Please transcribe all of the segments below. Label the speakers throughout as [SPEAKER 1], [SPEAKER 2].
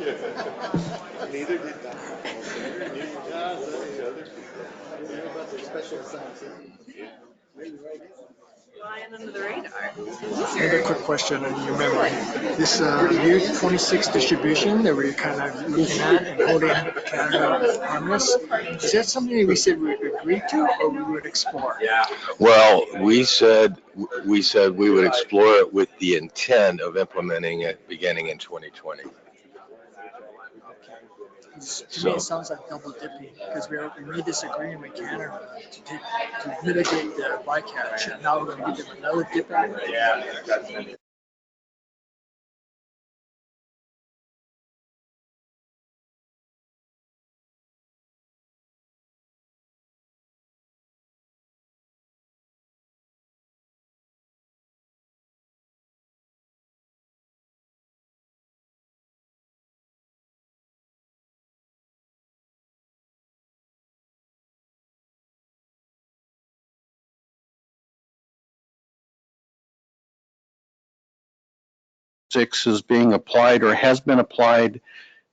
[SPEAKER 1] Neither did Dr. Neither did other people. You know about their special assignments? Yeah.
[SPEAKER 2] Flying under the radar.
[SPEAKER 3] Another quick question on your memory. This U-26 distribution that we're kind of looking at and holding Canada harmless, is that something that we said we would agree to or we would explore?
[SPEAKER 4] Well, we said we would explore it with the intent of implementing it beginning in 2020.
[SPEAKER 3] To me, it sounds like double dipping because we made this agreement with Canada to mitigate the bycatch. Now we're going to give them another dip at it. Yeah.
[SPEAKER 5] Is being applied or has been applied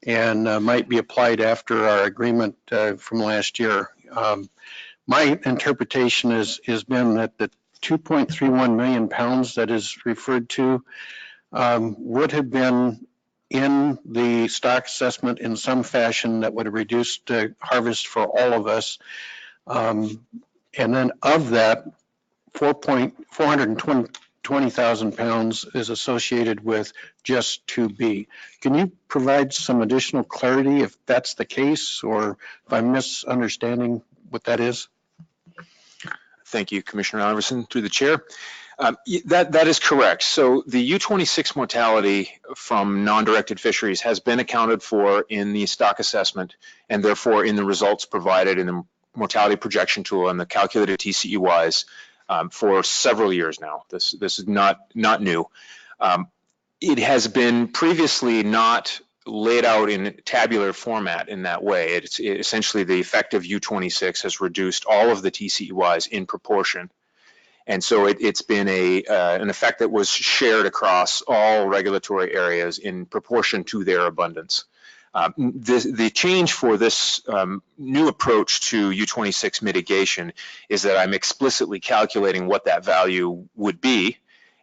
[SPEAKER 5] and might be applied after our agreement from last year. My interpretation has been that the 2.31 million pounds that is referred to would have been in the stock assessment in some fashion that would have reduced the harvest for all of us. And then of that, 420,000 pounds is associated with just 2B. Can you provide some additional clarity if that's the case or if I'm misunderstanding what that is?
[SPEAKER 6] Thank you, Commissioner Iverson, through the chair. That is correct. So the U-26 mortality from non-directed fisheries has been accounted for in the stock assessment and therefore in the results provided in the mortality projection tool and the calculated TCEYs for several years now. This is not new. It has been previously not laid out in tabular format in that way. It's essentially the effect of U-26 has reduced all of the TCEYs in proportion. And so it's been an effect that was shared across all regulatory areas in proportion to their abundance. The change for this new approach to U-26 mitigation is that I'm explicitly calculating what that value would be,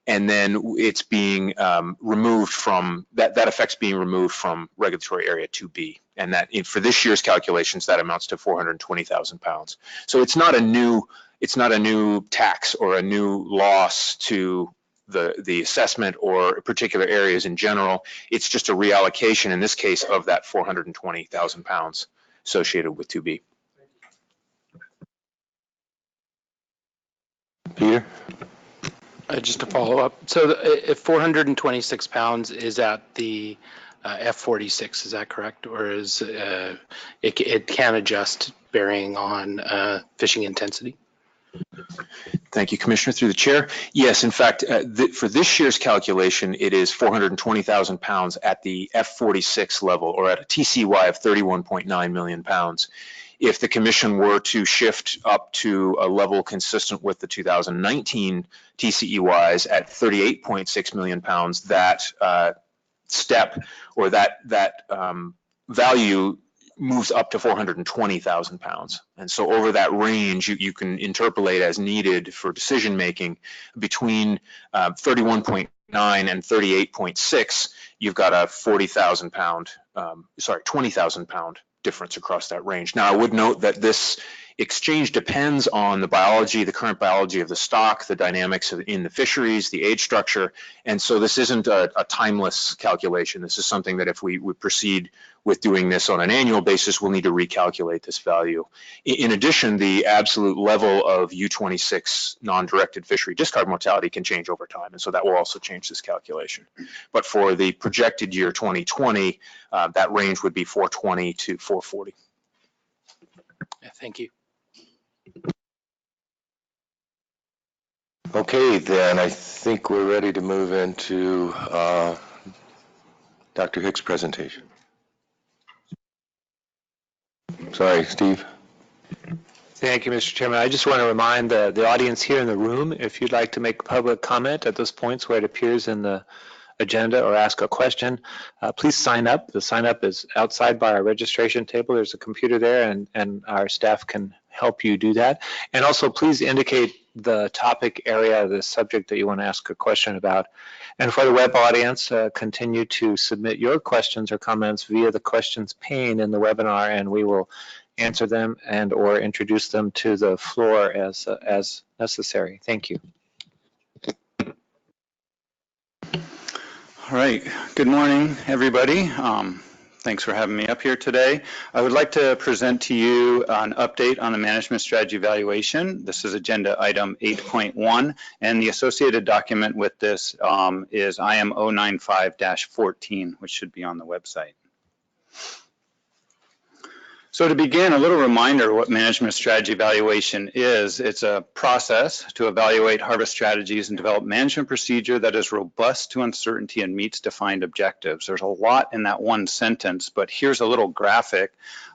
[SPEAKER 6] and then it's being removed from, that effect's being removed from regulatory area 2B. And that for this year's calculations, that amounts to 420,000 pounds. So it's not a new tax or a new loss to the assessment or particular areas in general. It's just a reallocation in this case of that 420,000 pounds associated with 2B.
[SPEAKER 4] Peter?
[SPEAKER 7] Just to follow up, so if 426 pounds is at the F46, is that correct? Or is it can adjust bearing on fishing intensity?
[SPEAKER 6] Thank you, Commissioner, through the chair. Yes, in fact, for this year's calculation, it is 420,000 pounds at the F46 level, or at a TCY of 31.9 million pounds. If the commission were to shift up to a level consistent with the 2019 TCEYs at 38.6 million pounds, that step or that value moves up to 420,000 pounds. And so over that range, you can interpolate as needed for decision making between 31.9 and 38.6, you've got a 20,000 pound difference across that range. Now, I would note that this exchange depends on the biology, the current biology of the stock, the dynamics in the fisheries, the age structure, and so this isn't a timeless calculation. This is something that if we proceed with doing this on an annual basis, we'll need to recalculate this value. In addition, the absolute level of U-26 non-directed fishery discard mortality can change over time, and so that will also change this calculation. But for the projected year 2020, that range would be 420 to 440.
[SPEAKER 7] Thank you.
[SPEAKER 4] Okay, then I think we're ready to move into Dr. Hicks' presentation. Sorry, Steve.
[SPEAKER 8] Thank you, Mr. Chairman. I just want to remind the audience here in the room, if you'd like to make public comment at those points where it appears in the agenda or ask a question, please sign up. The sign up is outside by our registration table. There's a computer there, and our staff can help you do that. And also, please indicate the topic area, the subject that you want to ask a question about. And for the web audience, continue to submit your questions or comments via the questions pane in the webinar, and we will answer them and or introduce them to the floor as necessary. Thank you.
[SPEAKER 2] All right, good morning, everybody. Thanks for having me up here today. I would like to present to you an update on the management strategy evaluation. This is agenda item 8.1, and the associated document with this is IM095-14, which should be on the website. So to begin, a little reminder what management strategy evaluation is. It's a process to evaluate harvest strategies and develop management procedure that is robust to uncertainty and meets defined objectives. There's a lot in that one sentence, but here's a little graphic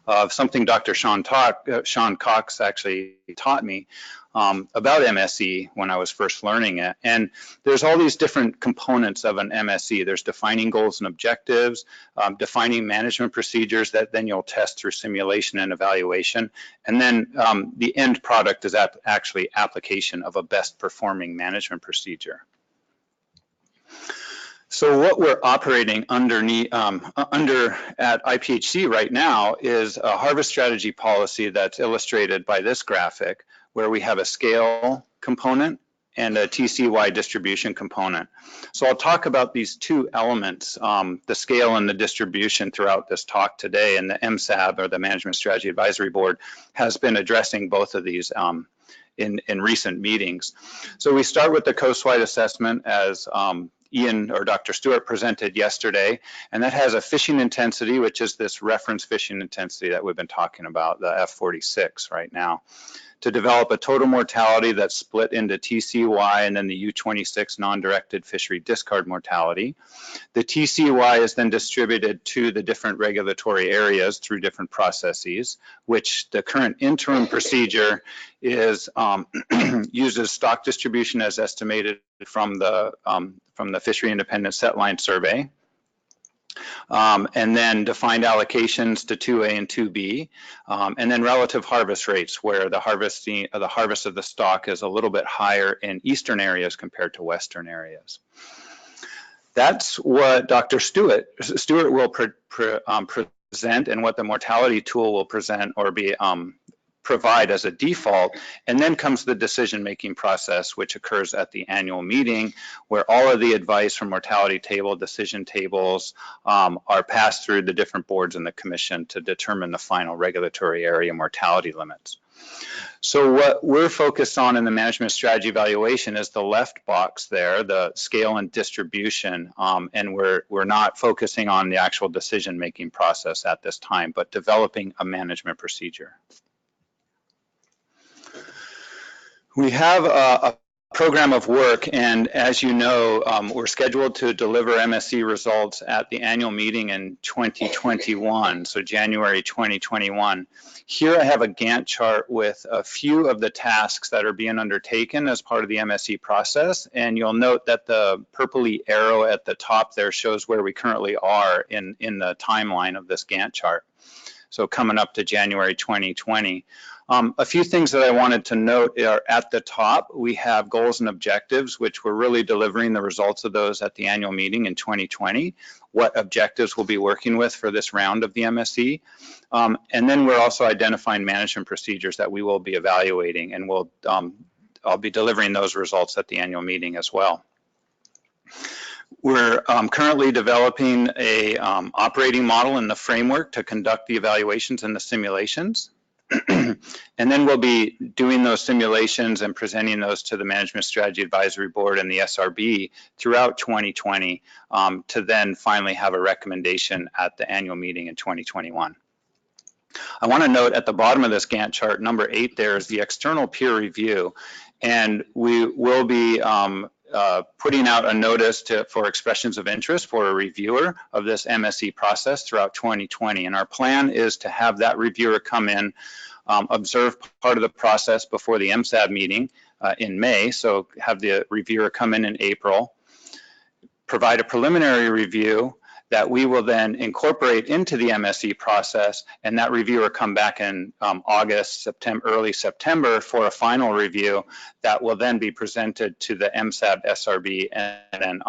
[SPEAKER 2] of something Dr. Sean Cox actually taught me about MSE when I was first learning it. And there's all these different components of an MSE. There's defining goals and objectives, defining management procedures that then you'll test through simulation and evaluation. And then the end product is actually application of a best performing management procedure. So what we're operating under at IPHC right now is a harvest strategy policy that's illustrated by this graphic, where we have a scale component and a TC-wide distribution component. So I'll talk about these two elements, the scale and the distribution, throughout this talk today, and the MSAB, or the Management Strategy Advisory Board, has been addressing both of these in recent meetings. So we start with the coast-wide assessment, as Ian or Dr. Stewart presented yesterday, and that has a fishing intensity, which is this reference fishing intensity that we've been talking about, the F46 right now, to develop a total mortality that's split into TCY and then the U26 non-directed fishery discard mortality. The TCY is then distributed to the different regulatory areas through different processes, which the current interim procedure is uses stock distribution as estimated from the Fishery Independent Setline Survey. And then defined allocations to 2A and 2B, and then relative harvest rates, where the harvest of the stock is a little bit higher in eastern areas compared to western areas. That's what Dr. Stewart will present, and what the mortality tool will present or provide as a default. And then comes the decision-making process, which occurs at the annual meeting, where all of the advice from mortality table, decision tables are passed through the different boards in the commission to determine the final regulatory area mortality limits. So what we're focused on in the management strategy evaluation is the left box there, the scale and distribution, and we're not focusing on the actual decision-making process at this time, but developing a management procedure. We have a program of work, and as you know, we're scheduled to deliver MSE results at the annual meeting in 2021, so January 2021. Here I have a Gantt chart with a few of the tasks that are being undertaken as part of the MSE process, and you'll note that the purpley arrow at the top there shows where we currently are in the timeline of this Gantt chart. So coming up to January 2020. A few things that I wanted to note are at the top, we have goals and objectives, which we're really delivering the results of those at the annual meeting in 2020, what objectives we'll be working with for this round of the MSE. And then we're also identifying management procedures that we will be evaluating, and I'll be delivering those results at the annual meeting as well. We're currently developing a operating model in the framework to conduct the evaluations and the simulations. And then we'll be doing those simulations and presenting those to the Management Strategy Advisory Board and the SRB throughout 2020 to then finally have a recommendation at the annual meeting in 2021. I want to note at the bottom of this Gantt chart, number 8 there is the external peer review, and we will be putting out a notice for expressions of interest for a reviewer of this MSE process throughout 2020. And our plan is to have that reviewer come in, observe part of the process before the MSAB meeting in May, so have the reviewer come in April, provide a preliminary review that we will then incorporate into the MSE process, and that review will come back in August, September, early September for a final review that will then be presented to the MSAB SRB and then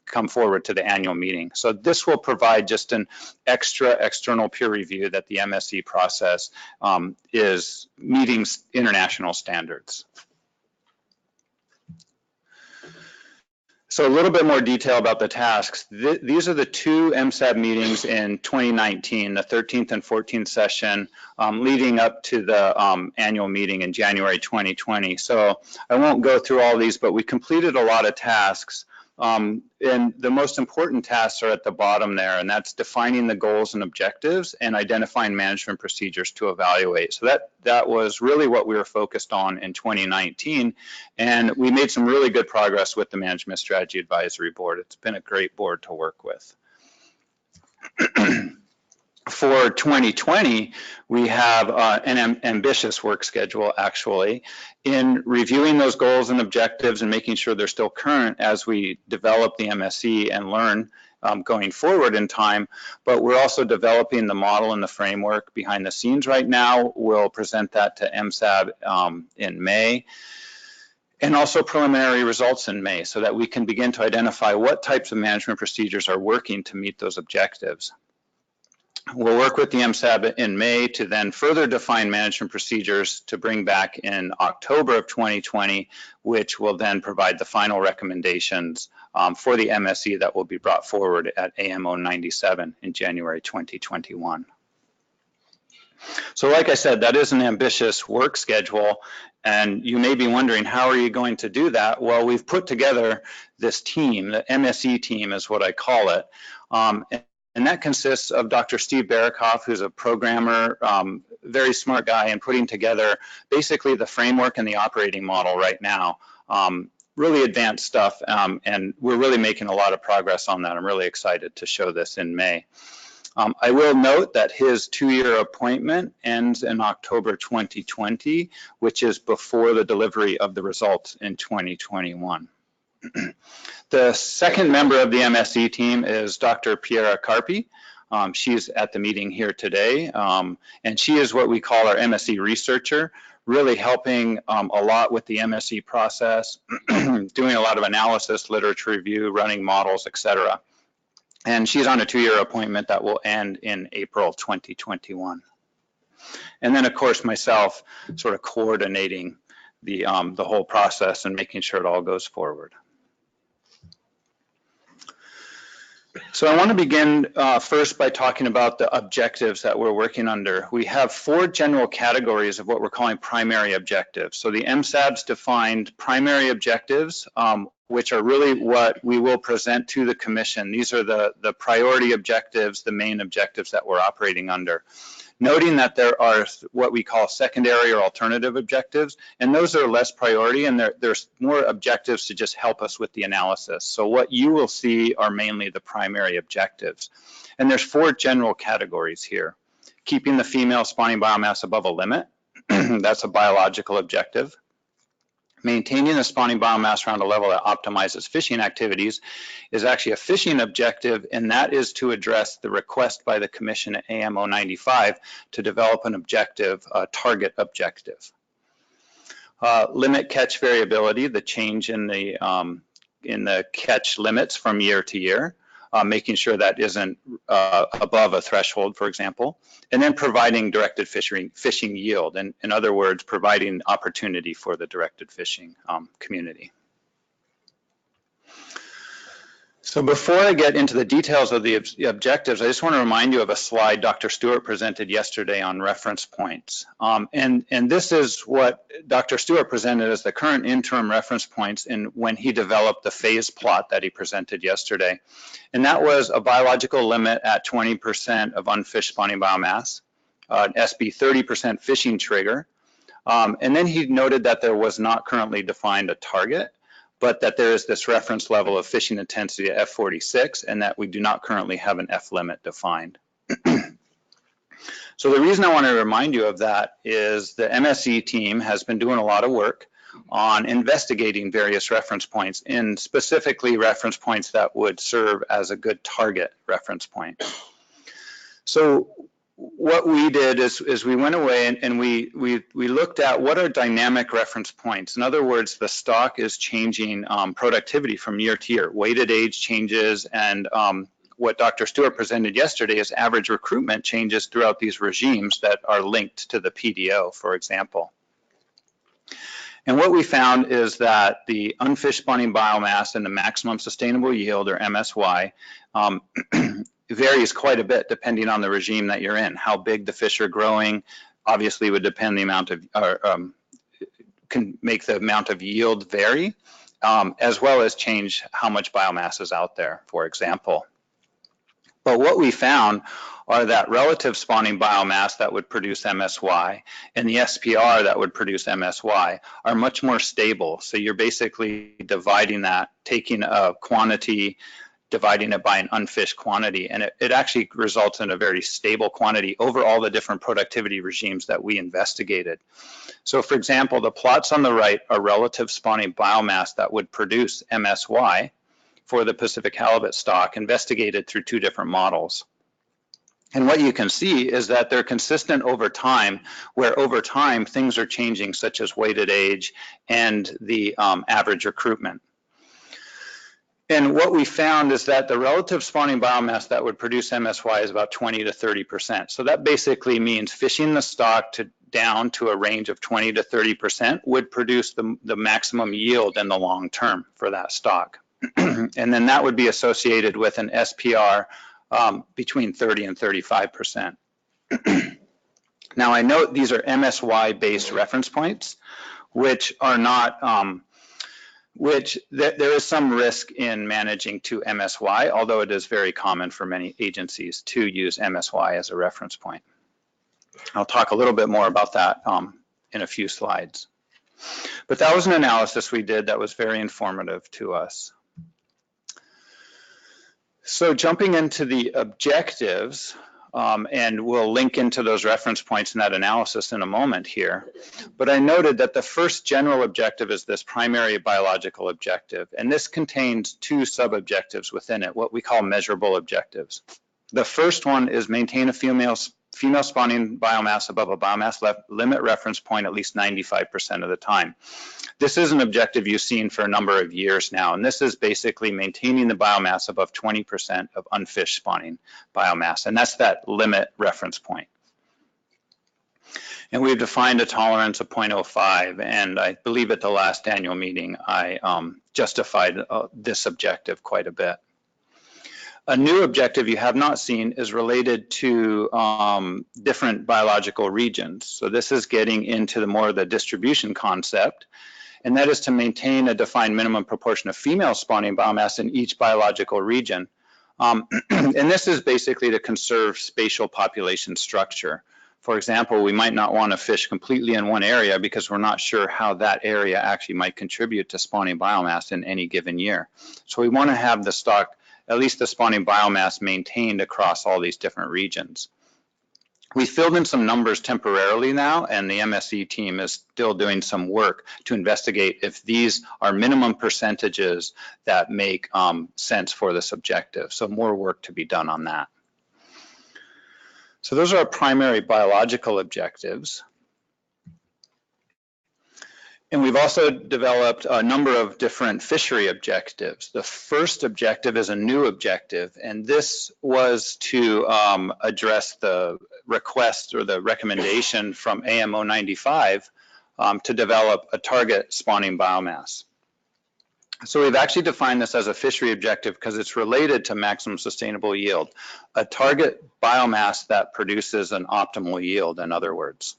[SPEAKER 2] come forward to the annual meeting. So this will provide just an extra external peer review that the MSE process is meeting international standards. So a little bit more detail about the tasks. These are the two MSAB meetings in 2019, the 13th and 14th session, leading up to the annual meeting in January 2020. So I won't go through all these, but we completed a lot of tasks. And the most important tasks are at the bottom there, and that's defining the goals and objectives and identifying management procedures to evaluate. So that was really what we were focused on in 2019, and we made some really good progress with the Management Strategy Advisory Board. It's been a great board to work with. For 2020, we have an ambitious work schedule, actually, in reviewing those goals and objectives and making sure they're still current as we develop the MSE and learn going forward in time. But we're also developing the model and the framework behind the scenes right now. We'll present that to MSAB in May. And also preliminary results in May so that we can begin to identify what types of management procedures are working to meet those objectives. We'll work with the MSAB in May to then further define management procedures to bring back in October of 2020, which will then provide the final recommendations for the MSE that will be brought forward at IM097 in January 2021. So like I said, that is an ambitious work schedule, and you may be wondering, how are you going to do that? Well, we've put together this team, the MSE team is what I call it, and that consists of Dr. Steve Barikoff, who's a programmer, very smart guy, in putting together basically the framework and the operating model right now. Really advanced stuff, and we're really making a lot of progress on that. I'm really excited to show this in May. I will note that his 2-year appointment ends in October 2020, which is before the delivery of the results in 2021. The second member of the MSE team is Dr. Piera Carpi. She's at the meeting here today, and she is what we call our MSE researcher, really helping a lot with the MSE process, doing a lot of analysis, literature review, running models, etc. And she's on a 2-year appointment that will end in April 2021. And then, of course, myself sort of coordinating the whole process and making sure it all goes forward. So I want to begin first by talking about the objectives that we're working under. We have 4 general categories of what we're calling primary objectives. So the MSAB's defined primary objectives, which are really what we will present to the commission. These are the priority objectives, the main objectives that we're operating under. Noting that there are what we call secondary or alternative objectives, and those are less priority, and there's more objectives to just help us with the analysis. So what you will see are mainly the primary objectives. And there's 4 general categories here. Keeping the female spawning biomass above a limit, that's a biological objective. Maintaining the spawning biomass around a level that optimizes fishing activities is actually a fishing objective, and that is to address the request by the Commission at IM095 to develop an objective, a target objective. Limit catch variability, the change in the catch limits from year to year, making sure that isn't above a threshold, for example, and then providing directed fishing yield, and in other words, providing opportunity for the directed fishing community. So before I get into the details of the objectives, I just want to remind you of a slide Dr. Stewart presented yesterday on reference points. And this is what Dr. Stewart presented as the current interim reference points when he developed the phase plot that he presented yesterday. And that was a biological limit at 20% of unfished spawning biomass, an SB 30% fishing trigger. And then he noted that there was not currently defined a target, but that there is this reference level of fishing intensity at F46 and that we do not currently have an F limit defined. So the reason I want to remind you of that is the MSE team has been doing a lot of work on investigating various reference points, and specifically reference points that would serve as a good target reference point. So what we did is we went away and we looked at what are dynamic reference points. In other words, the stock is changing productivity from year to year. Weighted age changes, and what Dr. Stewart presented yesterday is average recruitment changes throughout these regimes that are linked to the PDO, for example. And what we found is that the unfished spawning biomass and the maximum sustainable yield, or MSY, varies quite a bit depending on the regime that you're in. How big the fish are growing obviously would depend the amount of, can make the amount of yield vary, as well as change how much biomass is out there, for example. But what we found are that relative spawning biomass that would produce MSY and the SPR that would produce MSY are much more stable. So you're basically dividing that, taking a quantity, dividing it by an unfished quantity, and it actually results in a very stable quantity over all the different productivity regimes that we investigated. So for example, the plots on the right are relative spawning biomass that would produce MSY for the Pacific halibut stock, investigated through 2 different models. And what you can see is that they're consistent over time, where over time things are changing, such as weighted age and the average recruitment. And what we found is that the relative spawning biomass that would produce MSY is about 20 to 30%. So that basically means fishing the stock down to a range of 20 to 30% would produce the maximum yield in the long term for that stock. And then that would be associated with an SPR between 30 and 35%. Now I note these are MSY based reference points, which are not, there is some risk in managing to MSY, although it is very common for many agencies to use MSY as a reference point. I'll talk a little bit more about that in a few slides. But that was an analysis we did that was very informative to us. So jumping into the objectives, and we'll link into those reference points in that analysis in a moment here. But I noted that the first general objective is this primary biological objective, and this contains 2 sub-objectives within it, what we call measurable objectives. The first one is maintain a female spawning biomass above a biomass limit reference point at least 95% of the time. This is an objective you've seen for a number of years now, and this is basically maintaining the biomass above 20% of unfished spawning biomass, and that's that limit reference point. And we've defined a tolerance of 0.05, and I believe at the last annual meeting I justified this objective quite a bit. A new objective you have not seen is related to different biological regions. So this is getting into the distribution concept, and that is to maintain a defined minimum proportion of female spawning biomass in each biological region. And this is basically to conserve spatial population structure. For example, we might not want to fish completely in one area because we're not sure how that area actually might contribute to spawning biomass in any given year. So we want to have the stock, at least the spawning biomass, maintained across all these different regions. We filled in some numbers temporarily now, and the MSE team is still doing some work to investigate if these are minimum percentages that make sense for this objective. So more work to be done on that. So those are our primary biological objectives. And we've also developed a number of different fishery objectives. The first objective is a new objective, and this was to address the request or the recommendation from IM095 to develop a target spawning biomass. So we've actually defined this as a fishery objective because it's related to maximum sustainable yield, a target biomass that produces an optimal yield, in other words.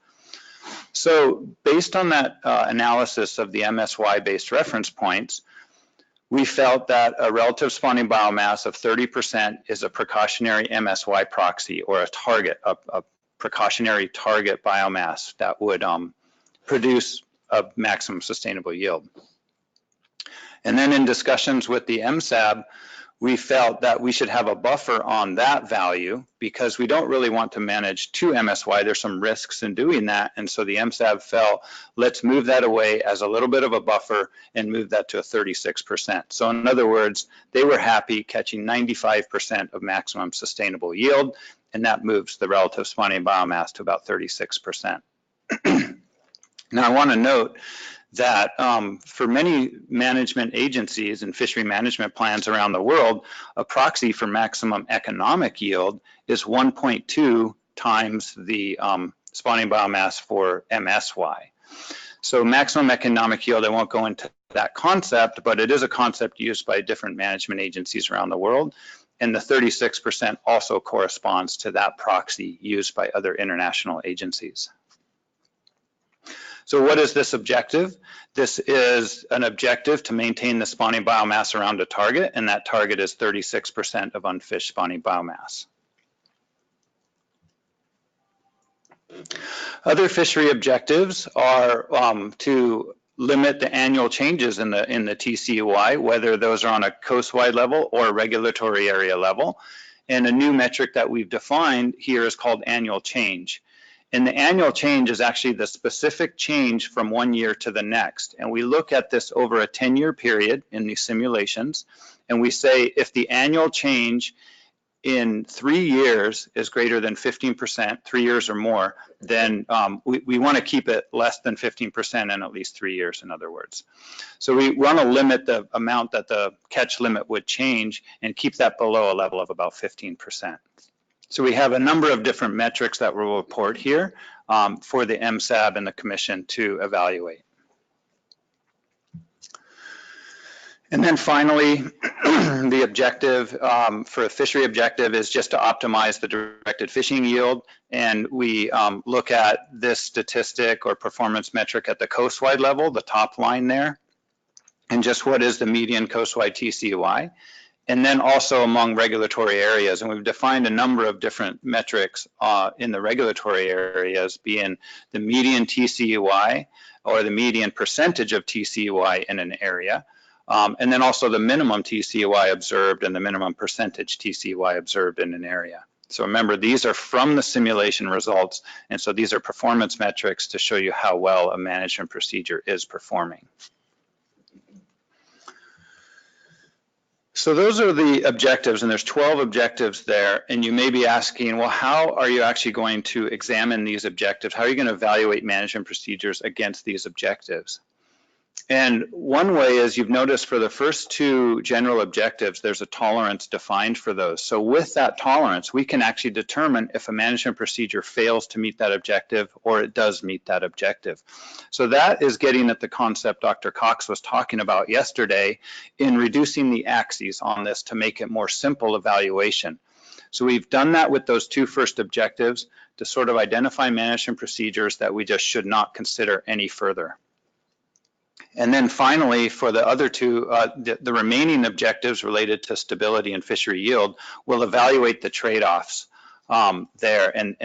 [SPEAKER 2] So based on that analysis of the MSY-based reference points, we felt that a relative spawning biomass of 30% is a precautionary MSY proxy, or a target, a precautionary target biomass that would produce a maximum sustainable yield. And then in discussions with the MSAB, we felt that we should have a buffer on that value because we don't really want to manage to MSY. There's some risks in doing that. And so the MSAB felt, let's move that away as a little bit of a buffer and move that to a 36%. So in other words, they were happy catching 95% of maximum sustainable yield, and that moves the relative spawning biomass to about 36%. Now I want to note that for many management agencies and fishery management plans around the world, a proxy for maximum economic yield is 1.2 times the spawning biomass for MSY. So maximum economic yield, I won't go into that concept, but it is a concept used by different management agencies around the world. And the 36% also corresponds to that proxy used by other international agencies. So what is this objective? This is an objective to maintain the spawning biomass around a target, and that target is 36% of unfished spawning biomass. Other fishery objectives are to limit the annual changes in the TCUY, whether those are on a coastwide level or a regulatory area level. And a new metric that we've defined here is called annual change. And the annual change is actually the specific change from one year to the next. And we look at this over a 10-year period in these simulations. And we say if the annual change in 3 years is greater than 15%, 3 years or more, then we want to keep it less than 15% in at least 3 years, in other words. So we want to limit the amount that the catch limit would change and keep that below a level of about 15%. So we have a number of different metrics that we'll report here for the MSAB and the Commission to evaluate. And then finally, the objective for a fishery objective is just to optimize the directed fishing yield. And we look at this statistic or performance metric at the coastwide level, the top line there, and just what is the median coastwide TCUY. And then also among regulatory areas. And we've defined a number of different metrics in the regulatory areas, being the median TCUY or the median percentage of TCUY in an area. And then also the minimum TCUY observed and the minimum percentage TCUY observed in an area. So remember, these are from the simulation results. And so these are performance metrics to show you how well a management procedure is performing. So those are the objectives, and there's 12 objectives there. And you may be asking, well, how are you actually going to examine these objectives? How are you going to evaluate management procedures against these objectives? And one way is, you've noticed for the first two general objectives, there's a tolerance defined for those. So with that tolerance, we can actually determine if a management procedure fails to meet that objective or it does meet that objective. So that is getting at the concept Dr. Cox was talking about yesterday in reducing the axes on this to make it more simple evaluation. So we've done that with those two first objectives to sort of identify management procedures that we just should not consider any further. And then finally, for the other two, the remaining objectives related to stability and fishery yield, we'll evaluate the trade-offs there. And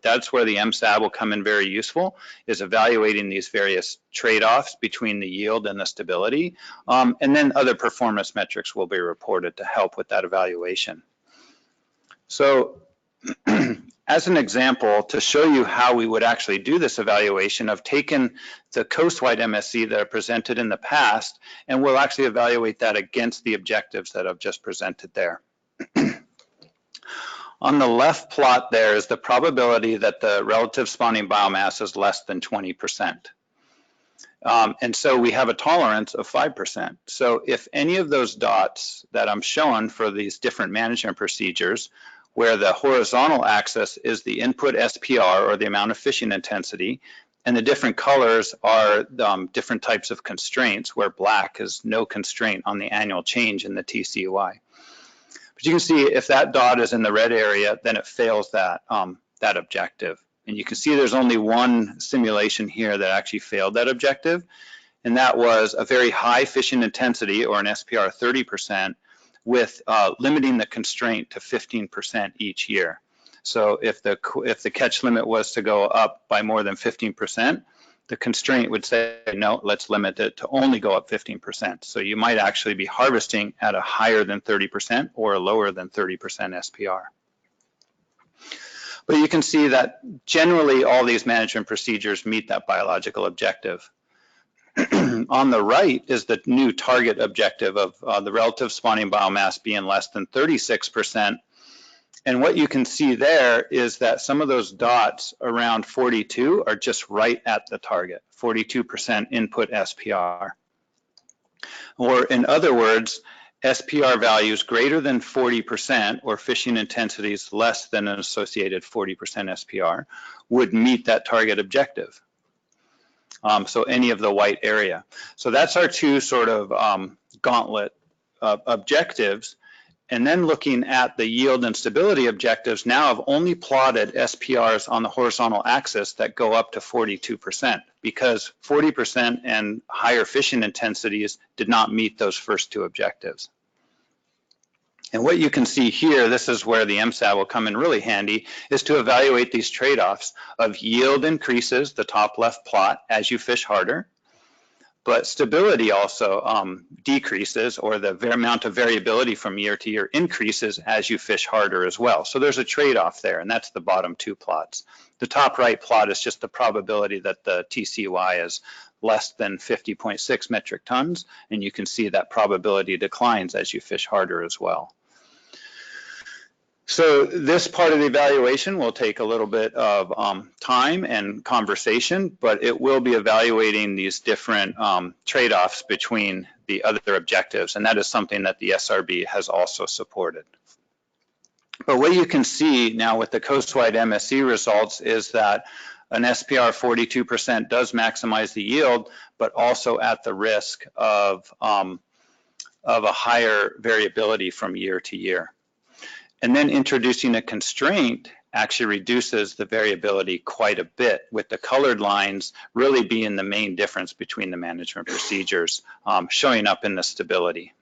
[SPEAKER 2] that's where the MSAB will come in very useful, is evaluating these various trade-offs between the yield and the stability. And then other performance metrics will be reported to help with that evaluation. So as an example, to show you how we would actually do this evaluation, I've taken the coastwide MSC that are presented in the past, and we'll actually evaluate that against the objectives that I've just presented there. On the left plot there is the probability that the relative spawning biomass is less than 20%. And so we have a tolerance of 5%. So if any of those dots that I'm showing for these different management procedures, where the horizontal axis is the input SPR, or the amount of fishing intensity, and the different colors are different types of constraints, where black is no constraint on the annual change in the TCUY. But you can see if that dot is in the red area, then it fails that, that objective. And you can see there's only one simulation here that actually failed that objective, and that was a very high fishing intensity, or an SPR 30%, with limiting the constraint to 15% each year. So if the catch limit was to go up by more than 15%, The constraint would say, no, let's limit it to only go up 15%. So you might actually be harvesting at a higher than 30% or a lower than 30% SPR. But you can see that generally all these management procedures meet that biological objective. On the right is the new target objective of the relative spawning biomass being less than 36%. And what you can see there is that some of those dots around 42 are just right at the target, 42% input SPR. Or in other words, SPR values greater than 40% or fishing intensities less than an associated 40% SPR would meet that target objective. So any of the white area. So that's our two sort of gauntlet objectives. And then looking at the yield and stability objectives, now I've only plotted SPRs on the horizontal axis that go up to 42%, because 40% and higher fishing intensities did not meet those first two objectives. And what you can see here, this is where the MSAB will come in really handy, is to evaluate these trade-offs of yield increases, the top left plot, as you fish harder, but stability also decreases, or the amount of variability from year to year increases as you fish harder as well. So there's a trade-off there, and that's the bottom two plots. The top right plot is just the probability that the TCY is less than 50.6 metric tons, and you can see that probability declines as you fish harder as well. So this part of the evaluation will take a little bit of time and conversation, but it will be evaluating these different trade-offs between the other objectives, and that is something that the SRB has also supported. But what you can see now with the coastwide MSC results is that an SPR 42% does maximize the yield, but also at the risk of a higher variability from year to year. And then introducing a constraint actually reduces the variability quite a bit, with the colored lines really being the main difference between the management procedures, showing up in the stability.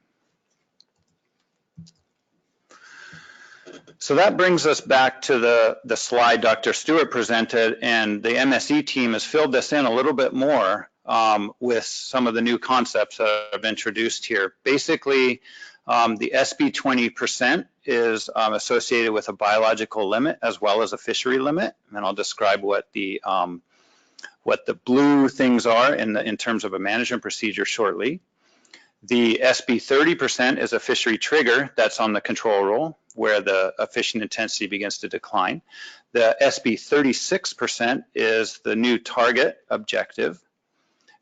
[SPEAKER 2] So that brings us back to the slide Dr. Stewart presented, and the MSE team has filled this in a little bit more with some of the new concepts that I've introduced here. Basically, the SB 20% is associated with a biological limit as well as a fishery limit, and I'll describe what the blue things are in terms of a management procedure shortly. The SB 30% is a fishery trigger that's on the control roll, where the fishing intensity begins to decline. The SB 36% is the new target objective.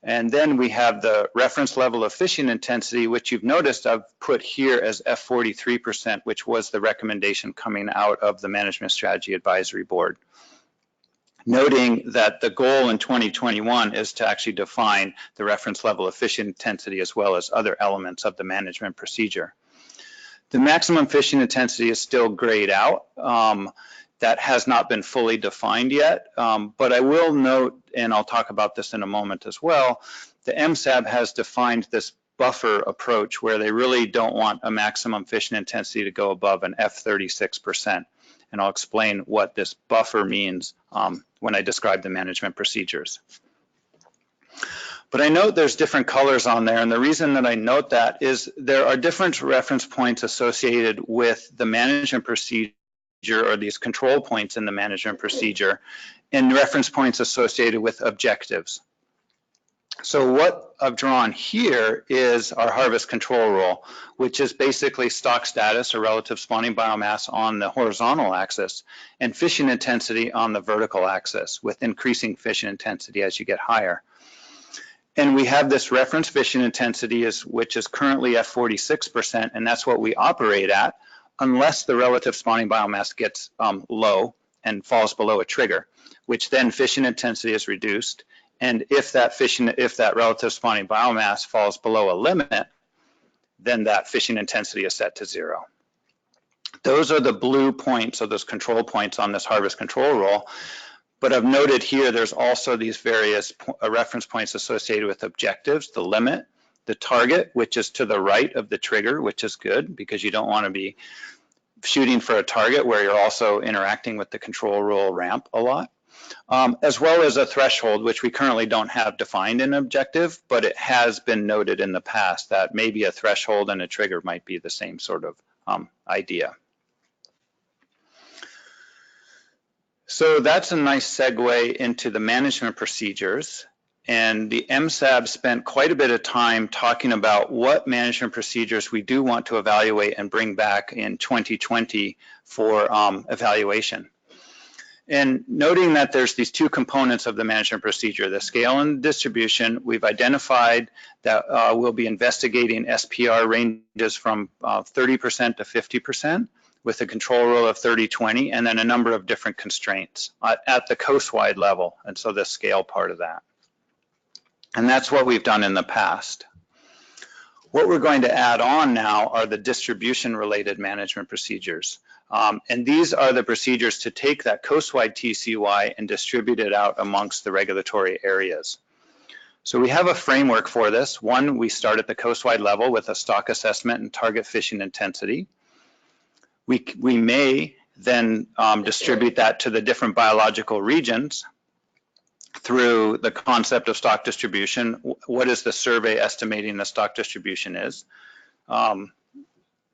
[SPEAKER 2] And then we have the reference level of fishing intensity, which you've noticed I've put here as F43%, which was the recommendation coming out of the Management Strategy Advisory Board. Noting that the goal in 2021 is to actually define the reference level of fishing intensity as well as other elements of the management procedure. The maximum fishing intensity is still grayed out. That has not been fully defined yet, but I will note, and I'll talk about this in a moment as well, the MSAB has defined this buffer approach where they really don't want a maximum fishing intensity to go above an F36%. And I'll explain what this buffer means when I describe the management procedures. But I note there's different colors on there, and the reason that I note that is there are different reference points associated with the management procedure, or these control points in the management procedure, and reference points associated with objectives. So what I've drawn here is our harvest control roll, which is basically stock status or relative spawning biomass on the horizontal axis and fishing intensity on the vertical axis, with increasing fishing intensity as you get higher. And we have this reference fishing intensity, which is currently at 46%, and that's what we operate at, unless the relative spawning biomass gets low and falls below a trigger, which then fishing intensity is reduced. And if that relative spawning biomass falls below a limit, then that fishing intensity is set to 0. Those are the blue points, or those control points on this harvest control roll. But I've noted here, there's also these various reference points associated with objectives, the limit, the target, which is to the right of the trigger, which is good because you don't want to be shooting for a target where you're also interacting with the control roll ramp a lot. as well as a threshold, which we currently don't have defined in objective, but it has been noted in the past that maybe a threshold and a trigger might be the same sort of idea. So that's a nice segue into the management procedures. And the MSAB spent quite a bit of time talking about what management procedures we do want to evaluate and bring back in 2020 for evaluation. And noting that there's these two components of the management procedure, the scale and distribution, we've identified that we'll be investigating SPR ranges from 30% to 50%. With a control rule of 30-20, and then a number of different constraints at the coast-wide level, and so the scale part of that. And that's what we've done in the past. What we're going to add on now are the distribution-related management procedures. And these are the procedures to take that coast-wide TCY and distribute it out amongst the regulatory areas. So we have a framework for this. One, we start at the coast-wide level with a stock assessment and target fishing intensity. We may then distribute that to the different biological regions through the concept of stock distribution. What is the survey estimating the stock distribution is?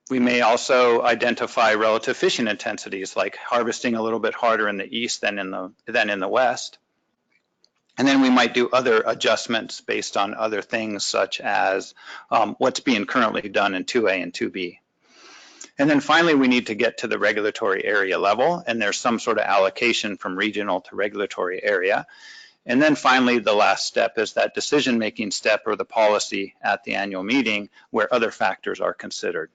[SPEAKER 2] We may also identify relative fishing intensities, like harvesting a little bit harder in the east than in the west. And then we might do other adjustments based on other things, such as what's being currently done in 2A and 2B. And then finally, we need to get to the regulatory area level, and there's some sort of allocation from regional to regulatory area. And then finally, the last step is that decision-making step or the policy at the annual meeting where other factors are considered.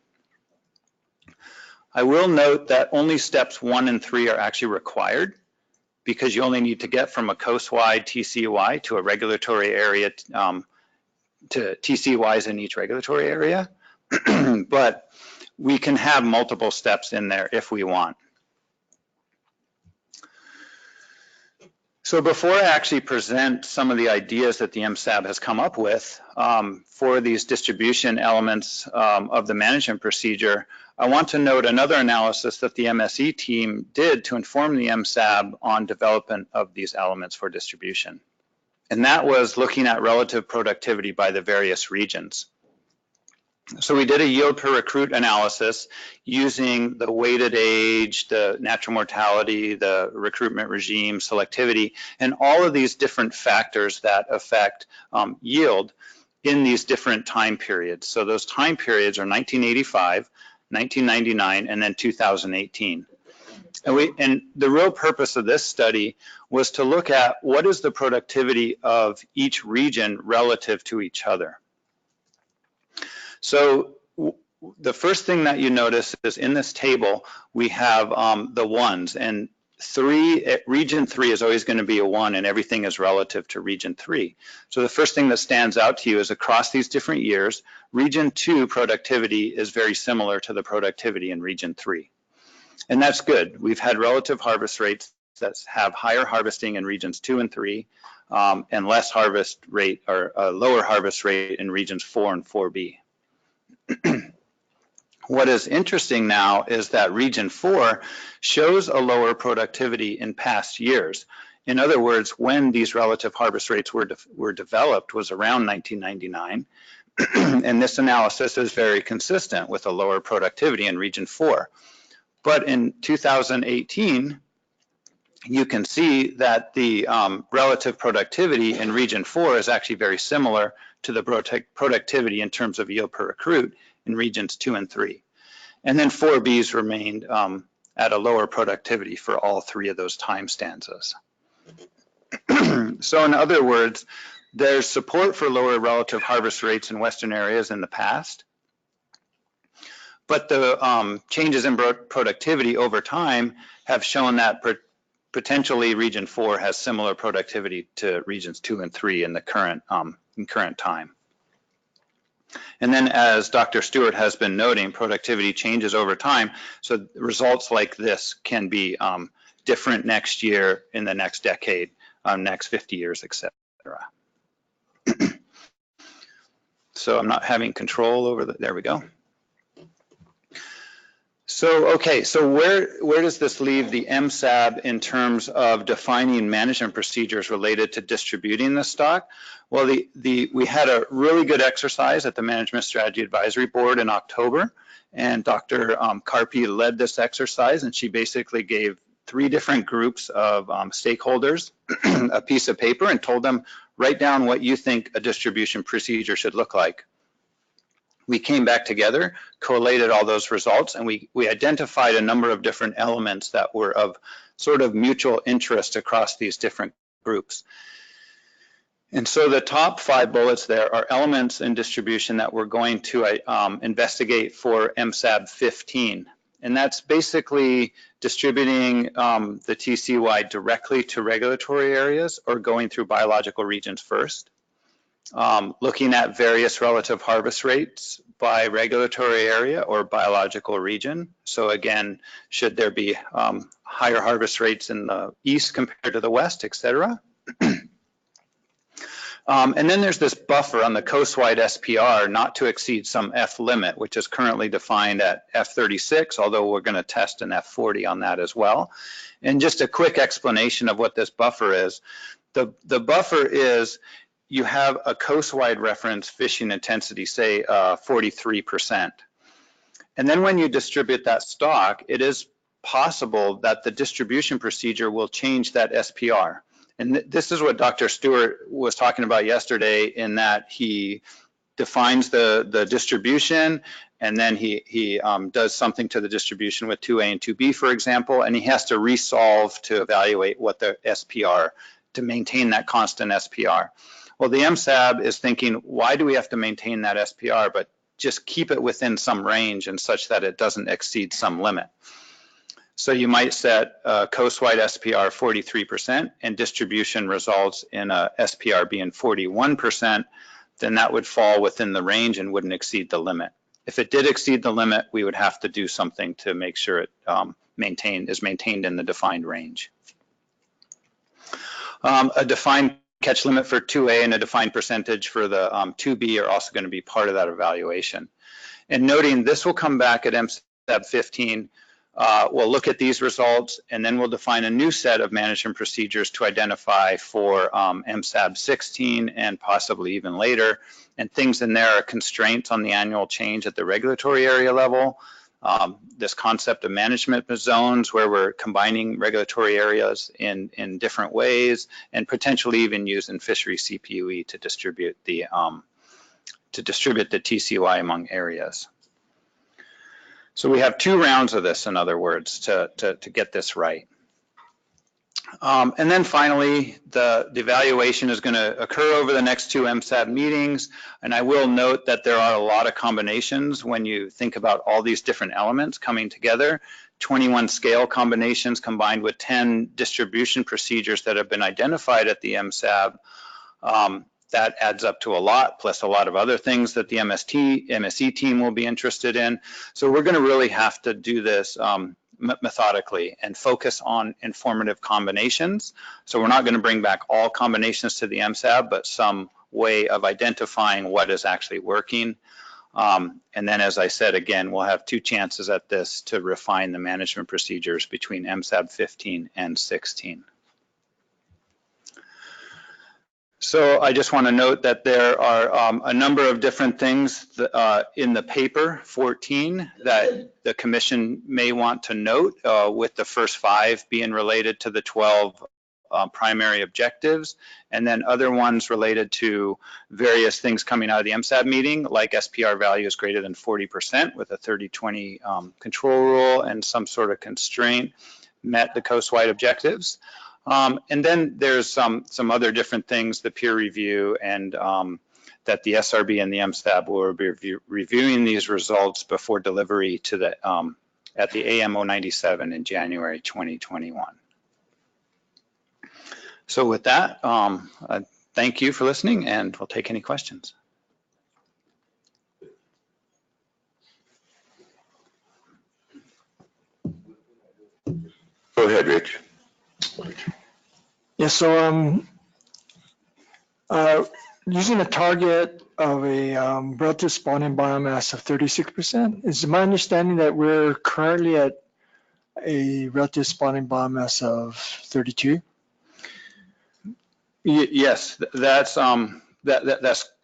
[SPEAKER 2] I will note that only steps 1 and 3 are actually required because you only need to get from a coast-wide TCY to a regulatory area to TCYs in each regulatory area. But we can have multiple steps in there if we want. So before I actually present some of the ideas that the MSAB has come up with for these distribution elements of the management procedure, I want to note another analysis that the MSE team did to inform the MSAB on development of these elements for distribution. And that was looking at relative productivity by the various regions. So we did a yield per recruit analysis using the weighted age, the natural mortality, the recruitment regime, selectivity, and all of these different factors that affect yield in these different time periods. So those time periods are 1985, 1999, and then 2018. And the real purpose of this study was to look at what is the productivity of each region relative to each other. So the first thing that you notice is in this table, we have the ones, and region 3 is always going to be a 1, and everything is relative to region 3. So the first thing that stands out to you is across these different years, region 2 productivity is very similar to the productivity in region 3. And that's good. We've had relative harvest rates that have higher harvesting in regions 2 and 3, and less harvest rate or lower harvest rate in regions 4 and 4B. What is interesting now is that region 4 shows a lower productivity in past years. In other words, when these relative harvest rates were developed was around 1999, and this analysis is very consistent with a lower productivity in region 4. But in 2018, you can see that the relative productivity in region 4 is actually very similar to the productivity in terms of yield per recruit in regions 2 and 3. And then 4Bs remained at a lower productivity for all 3 of those time stanzas. So in other words, there's support for lower relative harvest rates in Western areas in the past, but the changes in productivity over time have shown that potentially region 4 has similar productivity to regions 2 and 3 in the current time. And then as Dr. Stewart has been noting, productivity changes over time. So results like this can be different next year, in the next decade, next 50 years, etc. So I'm not having control over there we go. So, okay, so where does this leave the MSAB in terms of defining management procedures related to distributing the stock? Well, we had a really good exercise at the Management Strategy Advisory Board in October, and Dr. Karpi led this exercise, and she basically gave 3 different groups of stakeholders a piece of paper and told them, write down what you think a distribution procedure should look like. We came back together, collated all those results, and we identified a number of different elements that were of sort of mutual interest across these different groups. And so the top 5 bullets there are elements in distribution that we're going to investigate for MSAB 15. And that's basically distributing the TCY directly to regulatory areas or going through biological regions first. Looking at various relative harvest rates by regulatory area or biological region. So again, should there be higher harvest rates in the east compared to the west, et cetera. And then there's this buffer on the coastwide SPR not to exceed some F limit, which is currently defined at F36, although we're going to test an F40 on that as well. And just a quick explanation of what this buffer is. The buffer is you have a coastwide reference fishing intensity, say 43%. And then when you distribute that stock, it is possible that the distribution procedure will change that SPR. And this is what Dr. Stewart was talking about yesterday, in that he defines the distribution, and then he does something to the distribution with 2A and 2B, for example, and he has to resolve to evaluate what the SPR, to maintain that constant SPR. Well, the MSAB is thinking, why do we have to maintain that SPR, but just keep it within some range and such that it doesn't exceed some limit. So you might set coastwide SPR 43% and distribution results in a SPR being 41%, then that would fall within the range and wouldn't exceed the limit. If it did exceed the limit, we would have to do something to make sure it is maintained in the defined range. A defined catch limit for 2A and a defined percentage for the 2B are also going to be part of that evaluation. And noting this will come back at MSAB 15. We'll look at these results, and then we'll define a new set of management procedures to identify for MSAB 16 and possibly even later. And things in there are constraints on the annual change at the regulatory area level, this concept of management zones where we're combining regulatory areas in different ways, and potentially even using fishery CPUE to distribute the TCY among areas. So we have 2 rounds of this, in other words, to get this right. And then finally, the evaluation is going to occur over the next 2 MSAB meetings. And I will note that there are a lot of combinations when you think about all these different elements coming together. 21 scale combinations combined with 10 distribution procedures that have been identified at the MSAB. That adds up to a lot, plus a lot of other things that the MSE team will be interested in. So we're going to really have to do this methodically and focus on informative combinations. So we're not going to bring back all combinations to the MSAB, but some way of identifying what is actually working. And then, as I said, again, we'll have 2 chances at this to refine the management procedures between MSAB 15 and 16. So I just want to note that there are a number of different things in the paper 14 that the commission may want to note, with the first 5 being related to the 12 primary objectives, and then other ones related to various things coming out of the MSAB meeting, like SPR values greater than 40% with a 30-20 control rule and some sort of constraint met the coastwide objectives. And then there's some other different things, the peer review, and that the SRB and the MSAB will be reviewing these results before delivery to the at the IM097 in January 2021. So with that, thank you for listening, and we'll take any questions.
[SPEAKER 4] Go ahead, Rich.
[SPEAKER 3] Yeah, so using a target of a relative spawning biomass of 36%. It's my understanding that we're currently at a relative spawning biomass of 32.
[SPEAKER 2] Yes, that's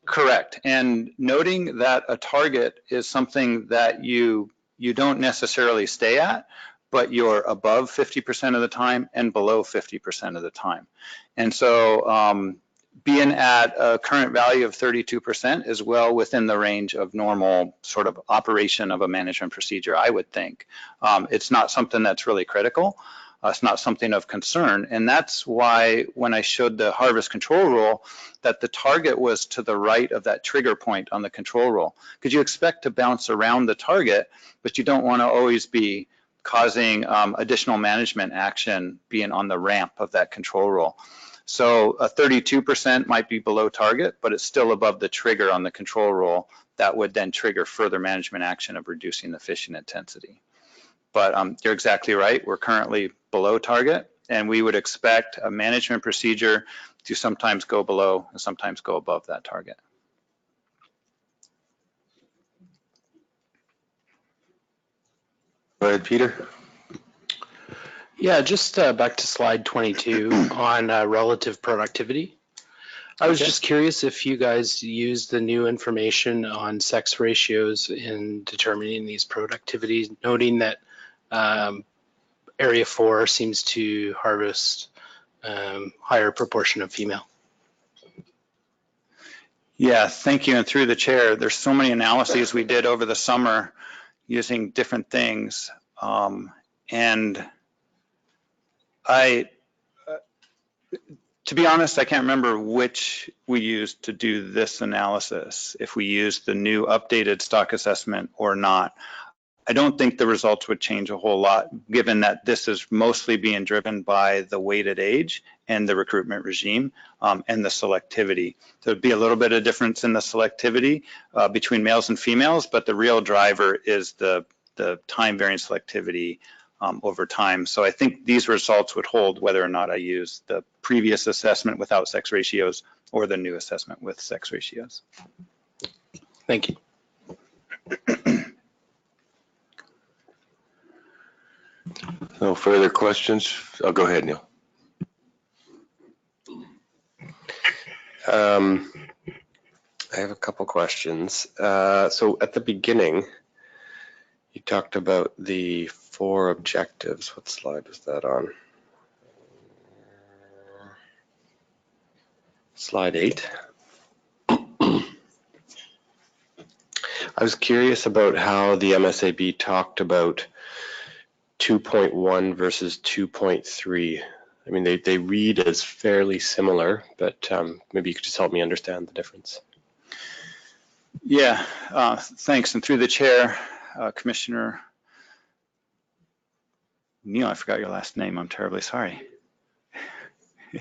[SPEAKER 2] correct. And noting that a target is something that you don't necessarily stay at, but you're above 50% of the time and below 50% of the time. And so being at a current value of 32% is well within the range of normal sort of operation of a management procedure, I would think. It's not something that's really critical. It's not something of concern. And that's why when I showed the harvest control rule, that the target was to the right of that trigger point on the control rule. Because you expect to bounce around the target, but you don't want to always be causing additional management action being on the ramp of that control rule. So a 32% might be below target, but it's still above the trigger on the control rule that would then trigger further management action of reducing the fishing intensity. But you're exactly right. We're currently below target, and we would expect a management procedure to sometimes go below and sometimes go above that target.
[SPEAKER 4] Go ahead, Peter.
[SPEAKER 7] Yeah, just back to slide 22 on relative productivity. I was just curious if you guys used the new information on sex ratios in determining these productivities, noting that Area 4 seems to harvest higher proportion of female.
[SPEAKER 2] Yeah, thank you. And through the chair, there's so many analyses we did over the summer using different things. And to be honest, I can't remember which we used to do this analysis, if we used the new updated stock assessment or not. I don't think the results would change a whole lot, given that this is mostly being driven by the weighted age and the recruitment regime and the selectivity. So there'd be a little bit of difference in the selectivity between males and females, but the real driver is the time varying selectivity over time. So I think these results would hold whether or not I use the previous assessment without sex ratios or the new assessment with sex ratios.
[SPEAKER 7] Thank you.
[SPEAKER 4] No further questions? I'll go ahead, Neil.
[SPEAKER 9] I have a couple questions. So at the beginning, you talked about the 4 objectives. What slide was that on? Slide 8. I was curious about how the MSAB talked about 2.1 versus 2.3. I mean, they read as fairly similar, but maybe you could just help me understand the difference.
[SPEAKER 2] Yeah, thanks. And through the chair, Commissioner Neil, I forgot your last name. I'm terribly sorry.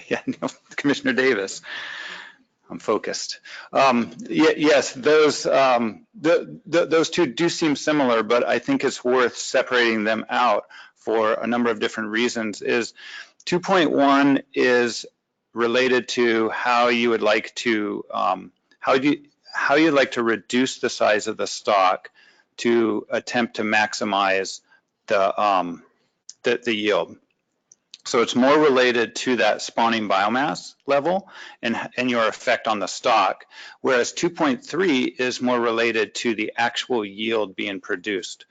[SPEAKER 2] Yeah, Neil, Commissioner Davis. I'm focused. Yes, those two do seem similar, but I think it's worth separating them out for a number of different reasons. 2.1 is related to how you would like to how you'd like to reduce the size of the stock to attempt to maximize the yield. So it's more related to that spawning biomass level and your effect on the stock, whereas 2.3 is more related to the actual yield being produced.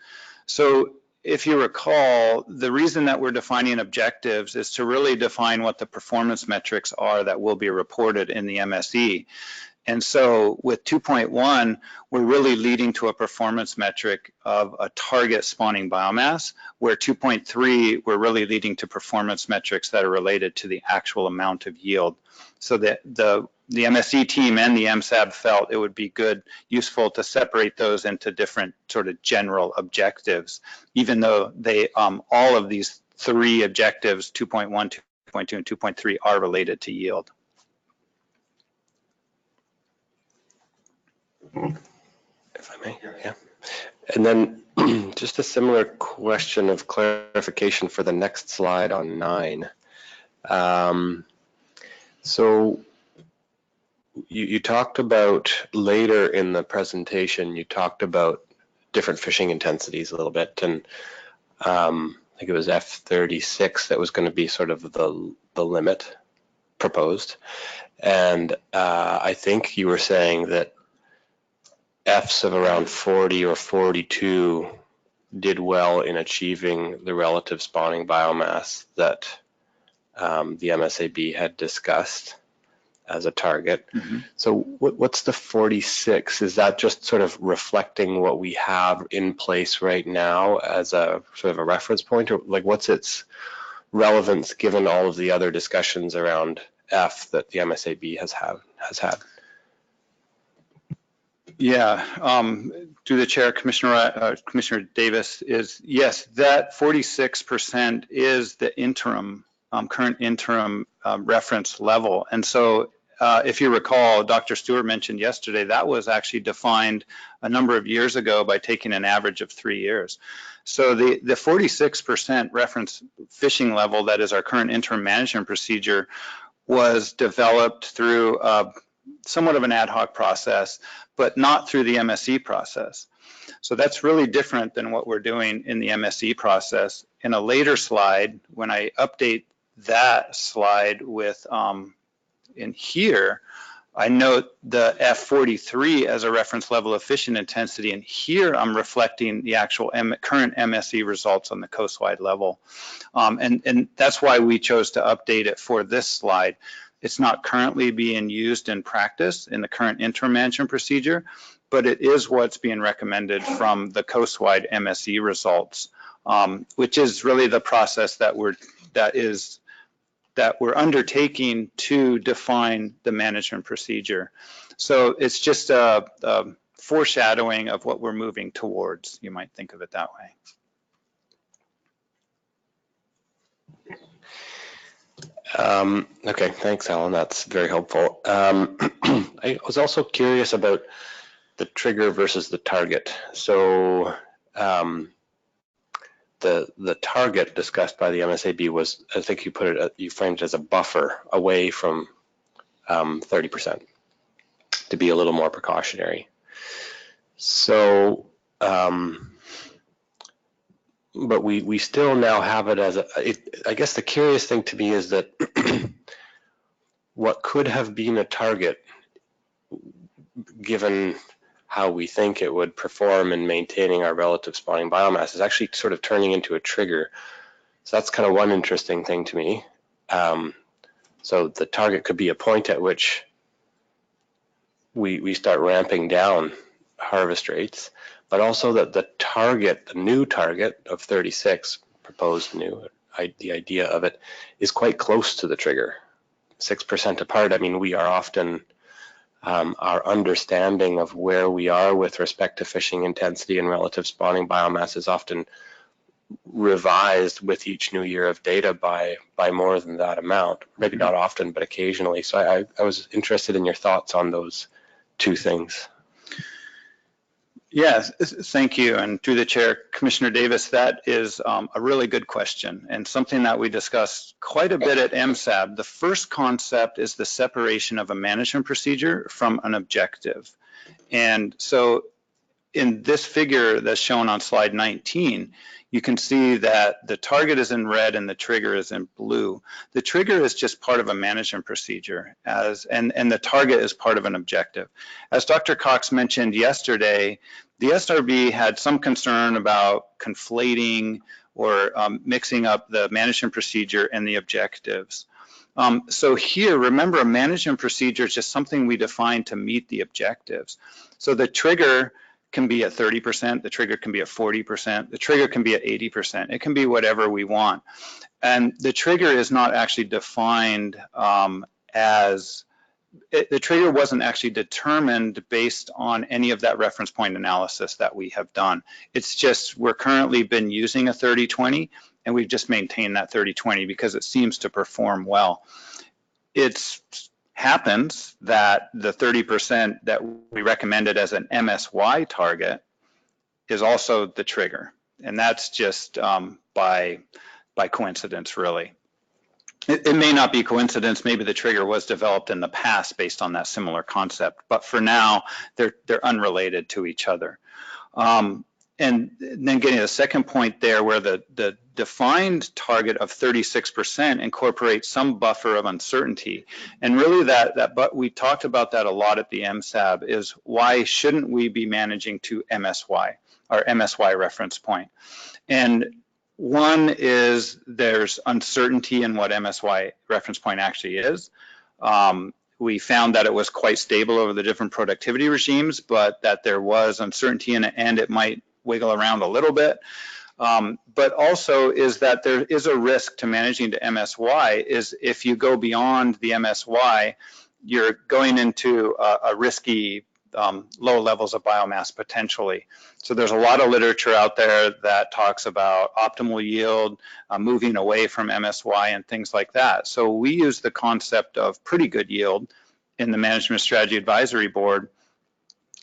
[SPEAKER 2] So if you recall, the reason that we're defining objectives is to really define what the performance metrics are that will be reported in the MSE. And so with 2.1, we're really leading to a performance metric of a target spawning biomass, where 2.3, we're really leading to performance metrics that are related to the actual amount of yield. So that the MSE team and the MSAB felt it would be useful to separate those into different sort of general objectives, even though they all of these 3 objectives, 2.1, 2.2, and 2.3 are related to yield.
[SPEAKER 9] If I may, yeah. And then just a similar question of clarification for the next slide on 9. So you talked about later in the presentation, you talked about different fishing intensities a little bit, and I think it was F36 that was going to be sort of the limit proposed. And I think you were saying that Fs of around 40 or 42 did well in achieving the relative spawning biomass that the MSAB had discussed as a target.
[SPEAKER 2] Mm-hmm.
[SPEAKER 9] So what's the 46? Is that just sort of reflecting what we have in place right now as a sort of a reference point, or like what's its relevance given all of the other discussions around F that the MSAB has had?
[SPEAKER 2] Yeah, through the chair, Commissioner Davis, is yes, that 46% is the interim, current interim reference level. And so if you recall, Dr. Stewart mentioned yesterday, that was actually defined a number of years ago by taking an average of 3 years. So the 46% reference fishing level that is our current interim management procedure was developed through somewhat of an ad hoc process, but not through the MSE process. So that's really different than what we're doing in the MSE process. In a later slide, when I update that slide with in here, I note the F43 as a reference level of fishing intensity, and here I'm reflecting the actual current MSE results on the coastwide level. And that's why we chose to update it for this slide. It's not currently being used in practice in the current interim management procedure, but it is what's being recommended from the coastwide MSE results, which is really the process that we're undertaking to define the management procedure. So it's just a foreshadowing of what we're moving towards. You might think of it that way.
[SPEAKER 9] Okay, thanks, Alan. That's very helpful. I was also curious about the trigger versus the target. So the target discussed by the MSAB was, I think you framed it as a buffer away from 30% to be a little more precautionary. So, but we still now have it as I guess the curious thing to me is that what could have been a target, given how we think it would perform in maintaining our relative spawning biomass, is actually sort of turning into a trigger. So that's kind of one interesting thing to me. So the target could be a point at which we start ramping down harvest rates, but also that the new target of 36, proposed new, the idea of it is quite close to the trigger, 6% apart. I mean, we are often, our understanding of where we are with respect to fishing intensity and relative spawning biomass is often revised with each new year of data by more than that amount. Maybe not often, but occasionally. So I was interested in your thoughts on those two things.
[SPEAKER 2] Yes, thank you. And through the chair, Commissioner Davis, that is a really good question and something that we discussed quite a bit at MSAB. The first concept is the separation of a management procedure from an objective. And so in this figure that's shown on slide 19, you can see that the target is in red and the trigger is in blue. The trigger is just part of a management procedure and the target is part of an objective. As Dr. Cox mentioned yesterday, the SRB had some concern about conflating or mixing up the management procedure and the objectives. So here, remember, a management procedure is just something we define to meet the objectives. So the trigger can be at 30%, the trigger can be at 40%, the trigger can be at 80%. It can be whatever we want. And the trigger is not actually defined the trigger wasn't actually determined based on any of that reference point analysis that we have done. It's just we're currently been using a 30-20 and we've just maintained that 30-20 because it seems to perform well. It happens that the 30% that we recommended as an MSY target is also the trigger. And that's just by coincidence, really. it may not be coincidence. Maybe the trigger was developed in the past based on that similar concept, but for now, they're unrelated to each other. And then getting to the second point there, where the defined target of 36% incorporates some buffer of uncertainty. And really but we talked about that a lot at the MSAB, is why shouldn't we be managing to MSY, our MSY reference point? And one is there's uncertainty in what MSY reference point actually is. We found that it was quite stable over the different productivity regimes, but that there was uncertainty in it, and it might wiggle around a little bit. But also is that there is a risk to managing to MSY, is if you go beyond the MSY, you're going into a risky low levels of biomass potentially. So there's a lot of literature out there that talks about optimal yield, moving away from MSY and things like that. So we use the concept of pretty good yield in the Management Strategy Advisory Board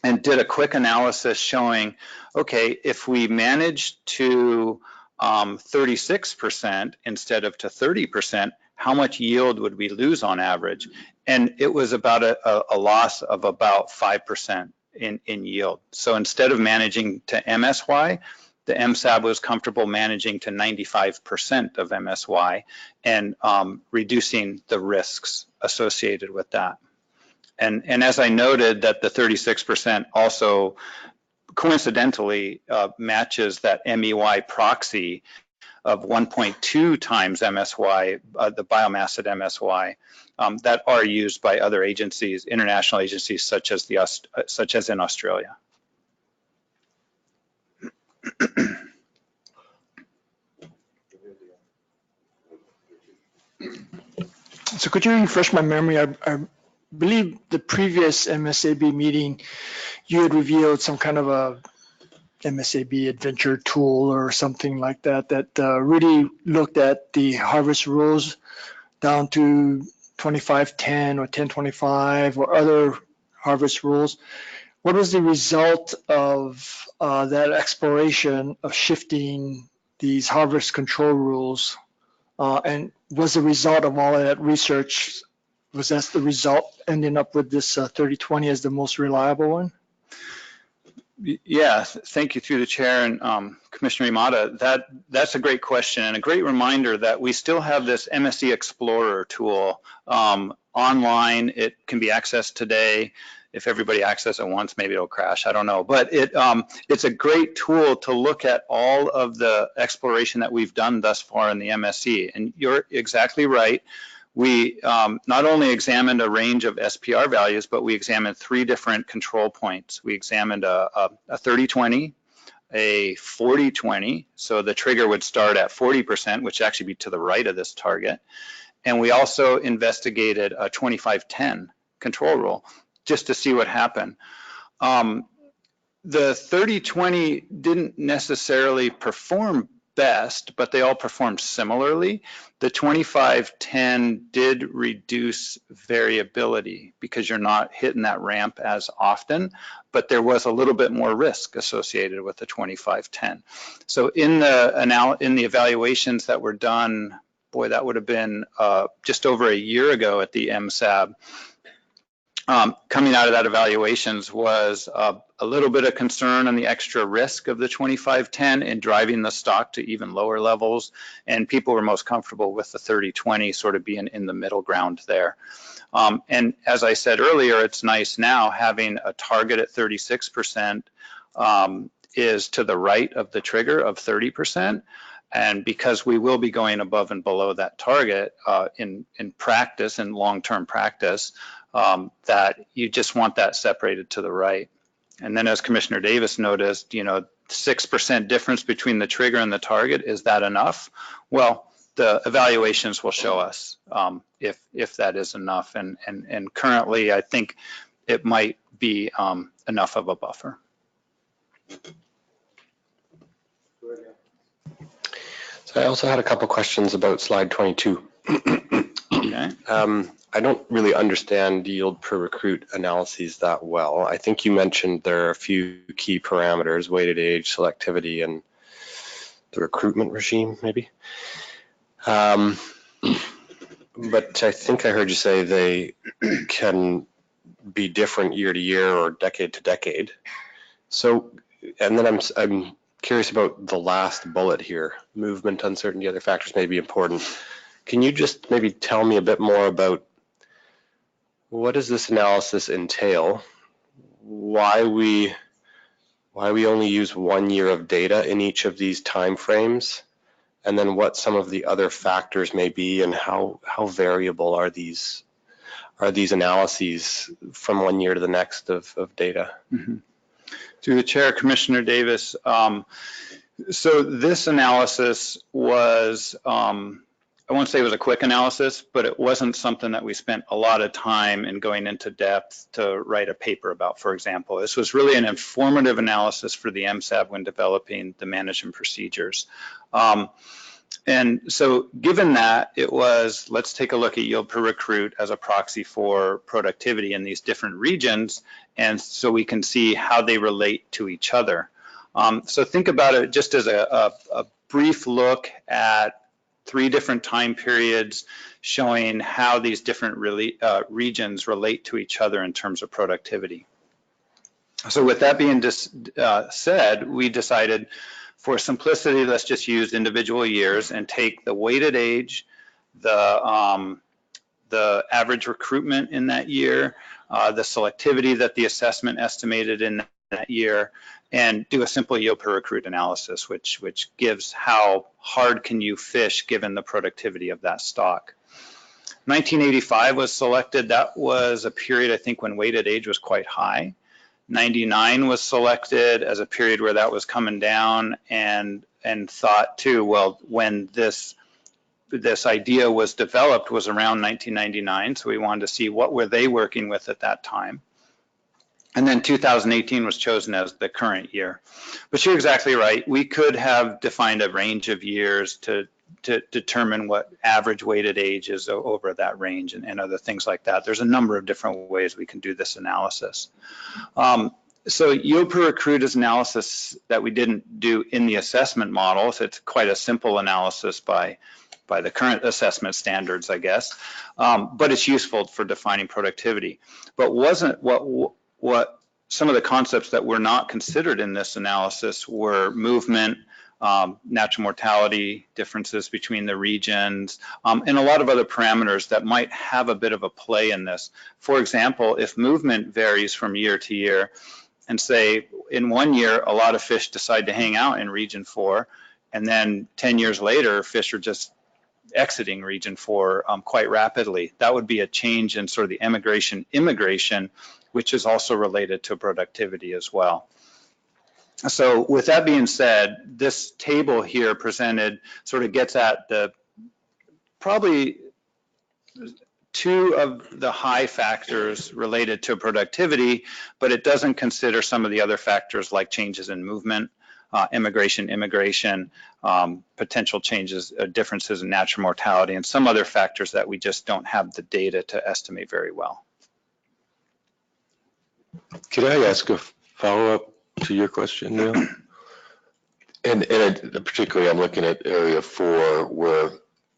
[SPEAKER 2] and did a quick analysis showing, okay, if we manage to 36% instead of to 30%, how much yield would we lose on average? And it was about a loss of about 5% in yield. So instead of managing to MSY, the MSAB was comfortable managing to 95% of MSY and reducing the risks associated with that. And as I noted, that the 36% also coincidentally matches that MEY proxy of 1.2 times MSY, the biomass at MSY, that are used by other agencies, international agencies such as in Australia.
[SPEAKER 3] So could you refresh my memory? I believe the previous MSAB meeting, you had revealed some kind of a MSAB adventure tool or something like that, that really looked at the harvest rules down to 2510 or 1025 or other harvest rules. What was the result of that exploration of shifting these harvest control rules? And was the result of all of that research, was that the result ending up with this 3020 as the most reliable one?
[SPEAKER 2] Yeah, thank you through the chair and Commissioner Imada. That's a great question and a great reminder that we still have this MSC Explorer tool online. It can be accessed today. If everybody accesses it once, maybe it'll crash, I don't know. But it's a great tool to look at all of the exploration that we've done thus far in the MSC. And you're exactly right. We not only examined a range of SPR values, but we examined 3 different control points. We examined a 30-20, a 40-20, so the trigger would start at 40%, which actually be to the right of this target. And we also investigated a 25-10 control rule just to see what happened. The 30-20 didn't necessarily perform best, but they all performed similarly. The 25-10 did reduce variability because you're not hitting that ramp as often, but there was a little bit more risk associated with the 25-10. So in the evaluations that were done, boy, that would have been just over a year ago at the MSAB, coming out of that evaluations was a little bit of concern on the extra risk of the 25-10 and driving the stock to even lower levels. And people were most comfortable with the 30-20 sort of being in the middle ground there. And as I said earlier, it's nice now having a target at 36% is to the right of the trigger of 30%. And because we will be going above and below that target in practice, in long-term practice, that you just want that separated to the right. And then as Commissioner Davis noticed, 6% difference between the trigger and the target, is that enough? Well, the evaluations will show us if that is enough. And currently, I think it might be enough of a buffer.
[SPEAKER 9] So I also had a couple questions about slide 22.
[SPEAKER 2] Okay.
[SPEAKER 9] I don't really understand yield per recruit analyses that well. I think you mentioned there are a few key parameters: weighted age, selectivity, and the recruitment regime, maybe. But I think I heard you say they can be different year to year or decade to decade. So, and then I'm curious about the last bullet here. Movement, uncertainty, other factors may be important. Can you just maybe tell me a bit more about what does this analysis entail? Why we only use 1 year of data in each of these time frames? And then what some of the other factors may be, and how variable are these analyses from 1 year to the next of data?
[SPEAKER 2] Mm-hmm. Through the chair, Commissioner Davis. So this analysis was, I won't say it was a quick analysis, but it wasn't something that we spent a lot of time in going into depth to write a paper about, for example. This was really an informative analysis for the MSAB when developing the management procedures. And so given that, it was, let's take a look at yield per recruit as a proxy for productivity in these different regions, and so we can see how they relate to each other. So think about it just as a brief look at 3 different time periods showing how these different regions relate to each other in terms of productivity. So with that being said, we decided for simplicity, let's just use individual years and take the weighted age, the average recruitment in that year, the selectivity that the assessment estimated in that year, and do a simple yield per recruit analysis, which gives how hard can you fish given the productivity of that stock. 1985 was selected. That was a period, I think, when weighted age was quite high. 99 was selected as a period where that was coming down, and thought too, well, when this idea was developed was around 1999, so we wanted to see what were they working with at that time. And then 2018 was chosen as the current year. But you're exactly right. We could have defined a range of years to determine what average weighted age is over that range and other things like that. There's a number of different ways we can do this analysis. So yield per recruit is analysis that we didn't do in the assessment model. So it's quite a simple analysis by the current assessment standards, I guess. But it's useful for defining productivity. But wasn't what some of the concepts that were not considered in this analysis were movement, natural mortality, differences between the regions, and a lot of other parameters that might have a bit of a play in this. For example, if movement varies from year to year, and say in 1 year, a lot of fish decide to hang out in region 4, and then 10 years later, fish are just exiting region 4 quite rapidly. That would be a change in sort of the immigration, which is also related to productivity as well. So with that being said, this table here presented sort of gets at the probably 2 of the high factors related to productivity, but it doesn't consider some of the other factors like changes in movement, immigration, potential changes, differences in natural mortality, and some other factors that we just don't have the data to estimate very well.
[SPEAKER 4] Could I ask a follow-up to your question, Neil? And particularly, I'm looking at area 4, where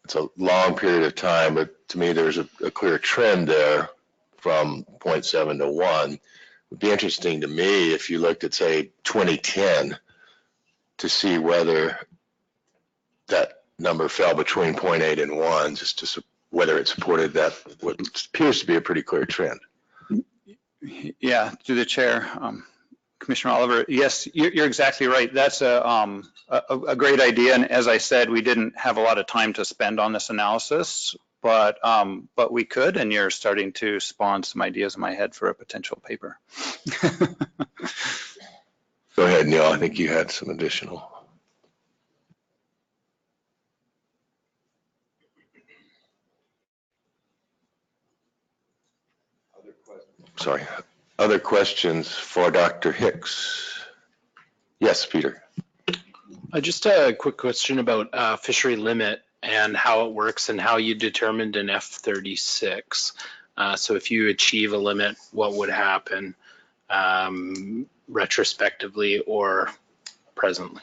[SPEAKER 4] it's a long period of time, but to me, there's a clear trend there from 0.7 to 1. It would be interesting to me if you looked at, say, 2010 to see whether that number fell between 0.8 and 1, just to whether it supported that, what appears to be a pretty clear trend.
[SPEAKER 2] Yeah, through the chair, Commissioner Oliver, yes, you're exactly right. That's a great idea, and as I said, we didn't have a lot of time to spend on this analysis, but we could, and you're starting to spawn some ideas in my head for a potential paper.
[SPEAKER 4] Go ahead, Neil. I think you had some additional. Sorry. Other questions for Dr. Hicks? Yes, Peter.
[SPEAKER 7] Just a quick question about fishery limit and how it works and how you determined an F36. So if you achieve a limit, what would happen retrospectively or presently?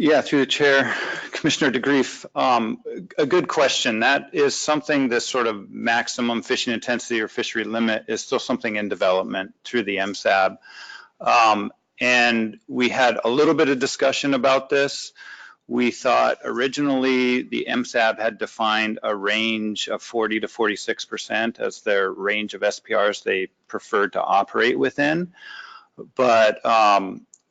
[SPEAKER 2] Yeah, through the chair, Commissioner DeGrief, a good question. That is something, this sort of maximum fishing intensity or fishery limit is still something in development through the MSAB. And we had a little bit of discussion about this. We thought originally the MSAB had defined a range of 40 to 46% as their range of SPRs they preferred to operate within. But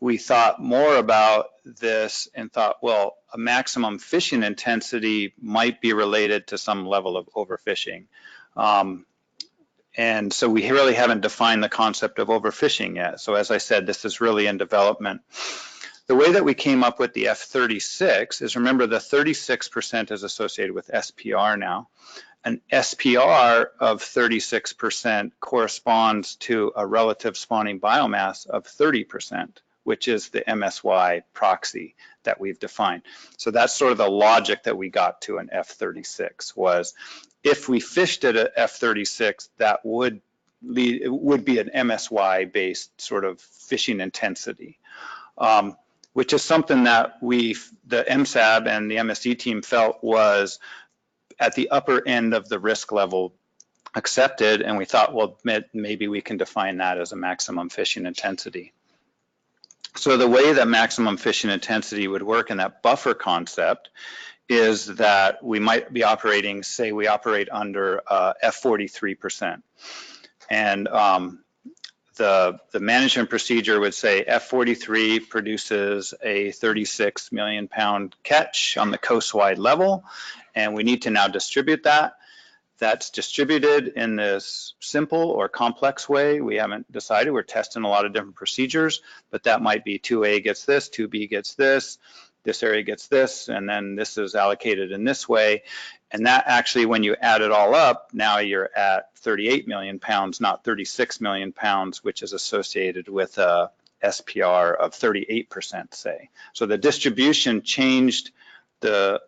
[SPEAKER 2] we thought more about this and thought, well, a maximum fishing intensity might be related to some level of overfishing. And so we really haven't defined the concept of overfishing yet. So as I said, this is really in development. The way that we came up with the F36 is, remember, the 36% is associated with SPR now. An SPR of 36% corresponds to a relative spawning biomass of 30%, which is the MSY proxy that we've defined. So that's sort of the logic that we got to an F36, was if we fished at a F36, that would be an MSY based sort of fishing intensity, which is something that the MSAB and the MSD team felt was at the upper end of the risk level accepted, and we thought, well, maybe we can define that as a maximum fishing intensity. So the way that maximum fishing intensity would work in that buffer concept is that we might be operating, say we operate under F43%. And the management procedure would say F43 produces a 36 million pound catch on the coast-wide level, and we need to now distribute that. That's distributed in this simple or complex way. We haven't decided. We're testing a lot of different procedures, but that might be 2A gets this, 2B gets this area gets this, and then this is allocated in this way. And that actually, when you add it all up, now you're at 38 million pounds, not 36 million pounds, which is associated with a SPR of 38%, say. So the distribution changed the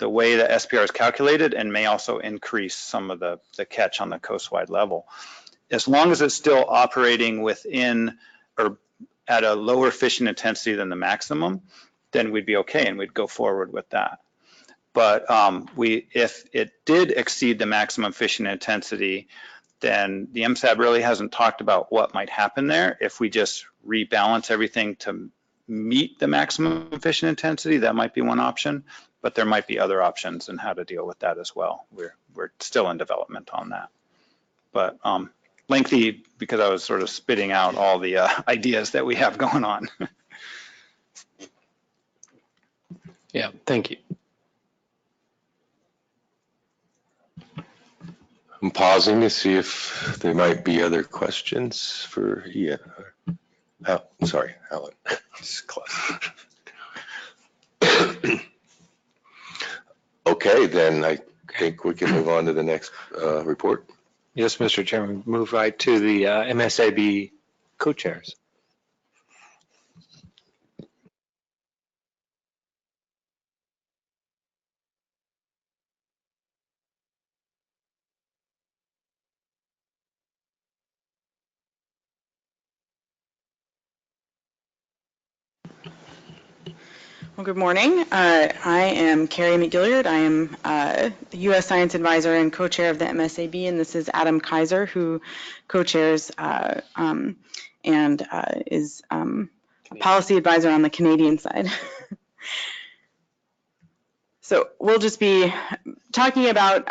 [SPEAKER 2] way the SPR is calculated, and may also increase some of the catch on the coast-wide level. As long as it's still operating within or at a lower fishing intensity than the maximum, then we'd be okay and we'd go forward with that. But if it did exceed the maximum fishing intensity, then the MSAB really hasn't talked about what might happen there. If we just rebalance everything to meet the maximum fishing intensity, that might be one option, but there might be other options in how to deal with that as well. We're still in development on that. But lengthy because I was sort of spitting out all the ideas that we have going on.
[SPEAKER 7] Yeah, thank you.
[SPEAKER 4] I'm pausing to see if there might be other questions for Ian. Sorry, Alan. Okay, then I think we can move on to the next report.
[SPEAKER 8] Yes, Mr. Chairman, move right to the MSAB co-chairs.
[SPEAKER 10] Well, good morning. I am Carrie McGilliard. I am the U.S. Science Advisor and co-chair of the MSAB, and this is Adam Kaiser, who co-chairs and is a policy advisor on the Canadian side. So we'll just be talking about,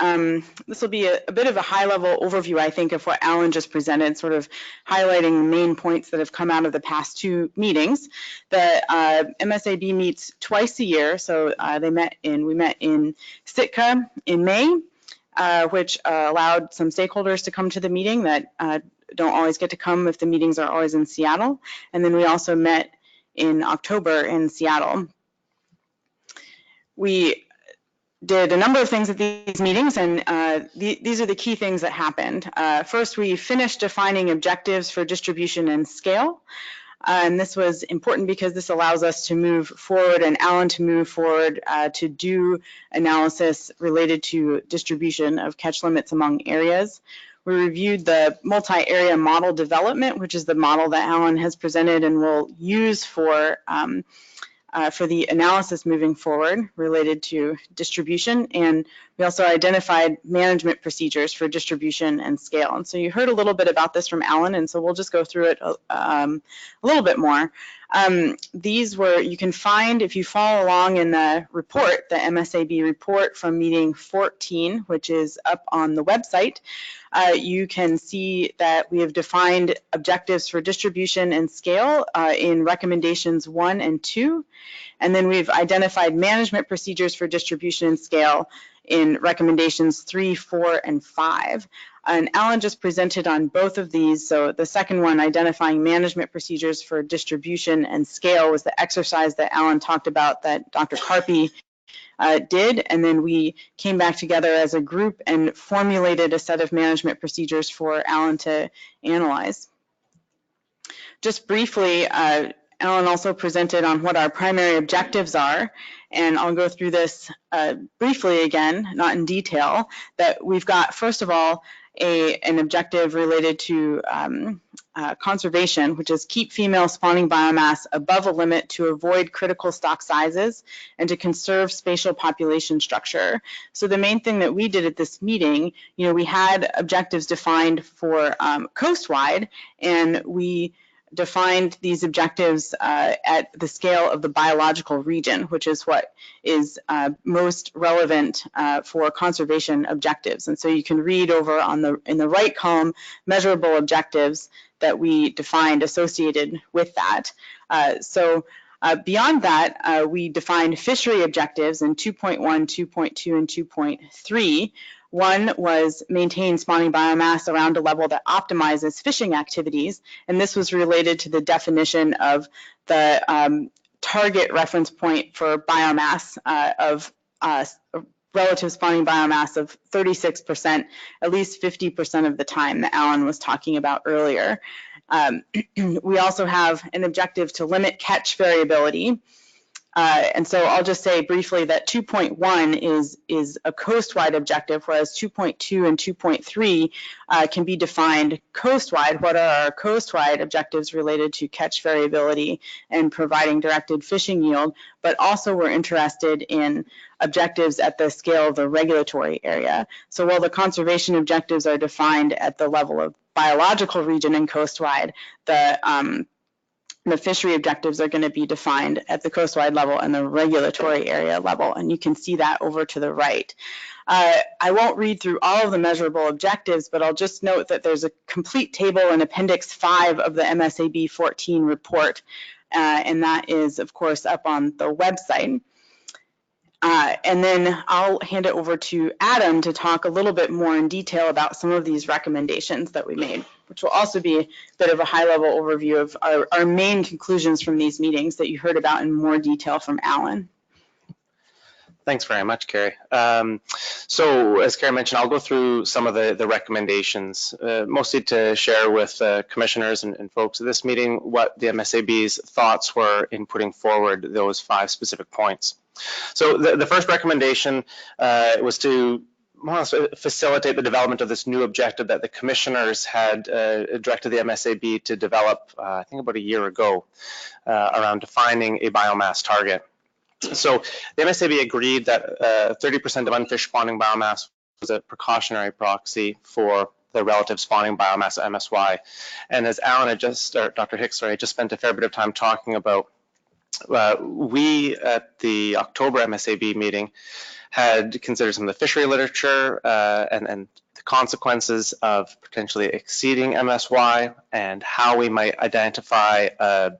[SPEAKER 10] this will be a bit of a high-level overview, I think, of what Alan just presented, sort of highlighting the main points that have come out of the past two meetings. The MSAB meets twice a year, so we met in Sitka in May, which allowed some stakeholders to come to the meeting that don't always get to come if the meetings are always in Seattle. And then we also met in October in Seattle. We did a number of things at these meetings, and these are the key things that happened. First, we finished defining objectives for distribution and scale. And this was important because this allows us to move forward, and Alan to move forward to do analysis related to distribution of catch limits among areas. We reviewed the multi-area model development, which is the model that Alan has presented and will use for for the analysis moving forward related to distribution, and we also identified management procedures for distribution and scale. And so you heard a little bit about this from Alan, and so we'll just go through it a little bit more. These were, you can find, if you follow along in the report, the MSAB report from meeting 14, which is up on the website, you can see that we have defined objectives for distribution and scale in recommendations 1 and 2. And then we've identified management procedures for distribution and scale in recommendations 3, 4, and 5. And Alan just presented on both of these. So the second one, identifying management procedures for distribution and scale, was the exercise that Alan talked about that Dr. Carpy did. And then we came back together as a group and formulated a set of management procedures for Alan to analyze. Just briefly, Alan also presented on what our primary objectives are, and I'll go through this briefly again, not in detail, that we've got, first of all, an objective related to conservation, which is keep female spawning biomass above a limit to avoid critical stock sizes and to conserve spatial population structure. So the main thing that we did at this meeting, you know, we had objectives defined for coastwide, and we defined these objectives at the scale of the biological region, which is what is most relevant for conservation objectives. And so you can read over on in the right column, measurable objectives that we defined associated with that. Beyond that, we defined fishery objectives in 2.1, 2.2, and 2.3. One was maintain spawning biomass around a level that optimizes fishing activities, and this was related to the definition of the target reference point for biomass of relative spawning biomass of 36%, at least 50% of the time that Alan was talking about earlier. We also have an objective to limit catch variability. And so I'll just say briefly that 2.1 is a coastwide objective, whereas 2.2 and 2.3 can be defined coastwide. What are our coastwide objectives related to catch variability and providing directed fishing yield? But also we're interested in objectives at the scale of the regulatory area. So while the conservation objectives are defined at the level of biological region and coastwide, the fishery objectives are going to be defined at the coastwide level and the regulatory area level, and you can see that over to the right. I won't read through all of the measurable objectives, but I'll just note that there's a complete table in Appendix 5 of the MSAB 14 report, and that is, of course, up on the website. And then I'll hand it over to Adam to talk a little bit more in detail about some of these recommendations that we made, which will also be a bit of a high-level overview of our main conclusions from these meetings that you heard about in more detail from Alan.
[SPEAKER 7] Thanks very much, Carrie. So as Carrie mentioned, I'll go through some of the recommendations, mostly to share with commissioners and folks at this meeting what the MSAB's thoughts were in putting forward those 5 specific points. So the first recommendation was to more or less facilitate the development of this new objective that the commissioners had directed the MSAB to develop, I think about a year ago, around defining a biomass target. So the MSAB agreed that 30% of unfished spawning biomass was a precautionary proxy for the relative spawning biomass at MSY. And as Alan had just, or Dr. Hicks, sorry, just spent a fair bit of time talking about, we at the October MSAB meeting had considered some of the fishery literature and the consequences of potentially exceeding MSY and how we might identify a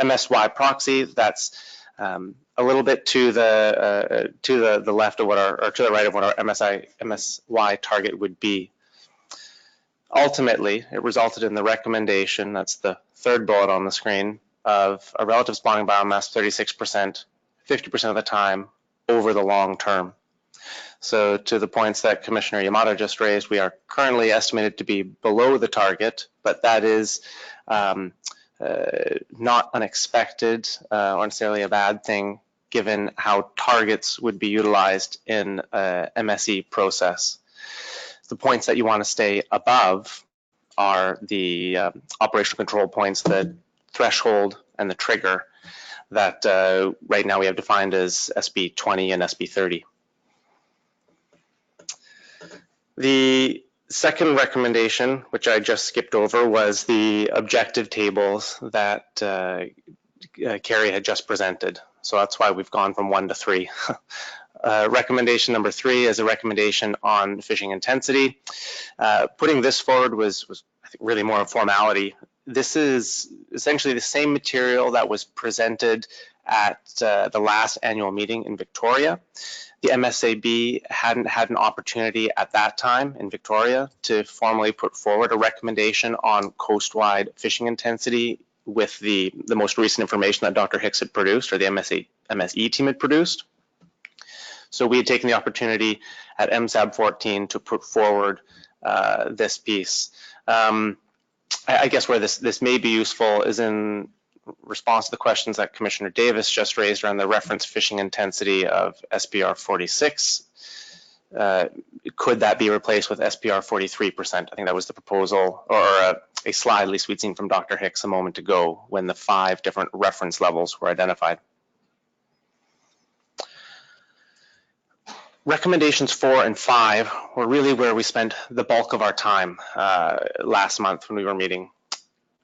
[SPEAKER 7] MSY proxy that's a little bit to the left of what our, or to the right of what our MSY target would be. Ultimately, it resulted in the recommendation, that's the third bullet on the screen, of a relative spawning biomass 36%, 50% of the time over the long term. So to the points that Commissioner Yamato just raised, we are currently estimated to be below the target, but that is not unexpected or necessarily a bad thing given how targets would be utilized in a MSE process. The points that you want to stay above are the operational control points, the threshold and the trigger.
[SPEAKER 11] that right now we have defined as SB 20 and SB 30. The second recommendation, which I just skipped over, was the objective tables that Carrie had just presented. So that's why we've gone from 1 to 3. Recommendation number 3 is a recommendation on fishing intensity. Putting this forward was I think really more a formality. This is essentially the same material that was presented at the last annual meeting in Victoria. The MSAB hadn't had an opportunity at that time in Victoria to formally put forward a recommendation on coast-wide fishing intensity with the most recent information that Dr. Hicks had produced, or the MSE team had produced. So we had taken the opportunity at MSAB 14 to put forward this piece. I guess where this may be useful is in response to the questions that Commissioner Davis just raised around the reference fishing intensity of SPR 46. Could that be replaced with SPR 43%? I think that was the proposal, or a slide at least we'd seen from Dr. Hicks a moment ago when the 5 different reference levels were identified. Recommendations 4 and 5 were really where we spent the bulk of our time last month when we were meeting.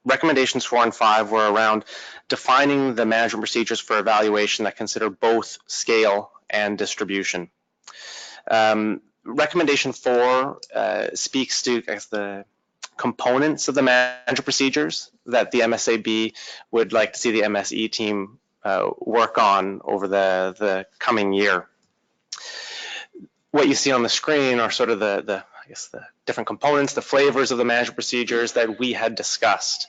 [SPEAKER 11] Recommendations 4 and 5 were around defining the management procedures for evaluation that consider both scale and distribution. Recommendation 4 speaks to, I guess, the components of the management procedures that the MSAB would like to see the MSE team work on over the coming year. What you see on the screen are sort of the different components, the flavors of the management procedures that we had discussed.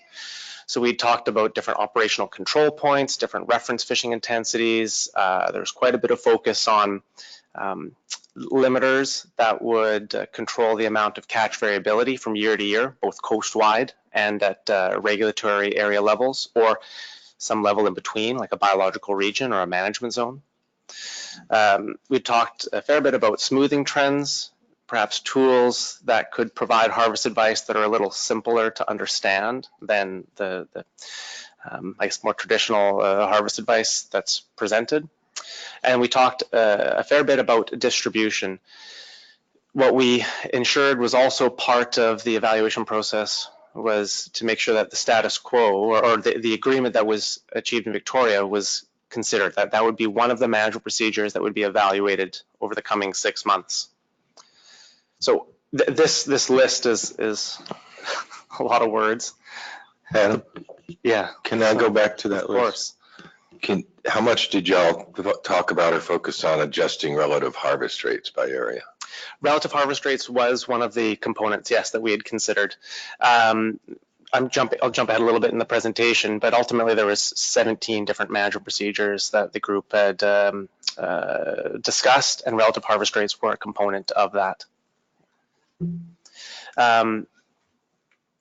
[SPEAKER 11] So we talked about different operational control points, different reference fishing intensities. There's quite a bit of focus on limiters that would control the amount of catch variability from year to year, both coast-wide and at regulatory area levels, or some level in between, like a biological region or a management zone. We talked a fair bit about smoothing trends, perhaps tools that could provide harvest advice that are a little simpler to understand than the I guess, more traditional harvest advice that's presented. And we talked a fair bit about distribution. What we ensured was also part of the evaluation process was to make sure that the status quo, or the agreement that was achieved in Victoria, was considered. That would be one of the management procedures that would be evaluated over the coming 6 months. So this list is a lot of words.
[SPEAKER 4] Adam?
[SPEAKER 11] Yeah.
[SPEAKER 4] Can I go back to that
[SPEAKER 11] of
[SPEAKER 4] list?
[SPEAKER 11] Of course.
[SPEAKER 4] How much did y'all talk about or focus on adjusting relative harvest rates by area?
[SPEAKER 11] Relative harvest rates was one of the components, yes, that we had considered. I'll jump ahead a little bit in the presentation, but ultimately there was 17 different management procedures that the group had discussed, and relative harvest rates were a component of that.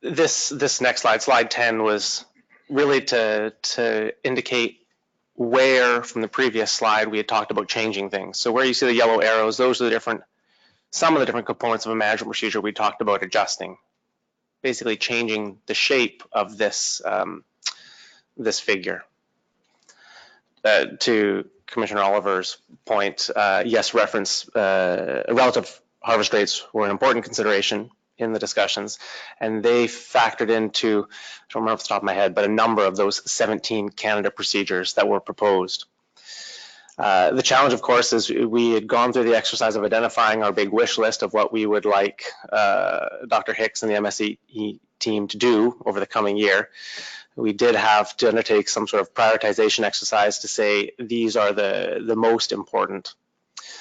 [SPEAKER 11] This next slide, slide 10, was really to indicate where from the previous slide we had talked about changing things. So where you see the yellow arrows, those are some of the different components of a management procedure we talked about adjusting, basically changing the shape of this this figure. To Commissioner Oliver's point, yes, relative harvest rates were an important consideration in the discussions, and they factored into, I don't remember off the top of my head, but a number of those 17 Canada procedures that were proposed. The challenge, of course, is we had gone through the exercise of identifying our big wish list of what we would like Dr. Hicks and the MSE team to do over the coming year. We did have to undertake some sort of prioritization exercise to say these are the most important.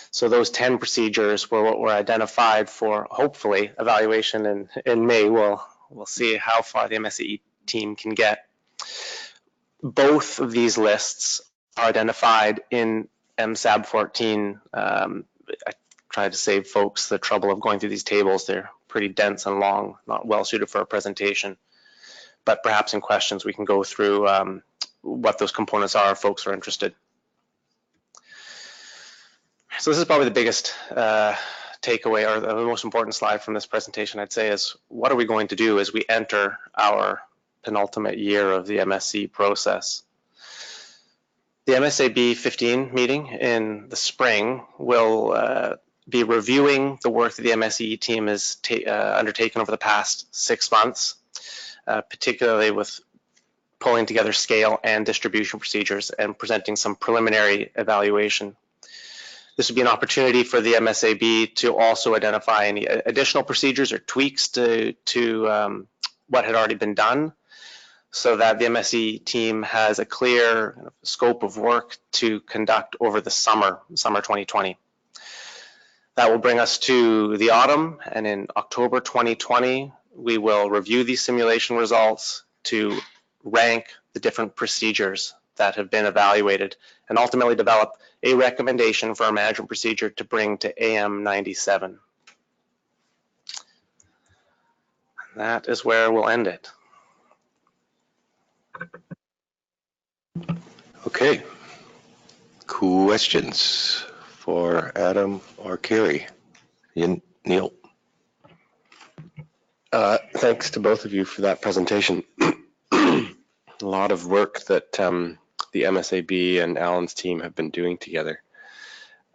[SPEAKER 11] So those 10 procedures were what were identified for, hopefully, evaluation in May. We'll see how far the MSE team can get. Both of these lists are identified in MSAB 14. I tried to save folks the trouble of going through these tables. They're pretty dense and long, not well suited for a presentation. But perhaps in questions we can go through what those components are if folks are interested. So this is probably the biggest takeaway, or the most important slide from this presentation, I'd say, is what are we going to do as we enter our penultimate year of the MSE process? The MSAB 15 meeting in the spring will be reviewing the work that the MSE team has undertaken over the past 6 months, particularly with pulling together scale and distribution procedures and presenting some preliminary evaluation. This would be an opportunity for the MSAB to also identify any additional procedures or tweaks to what had already been done, so that the MSE team has a clear scope of work to conduct over the summer 2020. That will bring us to the autumn, and in October 2020, we will review these simulation results to rank the different procedures that have been evaluated and ultimately develop a recommendation for a management procedure to bring to IM095. That is where we'll end it.
[SPEAKER 4] Okay. Questions for Adam or Carrie? Neil?
[SPEAKER 9] Thanks to both of you for that presentation. A lot of work that the MSAB and Alan's team have been doing together.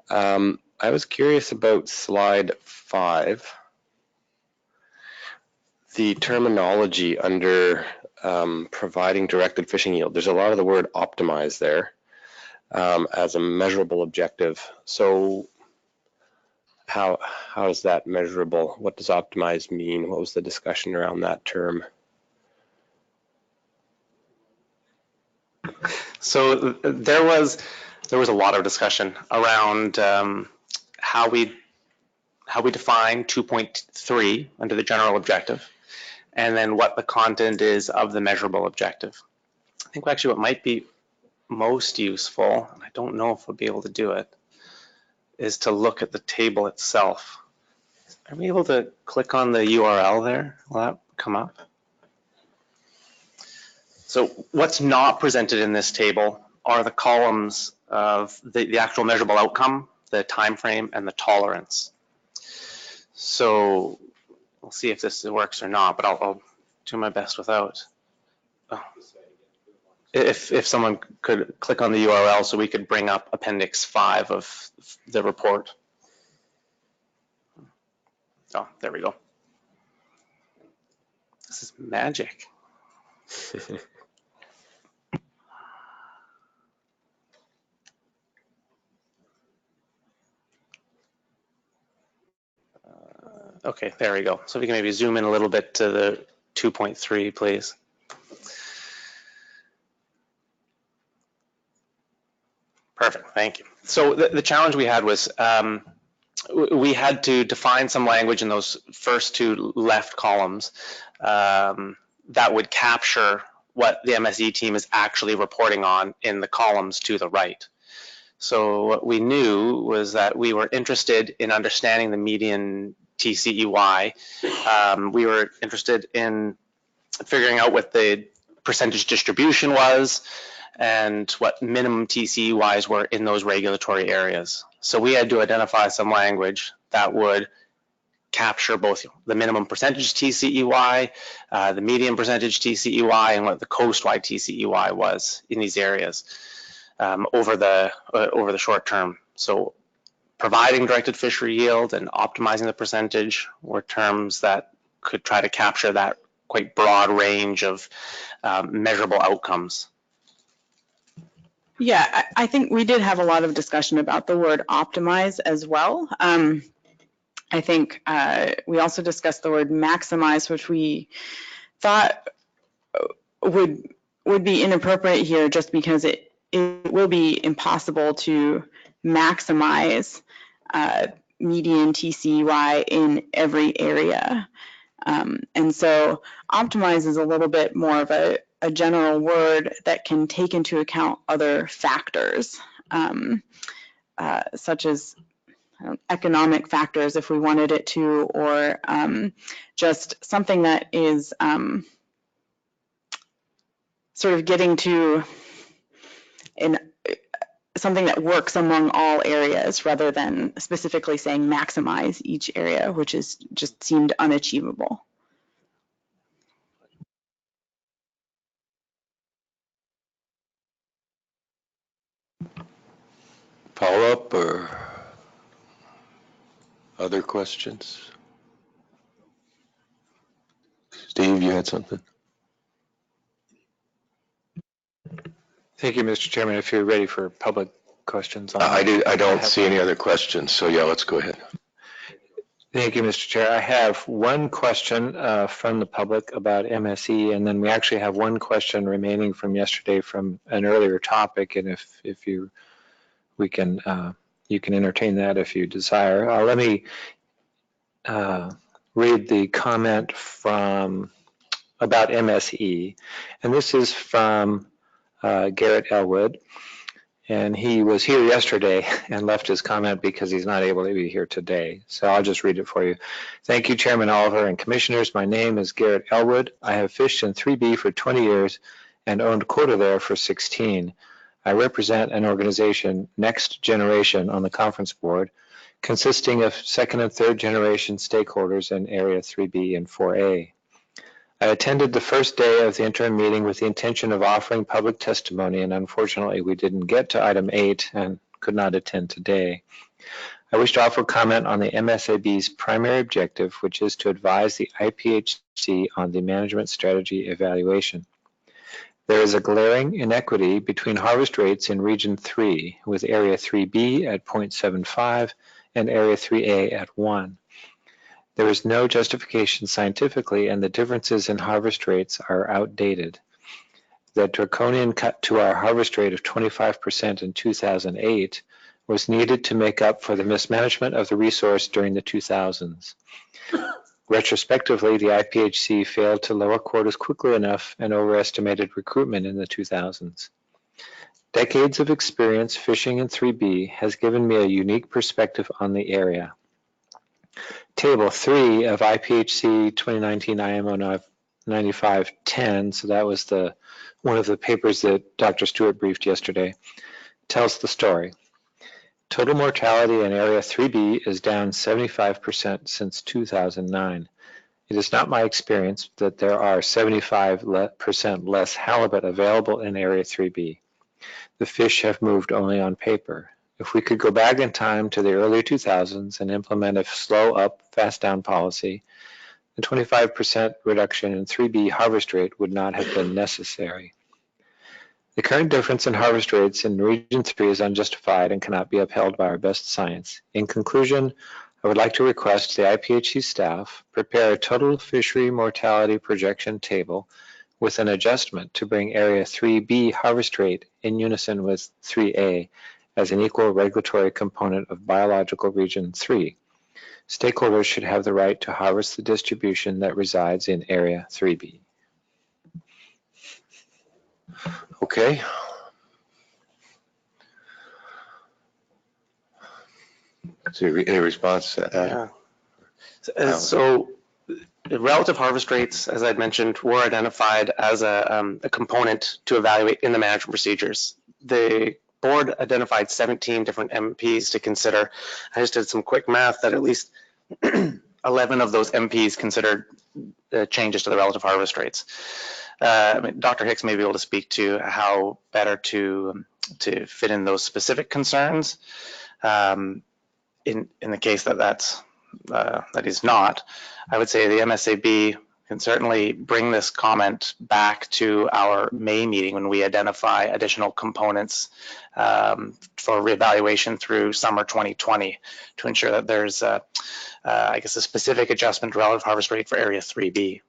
[SPEAKER 9] I was curious about slide 5. The terminology under providing directed fishing yield. There's a lot of the word optimize there as a measurable objective. So how is that measurable? What does optimize mean? What was the discussion around that term?
[SPEAKER 11] So there was a lot of discussion around how we define 2.3 under the general objective, and then what the content is of the measurable objective. I think actually what might be most useful, and I don't know if we'll be able to do it, is to look at the table itself. Are we able to click on the URL there? Will that come up? So what's not presented in this table are the columns of the actual measurable outcome, the time frame, and the tolerance. So we'll see if this works or not, but I'll do my best without. Oh. If someone could click on the URL so we could bring up Appendix 5 of the report. Oh, there we go. This is magic. Okay, there we go. So we can maybe zoom in a little bit to the 2.3, please. Perfect, thank you. So the challenge we had was we had to define some language in those first two left columns that would capture what the MSE team is actually reporting on in the columns to the right. So what we knew was that we were interested in understanding the median TCEY. We were interested in figuring out what the percentage distribution was and what minimum TCEYs were in those regulatory areas. So we had to identify some language that would capture both the minimum percentage TCEY, the median percentage TCEY, and what the coast-wide TCEY was in these areas over the short term. So providing directed fishery yield and optimizing the percentage were terms that could try to capture that quite broad range of measurable outcomes.
[SPEAKER 10] Yeah, I think we did have a lot of discussion about the word optimize as well. I think we also discussed the word maximize, which we thought would be inappropriate here just because it will be impossible to maximize median TCEY in every area. And so optimize is a little bit more of a general word that can take into account other factors, such as economic factors if we wanted it to, or just something that is sort of getting to something that works among all areas rather than specifically saying maximize each area, which is just seemed unachievable.
[SPEAKER 4] Follow-up or other questions? Steve, you had something?
[SPEAKER 8] Thank you, Mr. Chairman. If you're ready for public questions.
[SPEAKER 4] I don't see any other questions, so yeah, let's go ahead.
[SPEAKER 8] Thank you, Mr. Chair. I have one question from the public about MSE, and then we actually have one question remaining from yesterday from an earlier topic, and if you can entertain that if you desire. Let me read the comment from about MSE, and this is from Garrett Elwood. And he was here yesterday and left his comment because he's not able to be here today. So I'll just read it for you. Thank you, Chairman Oliver and Commissioners. My name is Garrett Elwood. I have fished in 3B for 20 years and owned quota there for 16. I represent an organization, Next Generation, on the conference board, consisting of second and third generation stakeholders in Area 3B and 4A. I attended the first day of the interim meeting with the intention of offering public testimony, and unfortunately we didn't get to item 8 and could not attend today. I wish to offer comment on the MSAB's primary objective, which is to advise the IPHC on the management strategy evaluation. There is a glaring inequity between harvest rates in Region 3, with Area 3B at 0.75 and Area 3A at 1. There is no justification scientifically, and the differences in harvest rates are outdated. The draconian cut to our harvest rate of 25% in 2008 was needed to make up for the mismanagement of the resource during the 2000s. Retrospectively, the IPHC failed to lower quotas quickly enough and overestimated recruitment in the 2000s. Decades of experience fishing in 3B has given me a unique perspective on the area. Table 3 of IPHC 2019 IM095 10, so that was one of the papers that Dr. Stewart briefed yesterday, tells the story. Total mortality in Area 3B is down 75% since 2009. It is not my experience that there are 75% less halibut available in Area 3B. The fish have moved only on paper. If we could go back in time to the early 2000s and implement a slow up, fast down policy, the 25% reduction in 3B harvest rate would not have been necessary. The current difference in harvest rates in Region 3 is unjustified and cannot be upheld by our best science. In conclusion, I would like to request the IPHC staff prepare a total fishery mortality projection table with an adjustment to bring Area 3B harvest rate in unison with 3A as an equal regulatory component of biological Region 3. Stakeholders should have the right to harvest the distribution that resides in Area 3B.
[SPEAKER 4] Okay. So any response to that?
[SPEAKER 11] So the relative harvest rates, as I'd mentioned, were identified as a component to evaluate in the management procedures. The board identified 17 different MPs to consider. I just did some quick math that at least 11 of those MPs considered changes to the relative harvest rates. Dr. Hicks may be able to speak to how better to fit in those specific concerns. In the case that is not, I would say the MSAB can certainly bring this comment back to our May meeting when we identify additional components for reevaluation through summer 2020 to ensure that there's, I guess, a specific adjustment to relative harvest rate for Area 3B.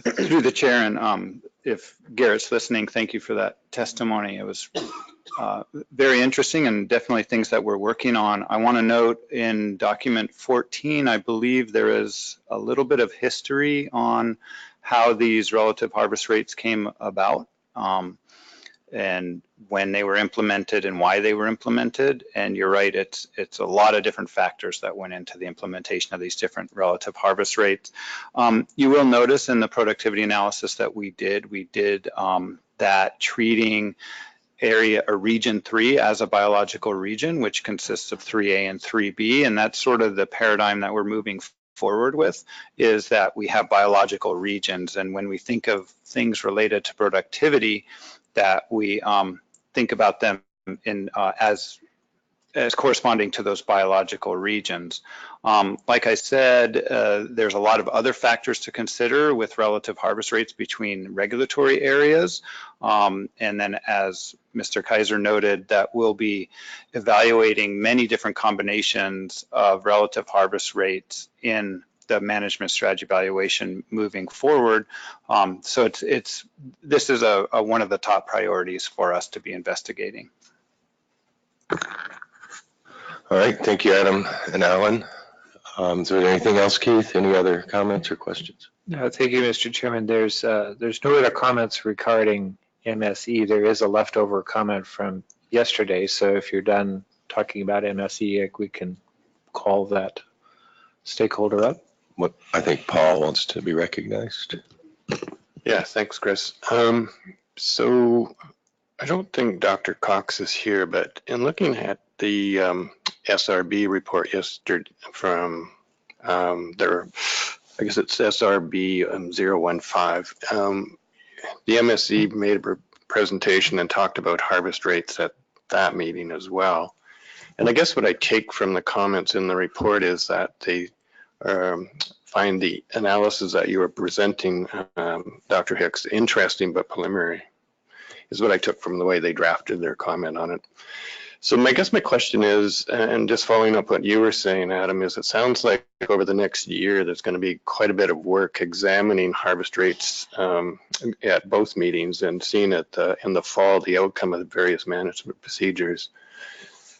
[SPEAKER 2] Through the chair, and if Garrett's listening, thank you for that testimony. It was very interesting and definitely things that we're working on. I want to note in document 14, I believe there is a little bit of history on how these relative harvest rates came about and when they were implemented and why they were implemented. And you're right, it's a lot of different factors that went into the implementation of these different relative harvest rates. You will notice in the productivity analysis that we did that treating area or Region 3 as a biological region, which consists of 3A and 3B, and that's sort of the paradigm that we're moving forward with, is that we have biological regions, and when we think of things related to productivity, that we think about them in as corresponding to those biological regions. Like I said, there's a lot of other factors to consider with relative harvest rates between regulatory areas. And then as Mr. Kaiser noted, that we'll be evaluating many different combinations of relative harvest rates in the management strategy evaluation moving forward. So this is one of the top priorities for us to be investigating.
[SPEAKER 4] All right, thank you, Adam and Alan. Is there anything else, Keith? Any other comments or questions?
[SPEAKER 8] No, thank you, Mr. Chairman. There's no other comments regarding MSE. There is a leftover comment from yesterday, so if you're done talking about MSE, we can call that stakeholder up.
[SPEAKER 4] What I think Paul wants to be recognized.
[SPEAKER 12] Yeah, thanks, Chris. So I don't think Dr. Cox is here, but in looking at the SRB report yesterday from I guess it's SRB 015, the MSE made a presentation and talked about harvest rates at that meeting as well. And I guess what I take from the comments in the report is that they find the analysis that you were presenting, Dr. Hicks, interesting but preliminary, is what I took from the way they drafted their comment on it. So I guess my question is, and just following up what you were saying, Adam, is it sounds like over the next year there's going to be quite a bit of work examining harvest rates at both meetings and seeing in the fall the outcome of the various management procedures.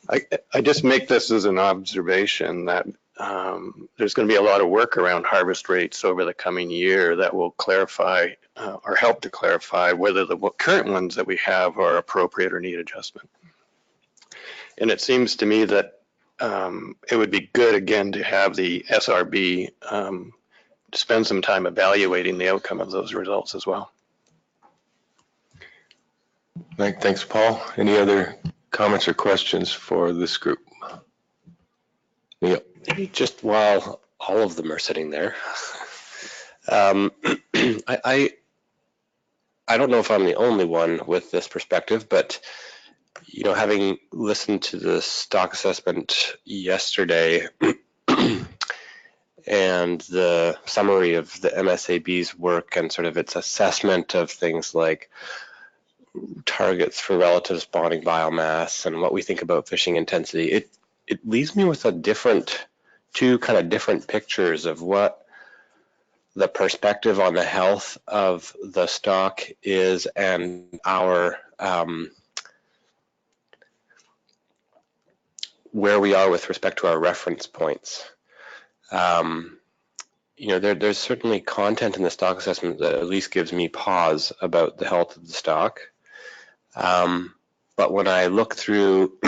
[SPEAKER 12] I just make this as an observation that there's going to be a lot of work around harvest rates over the coming year that will clarify or help to clarify whether the current ones that we have are appropriate or need adjustment. And it seems to me that it would be good, again, to have the SRB spend some time evaluating the outcome of those results as well.
[SPEAKER 4] Thanks, Paul. Any other comments or questions for this group? Neil.
[SPEAKER 9] Maybe just while all of them are sitting there, I don't know if I'm the only one with this perspective, but you know, having listened to the stock assessment yesterday and the summary of the MSAB's work and sort of its assessment of things like targets for relative spawning biomass and what we think about fishing intensity, it leaves me with two kind of different pictures of what the perspective on the health of the stock is and our where we are with respect to our reference points. You know, there's certainly content in the stock assessment that at least gives me pause about the health of the stock. But when I look through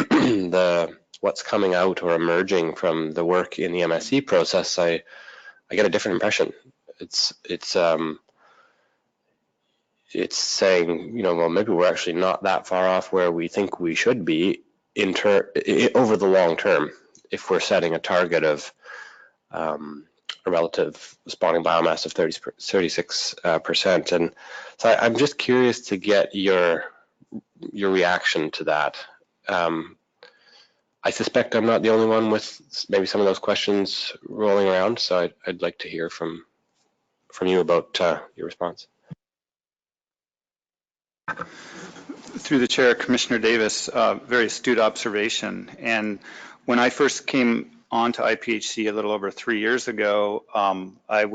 [SPEAKER 9] what's coming out or emerging from the work in the MSE process, I get a different impression. It's saying, you know, well, maybe we're actually not that far off where we think we should be over the long term if we're setting a target of a relative spawning biomass of 36%. And so I'm just curious to get your reaction to that. I suspect I'm not the only one with maybe some of those questions rolling around, so I'd like to hear from you about your response.
[SPEAKER 2] Through the chair, Commissioner Davis, very astute observation. And when I first came onto IPHC a little over 3 years ago, I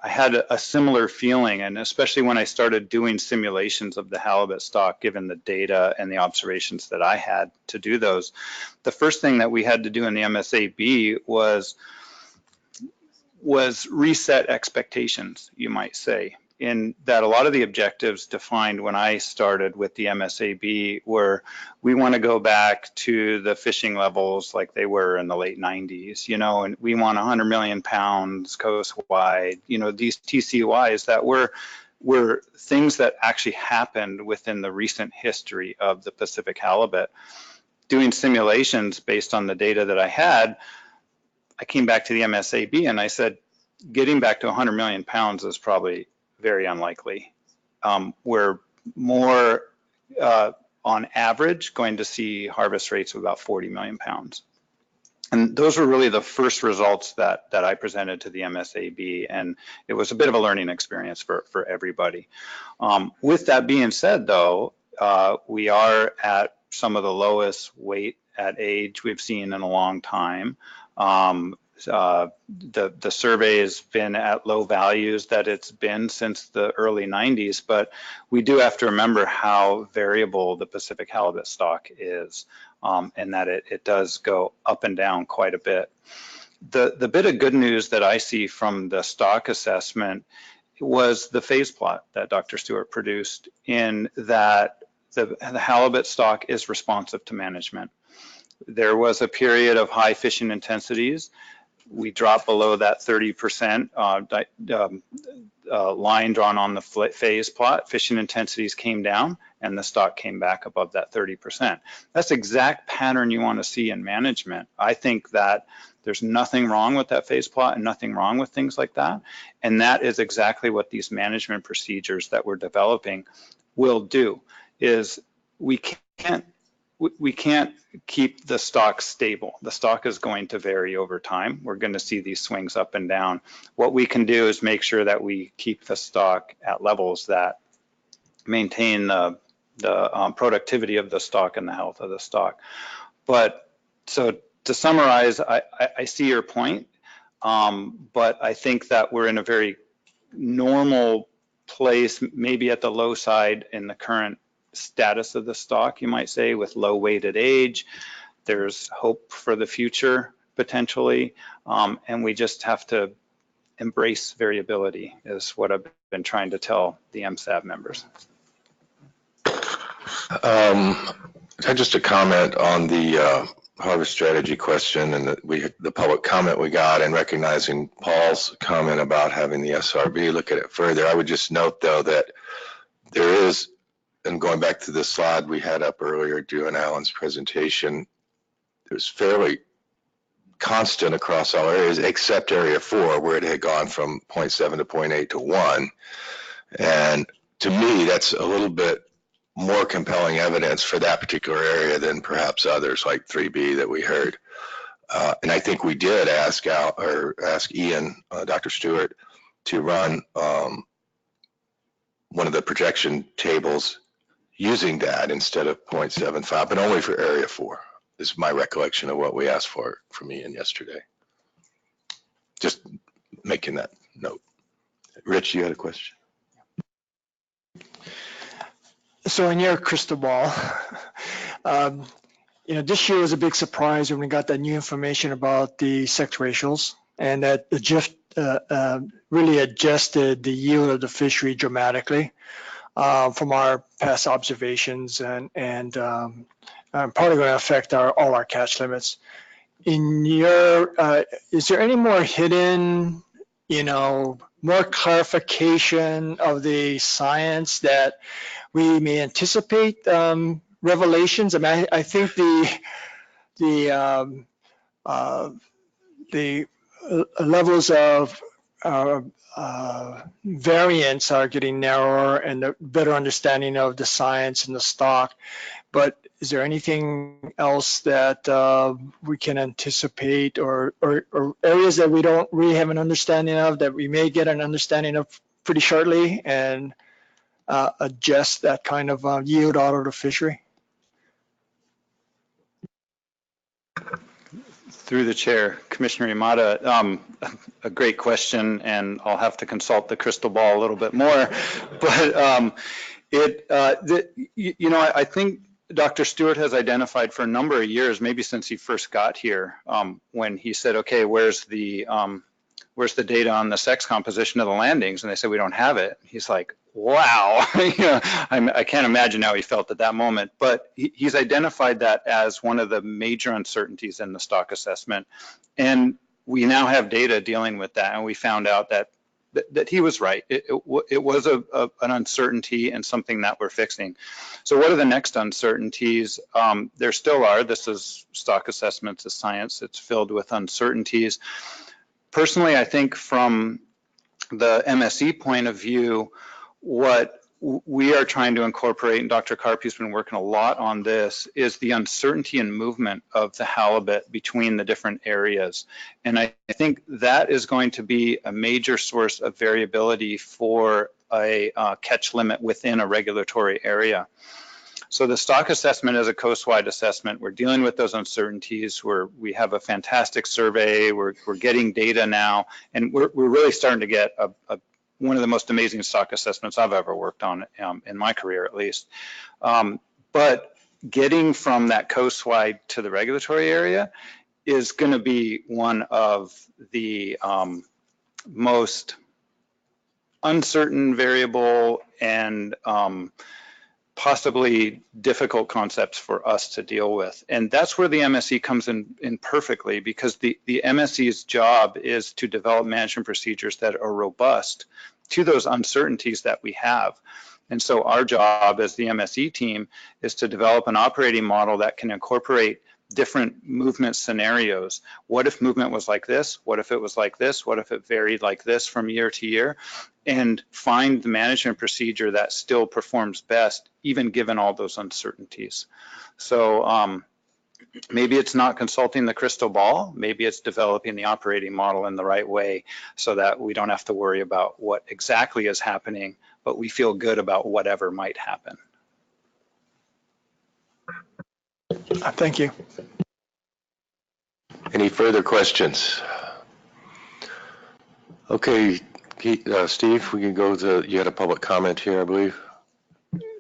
[SPEAKER 2] had a similar feeling, and especially when I started doing simulations of the halibut stock, given the data and the observations that I had to do those, the first thing that we had to do in the MSAB was reset expectations, you might say, in that a lot of the objectives defined when I started with the MSAB were, we want to go back to the fishing levels like they were in the late 90s, you know, and we want 100 million pounds coast-wide, you know, these TCYs that were things that actually happened within the recent history of the Pacific halibut. Doing simulations based on the data that I had, I came back to the MSAB and I said, getting back to 100 million pounds is probably very unlikely. We're more on average, going to see harvest rates of about 40 million pounds. And those were really the first results that I presented to the MSAB, and it was a bit of a learning experience for everybody. With that being said, though, we are at some of the lowest weight at age we've seen in a long time. The survey has been at low values that it's been since the early 90s, but we do have to remember how variable the Pacific halibut stock is, and that it does go up and down quite a bit. The bit of good news that I see from the stock assessment was the phase plot that Dr. Stewart produced, in that the halibut stock is responsive to management. There was a period of high fishing intensities. We dropped below that 30% line drawn on the phase plot. Fishing intensities came down and the stock came back above that 30%. That's the exact pattern you want to see in management. I think that there's nothing wrong with that phase plot and nothing wrong with things like that. And that is exactly what these management procedures that we're developing will do, is we can't keep the stock stable. The stock is going to vary over time. We're going to see these swings up and down. What we can do is make sure that we keep the stock at levels that maintain the productivity of the stock and the health of the stock. But so to summarize, I see your point, but I think that we're in a very normal place, maybe at the low side in the current status of the stock, you might say, with low weighted age. There's hope for the future potentially, and we just have to embrace variability, is what I've been trying to tell the MSAB members.
[SPEAKER 4] Just a comment on the harvest strategy question and the public comment we got, and recognizing Paul's comment about having the SRB look at it further. I would just note, though, that there is, and going back to the slide we had up earlier during Alan's presentation, it was fairly constant across all areas except area 4, where it had gone from 0.7 to 0.8 to 1. And to me, that's a little bit more compelling evidence for that particular area than perhaps others like 3B that we heard. And I think we did ask Ian, Dr. Stewart, to run one of the projection tables using that instead of 0.75, but only for area 4, is my recollection of what we asked for from Ian yesterday. Just making that note. Rich, you had a question?
[SPEAKER 3] So in your crystal ball, this year was a big surprise when we got that new information about the sex ratios, and that the GIF really adjusted the yield of the fishery dramatically from our past observations, and probably going to affect all our catch limits. In your, is there any more hidden, more clarification of the science that we may anticipate revelations? I mean, I think the levels of variance are getting narrower, and a better understanding of the science and the stock. But is there anything else that we can anticipate, or areas that we don't really have an understanding of that we may get an understanding of pretty shortly and adjust that kind of yield out of the fishery?
[SPEAKER 2] Through the chair, Commissioner Yamada, a great question, and I'll have to consult the crystal ball a little bit more. But I think Dr. Stewart has identified for a number of years, maybe since he first got here, when he said, okay, where's the data on the sex composition of the landings? And they said, we don't have it. He's like, wow. I can't imagine how he felt at that moment, but he's identified that as one of the major uncertainties in the stock assessment. And we now have data dealing with that, and we found out that he was right. It was an uncertainty and something that we're fixing. So what are the next uncertainties? There still are. This is stock assessments, is science. It's filled with uncertainties. Personally, I think from the MSE point of view, what we are trying to incorporate, and Dr. Karpi's been working a lot on this, is the uncertainty and movement of the halibut between the different areas. And I think that is going to be a major source of variability for a catch limit within a regulatory area. So the stock assessment is a coast-wide assessment. We're dealing with those uncertainties. We have a fantastic survey. We're getting data now, and we're really starting to get one of the most amazing stock assessments I've ever worked on in my career, at least. But getting from that coast-wide to the regulatory area is going to be one of the most uncertain, variable, and possibly difficult concepts for us to deal with. And that's where the MSE comes in perfectly, because the MSE's job is to develop management procedures that are robust to those uncertainties that we have. And so our job as the MSE team is to develop an operating model that can incorporate different movement scenarios. What if movement was like this? What if it was like this? What if it varied like this from year to year? And find the management procedure that still performs best, even given all those uncertainties. So maybe it's not consulting the crystal ball, maybe it's developing the operating model in the right way so that we don't have to worry about what exactly is happening, but we feel good about whatever might happen.
[SPEAKER 3] Thank you.
[SPEAKER 4] Any further questions? Okay, Steve, we can go to, you had a public comment here, I believe.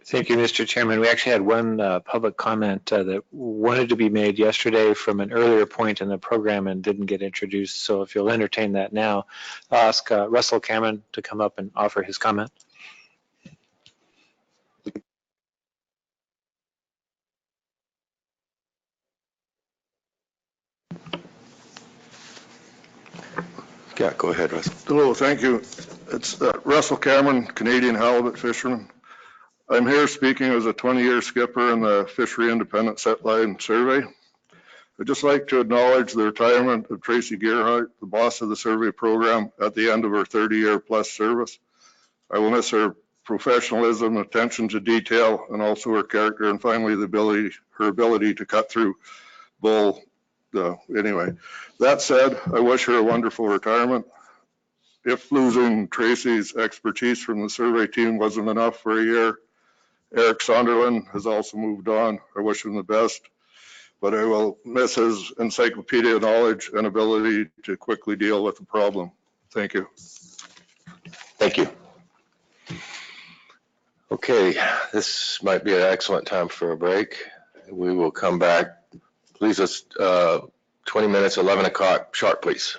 [SPEAKER 8] Thank you, Mr. Chairman. We actually had one public comment that wanted to be made yesterday from an earlier point in the program and didn't get introduced. So if you'll entertain that now, I'll ask Russell Cameron to come up and offer his comment.
[SPEAKER 4] Yeah, go ahead, Russell.
[SPEAKER 13] Hello, thank you. It's Russell Cameron, Canadian halibut fisherman. I'm here speaking as a 20-year skipper in the Fishery Independent Set Line Survey. I'd just like to acknowledge the retirement of Tracy Gerhardt, the boss of the survey program, at the end of her 30-year plus service. I will miss her professionalism, attention to detail, and also her character, and finally her ability to cut through bull. Anyway, that said, I wish her a wonderful retirement. If losing Tracy's expertise from the survey team wasn't enough for a year, Eric Sonderland has also moved on. I wish him the best, but I will miss his encyclopedia knowledge and ability to quickly deal with the problem. Thank you.
[SPEAKER 4] Thank you. Okay, this might be an excellent time for a break. We will come back. Please, let's 20 minutes, 11 o'clock sharp, please.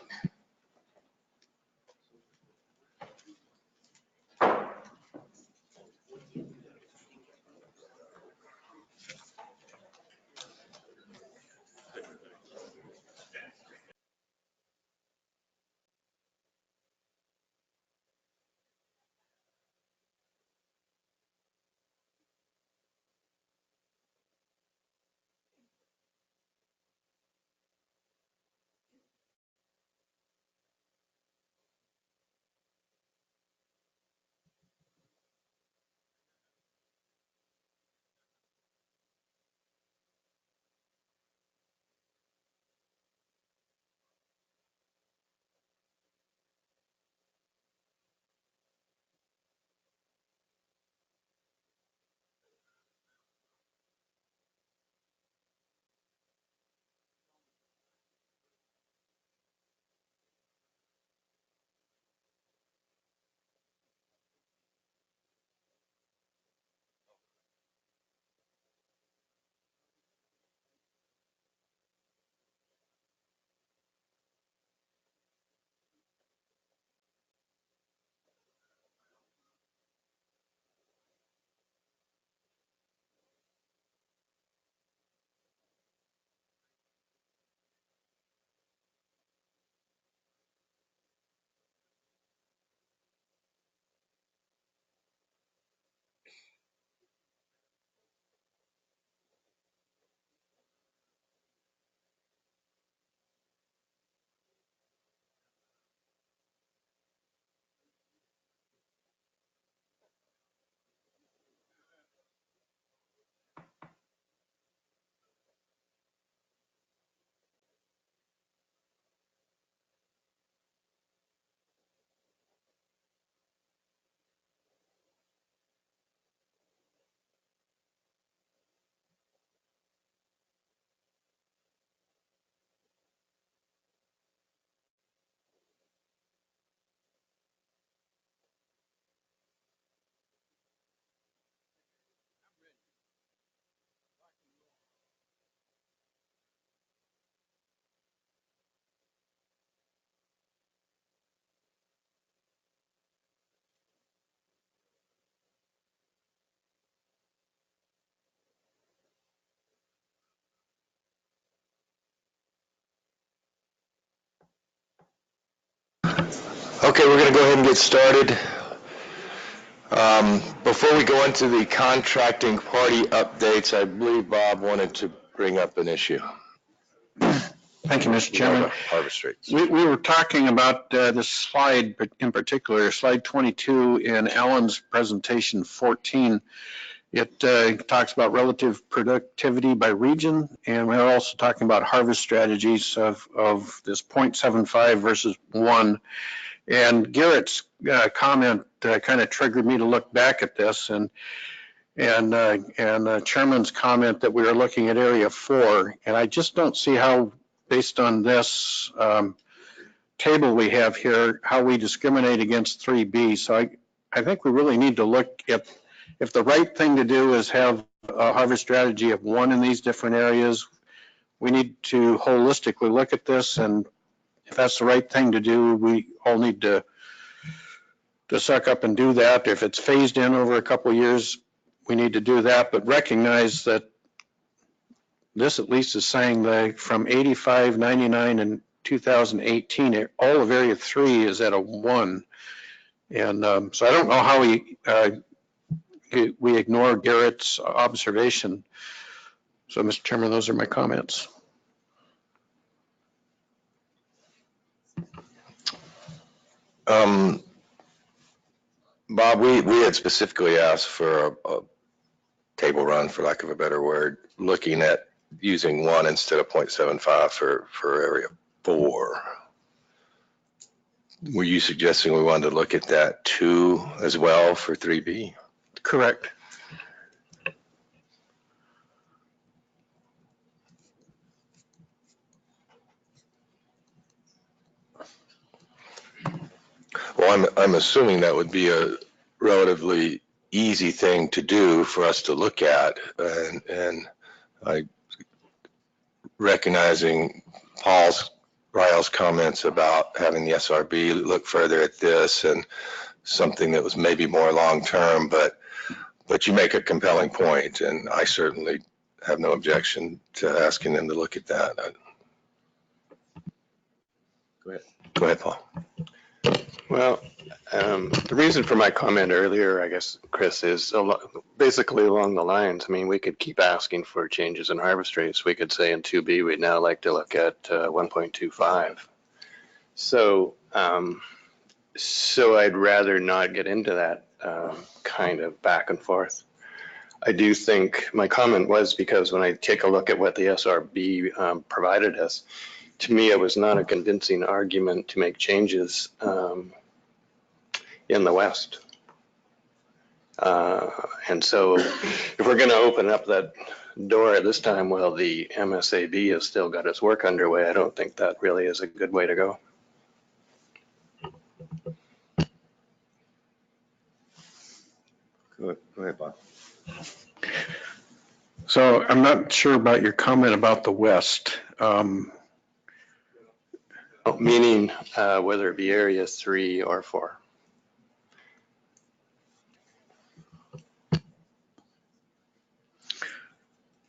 [SPEAKER 4] Okay, we're going to go ahead and get started. Before we go into the contracting party updates, I believe Bob wanted to bring up an issue.
[SPEAKER 5] Thank you, Mr. Chairman.
[SPEAKER 4] Harvest rates.
[SPEAKER 5] We were talking about this slide in particular, slide 22 in Alan's presentation 14. It talks about relative productivity by region, and we're also talking about harvest strategies of this 0.75 versus 1. And Garrett's comment kind of triggered me to look back at this, and Chairman's comment that we were looking at area 4, and I just don't see how, based on this table we have here, how we discriminate against 3B. So I think we really need to look at if the right thing to do is have a harvest strategy of 1 in these different areas. We need to holistically look at this, and if that's the right thing to do, we all need to suck up and do that. If it's phased in over a couple of years, we need to do that, but recognize that this at least is saying that from 85, 99, and 2018, all of area 3 is at a 1. And so I don't know how we ignore Garrett's observation. So, Mr. Chairman, those are my comments.
[SPEAKER 4] Bob, we had specifically asked for a table run, for lack of a better word, looking at using 1 instead of 0.75 for area 4. Were you suggesting we wanted to look at that too as well for 3B?
[SPEAKER 5] Correct.
[SPEAKER 4] Well, I'm assuming that would be a relatively easy thing to do for us to look at, and I recognizing Ryall's comments about having the SRB look further at this and something that was maybe more long-term, but you make a compelling point, and I certainly have no objection to asking them to look at that. Go ahead, Paul.
[SPEAKER 12] Well, the reason for my comment earlier, I guess, Chris, is basically along the lines. I mean, we could keep asking for changes in harvest rates. We could say in 2B, we'd now like to look at 1.25. So, so I'd rather not get into that kind of back and forth. I do think my comment was because when I take a look at what the SRB provided us, to me, it was not a convincing argument to make changes in the West. And so if we're going to open up that door at this time while the MSAB has still got its work underway, I don't think that really is a good way to go.
[SPEAKER 4] Go ahead, Bob.
[SPEAKER 5] So I'm not sure about your comment about the West.
[SPEAKER 12] Meaning whether it be area 3 or 4.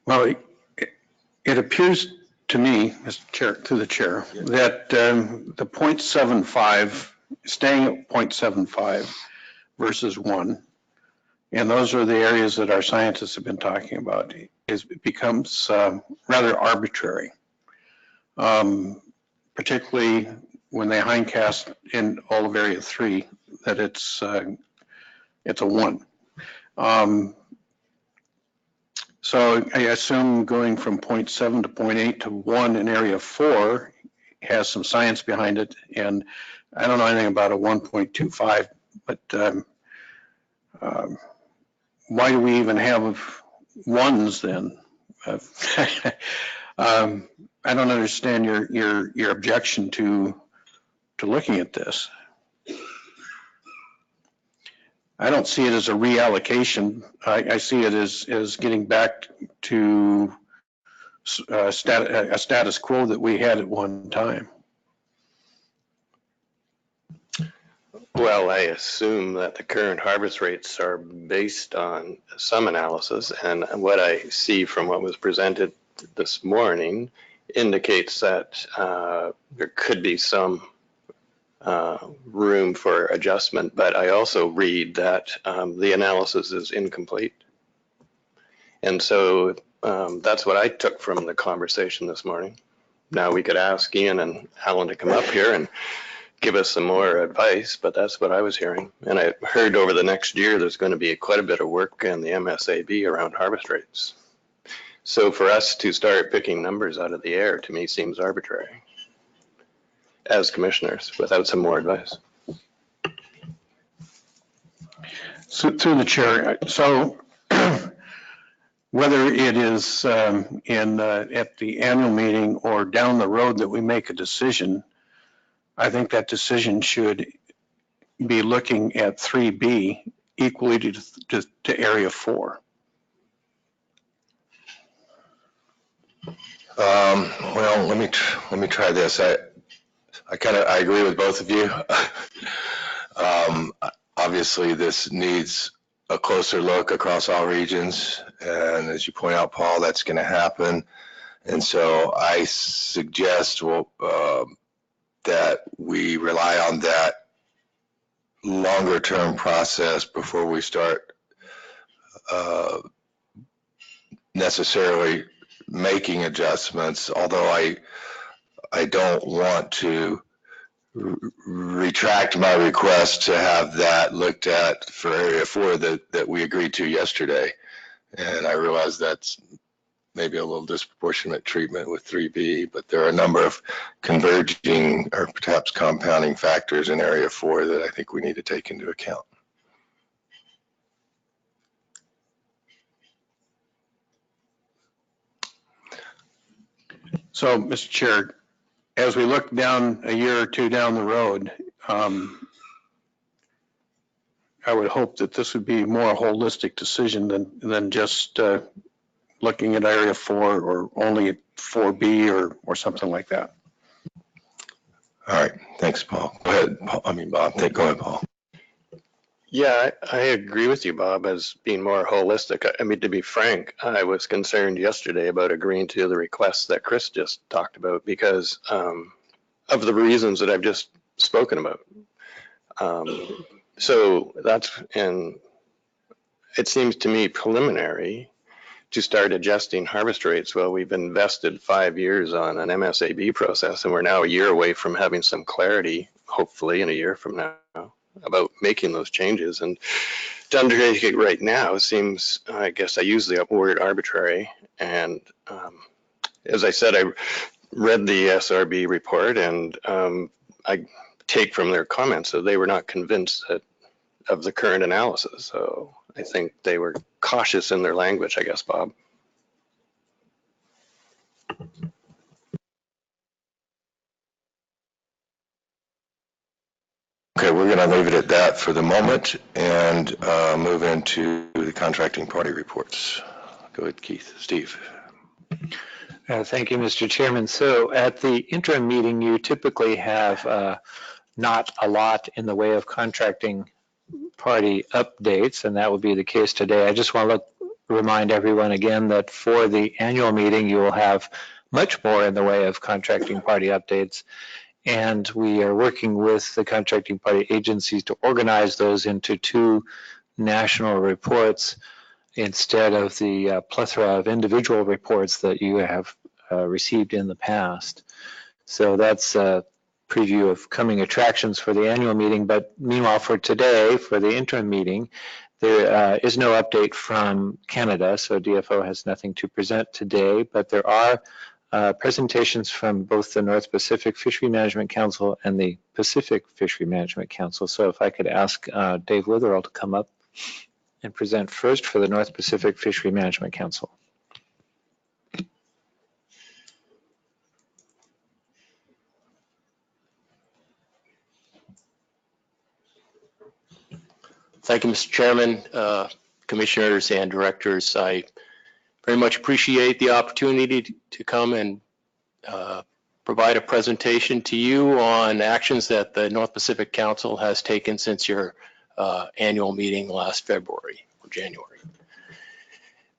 [SPEAKER 5] Well, it appears to me, Mr. Chair, through the chair, that the 0.75, staying at 0.75 versus 1, and those are the areas that our scientists have been talking about, it becomes rather arbitrary, particularly when they hindcast in all of area 3 that it's a 1. So I assume going from 0.7 to 0.8 to 1 in area 4 has some science behind it, and I don't know anything about a 1.25, but why do we even have 1s then? I don't understand your objection to looking at this. I don't see it as a reallocation. I see it as getting back to a status quo that we had at one time.
[SPEAKER 12] Well, I assume that the current harvest rates are based on some analysis, and what I see from what was presented this morning indicates that there could be some room for adjustment, but I also read that the analysis is incomplete. And so that's what I took from the conversation this morning. Now we could ask Ian and Alan to come up here and give us some more advice, but that's what I was hearing. And I heard over the next year there's going to be quite a bit of work in the MSAB around harvest rates. So for us to start picking numbers out of the air, to me, seems arbitrary as commissioners without some more advice.
[SPEAKER 5] So, through the chair, so whether it is at the annual meeting or down the road that we make a decision, I think that decision should be looking at 3B equally to Area 4.
[SPEAKER 4] Well, let me try this. I agree with both of you. Obviously, this needs a closer look across all regions, and as you point out, Paul, that's going to happen. And so I suggest that we rely on that longer term process before we start necessarily making adjustments, although I don't want to retract my request to have that looked at for Area 4 that we agreed to yesterday. And I realize that's maybe a little disproportionate treatment with 3B, but there are a number of converging or perhaps compounding factors in Area 4 that I think we need to take into account.
[SPEAKER 5] So, Mr. Chair, as we look down a year or two down the road, I would hope that this would be a more holistic decision than just looking at Area 4 or only at 4B or something like that.
[SPEAKER 4] All right, thanks, Paul. Go ahead, Paul. I mean, Bob. Go ahead, Paul.
[SPEAKER 12] Yeah, I agree with you, Bob, as being more holistic. I mean, to be frank, I was concerned yesterday about agreeing to the requests that Chris just talked about because of the reasons that I've just spoken about. So that's, and it seems to me preliminary to start adjusting harvest rates. Well, we've invested 5 years on an MSAB process, and we're now a year away from having some clarity, hopefully in a year from now, about making those changes. And to undertake it right now seems, I guess I use the word arbitrary. And as I said, I read the SRB report, and I take from their comments that they were not convinced of the current analysis. So I think they were cautious in their language, I guess, Bob.
[SPEAKER 4] Okay, we're going to leave it at that for the moment and move into the contracting party reports. Go ahead, Keith. Steve.
[SPEAKER 8] Thank you, Mr. Chairman. So at the interim meeting, you typically have not a lot in the way of contracting party updates, and that will be the case today. I just want to remind everyone again that for the annual meeting, you will have much more in the way of contracting party updates. And we are working with the contracting party agencies to organize those into 2 national reports instead of the plethora of individual reports that you have received in the past. So that's a preview of coming attractions for the annual meeting. But meanwhile, for today, for the interim meeting, there is no update from Canada, so DFO has nothing to present today, but there are presentations from both the North Pacific Fishery Management Council and the Pacific Fishery Management Council. So if I could ask Dave Witherell to come up and present first for the North Pacific Fishery Management Council.
[SPEAKER 9] Thank you, Mr. Chairman, commissioners and directors. I very much appreciate the opportunity to come and provide a presentation to you on actions that the North Pacific Council has taken since your annual meeting last February or January.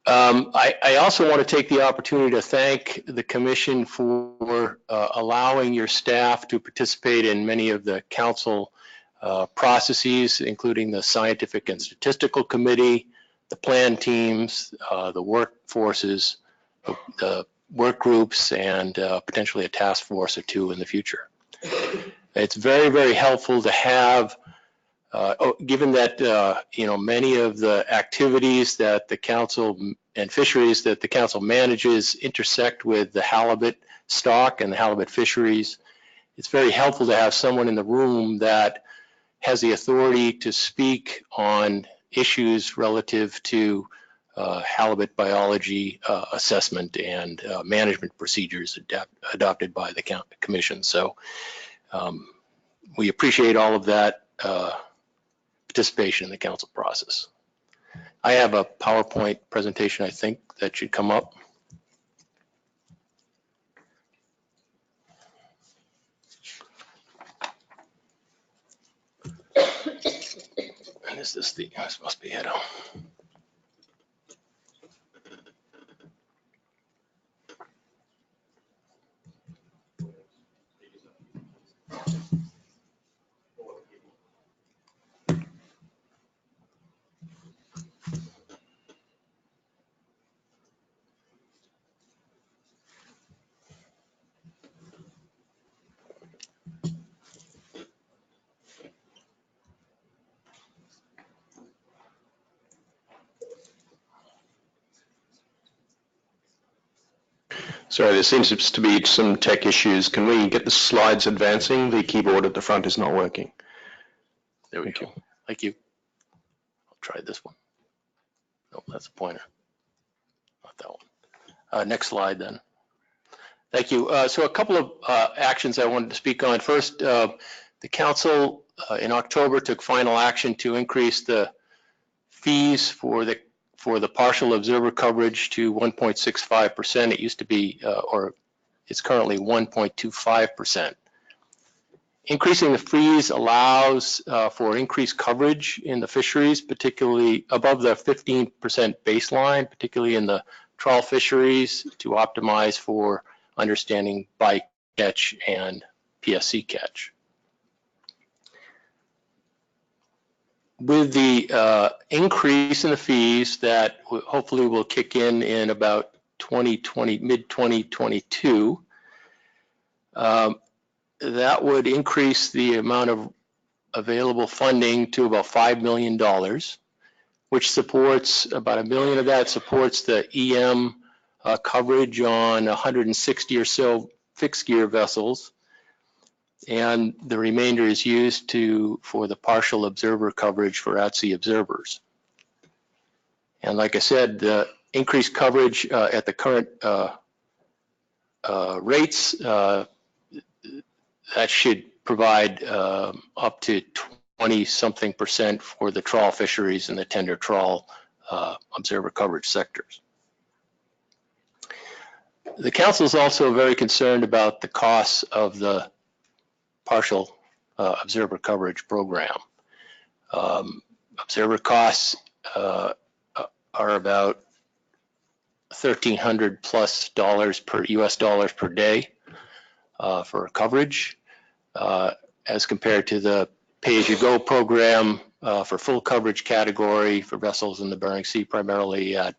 [SPEAKER 5] I also want to take the opportunity to thank the commission for allowing your staff to participate in many of the council processes, including the scientific and statistical committee, the plan teams, the workforces, the work groups, and potentially a task force or two in the future. It's very, very helpful to have, given that many of the activities that the council and fisheries that the council manages intersect with the halibut stock and the halibut fisheries. It's very helpful to have someone in the room that has the authority to speak on issues relative to halibut biology assessment and management procedures adopted by the commission. So we appreciate all of that participation in the council process. I have a PowerPoint presentation, I think, that should come up. And is this the, this must be it.
[SPEAKER 12] Sorry, there seems to be some tech issues. Can we get the slides advancing? The keyboard at the front is not working.
[SPEAKER 5] There we go. Thank you. I'll try this one. No, that's a pointer. Not that one. Next slide then. Thank you. So a couple of actions I wanted to speak on. First, the council in October took final action to increase the fees for the partial observer coverage to 1.65%. It used to be, or it's currently 1.25%. Increasing the fees allows for increased coverage in the fisheries, particularly above the 15% baseline, particularly in the trawl fisheries, to optimize for understanding bycatch and PSC catch. With the increase in the fees that hopefully will kick in about 2020, mid-2022, that would increase the amount of available funding to about $5 million, which supports about $1 million of that supports the EM coverage on 160 or so fixed gear vessels. And the remainder is used for the partial observer coverage for at-sea observers. And like I said, the increased coverage at the current rates, that should provide up to 20-something% for the trawl fisheries and the tender trawl observer coverage sectors. The council is also very concerned about the costs of the partial observer coverage program. Observer costs are about $1,300+ per US dollars per day for coverage, as compared to the pay-as-you-go program for full coverage category for vessels in the Bering Sea, primarily at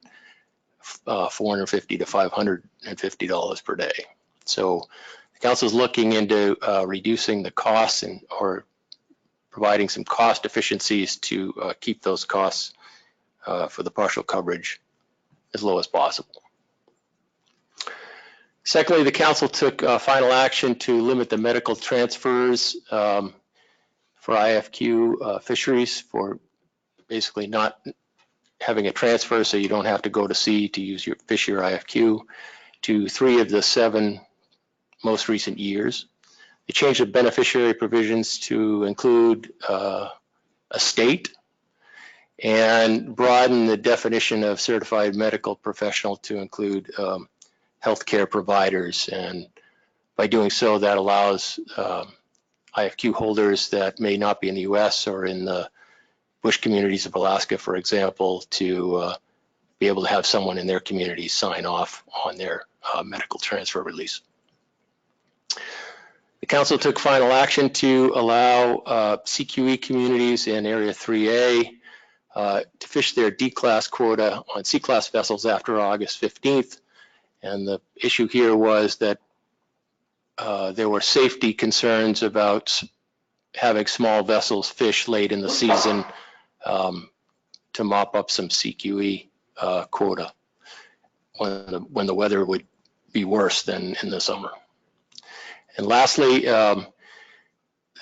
[SPEAKER 5] $450 to $550 per day. So the council is looking into reducing the costs or providing some cost efficiencies to keep those costs for the partial coverage as low as possible. Secondly, the council took final action to limit the medical transfers for IFQ fisheries, for basically not having a transfer so you don't have to go to sea to use your IFQ, to 3 of the 7 most recent years. They changed the beneficiary provisions to include a state and broaden the definition of certified medical professional to include healthcare providers. And by doing so, that allows IFQ holders that may not be in the U.S. or in the bush communities of Alaska, for example, to be able to have someone in their community sign off on their medical transfer release. The council took final action to allow CQE communities in Area 3A to fish their D-class quota on C-class vessels after August 15th. And the issue here was that there were safety concerns about having small vessels fish late in the season to mop up some CQE quota when the weather would be worse than in the summer. And lastly, the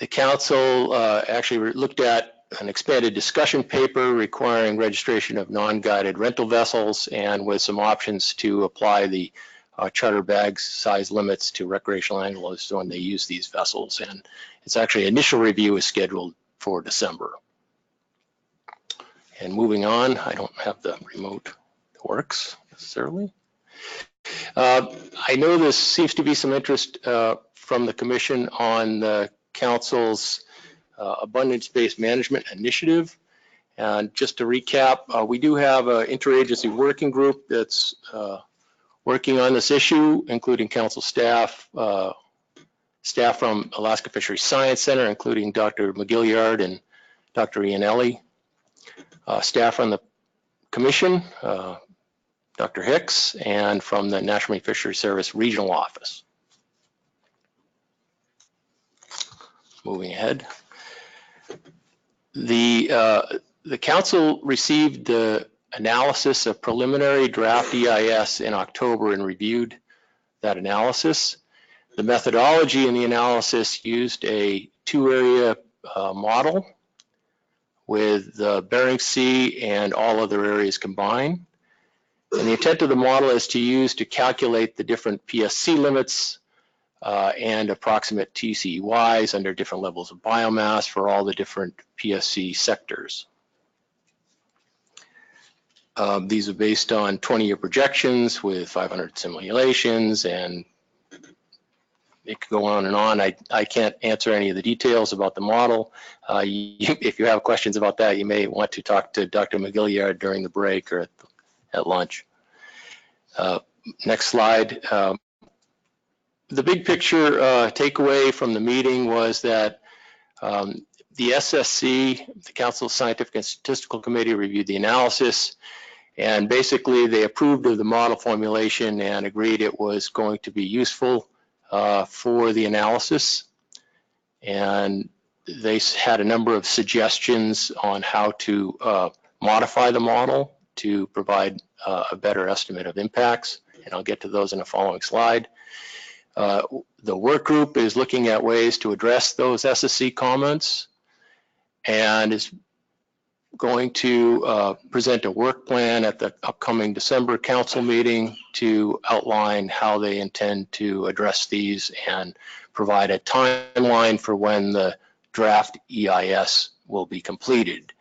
[SPEAKER 5] council actually looked at an expanded discussion paper requiring registration of non-guided rental vessels and with some options to apply the charter bags size limits to recreational anglers when they use these vessels. And it's actually initial review is scheduled for December. And moving on, I don't have the remote that works necessarily. I know there seems to be some interest from the commission on the council's abundance-based management initiative. And just to recap, we do have an interagency working group that's working on this issue, including council staff, staff from Alaska Fisheries Science Center, including Dr. McGilliard and Dr. Iannelli, staff from the commission, Dr. Hicks, and from the National Marine Fisheries Service Regional Office. Moving ahead. The council received the analysis of preliminary draft EIS in October and reviewed that analysis. The methodology in the analysis used a two-area model with Bering Sea and all other areas combined. And the intent of the model is to use to calculate the different PSC limits and approximate TCEYs under different levels of biomass for all the different PSC sectors. These are based on 20-year projections with 500 simulations, and it could go on and on. I can't answer any of the details about the model. If you have questions about that, you may want to talk to Dr. McGilliard during the break or at lunch. Next slide. The big picture takeaway from the meeting was that the SSC, the Council of Scientific and Statistical Committee, reviewed the analysis, and basically they approved of the model formulation and agreed it was going to be useful for the analysis. And they had a number of suggestions on how to modify the model to provide a better estimate of impacts, and I'll get to those in a following slide. The work group is looking at ways to address those SSC comments and is going to present a work plan at the upcoming December council meeting to outline how they intend to address these and provide a timeline for when the draft EIS will be completed.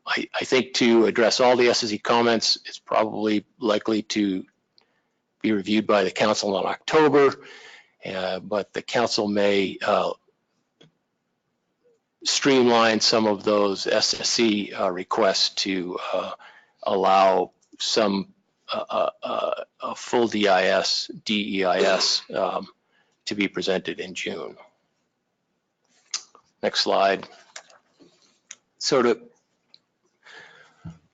[SPEAKER 5] I think to address all the SSC comments, it's probably likely to be reviewed by the council in October, but the council may streamline some of those SSC requests to allow some a full DEIS to be presented in June. Next slide.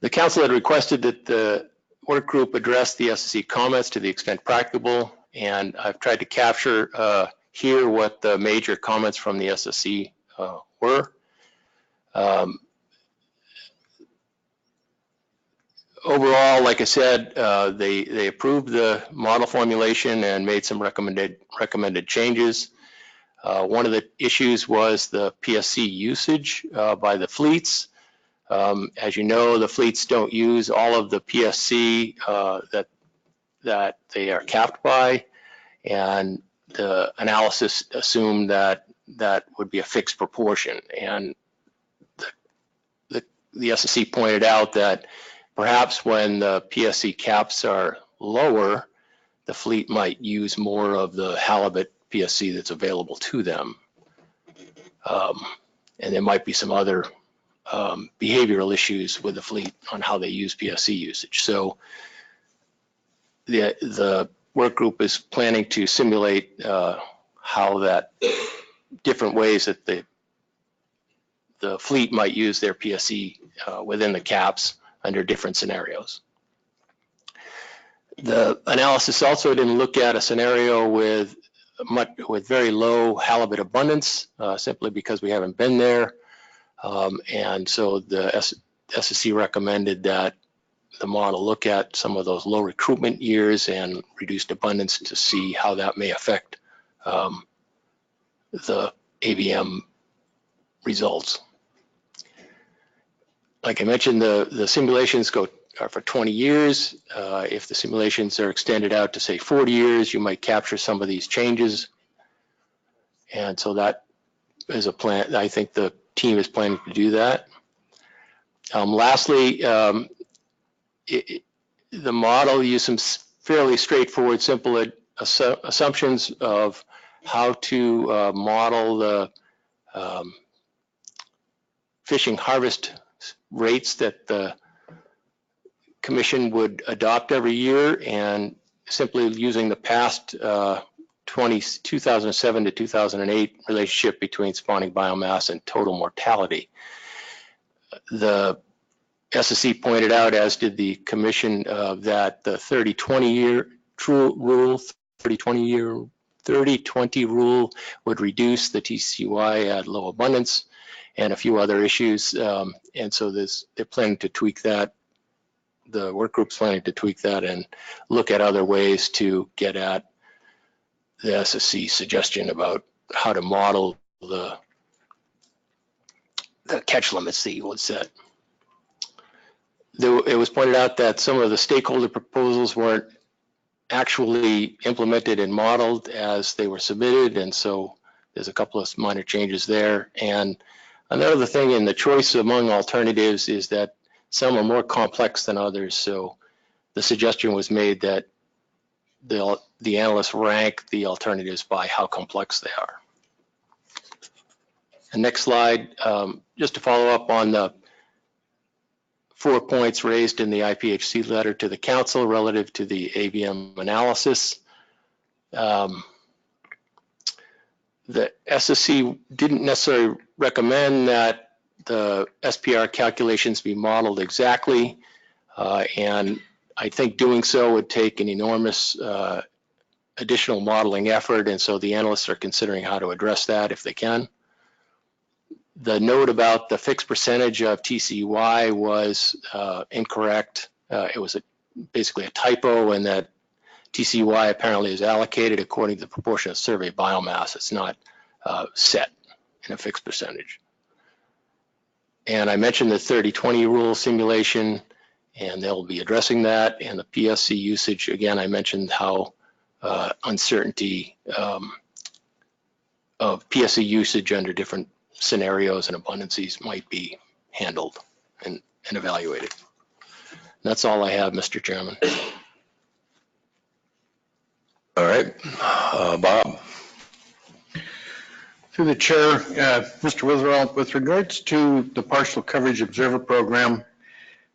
[SPEAKER 5] The council had requested that the work group address the SSC comments to the extent practicable, and I've tried to capture here what the major comments from the SSC were. Overall, like I said, they approved the model formulation and made some recommended changes. One of the issues was the PSC usage by the fleets. As you know, the fleets don't use all of the PSC that they are capped by, and the analysis assumed that that would be a fixed proportion. And the SSC pointed out that perhaps when the PSC caps are lower, the fleet might use more of the halibut PSC that's available to them. And there might be some other behavioral issues with the fleet on how they use PSC usage. So the work group is planning to simulate how that different ways that the fleet might use their PSC within the caps under different scenarios. The analysis also didn't look at a scenario with very low halibut abundance, simply because we haven't been there. And so the SSC recommended that the model look at some of those low recruitment years and reduced abundance to see how that may affect the AVM results. Like I mentioned, the simulations are for 20 years. If the simulations are extended out to say 40 years, you might capture some of these changes. And so that is a plan. I think the team is planning to do that. Lastly, the model used some fairly straightforward, simple assumptions of how to model the fishing harvest rates that the commission would adopt every year, and simply using the past 2007 to 2008 relationship between spawning biomass and total mortality. The SSC pointed out, as did the commission, that the 30-20 year rule, 30-20 rule would reduce the TCY at low abundance and a few other issues. And so they're planning to tweak that. The work group's planning to tweak that and look at other ways to get at the SSC suggestion about how to model the catch limits that you would set. It was pointed out that some of the stakeholder proposals weren't actually implemented and modeled as they were submitted, and so there's a couple of minor changes there. And another thing in the choice among alternatives is that some are more complex than others, so the suggestion was made that the analysts rank the alternatives by how complex they are. And next slide, just to follow up on the 4 points raised in the IPHC letter to the council relative to the AVM analysis. The SSC didn't necessarily recommend that the SPR calculations be modeled exactly, and I think doing so would take an enormous additional modeling effort, and so the analysts are considering how to address that if they can. The note about the fixed percentage of TCY was incorrect. It was basically a typo, and that TCY apparently is allocated according to the proportion of survey biomass. It's not set in a fixed percentage. And I mentioned the 30-20 rule simulation, and they'll be addressing that. And the PSC usage, again, I mentioned how uncertainty of PSC usage under different scenarios and abundances might be handled and evaluated. That's all I have, Mr. Chairman.
[SPEAKER 4] All right, Bob.
[SPEAKER 5] Through the chair, Mr. Witherell, with regards to the partial coverage observer program,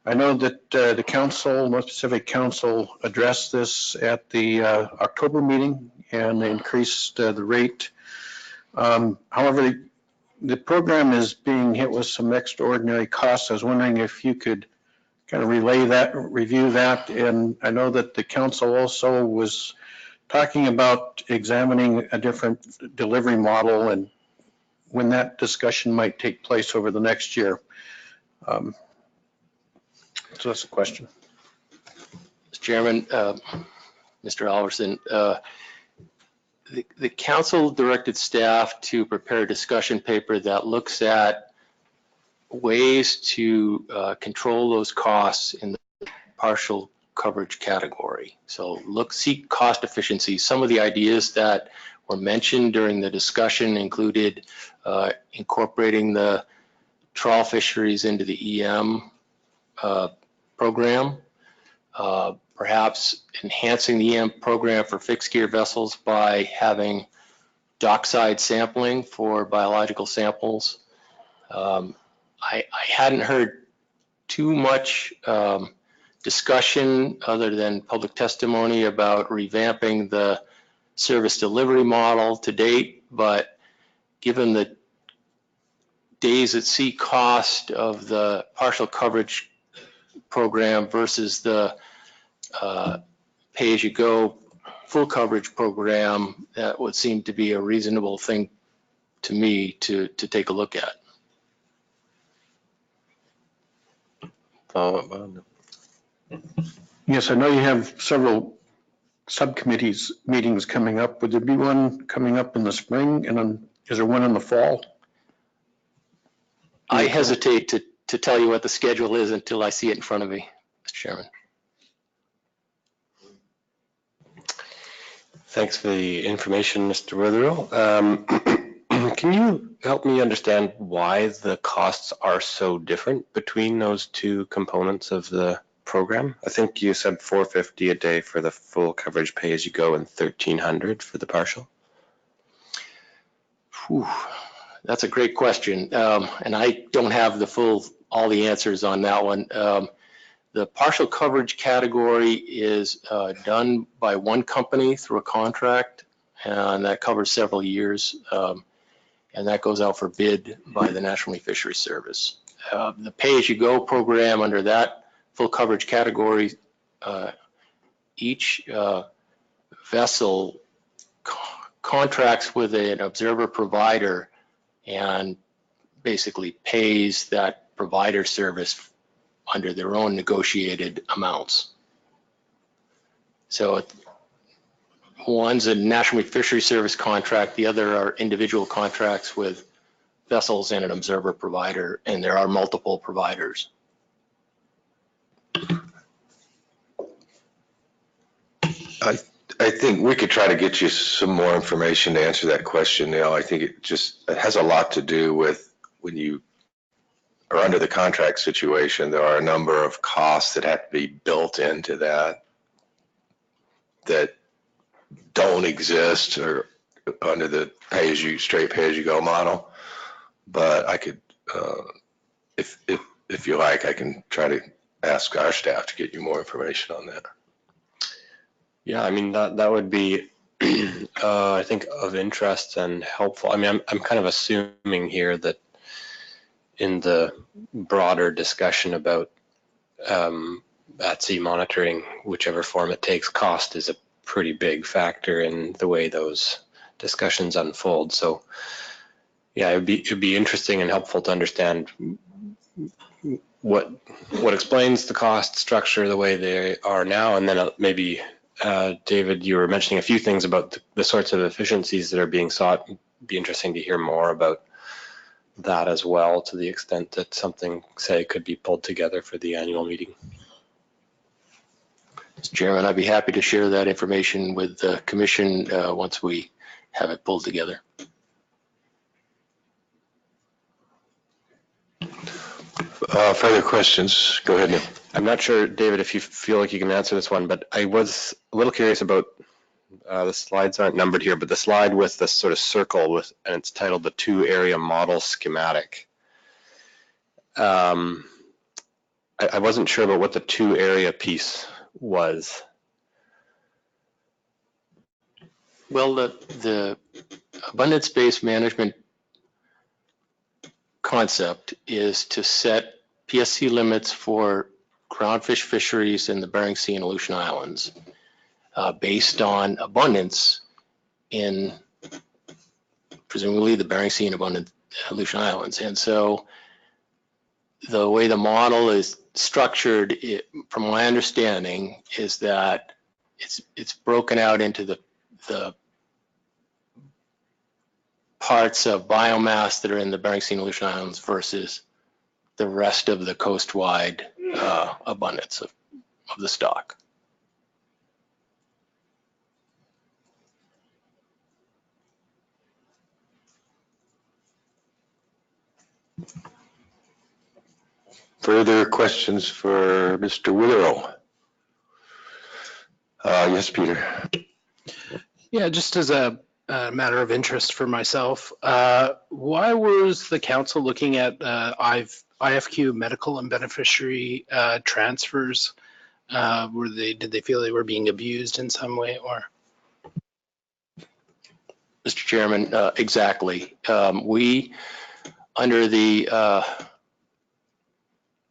[SPEAKER 5] I know that the council, North Pacific Council, addressed this at the October meeting and they increased the rate. However, the program is being hit with some extraordinary costs. I was wondering if you could kind of relay that, review that. And I know that the council also was talking about examining a different delivery model and when that discussion might take place over the next year. So that's a question.
[SPEAKER 2] Mr. Chairman, Mr. Alverson, the council directed staff to prepare a discussion paper that looks at ways to control those costs in the partial coverage category. So seek cost efficiency. Some of the ideas that were mentioned during the discussion included incorporating the trawl fisheries into the EM program, perhaps enhancing the EM program for fixed gear vessels by having dockside sampling for biological samples.
[SPEAKER 14] I hadn't heard too much discussion other than public testimony about revamping the service delivery model to date, but given the days at sea cost of the partial coverage program versus the pay-as-you-go full coverage program, that would seem to be a reasonable thing to me to take a look at.
[SPEAKER 5] Yes, I know you have several subcommittees meetings coming up. Would there be one coming up in the spring, and then is there one in the fall?
[SPEAKER 14] I hesitate to tell you what the schedule is until I see it in front of me, Mr. Chairman.
[SPEAKER 9] Thanks for the information, Mr. Witherill. Can you help me understand why the costs are so different between those two components of the program? I think you said $450 a day for the full coverage pay-as-you-go and $1,300 for the partial.
[SPEAKER 14] Whew, that's a great question, and I don't have all the answers on that one. The partial coverage category is done by one company through a contract, and that covers several years, and that goes out for bid by the National Marine Fisheries Service. The pay-as-you-go program under that full coverage category, each vessel contracts with an observer provider and basically pays that provider service under their own negotiated amounts. So one's a National Marine Fisheries Service contract, the other are individual contracts with vessels and an observer provider, and there are multiple providers.
[SPEAKER 4] I think we could try to get you some more information to answer that question, Neil. I think it has a lot to do with when you are under the contract situation, there are a number of costs that have to be built into that don't exist or under the straight pay-as-you-go model. But I could, if you like, I can try to ask our staff to get you more information on that.
[SPEAKER 9] Yeah, I mean, that would be, I think, of interest and helpful. I mean, I'm kind of assuming here that in the broader discussion about at-sea monitoring, whichever form it takes, cost is a pretty big factor in the way those discussions unfold. So, yeah, it'd be interesting and helpful to understand what explains the cost structure the way they are now, and then maybe. David, you were mentioning a few things about the sorts of efficiencies that are being sought. It'd be interesting to hear more about that as well, to the extent that something, say, could be pulled together for the annual meeting.
[SPEAKER 14] Mr. Chairman, I'd be happy to share that information with the commission once we have it pulled together.
[SPEAKER 4] Further questions? Go ahead, Neil.
[SPEAKER 9] I'm not sure, David, if you feel like you can answer this one, but I was a little curious about, the slides aren't numbered here, but the slide with the sort of circle and it's titled the 2-area model schematic. I wasn't sure about what the 2-area piece was.
[SPEAKER 14] Well, the abundance-based management concept is to set PSC limits for groundfish fisheries in the Bering Sea and Aleutian Islands based on abundance in presumably the Bering Sea and abundant Aleutian Islands. And so the way the model is structured, from my understanding, is that it's broken out into the parts of biomass that are in the Bering Sea and Aleutian Islands versus the rest of the coast-wide abundance of the stock.
[SPEAKER 4] Further questions for Mr. Witherill? Yes, Peter.
[SPEAKER 7] Yeah, just as a matter of interest for myself, why was the council looking at IFQ medical and beneficiary transfers, did they feel they were being abused in some way, or?
[SPEAKER 14] Mr. Chairman, exactly. We, under the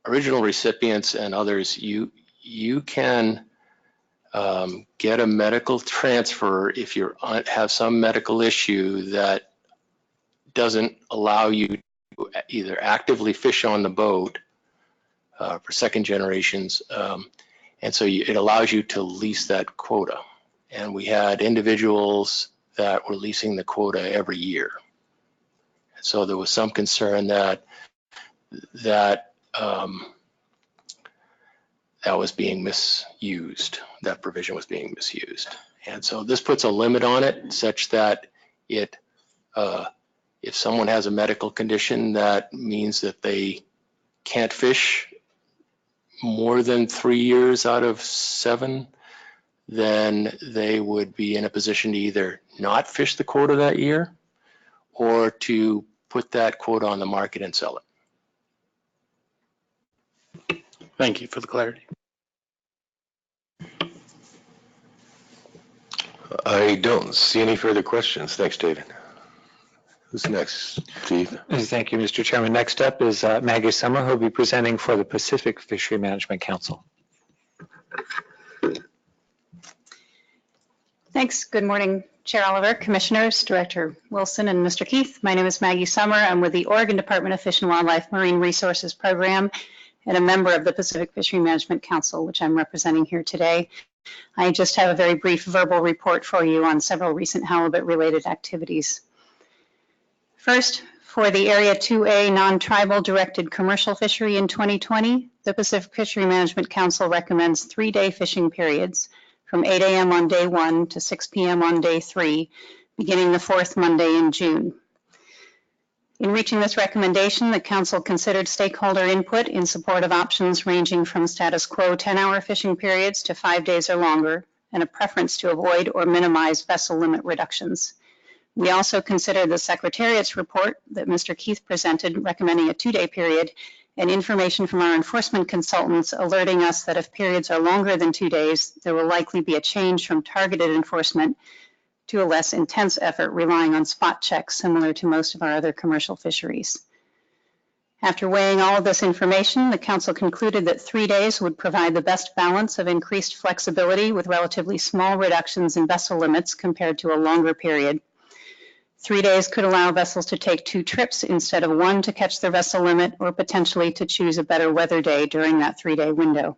[SPEAKER 14] original recipients and others, you can get a medical transfer if you have some medical issue that doesn't allow you to either actively fish on the boat for second generations, and so it allows you to lease that quota. And we had individuals that were leasing the quota every year. So there was some concern that was being misused, that provision was being misused. And so this puts a limit on it such that it, if someone has a medical condition that means that they can't fish more than 3 years out of 7, then they would be in a position to either not fish the quota that year or to put that quota on the market and sell it.
[SPEAKER 7] Thank you for the clarity.
[SPEAKER 4] I don't see any further questions. Thanks, David. Who's next, Steve?
[SPEAKER 8] Thank you, Mr. Chairman. Next up is Maggie Summer, who will be presenting for the Pacific Fishery Management Council.
[SPEAKER 15] Thanks. Good morning, Chair Oliver, Commissioners, Director Wilson, and Mr. Keith. My name is Maggie Summer. I'm with the Oregon Department of Fish and Wildlife Marine Resources Program and a member of the Pacific Fishery Management Council, which I'm representing here today. I just have a very brief verbal report for you on several recent halibut-related activities. First, for the Area 2A non-tribal directed commercial fishery in 2020, the Pacific Fishery Management Council recommends 3-day fishing periods from 8 a.m. on day 1 to 6 p.m. on day 3, beginning the 4th Monday in June. In reaching this recommendation, the Council considered stakeholder input in support of options ranging from status quo 10-hour fishing periods to 5 days or longer, and a preference to avoid or minimize vessel limit reductions. We also considered the Secretariat's report that Mr. Keith presented recommending a 2-day period and information from our enforcement consultants alerting us that if periods are longer than 2 days, there will likely be a change from targeted enforcement to a less intense effort relying on spot checks similar to most of our other commercial fisheries. After weighing all of this information, the Council concluded that 3 days would provide the best balance of increased flexibility with relatively small reductions in vessel limits compared to a longer period. 3 days could allow vessels to take 2 trips instead of 1 to catch their vessel limit, or potentially to choose a better weather day during that 3-day window.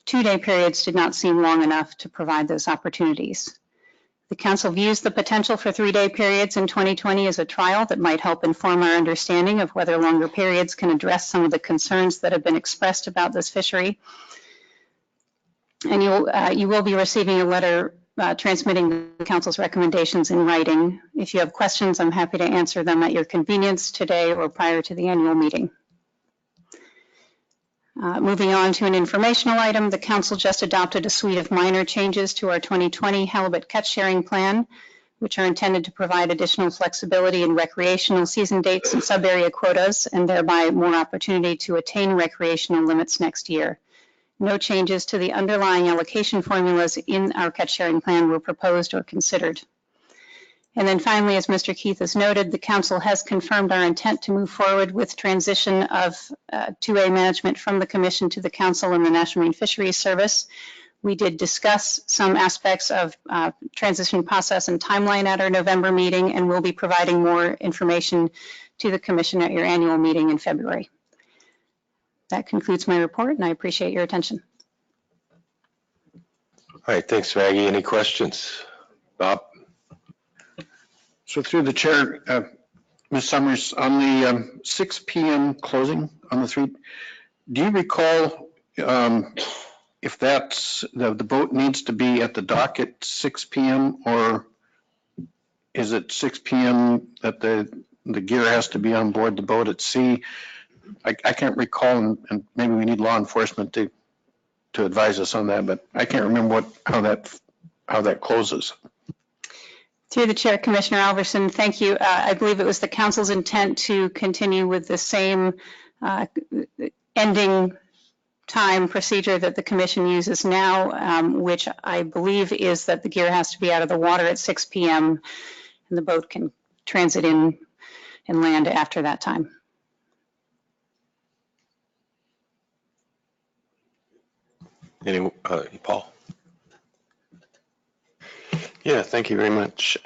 [SPEAKER 15] 2-day periods did not seem long enough to provide those opportunities. The Council views the potential for 3-day periods in 2020 as a trial that might help inform our understanding of whether longer periods can address some of the concerns that have been expressed about this fishery. And you will be receiving a letter transmitting the Council's recommendations in writing. If you have questions, I'm happy to answer them at your convenience today or prior to the annual meeting. Moving on to an informational item, the Council just adopted a suite of minor changes to our 2020 halibut catch sharing plan, which are intended to provide additional flexibility in recreational season dates and sub-area quotas, and thereby more opportunity to attain recreational limits next year. No changes to the underlying allocation formulas in our catch sharing plan were proposed or considered. And then finally, as Mr. Keith has noted, the Council has confirmed our intent to move forward with transition of 2A management from the Commission to the Council and the National Marine Fisheries Service. We did discuss some aspects of transition process and timeline at our November meeting, and we'll be providing more information to the Commission at your annual meeting in February. That concludes my report, and I appreciate your attention.
[SPEAKER 4] All right, thanks, Maggie. Any questions? Bob?
[SPEAKER 5] So through the chair, Ms. Summers, on the 6 p.m. closing on the 3, do you recall if that's the boat needs to be at the dock at 6 p.m. or is it 6 p.m. that the gear has to be on board the boat at sea? I can't recall, and maybe we need law enforcement to advise us on that, but I can't remember how that closes.
[SPEAKER 15] Through the chair, Commissioner Alverson, thank you. I believe it was the Council's intent to continue with the same ending time procedure that the commission uses now, which I believe is that the gear has to be out of the water at 6 p.m. and the boat can transit in and land after that time.
[SPEAKER 4] Paul?
[SPEAKER 12] Yeah, thank you very much.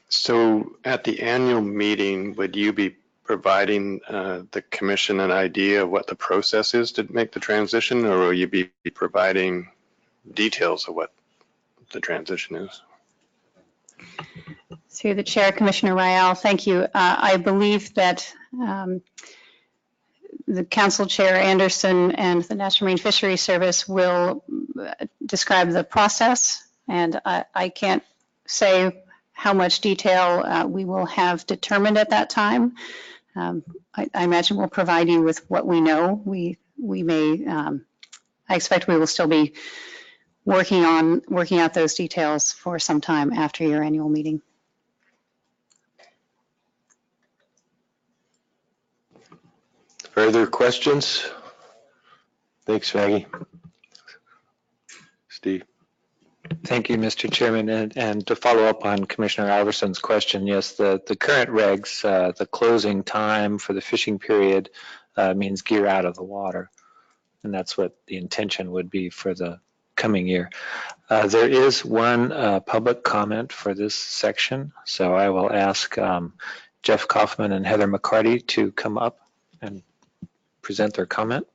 [SPEAKER 12] So at the annual meeting, would you be providing the commission an idea of what the process is to make the transition, or will you be providing details of what the transition is?
[SPEAKER 15] Through the chair, Commissioner Ryall, thank you. I believe that the Council Chair Anderson and the National Marine Fisheries Service will describe the process, and I can't say how much detail we will have determined at that time. I imagine we'll provide you with what we know. We may, I expect we will still be working out those details for some time after your annual meeting.
[SPEAKER 4] Further questions? Thanks, Maggie. Steve.
[SPEAKER 8] Thank you, Mr. Chairman. And to follow up on Commissioner Iverson's question, yes, the current regs, the closing time for the fishing period means gear out of the water. And that's what the intention would be for the coming year. There is one public comment for this section. So I will ask Jeff Kaufman and Heather McCarty to come up and present their comment.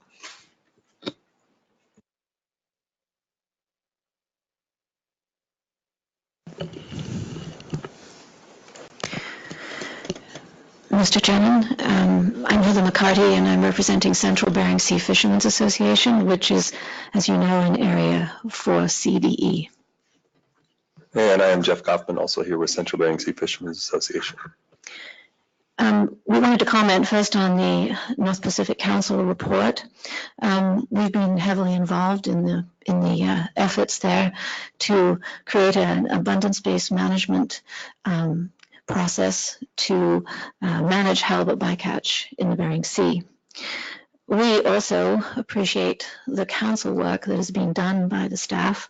[SPEAKER 16] Mr. Chairman, I'm Heather McCarty and I'm representing Central Bering Sea Fishermen's Association, which is, as you know, an area for CDE.
[SPEAKER 17] And I am Jeff Kaufman, also here with Central Bering Sea Fishermen's Association.
[SPEAKER 16] We wanted to comment first on the North Pacific Council report. We've been heavily involved in the efforts there to create an abundance-based management process to manage halibut bycatch in the Bering Sea. We also appreciate the council work that is being done by the staff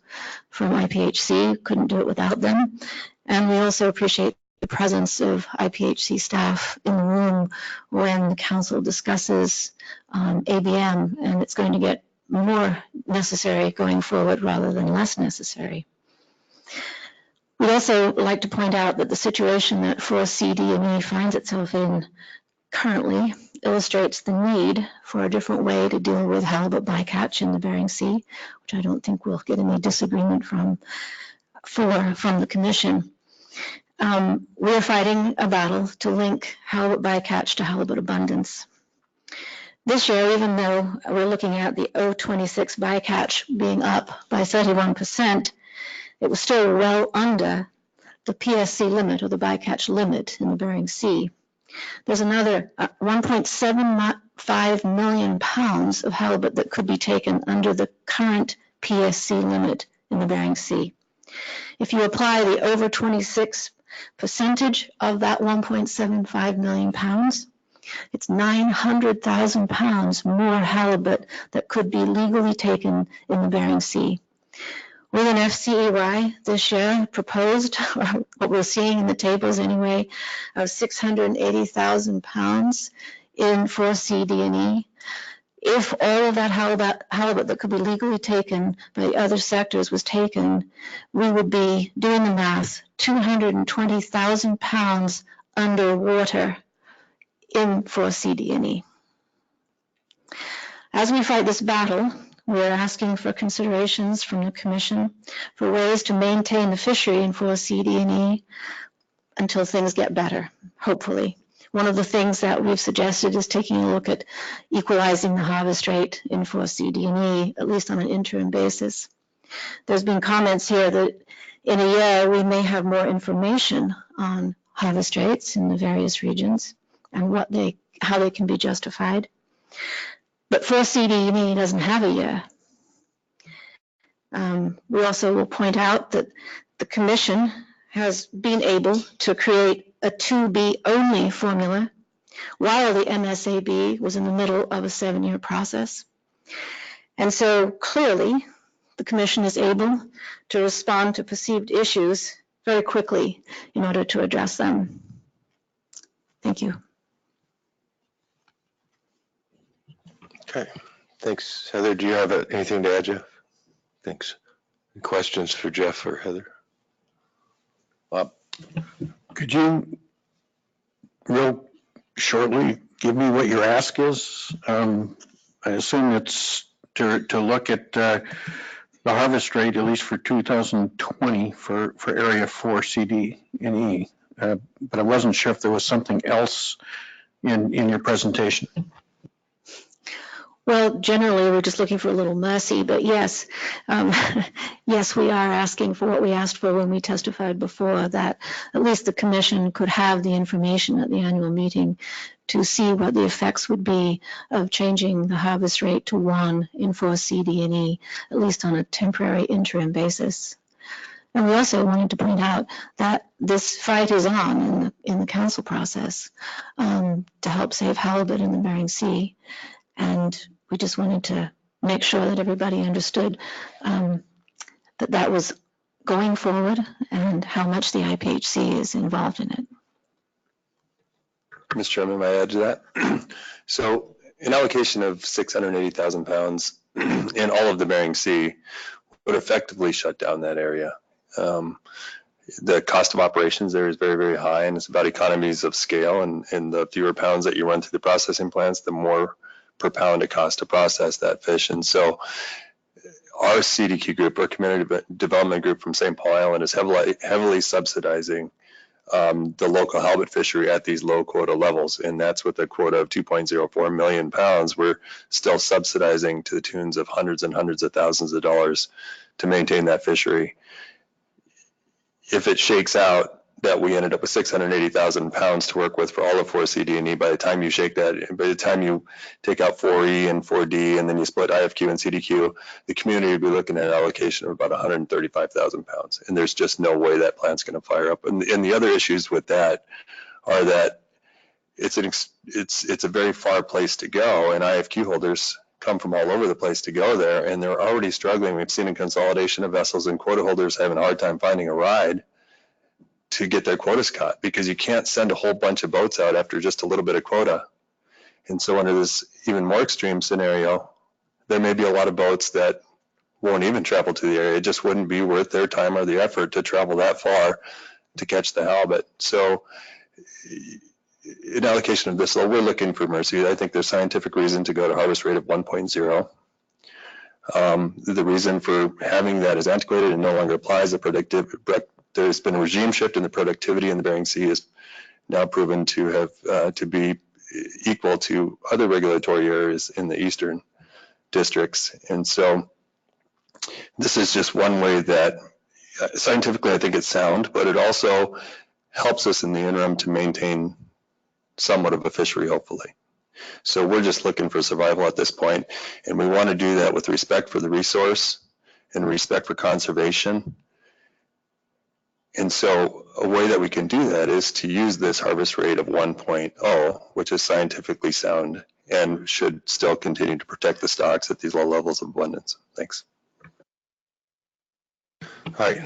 [SPEAKER 16] from IPHC. Couldn't do it without them. And we also appreciate the presence of IPHC staff in the room when the council discusses ABM, and it's going to get more necessary going forward rather than less necessary. We'd also like to point out that the situation that 4C-D&E finds itself in currently illustrates the need for a different way to deal with halibut bycatch in the Bering Sea, which I don't think we'll get any disagreement from the Commission. We're fighting a battle to link halibut bycatch to halibut abundance. This year, even though we're looking at the 026 bycatch being up by 31%, it was still well under the PSC limit, or the bycatch limit, in the Bering Sea. There's another 1.75 million pounds of halibut that could be taken under the current PSC limit in the Bering Sea. If you apply the over 26 percentage of that 1.75 million pounds, it's 900,000 pounds more halibut that could be legally taken in the Bering Sea. With an FCEY this year proposed, or what we're seeing in the tables anyway, of 680,000 pounds in 4C-D&E. If all of that halibut that could be legally taken by other sectors was taken, we would be doing the math, 220,000 pounds underwater in 4C-D&E. As we fight this battle, we're asking for considerations from the Commission for ways to maintain the fishery in 4C-D&E until things get better, hopefully. One of the things that we've suggested is taking a look at equalizing the harvest rate in 4C-D&E, at least on an interim basis. There's been comments here that in a year we may have more information on harvest rates in the various regions and how they can be justified. But 4C-D&E doesn't have a year. We also will point out that the Commission has been able to create a 2B only formula while the MSAB was in the middle of a 7-year process. And so clearly, the Commission is able to respond to perceived issues very quickly in order to address them. Thank you.
[SPEAKER 4] Okay, thanks. Heather, do you have anything to add, Jeff? Thanks. Any questions for Jeff or Heather? Bob?
[SPEAKER 5] Could you real shortly give me what your ask is? I assume it's to look at the harvest rate, at least for 2020 for area 4 CD and E. But I wasn't sure if there was something else in your presentation.
[SPEAKER 16] Well, generally, we're just looking for a little mercy, but yes, yes, we are asking for what we asked for when we testified before, that at least the Commission could have the information at the annual meeting to see what the effects would be of changing the harvest rate to 1 in 4 CD and E, at least on a temporary interim basis. And we also wanted to point out that this fight is on in the council process to help save halibut in the Bering Sea. And we just wanted to make sure that everybody understood that that was going forward and how much the IPHC is involved in it.
[SPEAKER 17] Mr. Chairman, may I add to that? So an allocation of 680,000 pounds in all of the Bering Sea would effectively shut down that area. The cost of operations there is very, very high, and it's about economies of scale, and the fewer pounds that you run through the processing plants, the more per pound it costs to process that fish. And so our CDQ group, our community development group from St. Paul Island, is heavily subsidizing the local halibut fishery at these low quota levels. And that's with a quota of 2.04 million pounds. We're still subsidizing to the tunes of hundreds and hundreds of thousands of dollars to maintain that fishery. If it shakes out that we ended up with 680,000 pounds to work with for all of 4 CD and E, by the time you shake that, by the time you take out 4E and 4D, and then you split IFQ and CDQ, the community would be looking at an allocation of about 135,000 pounds. And there's just no way that plant's going to fire up. And the other issues with that are that it's a very far place to go, and IFQ holders come from all over the place to go there, and they're already struggling. We've seen a consolidation of vessels and quota holders having a hard time finding a ride to get their quotas caught, because you can't send a whole bunch of boats out after just a little bit of quota. And so under this even more extreme scenario, there may be a lot of boats that won't even travel to the area. It just wouldn't be worth their time or the effort to travel that far to catch the halibut. So in allocation of this, we're looking for mercy. I think there's scientific reason to go to harvest rate of 1.0. The reason for having that is antiquated and no longer applies. There's been a regime shift in the productivity in the Bering Sea is now proven to have to be equal to other regulatory areas in the eastern districts. And so this is just one way that scientifically I think it's sound, but it also helps us in the interim to maintain somewhat of a fishery, hopefully. So we're just looking for survival at this point, and we want to do that with respect for the resource and respect for conservation. And so a way that we can do that is to use this harvest rate of 1.0, which is scientifically sound and should still continue to protect the stocks at these low levels of abundance. Thanks.
[SPEAKER 4] All right.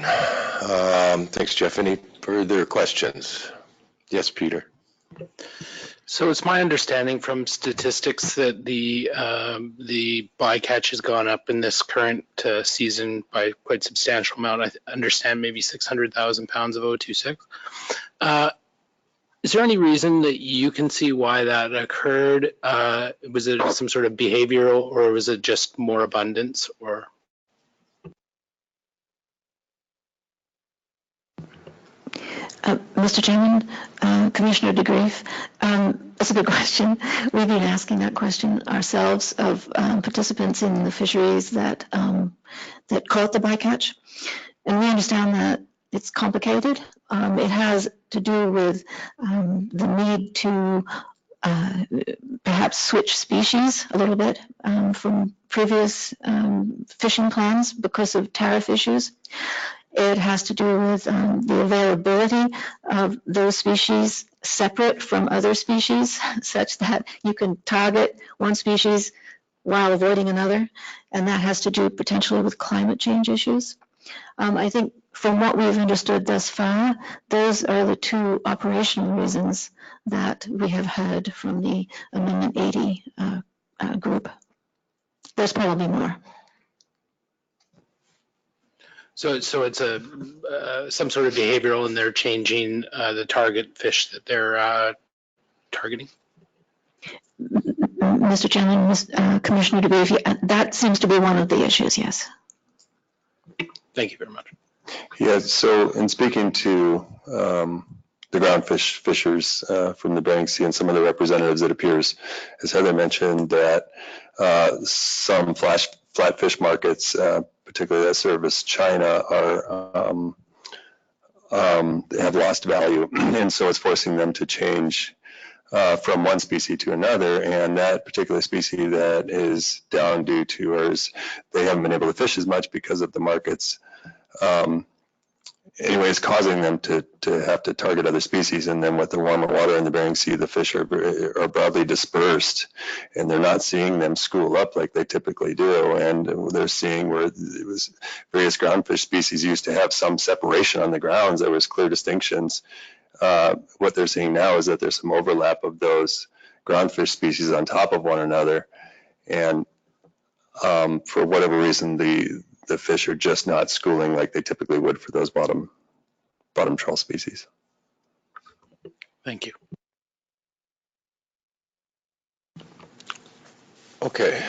[SPEAKER 4] Thanks, Jeff. Any further questions? Yes, Peter.
[SPEAKER 7] So it's my understanding from statistics that the bycatch has gone up in this current season by quite a substantial amount. I understand maybe 600,000 pounds of O26. Is there any reason that you can see why that occurred? Was it some sort of behavioral, or was it just more abundance, or?
[SPEAKER 16] Mr. Chairman, Commissioner DeGreef, that's a good question. We've been asking that question ourselves of participants in the fisheries that caught the bycatch, and we understand that it's complicated. It has to do with the need to perhaps switch species a little bit from previous fishing plans because of tariff issues. It has to do with the availability of those species separate from other species such that you can target one species while avoiding another, and that has to do potentially with climate change issues. I think from what we've understood thus far, those are the two operational reasons that we have heard from the Amendment 80 group. There's probably more.
[SPEAKER 7] So it's some sort of behavioral, and they're changing the target fish that they're targeting.
[SPEAKER 16] Mr. Chairman, Commissioner DeGrave, that seems to be one of the issues, yes.
[SPEAKER 7] Thank you very much.
[SPEAKER 17] Yeah, so in speaking to the groundfish fishers from the Bering Sea and some of the representatives, it appears, as Heather mentioned, that some flatfish markets, particularly that service China, have lost value, and so it's forcing them to change from one species to another, and that particular species that is down due to, or they haven't been able to fish as much because of the markets. Anyways, causing them to have to target other species, and then with the warmer water in the Bering Sea, the fish are broadly dispersed, and they're not seeing them school up like they typically do, and they're seeing where it was various groundfish species used to have some separation on the grounds. There was clear distinctions. What they're seeing now is that there's some overlap of those groundfish species on top of one another, and for whatever reason, the fish are just not schooling like they typically would for those bottom trawl species.
[SPEAKER 7] Thank you.
[SPEAKER 4] Okay,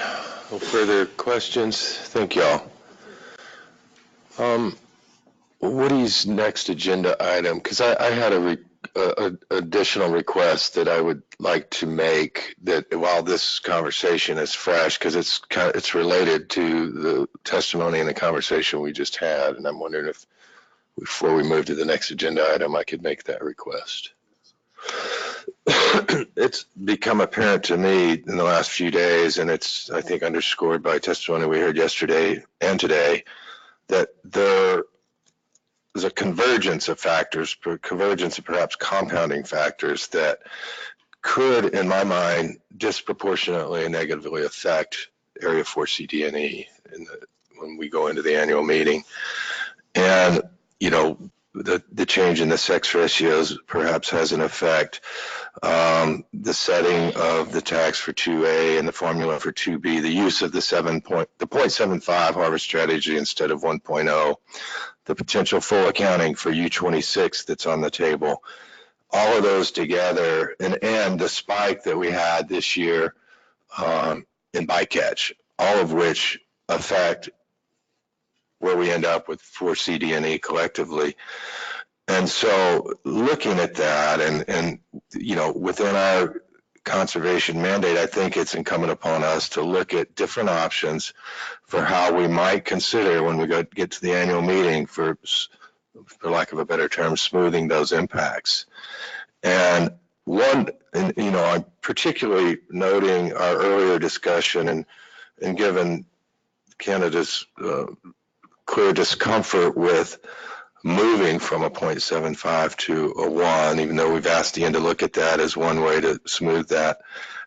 [SPEAKER 4] no further questions. Thank y'all. Woody's next agenda item, because I had a additional request that I would like to make, that while this conversation is fresh, because it's related to the testimony and the conversation we just had, and I'm wondering if before we move to the next agenda item, I could make that request. It's become apparent to me in the last few days, and it's, I think, underscored by testimony we heard yesterday and today, that there's a convergence of factors, convergence of perhaps compounding factors that could, in my mind, disproportionately and negatively affect Area 4 CDNE when we go into the annual meeting. And, you know, the change in the sex ratios perhaps has an effect. The setting of the tax for 2A and the formula for 2B, the use of the 0.75 harvest strategy instead of 1.0, the potential full accounting for U26 that's on the table, all of those together, and the spike that we had this year in bycatch, all of which affect where we end up with 4 CDNE collectively. And so looking at that and you know, within our conservation mandate, I think it's incumbent upon us to look at different options for how we might consider when we get to the annual meeting, for lack of a better term, smoothing those impacts. And you know, I'm particularly noting our earlier discussion and given Canada's clear discomfort with moving from a 0.75 to a 1, even though we've asked Ian to look at that as one way to smooth that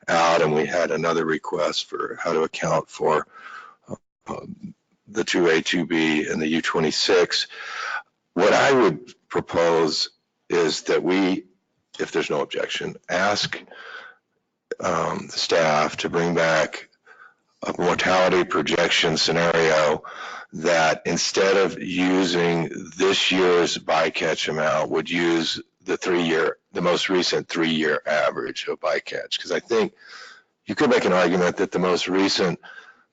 [SPEAKER 4] out. And we had another request for how to account for the 2A, 2B, and the U26. What I would propose is that we, if there's no objection, ask the staff to bring back a mortality projection scenario that, instead of using this year's bycatch amount, would use the most recent 3-year average of bycatch. Because I think you could make an argument that the most recent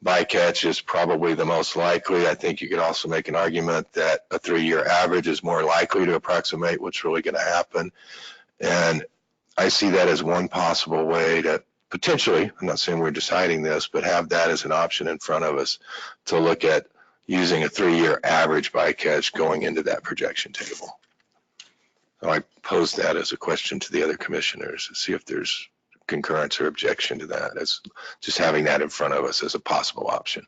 [SPEAKER 4] bycatch is probably the most likely. I think you could also make an argument that a 3-year average is more likely to approximate what's really going to happen. And I see that as one possible way to potentially, I'm not saying we're deciding this, but have that as an option in front of us to look at using a 3-year average bycatch going into that projection table. So I pose that as a question to the other commissioners to see if there's concurrence or objection to that, as just having that in front of us as a possible option.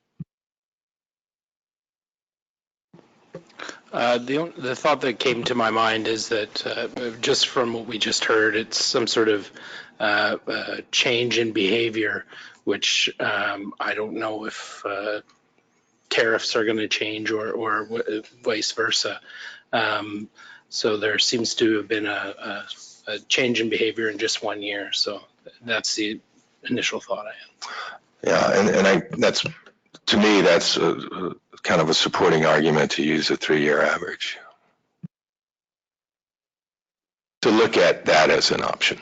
[SPEAKER 7] The thought that came to my mind is that just from what we just heard, it's some sort of change in behavior, which I don't know if tariffs are going to change or vice versa. So there seems to have been a change in behavior in just 1 year. So that's the initial thought I had.
[SPEAKER 4] Yeah, and that's, to me, that's kind of a supporting argument to use a 3-year average. To look at that as an option.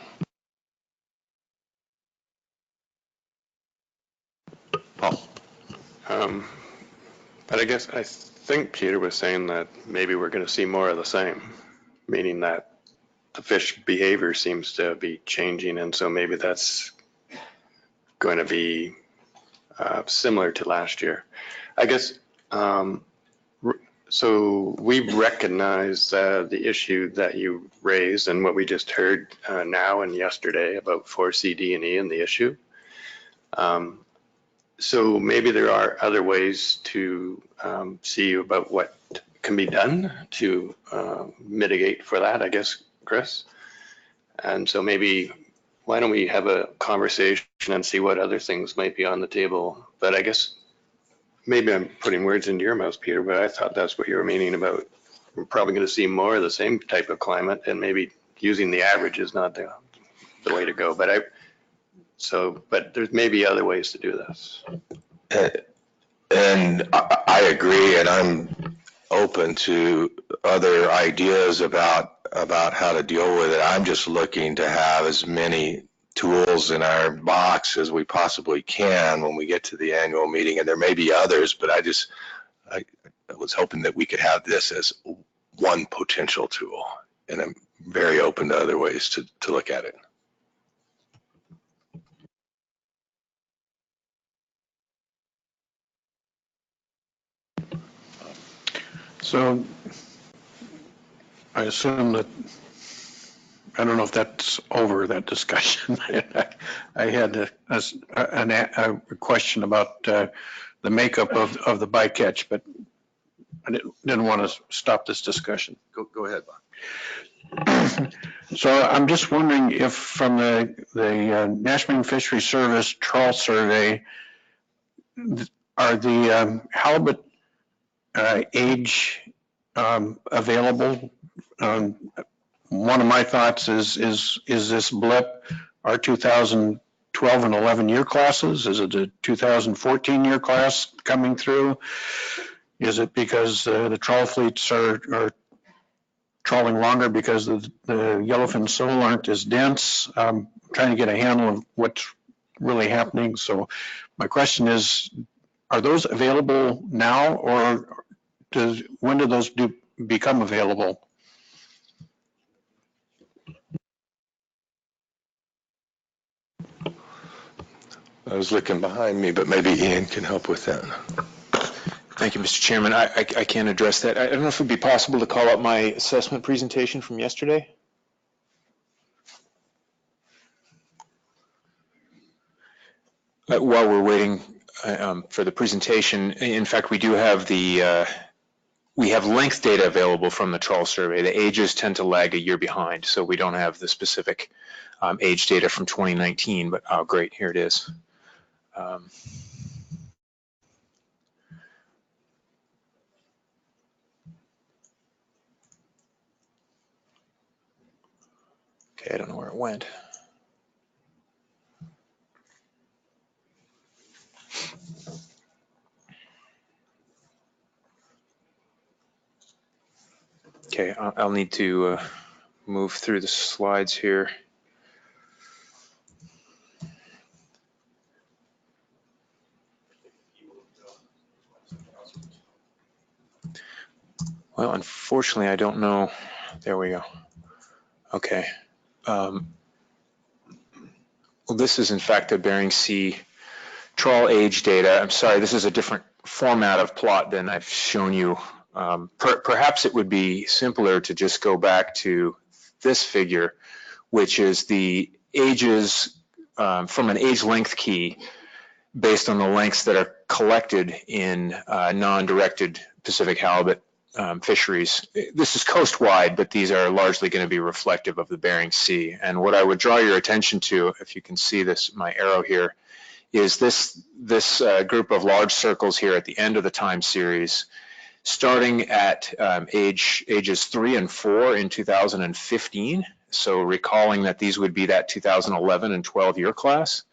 [SPEAKER 4] Paul.
[SPEAKER 12] But I guess I think Peter was saying that maybe we're going to see more of the same, meaning that the fish behavior seems to be changing, and so maybe that's going to be similar to last year. I guess, so we recognize the issue that you raised and what we just heard now and yesterday about 4C-D&E and the issue. So maybe there are other ways to see about what can be done to mitigate for that, I guess, Chris. And so maybe why don't we have a conversation and see what other things might be on the table. But I guess maybe I'm putting words into your mouth, Peter, but I thought that's what you were meaning about. We're probably going to see more of the same type of climate, and maybe using the average is not the way to go. But but there's maybe other ways to do this.
[SPEAKER 4] And I agree, and I'm open to other ideas about how to deal with it. I'm just looking to have as many tools in our box as we possibly can when we get to the annual meeting, and there may be others, but I was hoping that we could have this as one potential tool, and I'm very open to other ways to look at it.
[SPEAKER 5] So I assume that, I don't know if that's over, that discussion. I had a question about the makeup of the bycatch, but I didn't want to stop this discussion.
[SPEAKER 4] Go ahead, Bob.
[SPEAKER 5] So I'm just wondering if from the National Marine Fisheries Service trawl survey, are the halibut age available? One of my thoughts is this blip our 2012 and 11 year classes? Is it a 2014 year class coming through? Is it because the trawl fleets are trawling longer because the yellowfin sole aren't as dense? Trying to get a handle of what's really happening. So my question is, are those available now, or when do those become available?
[SPEAKER 4] I was looking behind me, but maybe Ian can help with that.
[SPEAKER 6] Thank you, Mr. Chairman. I can't address that. I don't know if it would be possible to call up my assessment presentation from yesterday. While we're waiting for the presentation, in fact, we do have we have length data available from the trawl survey. The ages tend to lag a year behind, so we don't have the specific age data from 2019, but oh, great, here it is. Okay, I don't know where it went. Okay, I'll need to move through the slides here. Well, unfortunately, I don't know. There we go. Okay. Well, this is in fact the Bering Sea trawl age data. I'm sorry, this is a different format of plot than I've shown you. Perhaps it would be simpler to just go back to this figure, which is the ages from an age length key based on the lengths that are collected in non-directed Pacific halibut fisheries. This is coast-wide, but these are largely going to be reflective of the Bering Sea. And what I would draw your attention to, if you can see this, my arrow here, is this group of large circles here at the end of the time series, starting at ages 3 and 4 in 2015. So recalling that these would be that 2011 and 12 year class,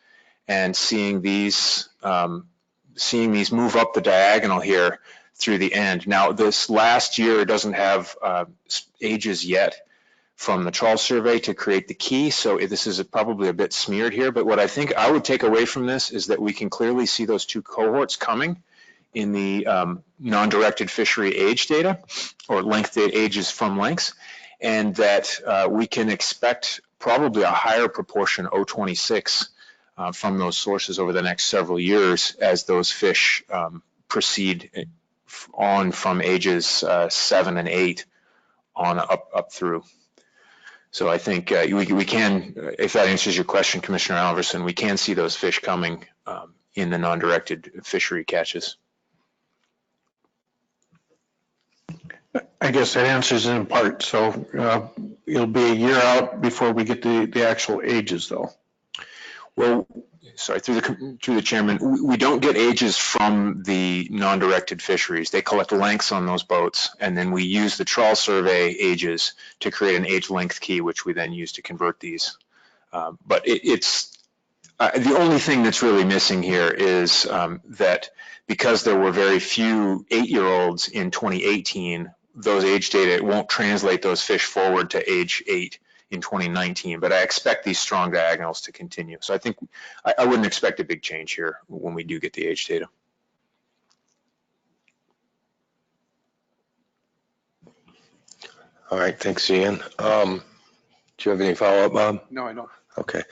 [SPEAKER 6] and seeing these move up the diagonal here through the end. Now, this last year doesn't have ages yet from the trawl survey to create the key, so this is probably a bit smeared here, but what I think I would take away from this is that we can clearly see those two cohorts coming in the non-directed fishery age data, or length data, ages from lengths, and that we can expect probably a higher proportion, O26, from those sources over the next several years as those fish proceed on from ages 7 and 8 on up through. So I think we can, if that answers your question, Commissioner Alverson, we can see those fish coming in the non-directed fishery catches.
[SPEAKER 5] I guess that answers it in part. So it'll be a year out before we get the actual ages, though.
[SPEAKER 6] Well, sorry, through the chairman, we don't get ages from the non-directed fisheries. They collect lengths on those boats, and then we use the trawl survey ages to create an age length key, which we then use to convert these. But it's the only thing that's really missing here is that because there were very few 8-year-olds in 2018, those age data, it won't translate those fish forward to age 8 in 2019, but I expect these strong diagonals to continue. So I think I wouldn't expect a big change here when we do get the age data.
[SPEAKER 4] All right, thanks, Ian. Do you have any follow-up, Bob?
[SPEAKER 1] No, I don't.
[SPEAKER 4] Okay.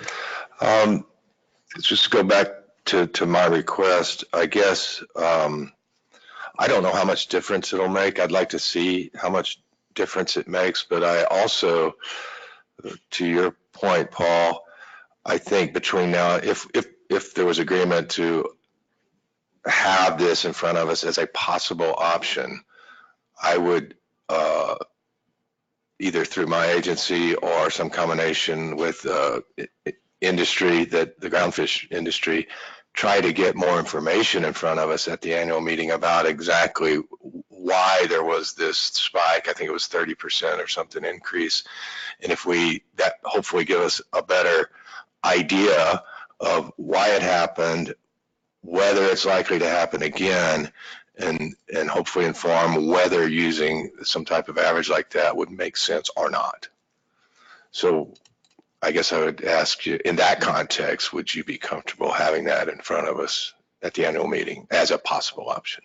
[SPEAKER 4] Just to go back to my request, I guess, I don't know how much difference it'll make. I'd like to see how much difference it makes, but I also, to your point, Paul, I think between now, if there was agreement to have this in front of us as a possible option, I would either through my agency or some combination with industry, that the groundfish industry, try to get more information in front of us at the annual meeting about exactly why there was this spike. I think it was 30% or something increase. And if that hopefully give us a better idea of why it happened, whether it's likely to happen again, and hopefully inform whether using some type of average like that would make sense or not. So I guess I would ask you, in that context, would you be comfortable having that in front of us at the annual meeting as a possible option?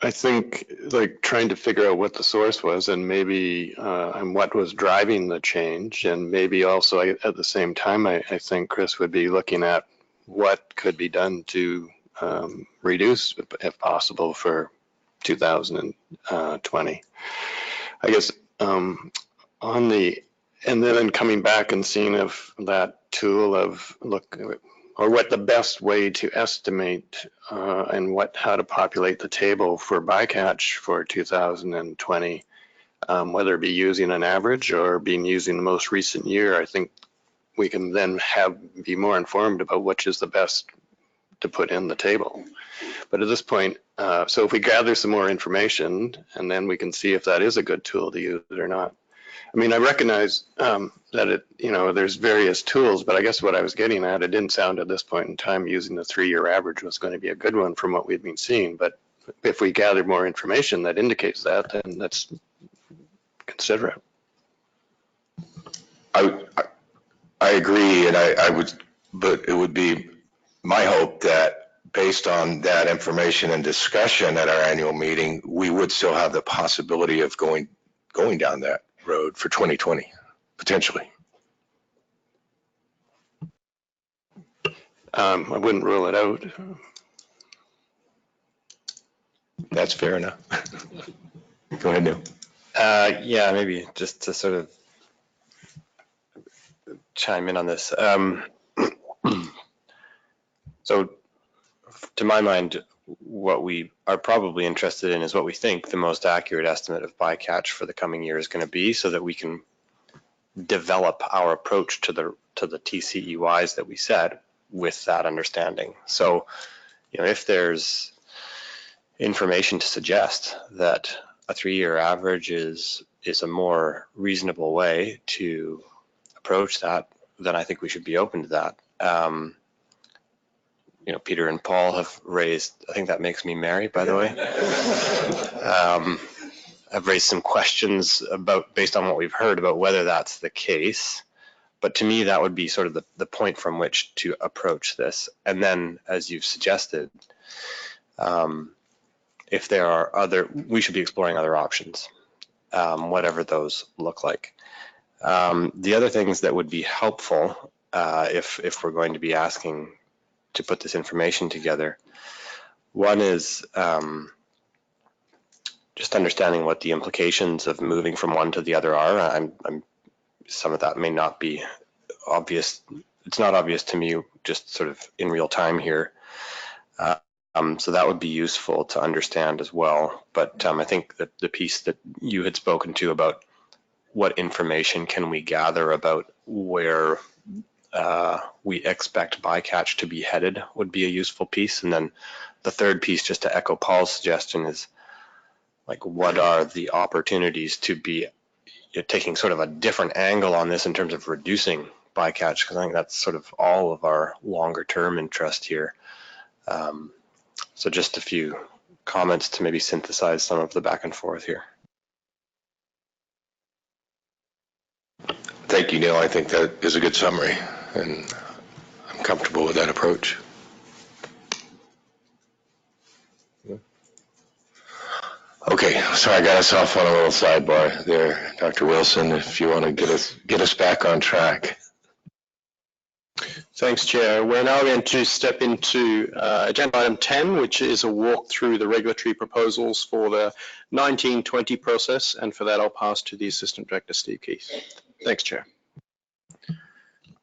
[SPEAKER 12] I think like trying to figure out what the source was and maybe and what was driving the change, and maybe also at the same time, I think Chris would be looking at what could be done to reduce, if possible, for 2020. I guess on the, and then coming back and seeing if that tool of or what the best way to estimate and how to populate the table for bycatch for 2020, whether it be using an average or using the most recent year. I think we can then be more informed about which is the best to put in the table. But at this point, so if we gather some more information, and then we can see if that is a good tool to use or not. I mean, I recognize that there's various tools, but I guess what I was getting at, it didn't sound at this point in time using the 3-year average was going to be a good one from what we've been seeing. But if we gather more information that indicates that, then let's consider it.
[SPEAKER 4] I agree, and I would, but it would be my hope that based on that information and discussion at our annual meeting, we would still have the possibility of going down that road for 2020, potentially.
[SPEAKER 12] I wouldn't rule it out.
[SPEAKER 4] That's fair enough. Go ahead, Neil.
[SPEAKER 9] Yeah, maybe just to sort of chime in on this. So to my mind, what we are probably interested in is what we think the most accurate estimate of bycatch for the coming year is going to be, so that we can develop our approach to the TCEYs that we set with that understanding. So, if there's information to suggest that a 3-year average is a more reasonable way to approach that, then I think we should be open to that. Peter and Paul have raised, I think that makes me Mary, by the way. I've raised some questions based on what we've heard about whether that's the case. But to me, that would be sort of the point from which to approach this. And then, as you've suggested, if there are we should be exploring other options, whatever those look like. The other things that would be helpful, if we're going to be asking to put this information together, one is just understanding what the implications of moving from one to the other are. Some of that may not be obvious. It's not obvious to me just sort of in real time here. So that would be useful to understand as well. But I think that the piece that you had spoken to about what information can we gather about where we expect bycatch to be headed would be a useful piece. And then the third piece, just to echo Paul's suggestion, is like, what are the opportunities to be taking sort of a different angle on this in terms of reducing bycatch, because I think that's sort of all of our longer term interest here. So just a few comments to maybe synthesize some of the back and forth here.
[SPEAKER 4] Thank you, Neil. I think that is a good summary, and I'm comfortable with that approach. Okay, so I got us off on a little sidebar there, Dr. Wilson, if you want to get us back on track.
[SPEAKER 5] Thanks, Chair. We're now going to step into agenda item 10, which is a walk through the regulatory proposals for the 1920 process. And for that, I'll pass to the Assistant Director, Steve Keith. Thanks, Chair.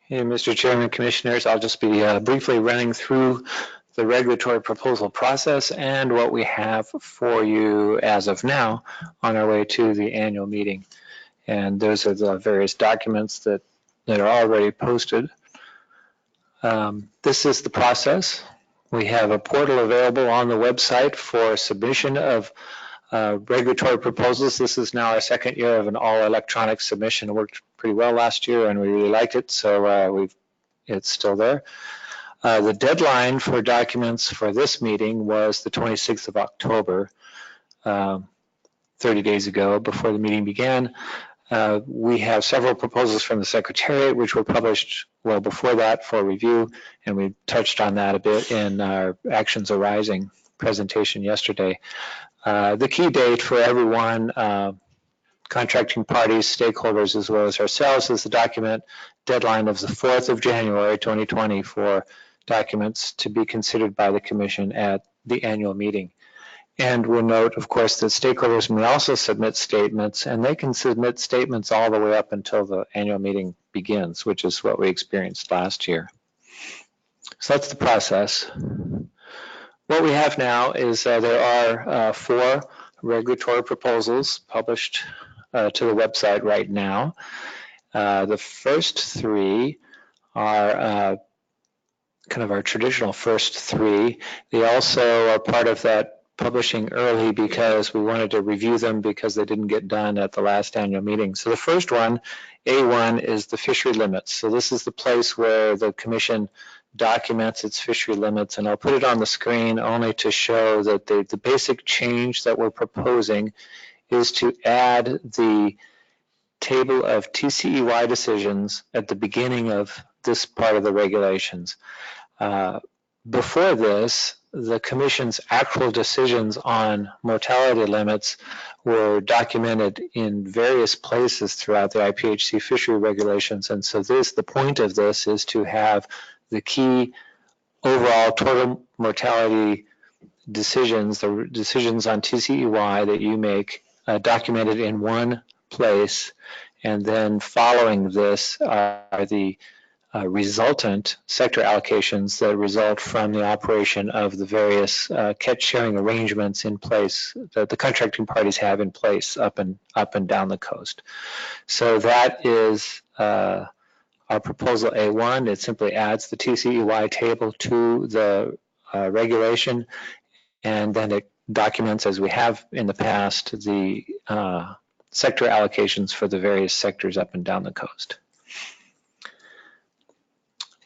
[SPEAKER 8] Hey, Mr. Chairman, Commissioners, I'll just be briefly running through the regulatory proposal process and what we have for you as of now on our way to the annual meeting. And those are the various documents that are already posted. This is the process. We have a portal available on the website for submission of regulatory proposals. This is now our second year of an all-electronic submission. It worked pretty well last year, and we really liked it, so it's still there. The deadline for documents for this meeting was the 26th of October, 30 days ago, before the meeting began. We have several proposals from the Secretariat, which were published well before that for review, and we touched on that a bit in our Actions Arising presentation yesterday. The key date for everyone, contracting parties, stakeholders, as well as ourselves, is the document deadline of the 4th of January 2020 for documents to be considered by the Commission at the annual meeting. And we'll note, of course, that stakeholders may also submit statements, and they can submit statements all the way up until the annual meeting begins, which is what we experienced last year. So that's the process. What we have now is there are 4 regulatory proposals published to the website right now. The first 3 are kind of our traditional first 3. They also are part of that publishing early because we wanted to review them because they didn't get done at the last annual meeting. So the first one, A1, is the fishery limits. So this is the place where the Commission documents its fishery limits, and I'll put it on the screen only to show that the basic change that we're proposing is to add the table of TCEY decisions at the beginning of this part of the regulations. Before this, the Commission's actual decisions on mortality limits were documented in various places throughout the IPHC fishery regulations, and so the point of this is to have the key overall total mortality decisions, the decisions on TCEY that you make, documented in one place, and then following this are the resultant sector allocations that result from the operation of the various catch sharing arrangements in place that the contracting parties have in place up and down the coast. So that is our proposal A1. It simply adds the TCEY table to the regulation, and then it documents, as we have in the past, the sector allocations for the various sectors up and down the coast.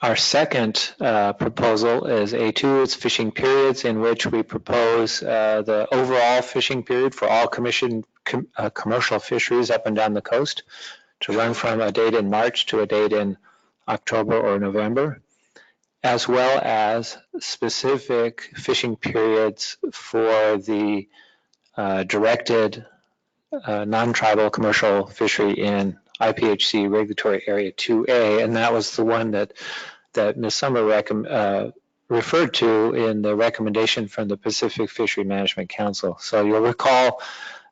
[SPEAKER 8] Our second proposal is A2. It's fishing periods, in which we propose the overall fishing period for all commercial fisheries up and down the coast to run from a date in March to a date in October or November, as well as specific fishing periods for the directed non-tribal commercial fishery in IPHC Regulatory Area 2A, and that was the one that Ms. Summer referred to in the recommendation from the Pacific Fishery Management Council. So you'll recall,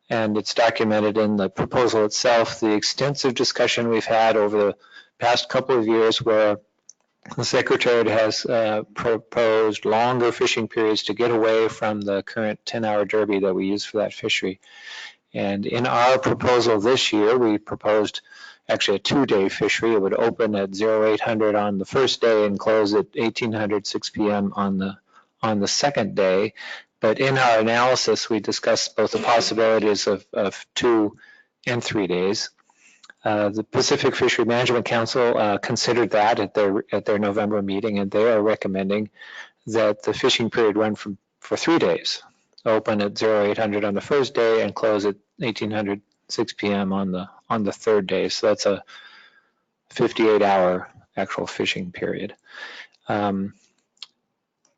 [SPEAKER 8] and it's documented in the proposal itself, the extensive discussion we've had over the past couple of years, where the Secretariat has proposed longer fishing periods to get away from the current 10-hour derby that we use for that fishery. And in our proposal this year, we proposed actually a 2-day fishery. It would open at 0800 on the first day and close at 1800, 6 p.m. on the second day. But in our analysis, we discussed both the possibilities of 2 and 3 days. The Pacific Fishery Management Council considered that at their November meeting, and they are recommending that the fishing period run for 3 days, open at 0800 on the first day and close at 1800, 6 p.m. on the third day. So that's a 58-hour actual fishing period. And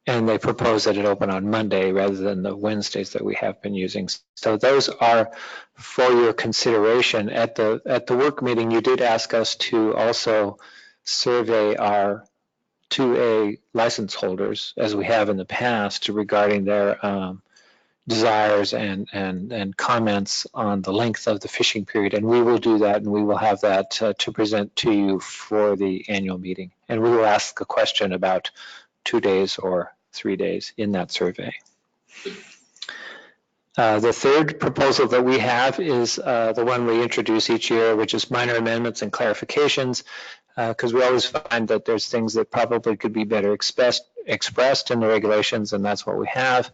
[SPEAKER 8] they propose that it open on Monday rather than the Wednesdays that we have been using. So those are for your consideration. At the work meeting, you did ask us to also survey our 2A license holders, as we have in the past, regarding their desires and comments on the length of the fishing period. And we will do that, and we will have that to present to you for the annual meeting. And we will ask a question about 2 days or 3 days in that survey. The third proposal that we have is the one we introduce each year, which is minor amendments and clarifications, because we always find that there's things that probably could be better expressed in the regulations, and that's what we have,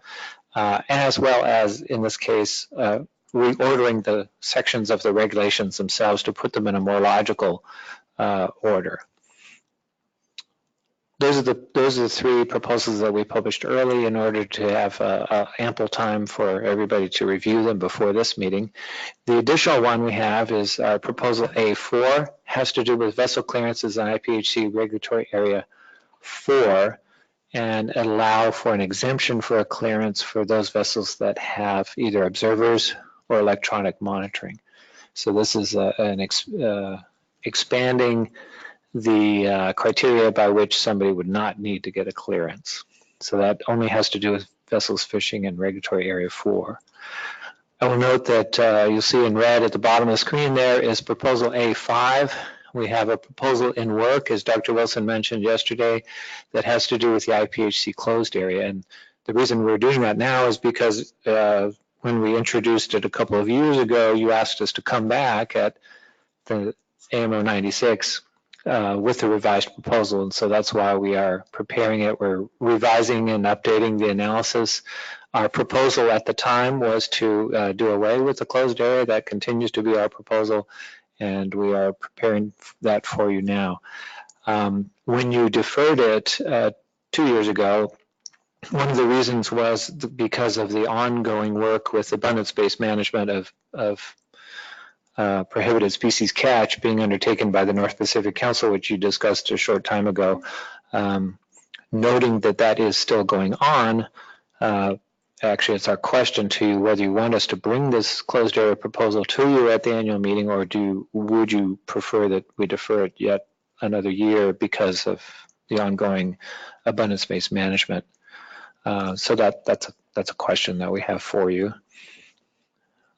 [SPEAKER 8] as well as, in this case, reordering the sections of the regulations themselves to put them in a more logical order. Those are the 3 proposals that we published early in order to have ample time for everybody to review them before this meeting. The additional one we have is our proposal A4, has to do with vessel clearances in IPHC Regulatory Area 4, and allow for an exemption for a clearance for those vessels that have either observers or electronic monitoring. So this is expanding the criteria by which somebody would not need to get a clearance. So that only has to do with vessels fishing in Regulatory Area 4. I will note that you'll see in red at the bottom of the screen there is proposal A5. We have a proposal in work, as Dr. Wilson mentioned yesterday, that has to do with the IPHC closed area. And the reason we're doing that now is because when we introduced it a couple of years ago, you asked us to come back at the IM096 with the revised proposal, and so that's why we are preparing it. We're revising and updating the analysis. Our proposal at the time was to do away with the closed area. That continues to be our proposal, and we are preparing that for you now. When you deferred it 2 years ago, one of the reasons was because of the ongoing work with abundance-based management of prohibited species catch being undertaken by the North Pacific Council, which you discussed a short time ago. Noting that that is still going on, actually it's our question to you whether you want us to bring this closed area proposal to you at the annual meeting, or would you prefer that we defer it yet another year because of the ongoing abundance-based management? So that's a question that we have for you.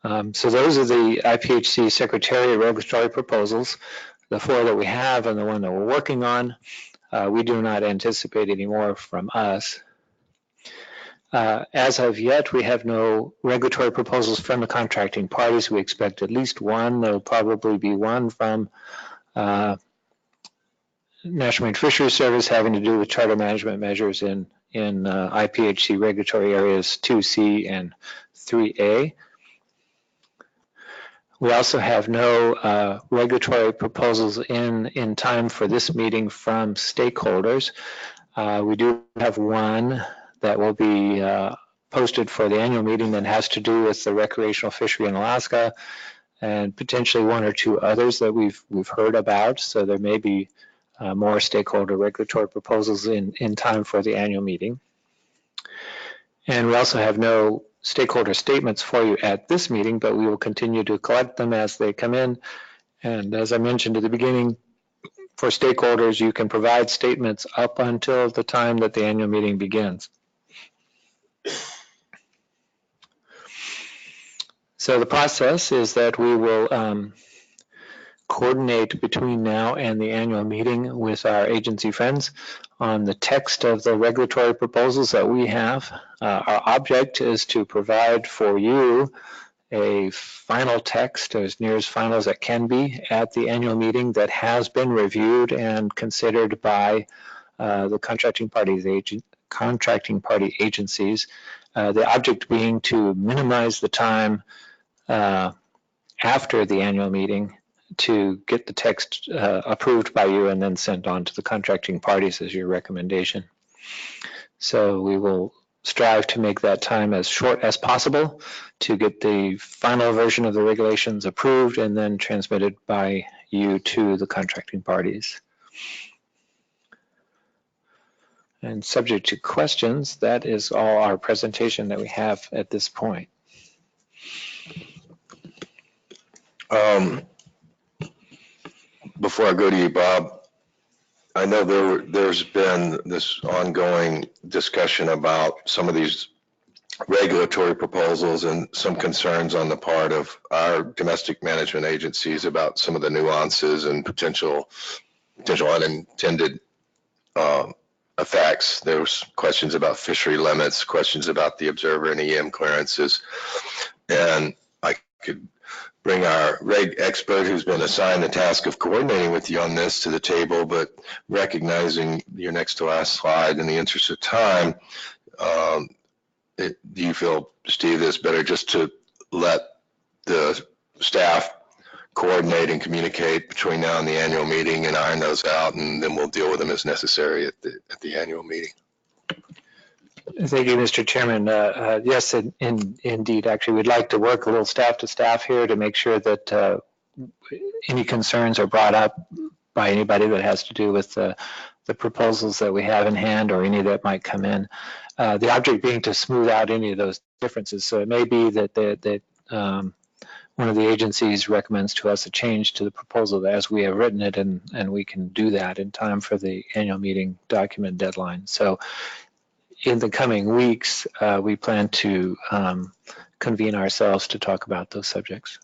[SPEAKER 8] So those are the IPHC Secretariat regulatory proposals. the 4 that we have and the one that we're working on, we do not anticipate any more from us. As of yet, we have no regulatory proposals from the contracting parties. We expect at least one. There'll probably be one from National Marine Fisheries Service having to do with charter management measures in IPHC regulatory areas 2C and 3A. We also have no regulatory proposals in time for this meeting from stakeholders. We do have one that will be posted for the annual meeting that has to do with the recreational fishery in Alaska, and potentially 1 or 2 others that we've heard about. So there may be more stakeholder regulatory proposals in time for the annual meeting. And we also have no stakeholder statements for you at this meeting, but we will continue to collect them as they come in. And as I mentioned at the beginning, for stakeholders, you can provide statements up until the time that the annual meeting begins. So the process is that we will coordinate between now and the annual meeting with our agency friends on the text of the regulatory proposals that we have. Our object is to provide for you a final text, as near as final as it can be, at the annual meeting that has been reviewed and considered by the contracting party agencies. The object being to minimize the time after the annual meeting to get the text approved by you and then sent on to the contracting parties as your recommendation. So we will strive to make that time as short as possible to get the final version of the regulations approved and then transmitted by you to the contracting parties. And subject to questions, that is all our presentation that we have at this point.
[SPEAKER 4] Before I go to you, Bob, I know there's been this ongoing discussion about some of these regulatory proposals and some concerns on the part of our domestic management agencies about some of the nuances and potential unintended effects. There's questions about fishery limits, questions about the observer and EM clearances, and I could bring our reg expert who's been assigned the task of coordinating with you on this to the table, but recognizing your next to last slide in the interest of time, do you feel, Steve, it's better just to let the staff coordinate and communicate between now and the annual meeting and iron those out, and then we'll deal with them as necessary at the annual meeting?
[SPEAKER 8] Thank you, Mr. Chairman. Yes, indeed. Actually, we'd like to work a little staff to staff here to make sure that any concerns are brought up by anybody that has to do with the proposals that we have in hand or any that might come in. The object being to smooth out any of those differences. So it may be that one of the agencies recommends to us a change to the proposal as we have written it, and we can do that in time for the annual meeting document deadline. So in the coming weeks, we plan to convene ourselves to talk about those subjects.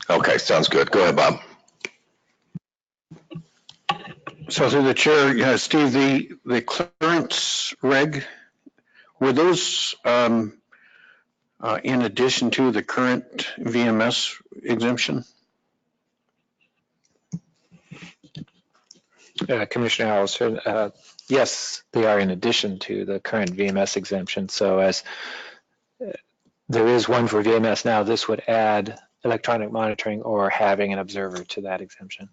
[SPEAKER 4] Okay, sounds good. Go ahead, Bob.
[SPEAKER 5] So through the chair, yeah, Steve, the clearance reg, were those in addition to the current VMS exemption?
[SPEAKER 8] Commissioner Allison, yes, they are in addition to the current VMS exemption. So as there is one for VMS now, this would add electronic monitoring or having an observer to that exemption.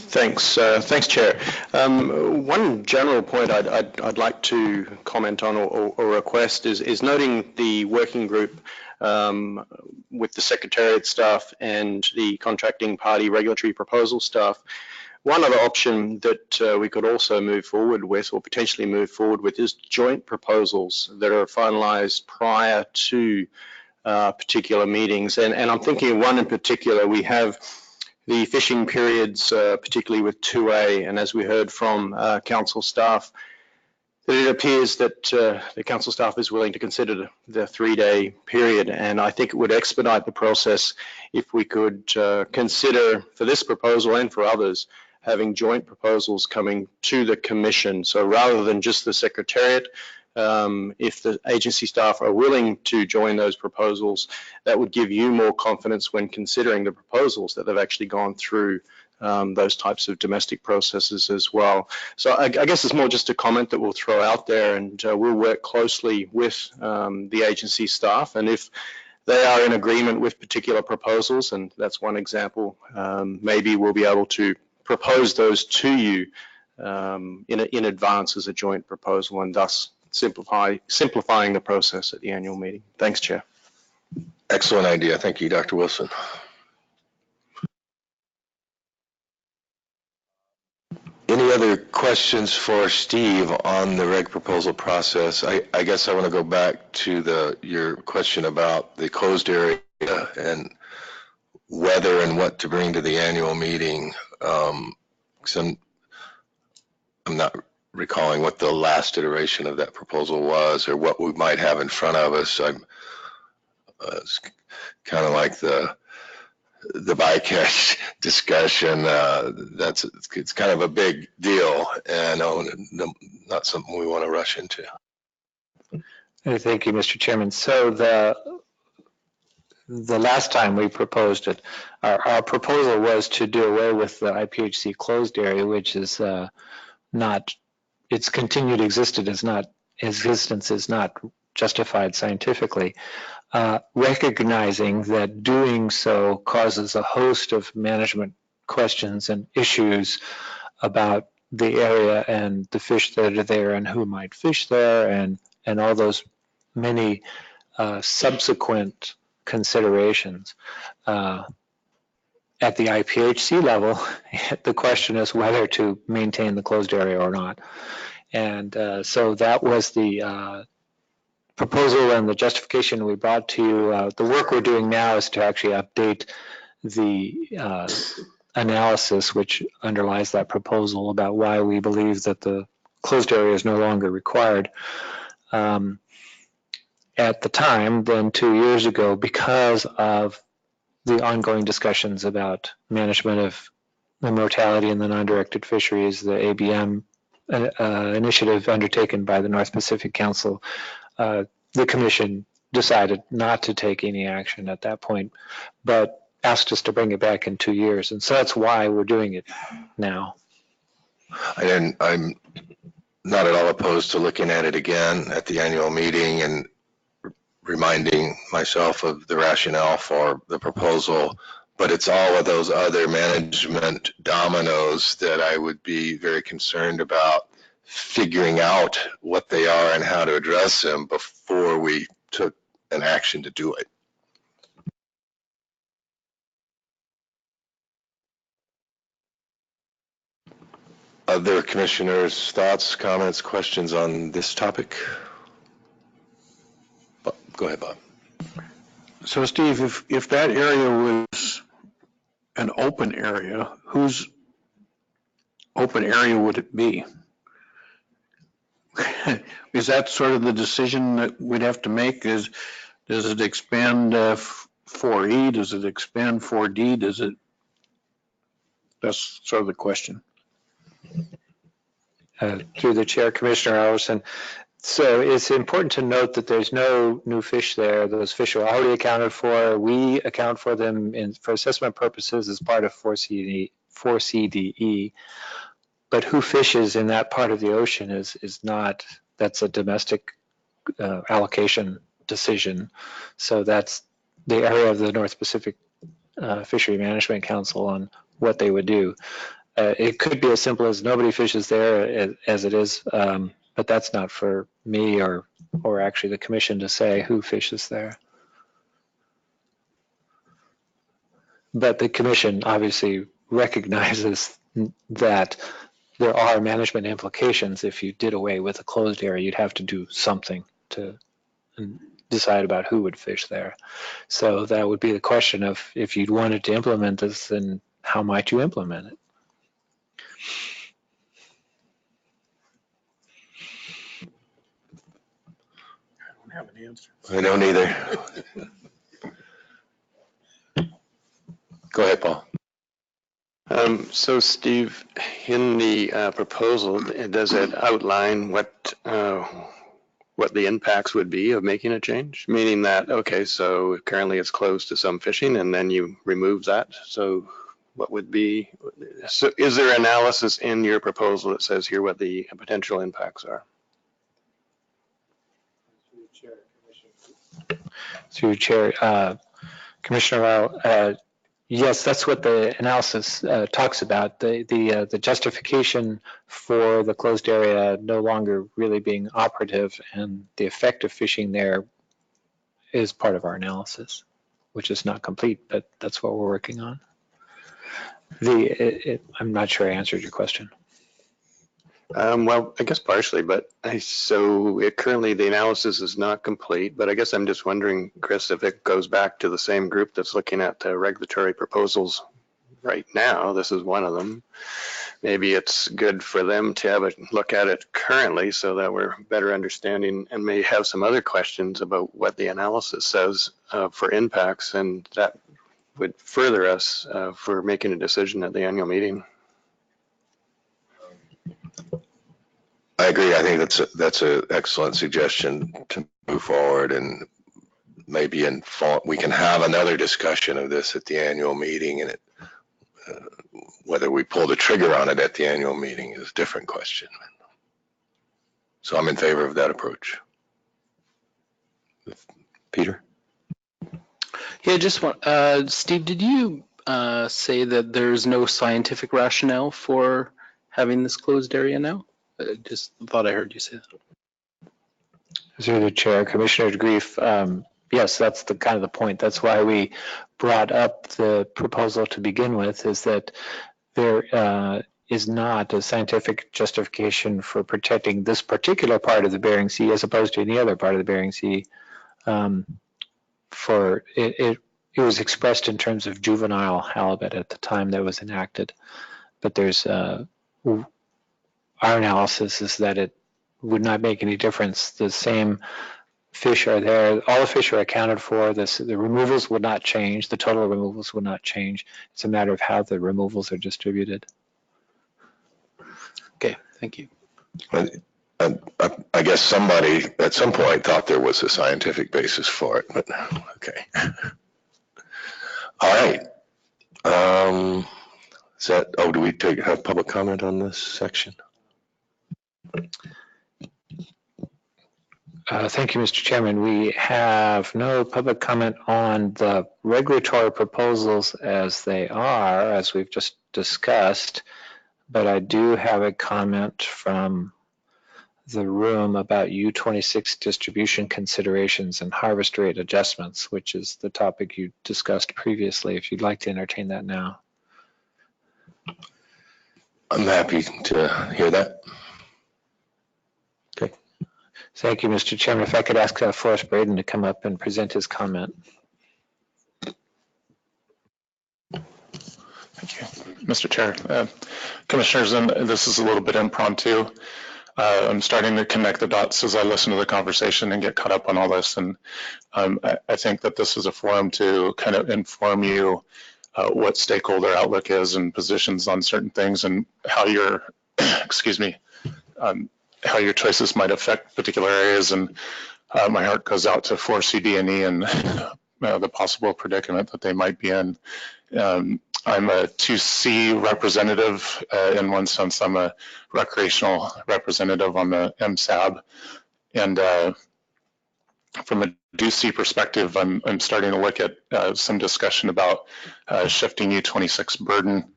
[SPEAKER 18] Thanks, Chair. One general point I'd like to comment on or request is noting the working group with the Secretariat staff and the contracting party regulatory proposal staff. One other option that we could also move forward with, or potentially move forward with, is joint proposals that are finalized prior to particular meetings. And I'm thinking of one in particular. We have the fishing periods, particularly with 2A, and as we heard from council staff, it appears that the council staff is willing to consider the 3-day period, and I think it would expedite the process if we could consider, for this proposal and for others, having joint proposals coming to the commission. So rather than just the secretariat, if the agency staff are willing to join those proposals, that would give you more confidence when considering the proposals that they've actually gone through those types of domestic processes as well. So I guess it's more just a comment that we'll throw out there, and we'll work closely with the agency staff, and if they are in agreement with particular proposals, and that's one example, maybe we'll be able to propose those to you in advance as a joint proposal, and thus simplifying the process at the annual meeting. Thanks, Chair.
[SPEAKER 4] Excellent idea. Thank you, Dr. Wilson. Any other questions for Steve on the reg proposal process? I guess I want to go back to your question about the closed area and whether and what to bring to the annual meeting. I'm not recalling what the last iteration of that proposal was or what we might have in front of us. It's kind of like the bycatch discussion. It's kind of a big deal, and not something we want to rush into.
[SPEAKER 8] Thank you, Mr. Chairman. So the last time we proposed it, our proposal was to do away with the IPHC closed area, which is not, its continued existence is not justified scientifically. Recognizing that doing so causes a host of management questions and issues about the area and the fish that are there and who might fish there and all those many subsequent considerations. At the IPHC level, the question is whether to maintain the closed area or not. And so that was the proposal and the justification we brought to you. The work we're doing now is to actually update the analysis which underlies that proposal about why we believe that the closed area is no longer required. At the time, then 2 years ago, because of the ongoing discussions about management of the mortality in the non-directed fisheries, the ABM initiative undertaken by the North Pacific Council, the Commission decided not to take any action at that point, but asked us to bring it back in 2 years. And so that's why we're doing it now.
[SPEAKER 4] I'm not at all opposed to looking at it again at the annual meeting and reminding myself of the rationale for the proposal, but it's all of those other management dominoes that I would be very concerned about figuring out what they are and how to address them before we took an action to do it. Other commissioners' thoughts, comments, questions on this topic? Go ahead, Bob.
[SPEAKER 5] So Steve, if that area was an open area, whose open area would it be? Is that sort of the decision that we'd have to make? Does it expand 4E? Does it expand 4D? That's sort of the question.
[SPEAKER 8] Through the chair, Commissioner Alverson. So it's important to note that there's no new fish there. Those fish are already accounted for. We account for them for assessment purposes as part of 4CDE. But who fishes in that part of the ocean is not, that's a domestic allocation decision. So that's the area of the North Pacific Fishery Management Council on what they would do. It could be as simple as nobody fishes there as it is, but that's not for me or actually the commission to say who fishes there. But the commission obviously recognizes that there are management implications. If you did away with a closed area, you'd have to do something to decide about who would fish there. So that would be the question of if you'd wanted to implement this, then how might you implement it?
[SPEAKER 3] have an answer.
[SPEAKER 4] I don't either. Go ahead, Paul.
[SPEAKER 12] So Steve, in the proposal, does it outline what the impacts would be of making a change? Meaning that, okay, so currently it's closed to some fishing and then you remove that. So what would be, so is there analysis in your proposal that says here what the potential impacts are?
[SPEAKER 8] Through Chair, Commissioner Ryall, yes, that's what the analysis talks about. The justification for the closed area no longer really being operative, and the effect of fishing there is part of our analysis, which is not complete, but that's what we're working on. I'm not sure I answered your question.
[SPEAKER 12] Well, I guess partially, but currently the analysis is not complete, but I guess I'm just wondering, Chris, if it goes back to the same group that's looking at the regulatory proposals right now, this is one of them, maybe it's good for them to have a look at it currently so that we're better understanding and may have some other questions about what the analysis says for impacts, and that would further us for making a decision at the annual meeting.
[SPEAKER 4] I agree. I think that's an excellent suggestion to move forward, and maybe we can have another discussion of this at the annual meeting, and whether we pull the trigger on it at the annual meeting is a different question. So I'm in favor of that approach. Peter?
[SPEAKER 7] Yeah, just one. Steve, did you say that there's no scientific rationale for having this closed area now? I just thought I heard you say that.
[SPEAKER 8] Through the Chair, Commissioner Grief, yes, that's the kind of the point. That's why we brought up the proposal to begin with, is that there is not a scientific justification for protecting this particular part of the Bering Sea as opposed to any other part of the Bering Sea. It was expressed in terms of juvenile halibut at the time that was enacted, but there's our analysis is that it would not make any difference. The same fish are there. All the fish are accounted for. The removals would not change. The total removals would not change. It's a matter of how the removals are distributed.
[SPEAKER 7] Okay, thank you.
[SPEAKER 4] I guess somebody at some point thought there was a scientific basis for it, but okay. All right. Do we have public comment on this section?
[SPEAKER 8] Thank you, Mr. Chairman. We have no public comment on the regulatory proposals as they are, as we've just discussed, but I do have a comment from the room about U26 distribution considerations and harvest rate adjustments, which is the topic you discussed previously, if you'd like to entertain that now.
[SPEAKER 4] I'm happy to hear that. Okay.
[SPEAKER 8] Thank you, Mr. Chairman. If I could ask Forrest Braden to come up and present his comment.
[SPEAKER 19] Thank you, Mr. Chair. Commissioners, and this is a little bit impromptu. I'm starting to connect the dots as I listen to the conversation and get caught up on all this. And I think that this is a forum to kind of inform you what stakeholder outlook is and positions on certain things, and how your, excuse me, how your choices might affect particular areas. And my heart goes out to 4CD&E and the possible predicament that they might be in. I'm a 2C representative. In one sense, I'm a recreational representative on the MSAB. And from a 2C perspective, I'm starting to look at some discussion about shifting U26 burden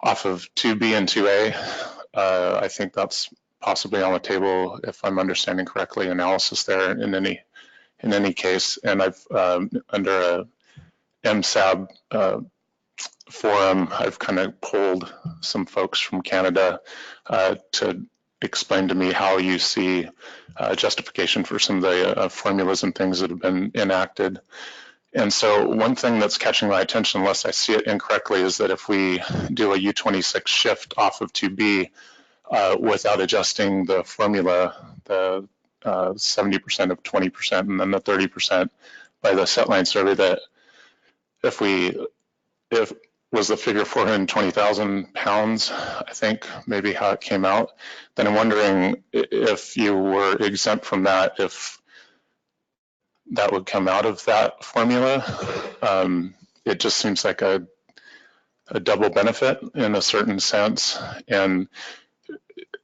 [SPEAKER 19] off of 2B and 2A. I think that's possibly on the table, if I'm understanding correctly, analysis there in any case. And I've under a MSAB forum, I've kind of polled some folks from Canada to explain to me how you see justification for some of the formulas and things that have been enacted. And so one thing that's catching my attention, unless I see it incorrectly, is that if we do a U26 shift off of 2B without adjusting the formula, the 70% of 20% and then the 30% by the set line survey, that if was the figure 420,000 pounds, I think maybe how it came out, then I'm wondering if you were exempt from that, if that would come out of that formula. It just seems like a double benefit in a certain sense. And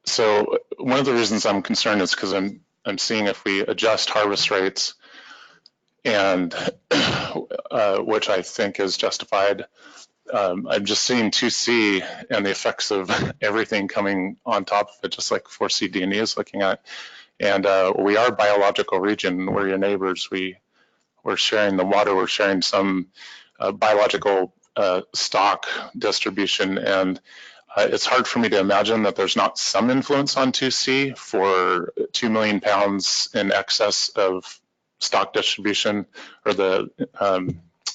[SPEAKER 19] so one of the reasons I'm concerned is because I'm seeing if we adjust harvest rates, and which I think is justified, I'm just seeing 2C and the effects of everything coming on top of it, just like 4C D&E is looking at. And we are a biological region. We're your neighbors. We're sharing the water. We're sharing some biological stock distribution. And it's hard for me to imagine that there's not some influence on 2C for 2 million pounds in excess of stock distribution, or the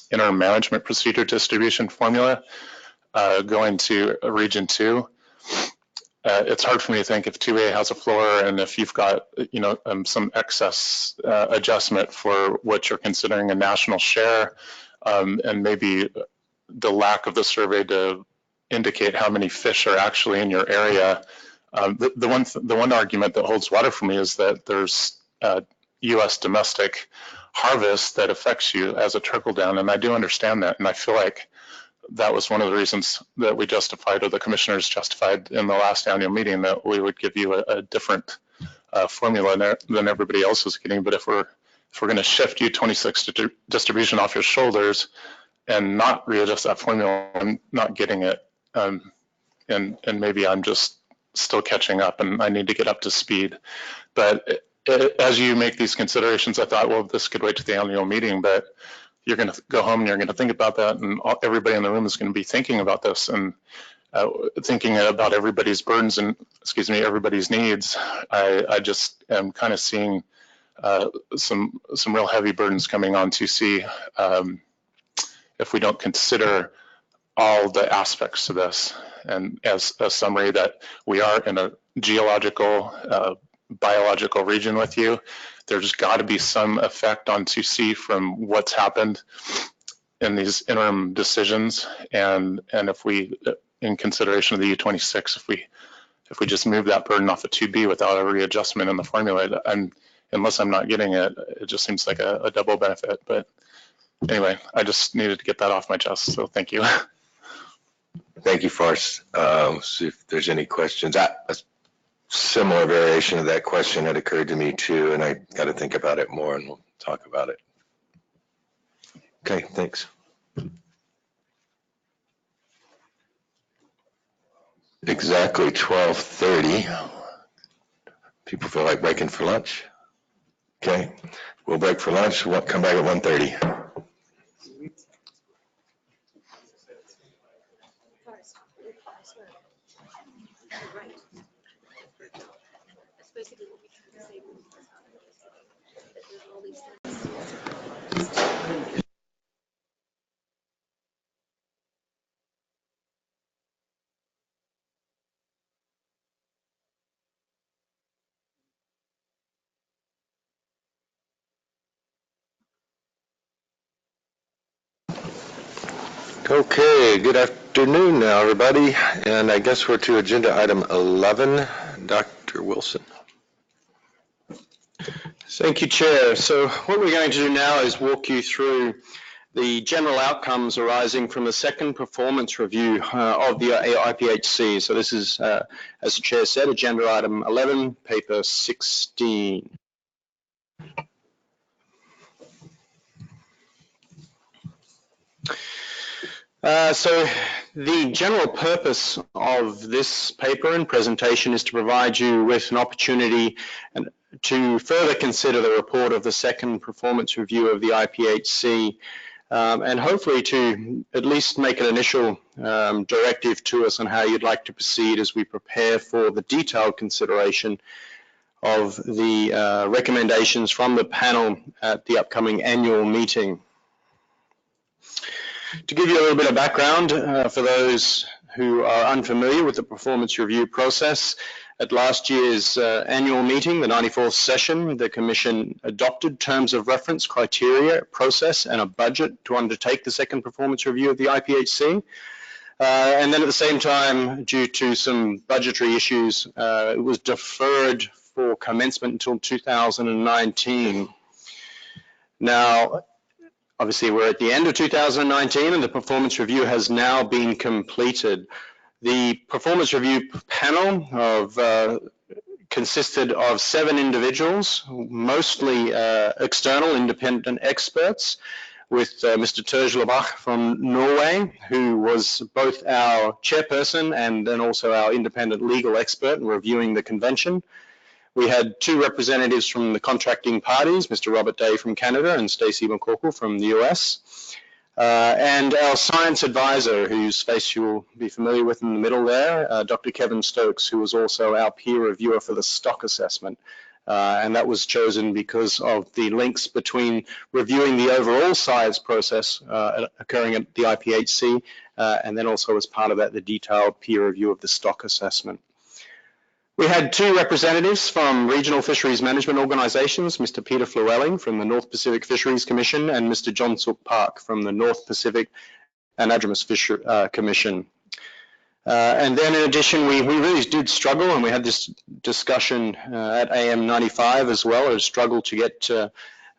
[SPEAKER 19] interim management procedure distribution formula going to region 2. It's hard for me to think if 2A has a floor and if you've got, you know, some excess adjustment for what you're considering a national share, and maybe the lack of the survey to indicate how many fish are actually in your area. The one argument that holds water for me is that there's U.S. domestic harvest that affects you as a trickle down, and I do understand that, and I feel like that was one of the reasons that we justified, or the commissioners justified in the last annual meeting, that we would give you a different formula than everybody else is getting. But if we're going to shift U26 distribution off your shoulders and not readjust that formula, I'm not getting it, and maybe I'm just still catching up and I need to get up to speed. But as you make these considerations, I thought, well, this could wait to the annual meeting, but you're going to go home and you're going to think about that, and everybody in the room is going to be thinking about this and thinking about everybody's burdens and, everybody's needs. I just am kind of seeing some real heavy burdens coming on 2C if we don't consider all the aspects to this. And as a summary, that we are in a geological, biological region with you. There's got to be some effect on 2C from what's happened in these interim decisions, and if we, in consideration of the U26, if we just move that burden off of 2B without a readjustment in the formula, unless I'm not getting it, it just seems like a double benefit. But anyway, I just needed to get that off my chest, so thank you.
[SPEAKER 4] Thank you, Forrest. See if there's any questions. A similar variation of that question had occurred to me too, and I got to think about it more, and we'll talk about it. Okay, thanks. Exactly 12:30. People feel like breaking for lunch? Okay, we'll break for lunch. We'll come back at 1:30. Okay, good afternoon now, everybody. And I guess we're to agenda item 11. Dr. Wilson.
[SPEAKER 18] Thank you, Chair. So what we're going to do now is walk you through the general outcomes arising from the second performance review of the IPHC. So this is, as the Chair said, agenda item 11, paper 16. So the general purpose of this paper and presentation is to provide you with an opportunity to further consider the report of the second performance review of the IPHC, and hopefully to at least make an initial directive to us on how you'd like to proceed as we prepare for the detailed consideration of the recommendations from the panel at the upcoming annual meeting. To give you a little bit of background for those who are unfamiliar with the performance review process, At last year's annual meeting, the 94th session, the Commission adopted terms of reference, criteria, process, and a budget to undertake the second performance review of the IPHC. And then at the same time, due to some budgetary issues, it was deferred for commencement until 2019. Now, obviously, we're at the end of 2019 and the performance review has now been completed. The performance review panel consisted of 7 individuals, mostly external independent experts, with Mr. Turgelbach from Norway, who was both our chairperson and then also our independent legal expert in reviewing the convention. We had 2 representatives from the contracting parties, Mr. Robert Day from Canada and Stacey McCorkle from the US. And our science advisor, whose face you will be familiar with in the middle there, Dr. Kevin Stokes, who was also our peer reviewer for the stock assessment. And that was chosen because of the links between reviewing the overall science process occurring at the IPHC, and then also as part of that, the detailed peer review of the stock assessment. We had 2 representatives from regional fisheries management organizations, Mr. Peter Flewelling from the North Pacific Fisheries Commission and Mr. John Sook Park from the North Pacific Anadromous Fish Commission. And then in addition, we really did struggle, and we had this discussion at IM095 as well, a struggle to get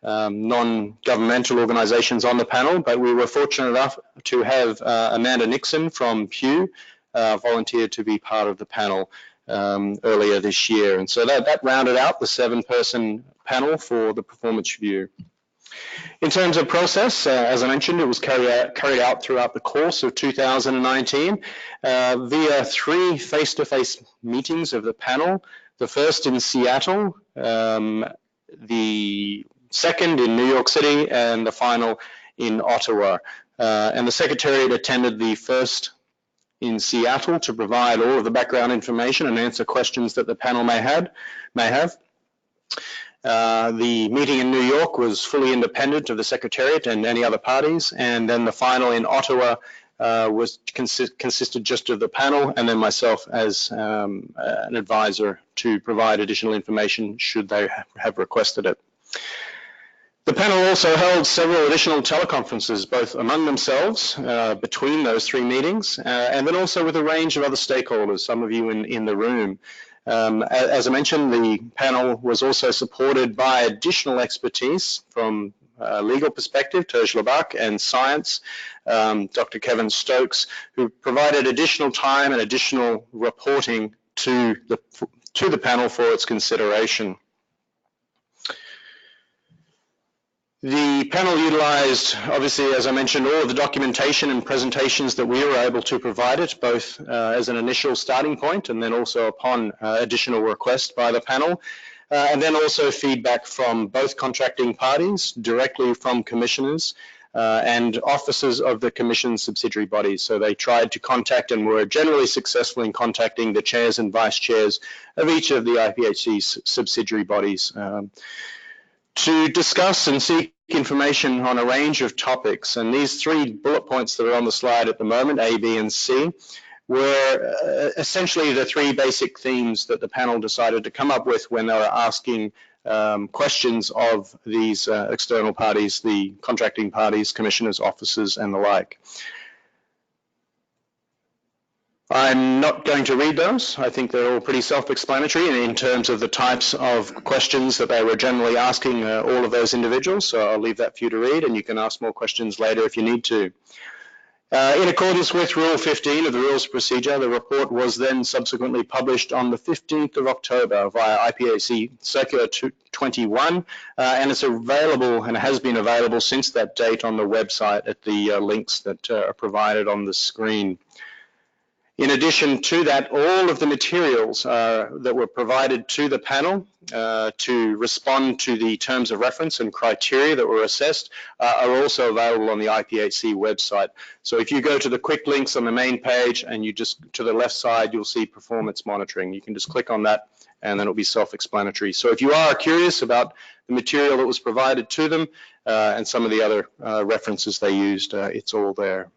[SPEAKER 18] non-governmental organizations on the panel, but we were fortunate enough to have Amanda Nixon from Pew volunteer to be part of the panel earlier this year. And so that rounded out the 7-person panel for the performance review. In terms of process, as I mentioned, it was carried out throughout the course of 2019 via 3 face-to-face meetings of the panel. The first in Seattle, the second in New York City, and the final in Ottawa. And the Secretariat attended the first in Seattle to provide all of the background information and answer questions that the panel may have. The meeting in New York was fully independent of the Secretariat and any other parties, and then the final in Ottawa consisted just of the panel and then myself as an advisor to provide additional information should they have requested it. The panel also held several additional teleconferences, both among themselves, between those 3 meetings, and then also with a range of other stakeholders, some of you in the room. As I mentioned, the panel was also supported by additional expertise from a legal perspective, Turgelbach, and science, Dr. Kevin Stokes, who provided additional time and additional reporting to the panel for its consideration. The panel utilized, obviously, as I mentioned, all of the documentation and presentations that we were able to provide it, both as an initial starting point and then also upon additional request by the panel. And then also feedback from both contracting parties, directly from commissioners and officers of the commission's subsidiary bodies. So they tried to contact and were generally successful in contacting the chairs and vice chairs of each of the IPHC's subsidiary bodies to discuss and seek information on a range of topics. And these 3 bullet points that are on the slide at the moment, A, B, and C, were essentially the 3 basic themes that the panel decided to come up with when they were asking questions of these external parties, the contracting parties, commissioners, officers, and the like. I'm not going to read those. I think they're all pretty self-explanatory in terms of the types of questions that they were generally asking all of those individuals. So I'll leave that for you to read, and you can ask more questions later if you need to. In accordance with Rule 15 of the Rules of Procedure, the report was then subsequently published on the 15th of October via IPHC Circular 21, and it's available and has been available since that date on the website at the links that are provided on the screen. In addition to that, all of the materials that were provided to the panel to respond to the terms of reference and criteria that were assessed are also available on the IPHC website. So if you go to the quick links on the main page and you just to the left side, you'll see performance monitoring. You can just click on that and then it'll be self-explanatory. So if you are curious about the material that was provided to them and some of the other references they used, it's all there.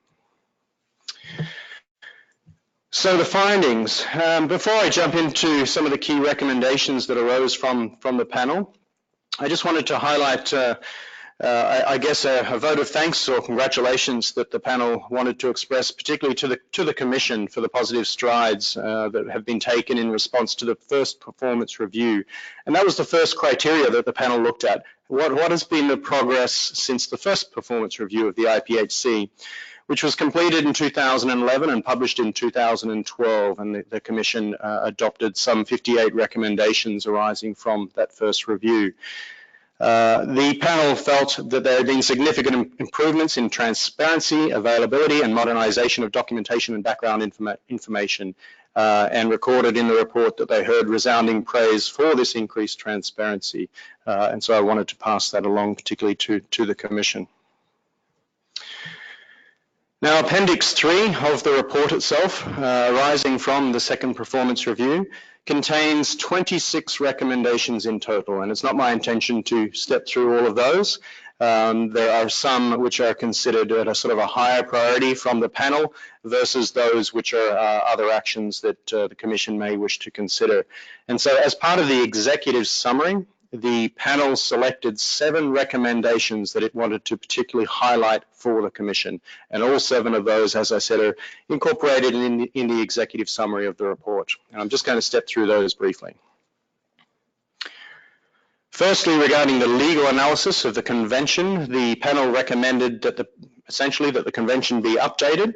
[SPEAKER 18] So the findings, before I jump into some of the key recommendations that arose from the panel, I just wanted to highlight, I guess, a vote of thanks or congratulations that the panel wanted to express, particularly to the Commission for the positive strides that have been taken in response to the first performance review. And that was the first criteria that the panel looked at. What has been the progress since the first performance review of the IPHC, which was completed in 2011 and published in 2012, and the Commission adopted some 58 recommendations arising from that first review. The panel felt that there had been significant improvements in transparency, availability, and modernization of documentation and background information, and recorded in the report that they heard resounding praise for this increased transparency. And so I wanted to pass that along, particularly to the Commission. Now, Appendix 3 of the report itself, arising from the second performance review, contains 26 recommendations in total, and it's not my intention to step through all of those. There are some which are considered at a sort of a higher priority from the panel versus those which are other actions that the Commission may wish to consider. And so as part of the executive summary, the panel selected 7 recommendations that it wanted to particularly highlight for the Commission. And all 7 of those, as I said, are incorporated in the executive summary of the report. And I'm just going to step through those briefly. Firstly, regarding the legal analysis of the convention, the panel recommended that essentially that the convention be updated.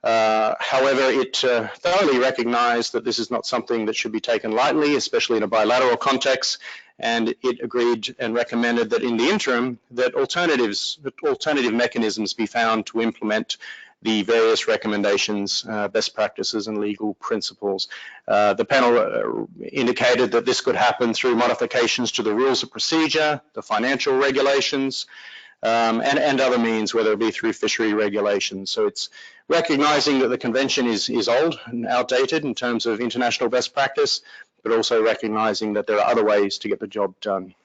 [SPEAKER 18] However, it thoroughly recognized that this is not something that should be taken lightly, especially in a bilateral context, and it agreed and recommended that in the interim that alternative mechanisms be found to implement the various recommendations, best practices, and legal principles. The panel indicated that this could happen through modifications to the rules of procedure, the financial regulations, and other means, whether it be through fishery regulations. So it's recognizing that the convention is old and outdated in terms of international best practice, but also recognizing that there are other ways to get the job done.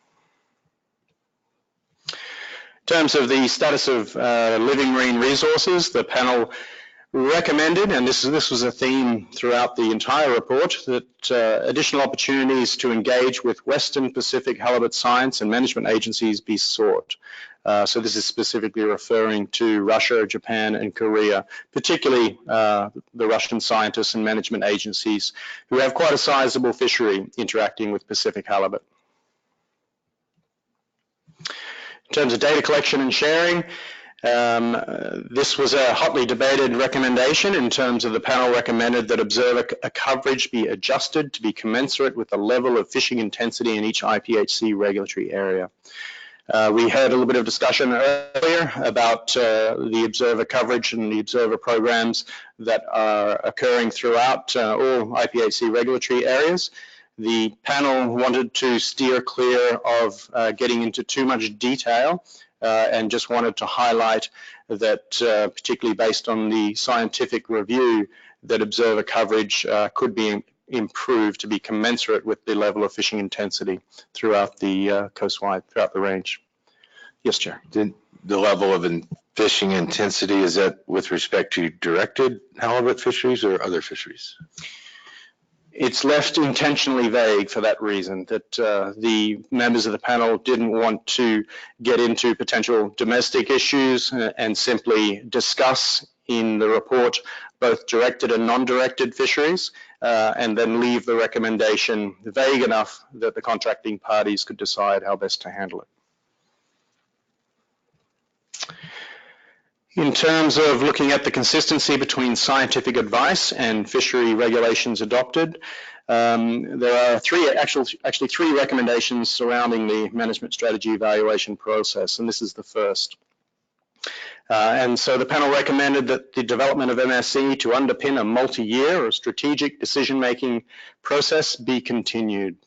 [SPEAKER 18] In terms of the status of living marine resources, the panel recommended, and this was a theme throughout the entire report, that additional opportunities to engage with Western Pacific halibut science and management agencies be sought. So this is specifically referring to Russia, Japan, and Korea, particularly the Russian scientists and management agencies who have quite a sizable fishery interacting with Pacific halibut. In terms of data collection and sharing, this was a hotly debated recommendation in terms of the panel recommended that observer coverage be adjusted to be commensurate with the level of fishing intensity in each IPHC regulatory area. We heard a little bit of discussion earlier about the observer coverage and the observer programs that are occurring throughout all IPHC regulatory areas. The panel wanted to steer clear of getting into too much detail and just wanted to highlight that, particularly based on the scientific review, that observer coverage could be improved to be commensurate with the level of fishing intensity throughout the coastwide, throughout the range. Yes, Chair.
[SPEAKER 4] The level of fishing intensity, is that with respect to directed halibut fisheries or other fisheries?
[SPEAKER 18] It's left intentionally vague for that reason, that the members of the panel didn't want to get into potential domestic issues and simply discuss in the report both directed and non-directed fisheries, and then leave the recommendation vague enough that the contracting parties could decide how best to handle it. In terms of looking at the consistency between scientific advice and fishery regulations adopted, there are actually three recommendations surrounding the management strategy evaluation process, and this is the first. And so the panel recommended that the development of MSC to underpin a multi-year or strategic decision-making process be continued.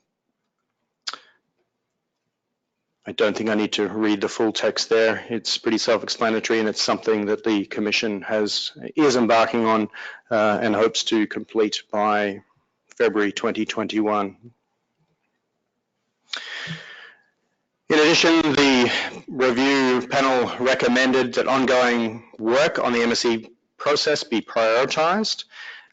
[SPEAKER 18] I don't think I need to read the full text there. It's pretty self-explanatory, and it's something that the Commission is embarking on and hopes to complete by February 2021. In addition, the review panel recommended that ongoing work on the MSC process be prioritized.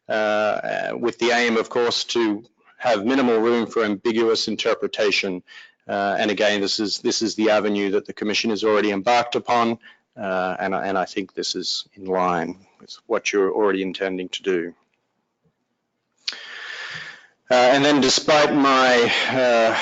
[SPEAKER 18] with the aim, of course, to have minimal room for ambiguous interpretation. And again, this is the avenue that the Commission has already embarked upon, and I think this is in line with what you're already intending to do. And then, despite my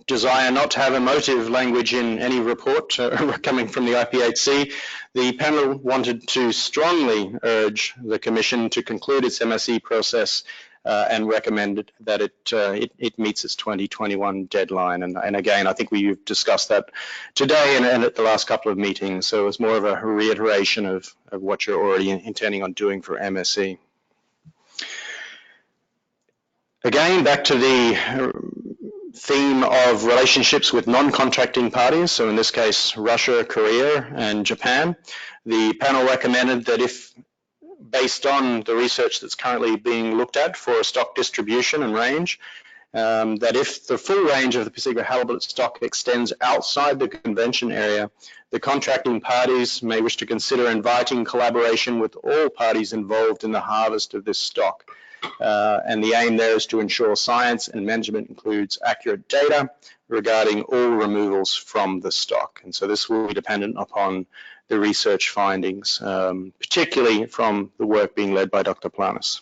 [SPEAKER 18] desire not to have emotive language in any report coming from the IPHC, the panel wanted to strongly urge the Commission to conclude its MSE process and recommended that it meets its 2021 deadline. And again, I think we've discussed that today and at the last couple of meetings. So it's more of a reiteration of what you're already intending on doing for MSE. Again, back to the theme of relationships with non-contracting parties. So in this case, Russia, Korea, and Japan. The panel recommended that if, based on the research that's currently being looked at for stock distribution and range, that if the full range of the Pacific halibut stock extends outside the convention area, the contracting parties may wish to consider inviting collaboration with all parties involved in the harvest of this stock. And the aim there is to ensure science and management includes accurate data regarding all removals from the stock. And so this will be dependent upon the research findings, particularly from the work being led by Dr. Planas.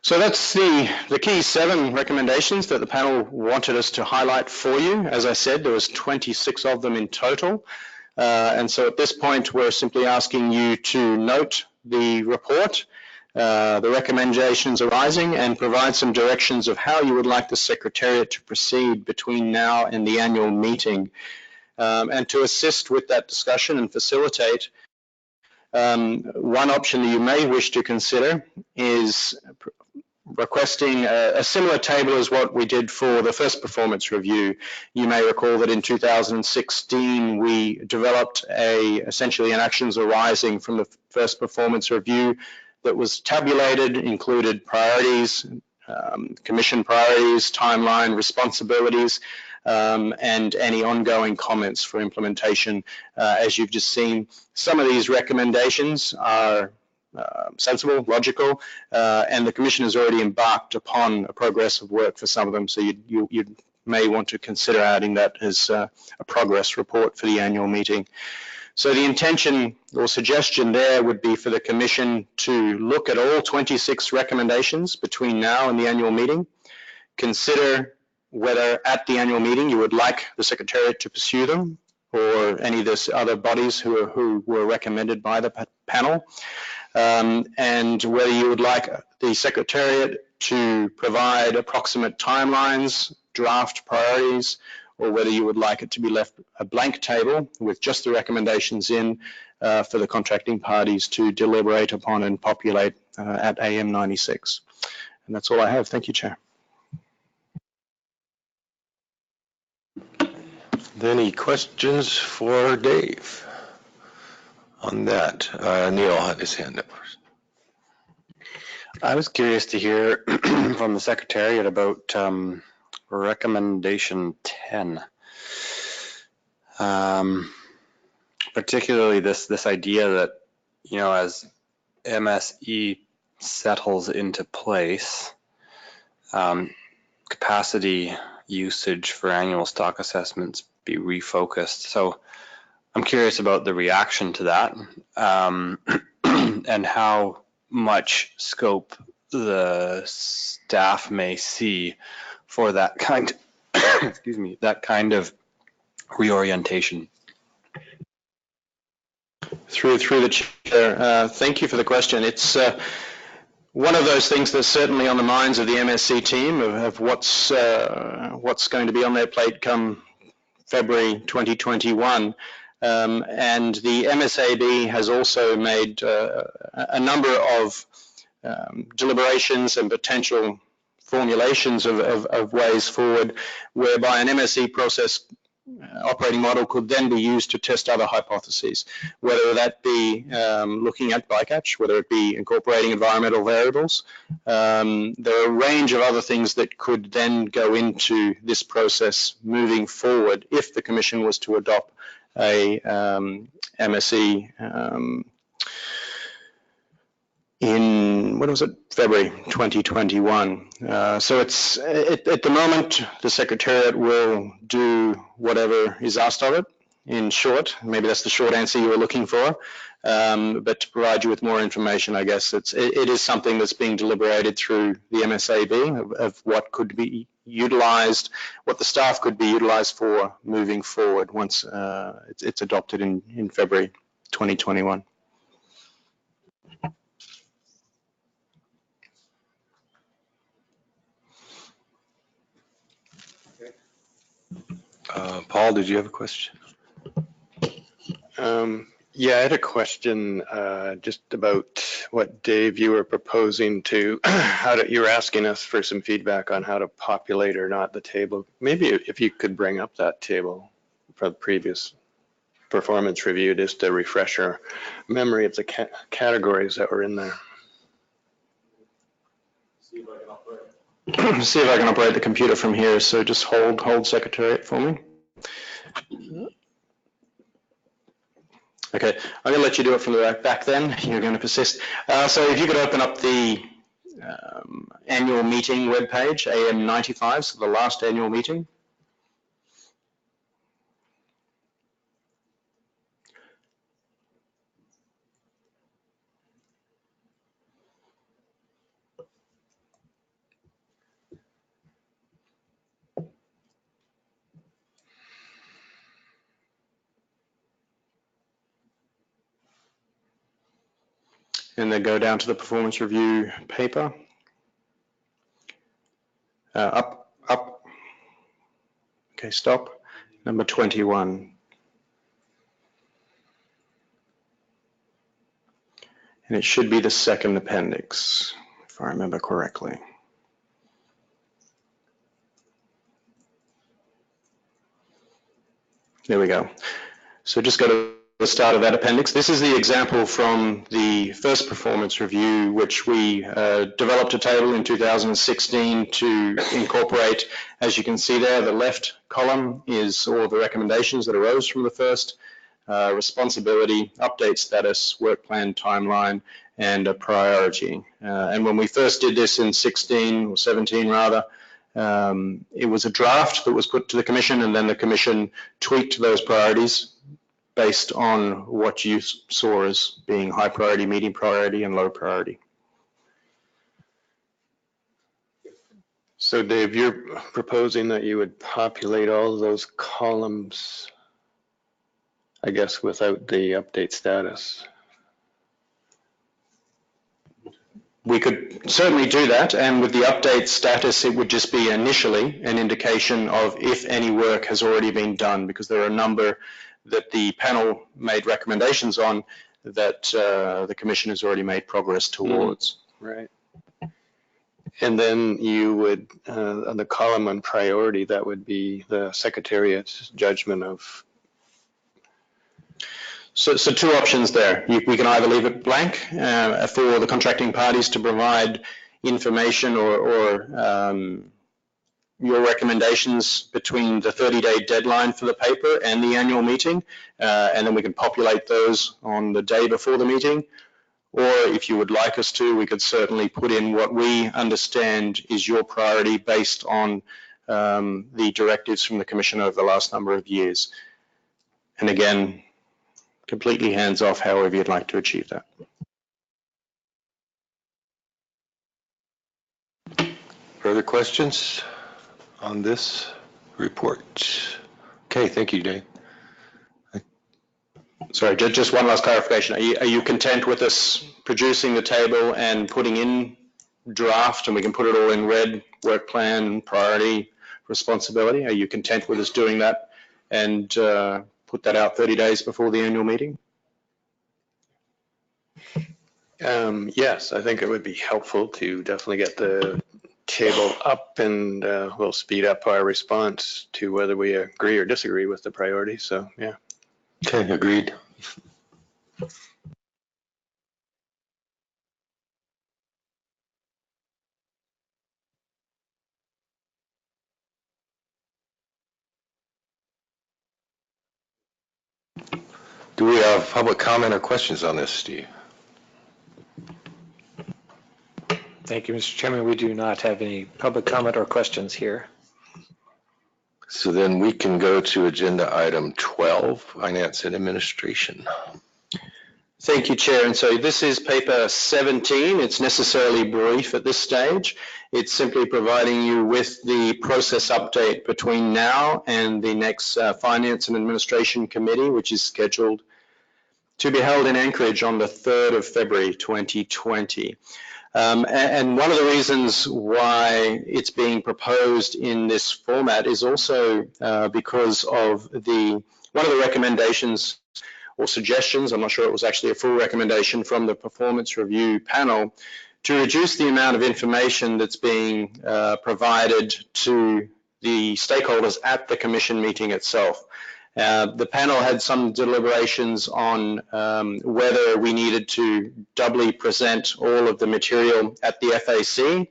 [SPEAKER 18] So that's the key 7 recommendations that the panel wanted us to highlight for you. As I said, there was 26 of them in total. And so at this point, we're simply asking you to note the report, the recommendations arising, and provide some directions of how you would like the Secretariat to proceed between now and the annual meeting. And to assist with that discussion and facilitate, one option that you may wish to consider is requesting a similar table as what we did for the first performance review. You may recall that in 2016 we developed essentially an actions arising from the first performance review that was tabulated, included priorities, commission priorities, timeline, responsibilities, and any ongoing comments for implementation. As you've just seen, some of these recommendations are sensible, logical, and the Commission has already embarked upon a progress of work for some of them, so you may want to consider adding that as a progress report for the annual meeting. So the intention or suggestion there would be for the Commission to look at all 26 recommendations between now and the annual meeting, consider whether at the annual meeting you would like the Secretariat to pursue them or any of the other bodies who were recommended by the panel, and whether you would like the Secretariat to provide approximate timelines, draft priorities, or whether you would like it to be left a blank table with just the recommendations in for the contracting parties to deliberate upon and populate at IM095. And that's all I have. Thank you, Chair.
[SPEAKER 4] Any questions for Dave on that? Neil had his hand up first.
[SPEAKER 9] I was curious to hear from the Secretariat about recommendation 10. Particularly this idea that, you know, as MSE settles into place, capacity usage for annual stock assessments be refocused. So I'm curious about the reaction to that, and how much scope the staff may see for that kind excuse me, that kind of reorientation.
[SPEAKER 18] Through the Chair, thank you for the question. It's one of those things that's certainly on the minds of the MSC team of what's going to be on their plate come February 2021. And the MSAB has also made a number of deliberations and potential formulations of ways forward whereby an MSE process operating model could then be used to test other hypotheses, whether that be looking at bycatch, whether it be incorporating environmental variables. There are a range of other things that could then go into this process moving forward if the Commission was to adopt a MSE in, what was it, February 2021. So it's, at the moment, the Secretariat will do whatever is asked of it. In short, maybe that's the short answer you were looking for. But to provide you with more information, I guess it is something that's being deliberated through the MSAB of what could be utilized, what the staff could be utilized for moving forward once it's adopted in February 2021.
[SPEAKER 17] Paul, did you have a question?
[SPEAKER 12] Yeah, I had a question just about what, Dave, you were proposing to, you were asking us for some feedback on how to populate or not the table. Maybe if you could bring up that table for the previous performance review, just to refresh our memory of the categories that were in there.
[SPEAKER 18] See if I can operate the computer from here. So just hold Secretariat for me. Okay, I'm going to let you do it from the back then. You're going to persist. So if you could open up the annual meeting webpage, IM095, so the last annual meeting. And then go down to the performance review paper. Up. Okay, stop. Number 21. And it should be the second appendix, if I remember correctly. There we go. So just go to the start of that appendix. This is the example from the first performance review, which we developed a table in 2016 to incorporate. As you can see there, the left column is all of the recommendations that arose from the first, responsibility, update status, work plan timeline, and a priority. And when we first did this in 16 or 17 rather, it was a draft that was put to the Commission, and then the Commission tweaked those priorities based on what you saw as being high priority, medium priority, and low priority.
[SPEAKER 12] So Dave, you're proposing that you would populate all those columns, I guess, without the update status.
[SPEAKER 18] We could certainly do that, and with the update status, it would just be initially an indication of if any work has already been done, because there are a number that the panel made recommendations on that the Commission has already made progress towards.
[SPEAKER 12] Right. And then you would, on the column on priority, that would be the Secretariat's judgment of.
[SPEAKER 18] So two options there. We can either leave it blank for the contracting parties to provide information or your recommendations between the 30-day deadline for the paper and the annual meeting, and then we can populate those on the day before the meeting. Or if you would like us to, we could certainly put in what we understand is your priority based on the directives from the Commission over the last number of years. And again, completely hands-off however you'd like to achieve that.
[SPEAKER 17] Further questions on this report? Okay, thank you, Dave.
[SPEAKER 18] Sorry, just one last clarification. Are you content with us producing the table and putting in draft, and we can put it all in red, work plan, priority, responsibility? Are you content with us doing that and put that out 30 days before the annual meeting?
[SPEAKER 12] Yes, I think it would be helpful to definitely get the table up, and we'll speed up our response to whether we agree or disagree with the priority. So, yeah.
[SPEAKER 17] Okay, agreed. Do we have public comment or questions on this, Steve?
[SPEAKER 8] Thank you, Mr. Chairman. We do not have any public comment or questions here.
[SPEAKER 4] So then we can go to agenda item 12, Finance and Administration.
[SPEAKER 18] Thank you, Chair. And so this is paper 17. It's necessarily brief at this stage. It's simply providing you with the process update between now and the next Finance and Administration Committee, which is scheduled to be held in Anchorage on the 3rd of February 2020. And one of the reasons why it's being proposed in this format is also because of one of the recommendations or suggestions, I'm not sure it was actually a full recommendation from the performance review panel, to reduce the amount of information that's being provided to the stakeholders at the commission meeting itself. The panel had some deliberations on whether we needed to doubly present all of the material at the FAC,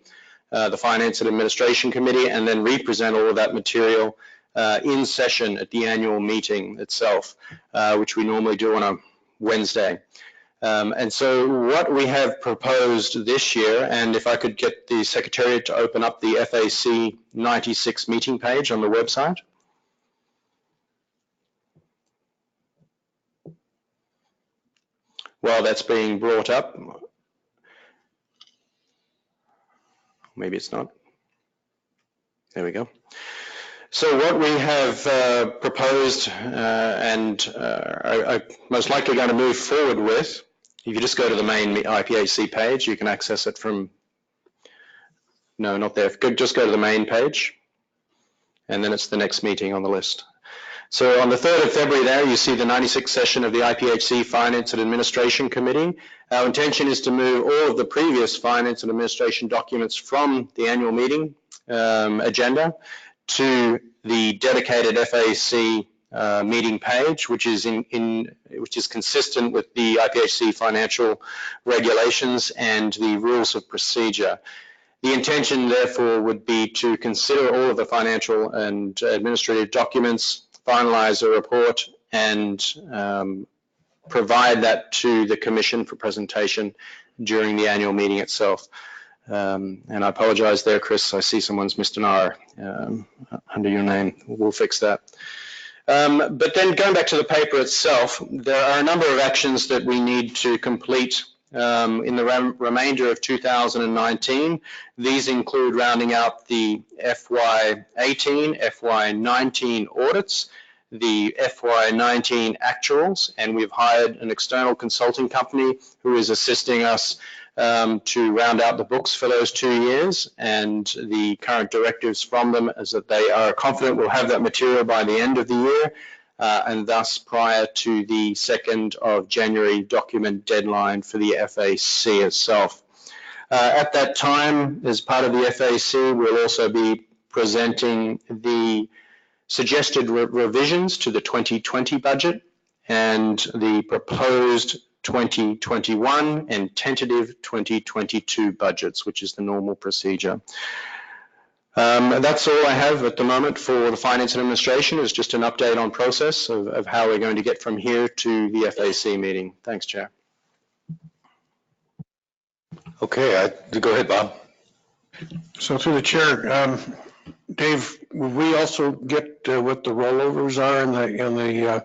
[SPEAKER 18] the Finance and Administration Committee, and then represent all of that material in session at the annual meeting itself, which we normally do on a Wednesday. And so what we have proposed this year, and if I could get the Secretariat to open up the FAC 96 meeting page on the website. While that's being brought up, maybe it's not. There we go. So what we have proposed and are most likely going to move forward with, if you just go to the main IPHC page, you can access it from, no, not there. Just go to the main page, and then it's the next meeting on the list. So on the 3rd of February there, you see the 96th session of the IPHC Finance and Administration Committee. Our intention is to move all of the previous Finance and Administration documents from the annual meeting agenda to the dedicated FAC meeting page, which is which is consistent with the IPHC financial regulations and the rules of procedure. The intention, therefore, would be to consider all of the financial and administrative documents, finalize a report, and provide that to the Commission for presentation during the annual meeting itself. And I apologize there, Chris. I see someone's missed an R under your name. We'll fix that. But then going back to the paper itself, there are a number of actions that we need to complete in the remainder of 2019. These include rounding out the FY18, FY19 audits, the FY19 actuals, and we've hired an external consulting company who is assisting us to round out the books for those 2 years, and the current directives from them is that they are confident we'll have that material by the end of the year, and thus prior to the 2nd of January document deadline for the FAC itself. At that time, as part of the FAC, we'll also be presenting the suggested revisions to the 2020 budget and the proposed 2021 and tentative 2022 budgets, which is the normal procedure. That's all I have at the moment for the Finance and Administration. Is just an update on process of how we're going to get from here to the FAC meeting. Thanks, Chair.
[SPEAKER 4] Okay, go ahead, Bob.
[SPEAKER 5] So through the chair, Dave, will we also get what the rollovers are in the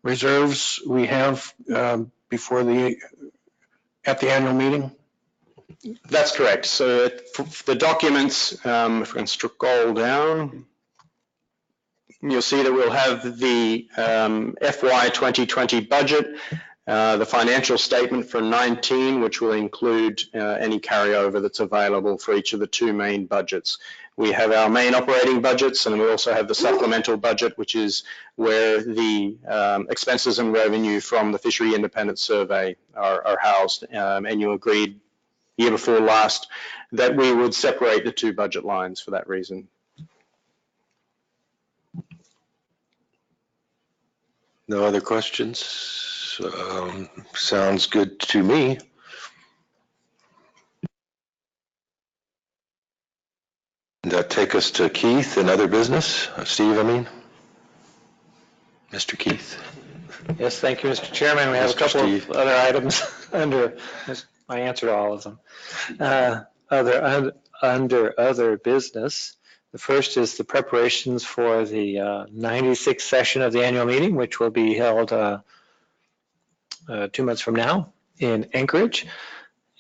[SPEAKER 5] reserves we have before at the annual meeting?
[SPEAKER 18] That's correct. So the documents, if we can scroll down, you'll see that we'll have the FY 2020 budget, the financial statement for 19, which will include any carryover that's available for each of the 2 main budgets. We have our main operating budgets, and we also have the supplemental budget, which is where the expenses and revenue from the Fishery Independent Survey are housed. And you agreed year before last that we would separate the 2 budget lines for that reason.
[SPEAKER 4] No other questions? Sounds good to me. That take us to Keith and other business. Steve, I mean. Mr. Keith.
[SPEAKER 8] Yes, thank you, Mr. Chairman. We have a couple of other items under, I answered all of them. under other business. The first is the preparations for the 96th session of the annual meeting, which will be held 2 months from now in Anchorage.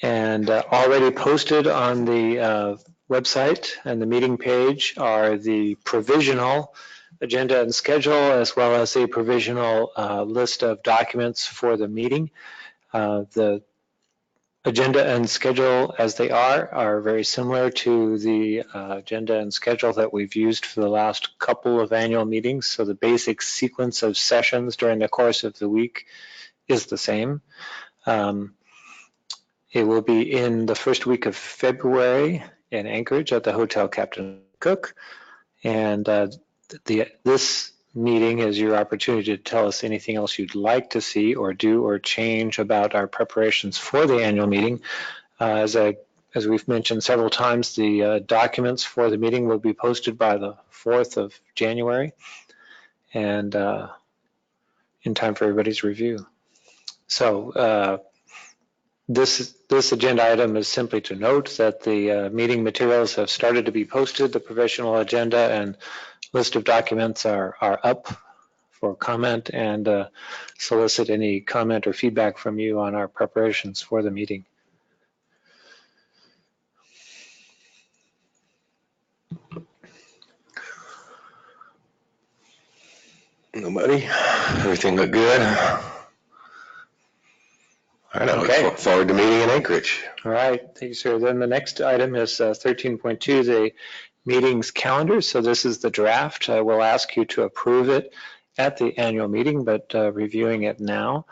[SPEAKER 8] And already posted on the website and the meeting page are the provisional agenda and schedule, as well as a provisional list of documents for the meeting. The agenda and schedule as they are very similar to the agenda and schedule that we've used for the last couple of annual meetings. So the basic sequence of sessions during the course of the week is the same. It will be in the first week of February in Anchorage at the Hotel Captain Cook. And this meeting is your opportunity to tell us anything else you'd like to see or do or change about our preparations for the annual meeting. As we've mentioned several times, the documents for the meeting will be posted by the 4th of January and in time for everybody's review. So this agenda item is simply to note that the meeting materials have started to be posted. The professional agenda and list of documents are up for comment, and solicit any comment or feedback from you on our preparations for the meeting.
[SPEAKER 4] Nobody? Everything look good? All right, I look forward to meeting in Anchorage.
[SPEAKER 8] All right, thank you, sir. Then the next item is 13.2, the meetings calendar. So this is the draft. I will ask you to approve it at the annual meeting, but reviewing it now.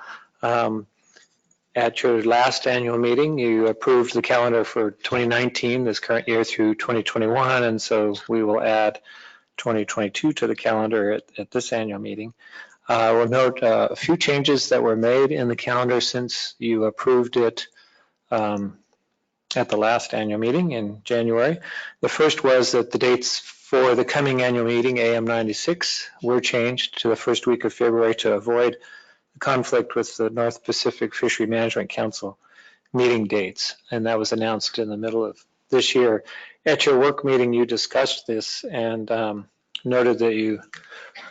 [SPEAKER 8] At your last annual meeting, you approved the calendar for 2019, this current year, through 2021, and so we will add 2022 to the calendar at this annual meeting. We'll note a few changes that were made in the calendar since you approved it at the last annual meeting in January. The first was that the dates for the coming annual meeting, IM095, were changed to the first week of February to avoid conflict with the North Pacific Fishery Management Council meeting dates, and that was announced in the middle of this year. At your work meeting, you discussed this and noted that you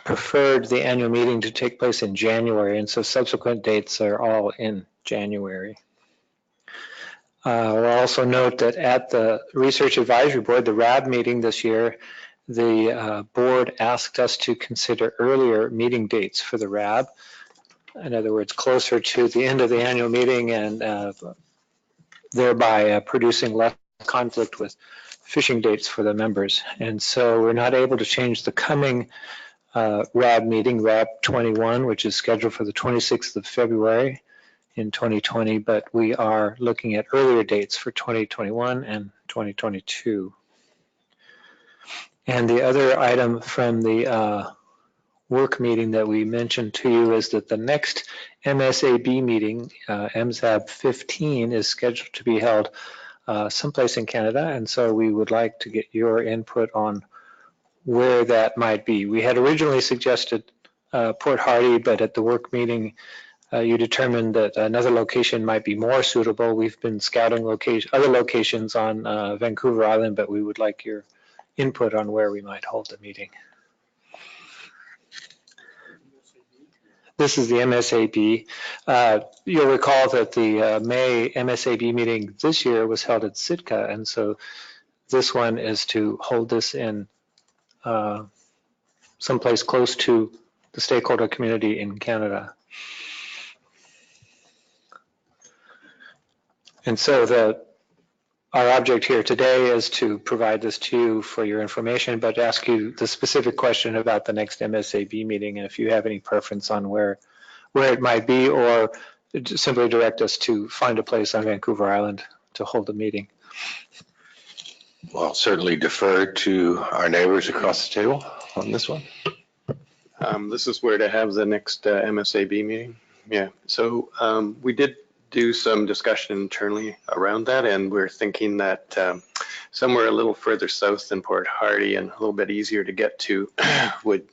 [SPEAKER 8] preferred the annual meeting to take place in January, and so subsequent dates are all in January. We'll also note that at the Research Advisory Board, the RAB meeting this year, the board asked us to consider earlier meeting dates for the RAB. In other words, closer to the end of the annual meeting, and thereby producing less conflict with fishing dates for the members. And so we're not able to change the coming RAB meeting, RAB 21, which is scheduled for the 26th of February in 2020, but we are looking at earlier dates for 2021 and 2022. And the other item from the work meeting that we mentioned to you is that the next MSAB meeting, MSAB 15, is scheduled to be held someplace in Canada, and so we would like to get your input on where that might be. We had originally suggested Port Hardy, but at the work meeting you determined that another location might be more suitable. We've been scouting other locations on Vancouver Island, but we would like your input on where we might hold the meeting. This is the MSAB. You'll recall that the May MSAB meeting this year was held at Sitka, and so this one is to hold this in someplace close to the stakeholder community in Canada. And so our object here today is to provide this to you for your information, but ask you the specific question about the next MSAB meeting, and if you have any preference on where it might be, or just simply direct us to find a place on Vancouver Island to hold the meeting.
[SPEAKER 4] Well, I'll certainly defer to our neighbors across the table on this one.
[SPEAKER 12] This is where to have the next MSAB meeting. Yeah, so we did do some discussion internally around that, and we're thinking that somewhere a little further south than Port Hardy and a little bit easier to get to would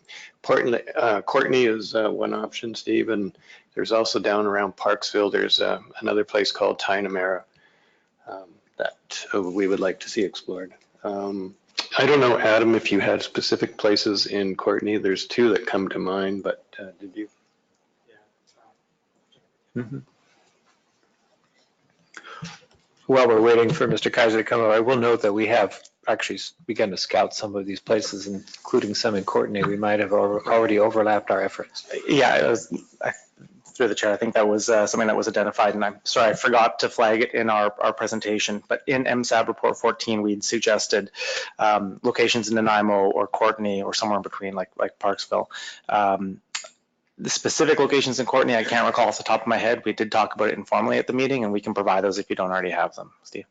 [SPEAKER 12] Courtney is one option, Steve, and there's also down around Parksville, there's another place called Tynamara.
[SPEAKER 18] that we would like to see explored. I don't know, Adam, if you had specific places in Courtney. There's two that come to mind, but did you?
[SPEAKER 8] Mm-hmm. While we're waiting for Mr. Kaiser to come over, I will note that we have actually begun to scout some of these places, including some in Courtney. We might have already overlapped our efforts.
[SPEAKER 11] Yeah, through the chair, I think that was something that was identified, and I'm sorry, I forgot to flag it in our presentation, but in MSAB report 14, we'd suggested locations in Nanaimo or Courtney or somewhere in between, like Parksville. The specific locations in Courtney, I can't recall off the top of my head. We did talk about it informally at the meeting, and we can provide those if you don't already have them. Steve?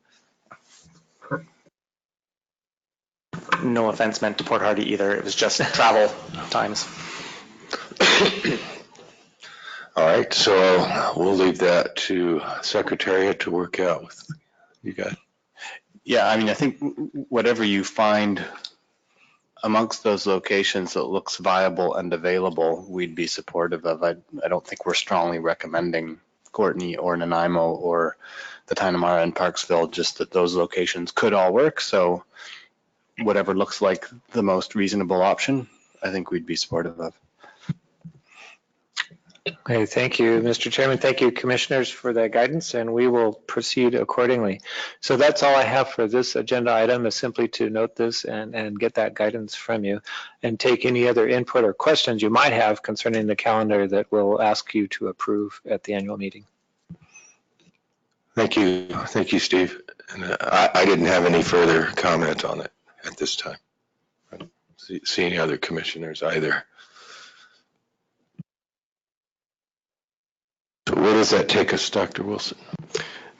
[SPEAKER 11] No offense meant to Port Hardy either. It was just travel times.
[SPEAKER 4] All right, so we'll leave that to Secretariat to work out with you guys.
[SPEAKER 2] Yeah, I mean, I think whatever you find amongst those locations that looks viable and available, we'd be supportive of. I don't think we're strongly recommending Courtney or Nanaimo or the Tinamara and Parksville, just that those locations could all work. So whatever looks like the most reasonable option, I think we'd be supportive of.
[SPEAKER 8] Okay, thank you, Mr. Chairman. Thank you, commissioners, for that guidance, and we will proceed accordingly. So that's all I have for this agenda item, is simply to note this and get that guidance from you and take any other input or questions you might have concerning the calendar that we'll ask you to approve at the annual meeting.
[SPEAKER 4] Thank you, Steve. And I didn't have any further comment on it at this time. I don't see any other commissioners either. So where does that take us, Dr. Wilson?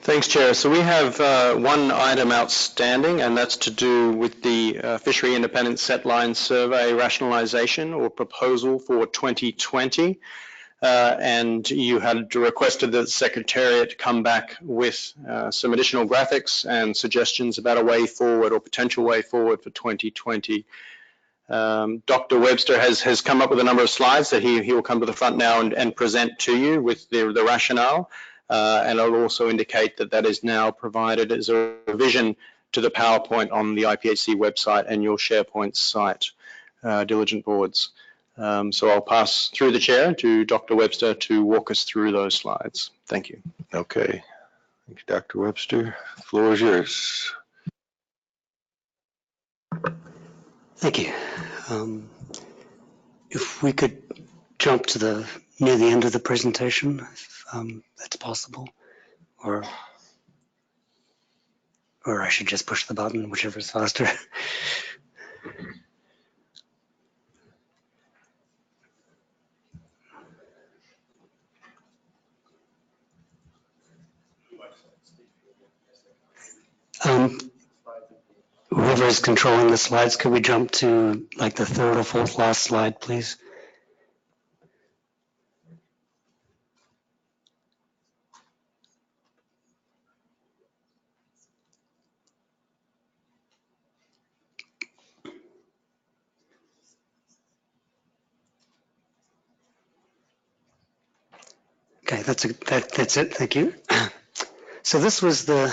[SPEAKER 18] Thanks, Chair. So we have one item outstanding, and that's to do with the Fishery Independent Set Line Survey rationalization or proposal for 2020. And you had requested that the Secretariat come back with some additional graphics and suggestions about a way forward or potential way forward for 2020. Dr. Webster has come up with a number of slides that he will come to the front now and present to you with the rationale. And I'll also indicate that that is now provided as a revision to the PowerPoint on the IPHC website and your SharePoint site, diligent boards. So I'll pass through the chair to Dr. Webster to walk us through those slides. Thank you.
[SPEAKER 4] Okay. Thank you, Dr. Webster. The floor is yours.
[SPEAKER 20] Thank you. If we could jump to near the end of the presentation, if that's possible, or I should just push the button, whichever is faster. Whoever is controlling the slides, could we jump to like the third or fourth last slide, please? Okay, that's it. Thank you. So this was the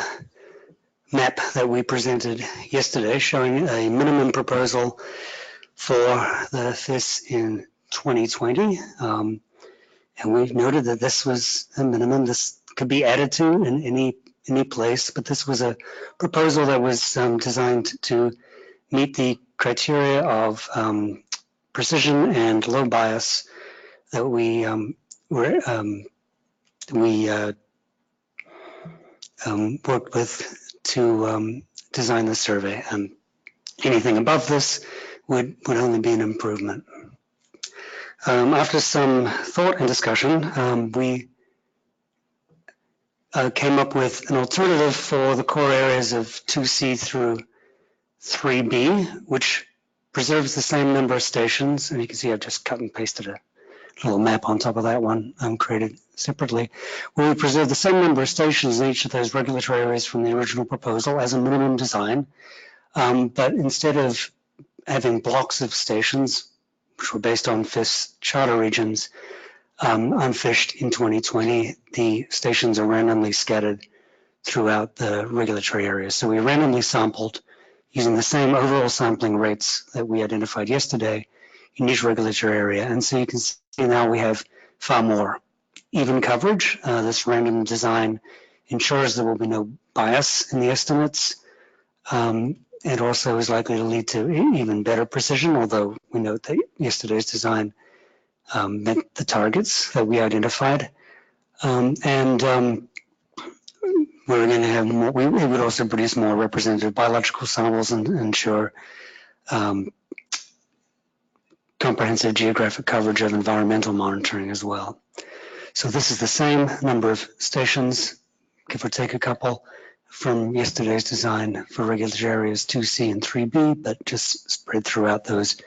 [SPEAKER 20] map that we presented yesterday, showing a minimum proposal for the FIS in 2020. And we've noted that this was a minimum. This could be added to in any place, but this was a proposal that was designed to meet the criteria of precision and low bias that we worked with to design the survey. And anything above this would only be an improvement. After some thought and discussion, we came up with an alternative for the core areas of 2C through 3B, which preserves the same number of stations. And you can see I've just cut and pasted a little map on top of that one created separately, where we preserve the same number of stations in each of those regulatory areas from the original proposal as a minimum design. But instead of having blocks of stations, which were based on FIS charter regions, unfished in 2020, the stations are randomly scattered throughout the regulatory areas. So we randomly sampled using the same overall sampling rates that we identified yesterday in each regulatory area. And so you can see now we have far more even coverage. This random design ensures there will be no bias in the estimates. It also is likely to lead to even better precision, although we note that yesterday's design met the targets that we identified. We're going to have more, we would also produce more representative biological samples and ensure comprehensive geographic coverage of environmental monitoring as well. So this is the same number of stations, give or take a couple, from yesterday's design for regulatory areas 2C and 3B, but just spread throughout those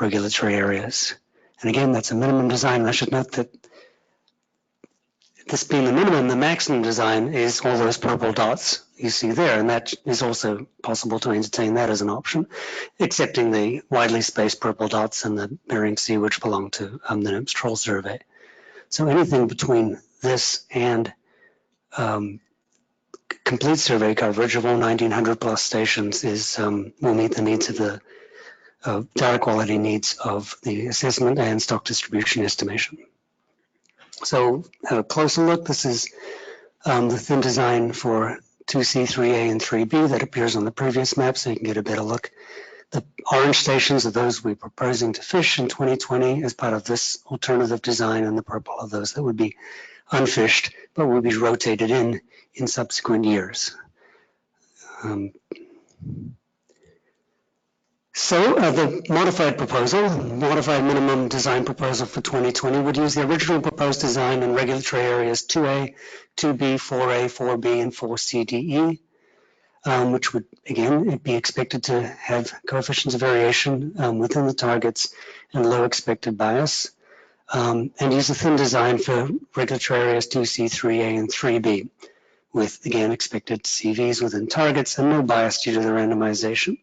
[SPEAKER 20] regulatory areas. And again, that's a minimum design. And I should note that this being the minimum, the maximum design is all those purple dots you see there, and that is also possible to entertain that as an option, excepting the widely spaced purple dots in the Bering Sea, which belong to the NMFS Troll Survey. So anything between this and complete survey coverage of all 1,900 plus stations is will meet the needs of the data quality needs of the assessment and stock distribution estimation. So have a closer look. This is the thin design for 2C, 3A, and 3B that appears on the previous map, so you can get a better look. The orange stations are those we're proposing to fish in 2020 as part of this alternative design, and the purple are those that would be unfished, but will be rotated in subsequent years. The modified proposal, modified minimum design proposal for 2020 would use the original proposed design in regulatory areas 2A, 2B, 4A, 4B, and 4CDE, which would, again, be expected to have coefficients of variation within the targets and low expected bias, and use a thin design for regulatory areas 2C, 3A, and 3B, with, again, expected CVs within targets and no bias due to the randomization.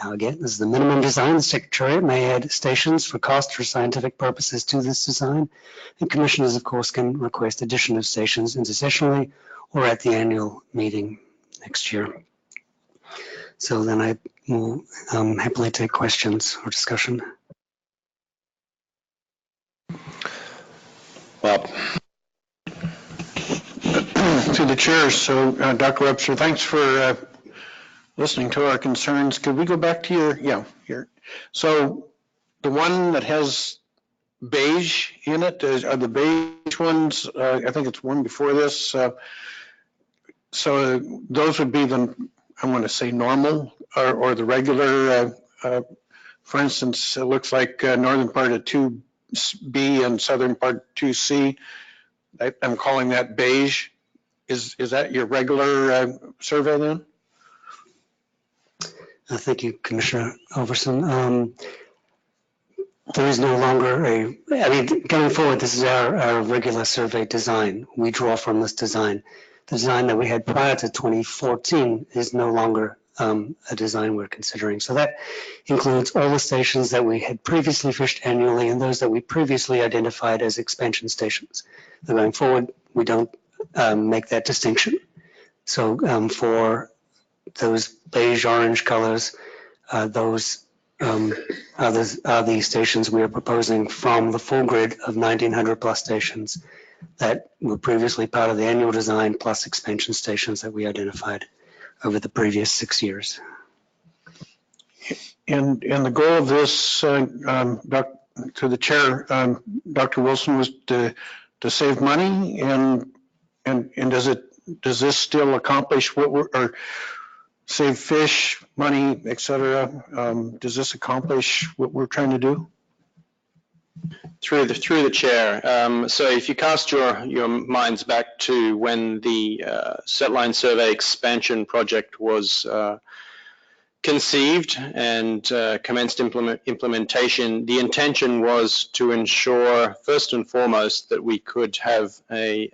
[SPEAKER 20] Now, again, this is the minimum design. The Secretariat may add stations for cost or scientific purposes to this design, and commissioners, of course, can request addition of stations intersessionally or at the annual meeting next year. So then I will happily take questions or discussion.
[SPEAKER 5] Well, to the chair, so Dr. Webster, thanks for listening to our concerns. Could we go back to your, so the one that has beige in it, are the beige ones, I think it's one before this, so those would be the, I want to say normal or the regular, for instance, it looks like northern part of 2B and southern part 2C. I'm calling that beige. Is that your regular survey then?
[SPEAKER 20] Thank you, Commissioner Overson. There is no longer going forward, this is our regular survey design. We draw from this design. The design that we had prior to 2014 is no longer a design we're considering. So that includes all the stations that we had previously fished annually and those that we previously identified as expansion stations. So going forward, we don't make that distinction. So for those beige orange colors, those are the stations we are proposing from the full grid of 1,900 plus stations that were previously part of the annual design plus expansion stations that we identified over the previous 6 years.
[SPEAKER 5] And the goal of this, to the chair, Dr. Wilson, was to save money, and does this still accomplish what or save fish, money, et cetera? Does this accomplish what we're trying to do?
[SPEAKER 11] Through the chair. So if you cast your minds back to when the Setline Survey expansion project was conceived and commenced implementation, the intention was to ensure, first and foremost, that we could have a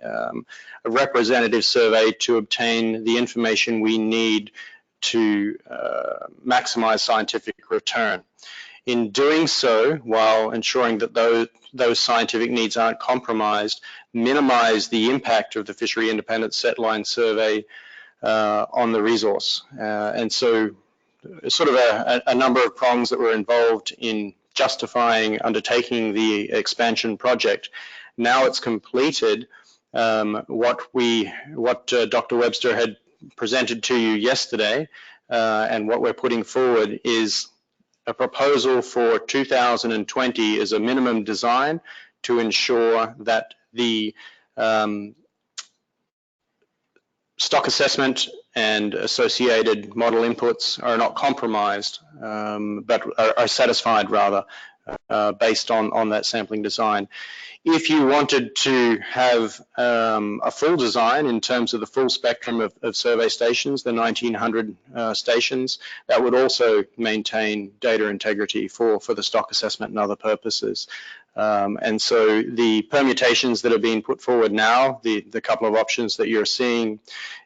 [SPEAKER 11] representative survey to obtain the information we need to maximize scientific return.
[SPEAKER 18] In doing so, while ensuring that those scientific needs aren't compromised, minimize the impact of the fishery independent set line survey on the resource. And so sort of a number of prongs that were involved in justifying undertaking the expansion project. Now it's completed. What Dr. Webster had presented to you yesterday and what we're putting forward is a proposal for 2020 as a minimum design to ensure that the stock assessment and associated model inputs are not compromised, but are satisfied rather, based on that sampling design. If you wanted to have a full design in terms of the full spectrum of survey stations, the 1900 stations, that would also maintain data integrity for the stock assessment and other purposes. And so the permutations that are being put forward now, the couple of options that you're seeing,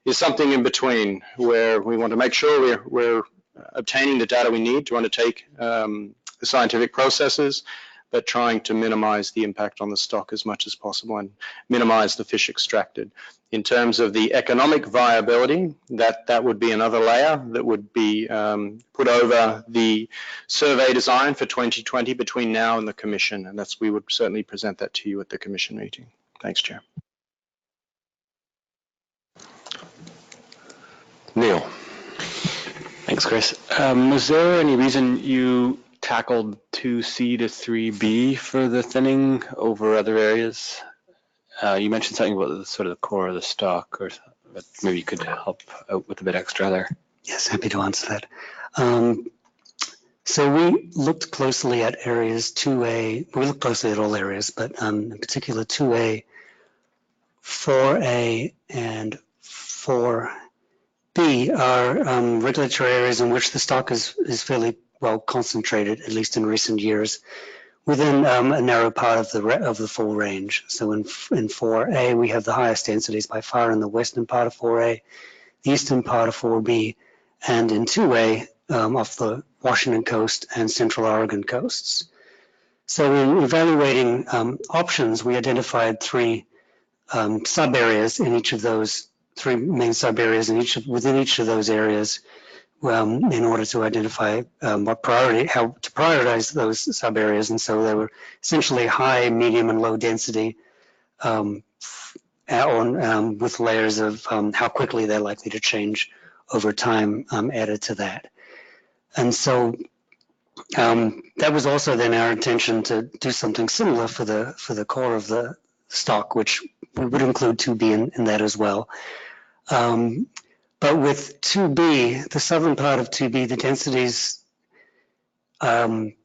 [SPEAKER 18] is something in between where we want to make sure we're obtaining the data we need to undertake the scientific processes, but trying to minimize the impact on the stock as much as possible and minimize the fish extracted. In terms of the economic viability, that would be another layer that would be put over the survey design for 2020 between now and the Commission, and we would certainly present that to you at the Commission meeting. Thanks, Chair.
[SPEAKER 4] Neil.
[SPEAKER 8] Thanks, Chris. Was there any reason you tackled 2C to 3B for the thinning over other areas? You mentioned something about the sort of the core of the stock, but maybe you could help out with a bit extra there.
[SPEAKER 20] Yes, happy to answer that. So we looked closely at areas 2A. We looked closely at all areas, but in particular 2A, 4A, and 4B are regulatory areas in which the stock is fairly well concentrated, at least in recent years, within a narrow part of the full range. So in 4A, we have the highest densities by far in the western part of 4A, the eastern part of 4B, and in 2A, off the Washington coast and central Oregon coasts. So in evaluating options, we identified three sub-areas in each of those, three main sub-areas within each of those areas, in order to identify how to prioritize those sub-areas. And so they were essentially high, medium, and low density with layers of how quickly they're likely to change over time added to that. And so that was also then our intention to do something similar for the core of the stock, which would include 2B in that as well. But with 2B, the southern part of 2B, the densities, the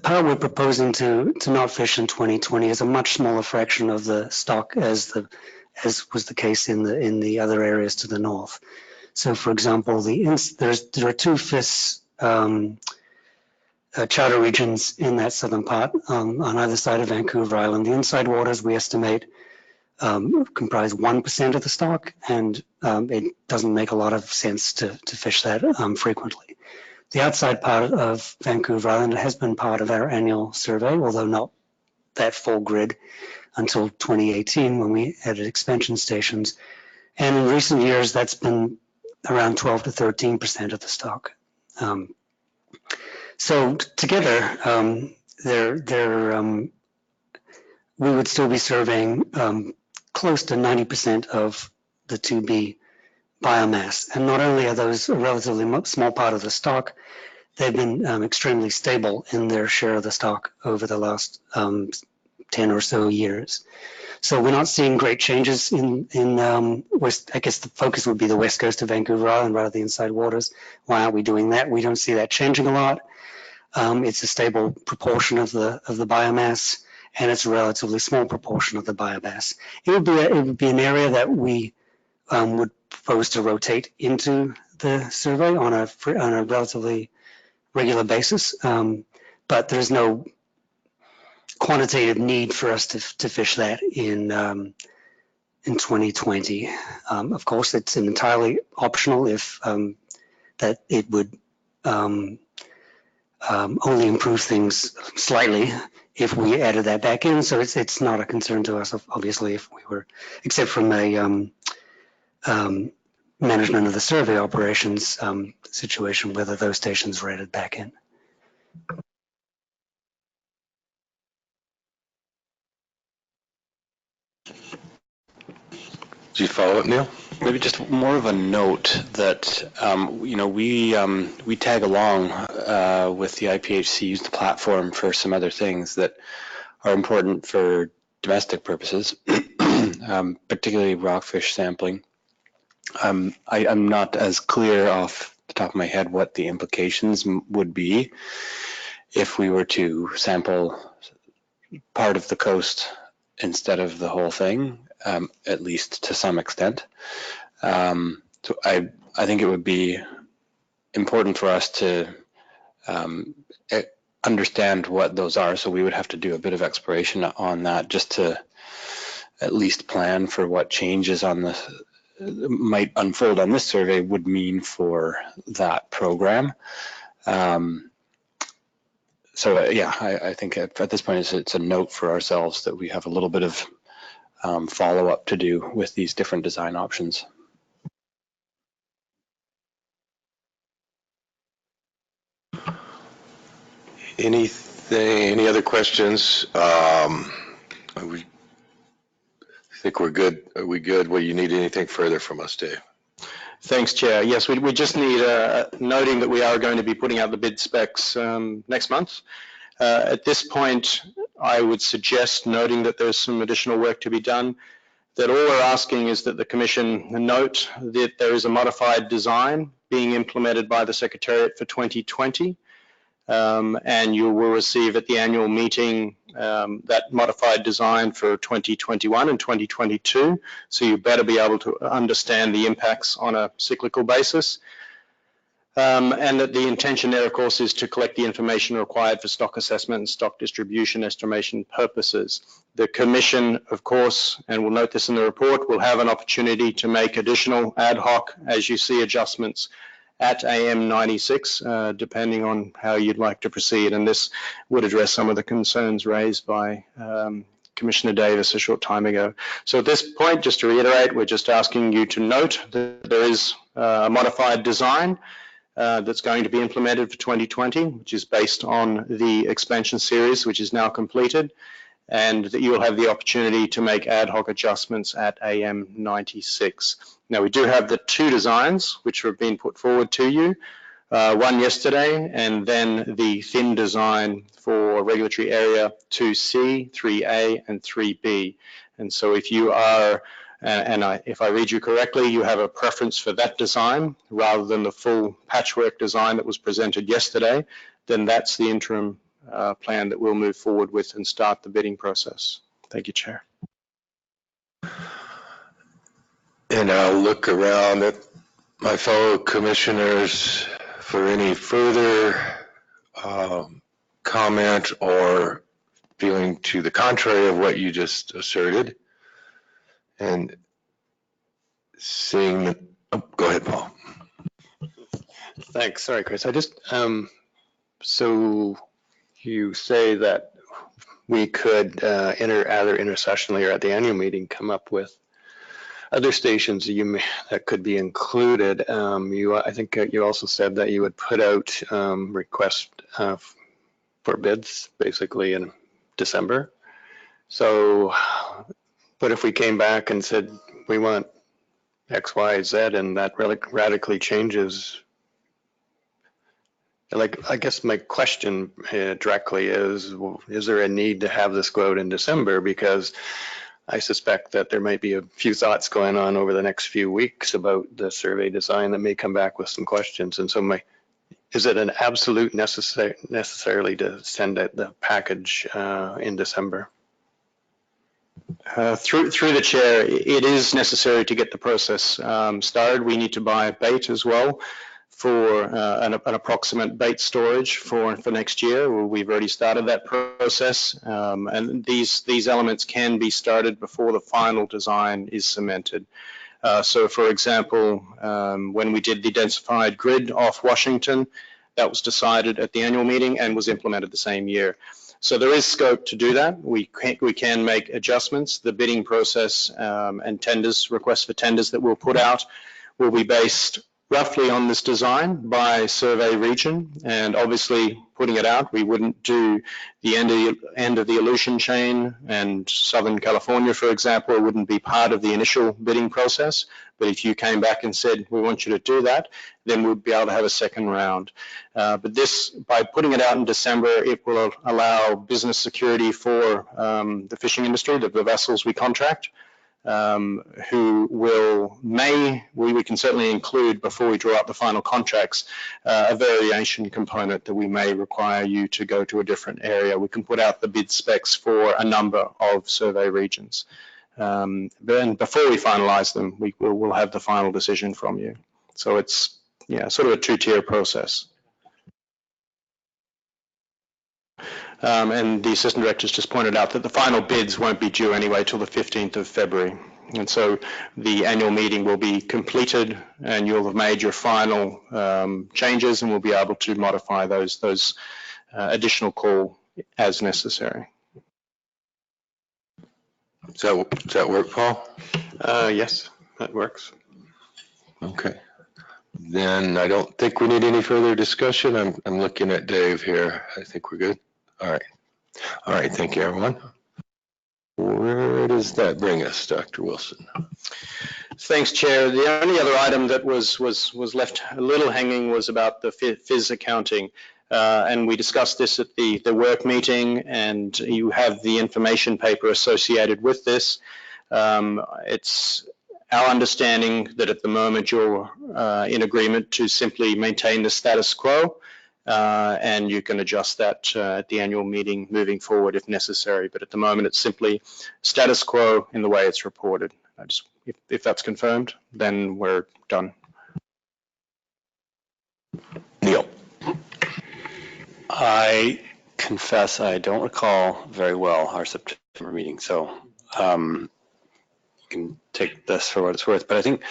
[SPEAKER 20] part we're proposing to not fish in 2020 is a much smaller fraction of the stock as was the case in the other areas to the north. So, for example, there are two FIS charter regions in that southern part on either side of Vancouver Island. The inside waters we estimate comprise 1% of the stock, and it doesn't make a lot of sense to fish that frequently. The outside part of Vancouver Island has been part of our annual survey, although not that full grid until 2018 when we added expansion stations. And in recent years, that's been around 12 to 13% of the stock. So together, we would still be surveying close to 90% of the 2B biomass. And not only are those a relatively small part of the stock, they've been extremely stable in their share of the stock over the last 10 or so years. So we're not seeing great changes in West. I guess the focus would be the west coast of Vancouver Island rather than the inside waters. Why aren't we doing that? We don't see that changing a lot. It's a stable proportion of the biomass, and it's a relatively small proportion of the biomass. It would be an area that we would propose to rotate into the survey on a relatively regular basis, but there's no quantitative need for us to fish that in 2020. Of course, it's entirely optional if that it would only improve things slightly if we added that back in. So it's not a concern to us, obviously, if we were, except from a management of the survey operations situation, whether those stations were added back in.
[SPEAKER 4] Do you follow up, Neil?
[SPEAKER 9] Maybe just more of a note that, you know, we tag along with the IPHC, use the platform for some other things that are important for domestic purposes, particularly rockfish sampling. I'm not as clear off the top of my head what the implications would be if we were to sample part of the coast instead of the whole thing, at least to some extent. So I think it would be important for us to understand what those are. So we would have to do a bit of exploration on that just to at least plan for what changes on the might unfold on this survey would mean for that program. So yeah, I think at this point it's a note for ourselves that we have a little bit of follow-up to do with these different design options.
[SPEAKER 4] Any other questions? I think we're good. Are we good? Well, you need anything further from us, Dave?
[SPEAKER 18] Thanks, Chair. Yes, we just need noting that we are going to be putting out the bid specs next month. At this point, I would suggest, noting that there's some additional work to be done, that all we're asking is that the Commission note that there is a modified design being implemented by the Secretariat for 2020, and you will receive at the annual meeting that modified design for 2021 and 2022. So you better be able to understand the impacts on a cyclical basis. And that the intention there, of course, is to collect the information required for stock assessment and stock distribution estimation purposes. The Commission, of course, and we'll note this in the report, will have an opportunity to make additional ad hoc, as you see, adjustments at IM095, depending on how you'd like to proceed. And this would address some of the concerns raised by Commissioner Davis a short time ago. So at this point, just to reiterate, we're just asking you to note that there is a modified design that's going to be implemented for 2020, which is based on the expansion series, which is now completed, and that you will have the opportunity to make ad hoc adjustments at IM096. Now, we do have the two designs which have been put forward to you, one yesterday, and then the thin design for regulatory area 2C, 3A, and 3B. And so if you are, if I read you correctly, you have a preference for that design rather than the full patchwork design that was presented yesterday, then that's the interim plan that we'll move forward with and start the bidding process. Thank you, Chair.
[SPEAKER 4] And I'll look around at my fellow commissioners for any further comment or feeling to the contrary of what you just asserted. And seeing that, oh, go ahead, Paul.
[SPEAKER 18] Thanks. Sorry, Chris. I just, so you say that we could either intersessionally or at the annual meeting come up with other stations that could be included. I think you also said that you would put out requests for bids basically in December. So, but if we came back and said we want X, Y, Z, and that really radically changes, like, I guess my question directly is there a need to have this go out in December? Because I suspect that there might be a few thoughts going on over the next few weeks about the survey design that may come back with some questions. And so is it an absolute necessarily to send out the package in December? Through the chair, it is necessary to get the process started. We need to buy bait as well for an approximate bait storage for next year. We've already started that process, and these elements can be started before the final design is cemented. So for example, when we did the densified grid off Washington, that was decided at the annual meeting and was implemented the same year. So there is scope to do that. We can make adjustments. The bidding process and tenders, requests for tenders that we'll put out will be based roughly on this design by survey region, and obviously putting it out, we wouldn't do the end of the Aleutian chain and Southern California, for example, it wouldn't be part of the initial bidding process. But if you came back and said, we want you to do that, then we'd be able to have a second round. But this, by putting it out in December, it will allow business security for the fishing industry, the vessels we contract, who we can certainly include before we draw up the final contracts, a variation component that we may require you to go to a different area. We can put out the bid specs for a number of survey regions. Then before we finalize them, we'll have the final decision from you. So it's, yeah, sort of a two-tier process. And the assistant directors just pointed out that the final bids won't be due anyway till the 15th of February. And so the annual meeting will be completed and you'll have made your final changes, and we'll be able to modify those additional call as necessary.
[SPEAKER 4] Does that work, Paul?
[SPEAKER 18] Yes, that works.
[SPEAKER 4] Okay. Then I don't think we need any further discussion. I'm looking at Dave here. I think we're good. All right. All right. Thank you, everyone. Where does that bring us, Dr. Wilson?
[SPEAKER 18] Thanks, Chair. The only other item that was left a little hanging was about the FIS accounting. And we discussed this at the work meeting, and you have the information paper associated with this. It's our understanding that at the moment you're in agreement to simply maintain the status quo, and you can adjust that at the annual meeting moving forward if necessary. But at the moment it's simply status quo in the way it's reported. If that's confirmed, then we're done.
[SPEAKER 4] Neil.
[SPEAKER 9] I confess I don't recall very well our September meeting, so you can take this for what it's worth. But I think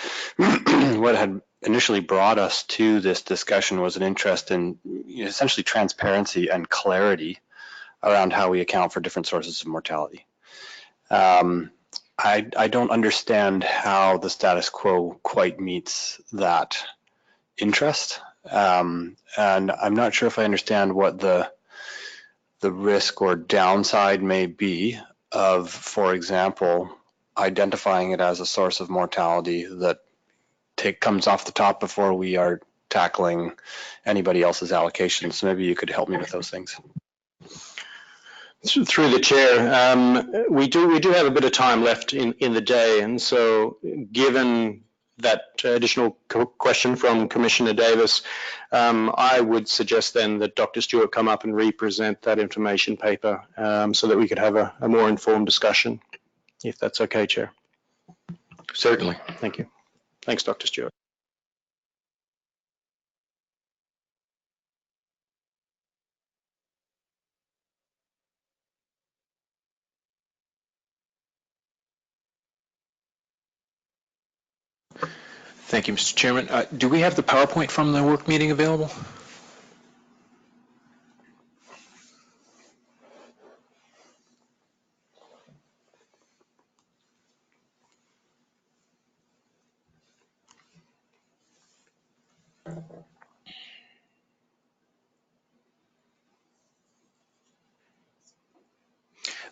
[SPEAKER 9] what had initially brought us to this discussion was an interest in essentially transparency and clarity around how we account for different sources of mortality. I don't understand how the status quo quite meets that interest. And I'm not sure if I understand what the risk or downside may be of, for example, identifying it as a source of mortality that comes off the top before we are tackling anybody else's allocations. So maybe you could help me with those things.
[SPEAKER 18] Through the chair, we do have a bit of time left in the day, and so given that additional question from Commissioner Davis, I would suggest then that Dr. Stewart come up and re-present that information paper so that we could have a more informed discussion, if that's okay, Chair.
[SPEAKER 4] Certainly.
[SPEAKER 18] Thank you. Thanks, Dr. Stewart.
[SPEAKER 6] Thank you, Mr. Chairman. Do we have the PowerPoint from the work meeting available?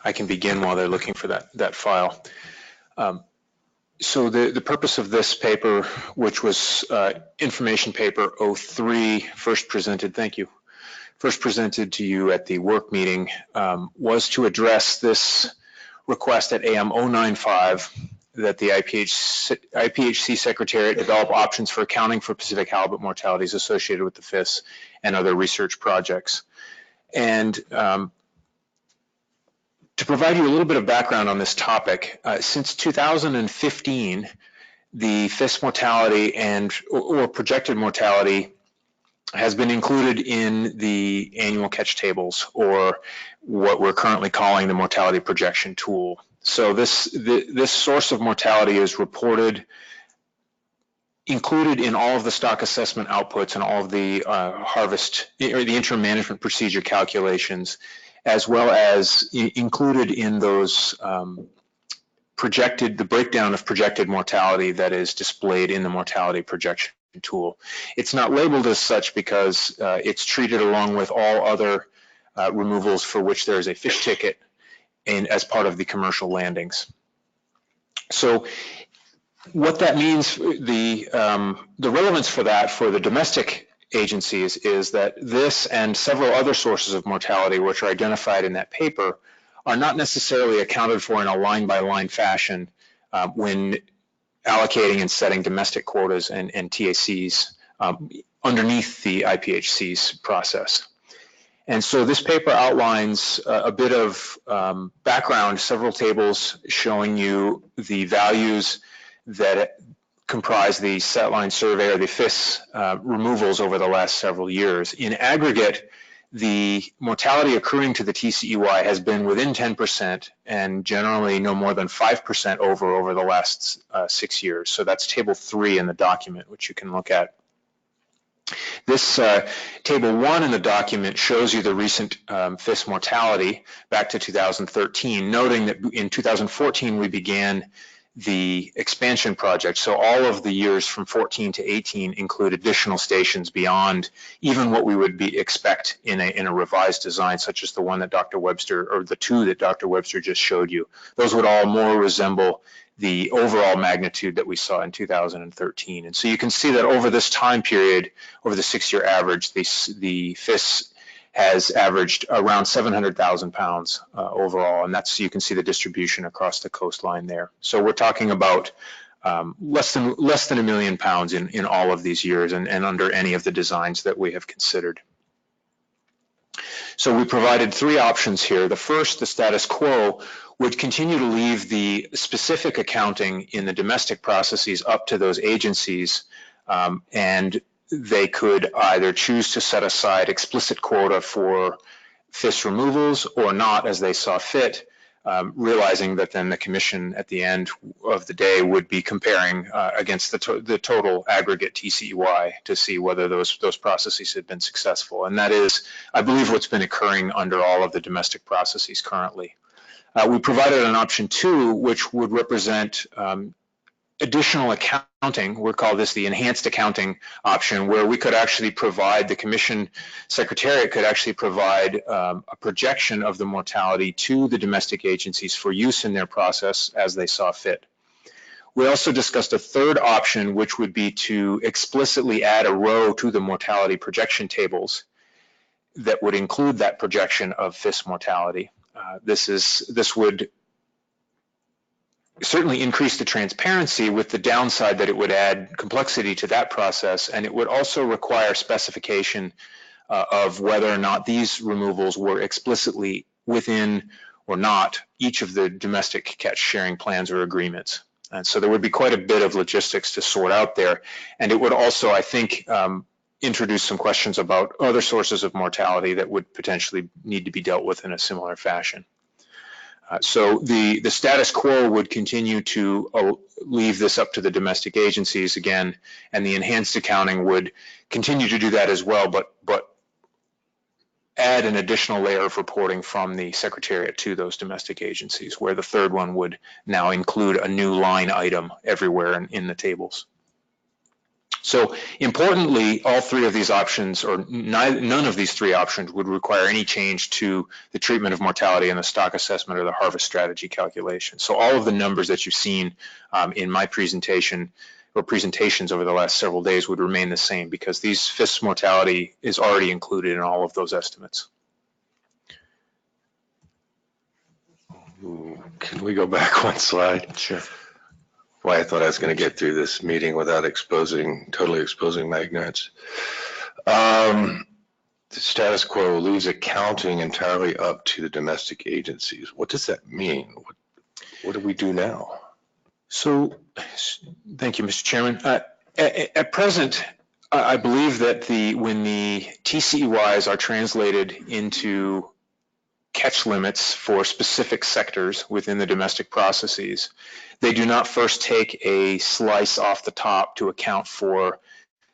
[SPEAKER 6] I can begin while they're looking for that file. So the purpose of this paper, which was information paper 03, first presented to you at the work meeting, was to address this request at IM095 that the IPHC Secretariat develop options for accounting for Pacific halibut mortalities associated with the FIS and other research projects. And to provide you a little bit of background on this topic, since 2015, the FIS mortality or projected mortality has been included in the annual catch tables, or what we're currently calling the mortality projection tool. So this source of mortality is reported included in all of the stock assessment outputs and all of the harvest or the interim management procedure calculations, as well as included in those the breakdown of projected mortality that is displayed in the mortality projection tool. It's not labeled as such because it's treated along with all other removals for which there is a fish ticket as part of the commercial landings. So what that means, the relevance for that for the domestic agencies is that this and several other sources of mortality which are identified in that paper are not necessarily accounted for in a line-by-line fashion when allocating and setting domestic quotas and TACs underneath the IPHC's process. And so this paper outlines a bit of background, several tables showing you the values that comprise the set line survey or the FIS removals over the last several years. In aggregate, the mortality accruing to the TCEY has been within 10% and generally no more than 5% over the last 6 years. So that's table 3 in the document, which you can look at. This table 1 in the document shows you the recent FIS mortality back to 2013, noting that in 2014 we began the expansion project. So all of the years from 14 to 18 include additional stations beyond even what we would expect in a revised design, such as the one that Dr. Webster, or the 2 that Dr. Webster just showed you. Those would all more resemble the overall magnitude that we saw in 2013. And so you can see that over this time period, over the 6-year average, the FIS has averaged around 700,000 pounds overall, and that's, you can see the distribution across the coastline there. So we're talking about less than $1 million pounds in all of these years and under any of the designs that we have considered. So we provided 3 options here. The first, the status quo, would continue to leave the specific accounting in the domestic processes up to those agencies, and they could either choose to set aside explicit quota for FIS removals or not as they saw fit, realizing that then the commission at the end of the day would be comparing against the total aggregate TCEY to see whether those processes had been successful. And that is, I believe, what's been occurring under all of the domestic processes currently. We provided an option 2, which would represent additional accounting. We'll call this the enhanced accounting option, where we could actually provide, the commission secretariat could actually provide a projection of the mortality to the domestic agencies for use in their process as they saw fit. We also discussed a third option, which would be to explicitly add a row to the mortality projection tables that would include that projection of FIS mortality. This would certainly increase the transparency, with the downside that it would add complexity to that process, and it would also require specification of whether or not these removals were explicitly within or not each of the domestic catch sharing plans or agreements. And so there would be quite a bit of logistics to sort out there, and it would also, I think, introduce some questions about other sources of mortality that would potentially need to be dealt with in a similar fashion. So the status quo would continue to leave this up to the domestic agencies again, and the enhanced accounting would continue to do that as well, but add an additional layer of reporting from the secretariat to those domestic agencies, where the third one would now include a new line item everywhere in the tables. So importantly, all 3 of these options, or none of these 3 options, would require any change to the treatment of mortality in the stock assessment or the harvest strategy calculation. So all of the numbers that you've seen in my presentation or presentations over the last several days would remain the same, because these FIS mortality is already included in all of those estimates.
[SPEAKER 4] Can we go back 1 slide?
[SPEAKER 6] Sure.
[SPEAKER 4] Why I thought I was going to get through this meeting without totally exposing my ignorance. The status quo leaves accounting entirely up to the domestic agencies. What does that mean? What do we do now?
[SPEAKER 6] So, thank you, Mr. Chairman. At present, I believe that when the TCEYs are translated into catch limits for specific sectors within the domestic processes, they do not first take a slice off the top to account for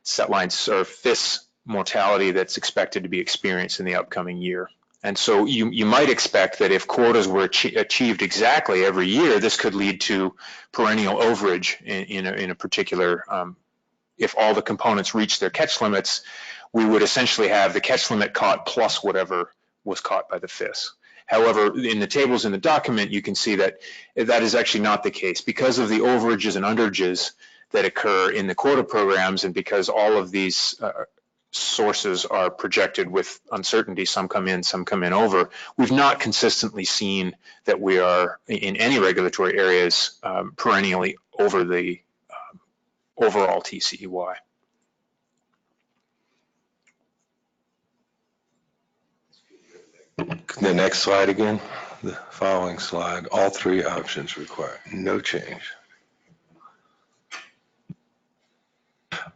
[SPEAKER 6] set lines or FIS mortality that's expected to be experienced in the upcoming year. And so you might expect that if quotas were achieved exactly every year, this could lead to perennial overage in a particular, if all the components reach their catch limits, we would essentially have the catch limit caught plus whatever was caught by the FIS. However, in the tables in the document, you can see that that is actually not the case. Because of the overages and underages that occur in the quota programs, and because all of these sources are projected with uncertainty, some come in, some come in over, we've not consistently seen that we are, in any regulatory areas, perennially over the overall TCEY.
[SPEAKER 4] The next slide again, the following slide, all three options require no change.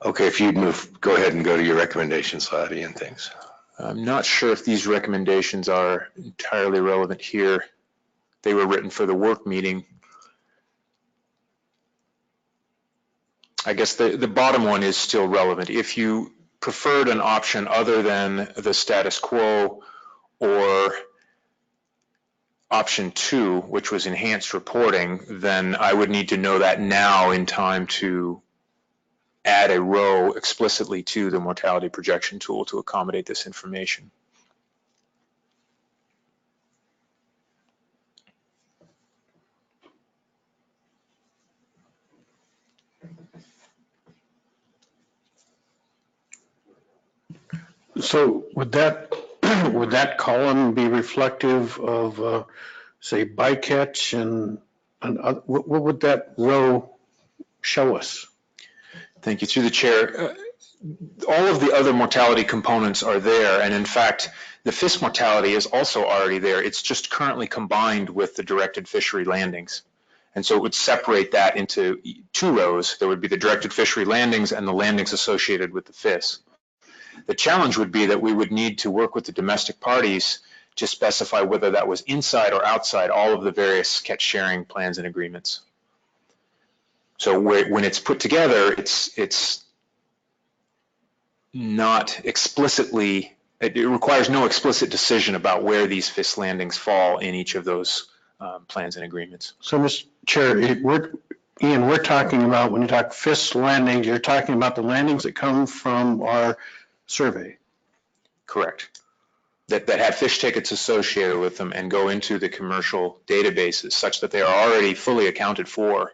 [SPEAKER 4] Okay, if you'd go ahead and go to your recommendation slide, Ian, thanks.
[SPEAKER 6] I'm not sure if these recommendations are entirely relevant here. They were written for the work meeting. I guess the bottom one is still relevant. If you preferred an option other than the status quo or option 2, which was enhanced reporting, then I would need to know that now in time to add a row explicitly to the mortality projection tool to accommodate this information.
[SPEAKER 5] So would that column be reflective of, say, bycatch and what would that row show us?
[SPEAKER 6] Thank you. Through the chair, all of the other mortality components are there, and in fact, the FIS mortality is also already there. It's just currently combined with the directed fishery landings. And so it would separate that into 2 rows. There would be the directed fishery landings and the landings associated with the FIS. The challenge would be that we would need to work with the domestic parties to specify whether that was inside or outside all of the various catch sharing plans and agreements. So when it's put together, it's not explicitly, it requires no explicit decision about where these FIS landings fall in each of those plans and agreements.
[SPEAKER 5] So, Mr. Chair, Ian, we're talking about, when you talk FIS landings, you're talking about the landings that come from our survey.
[SPEAKER 6] Correct. That have fish tickets associated with them and go into the commercial databases such that they are already fully accounted for,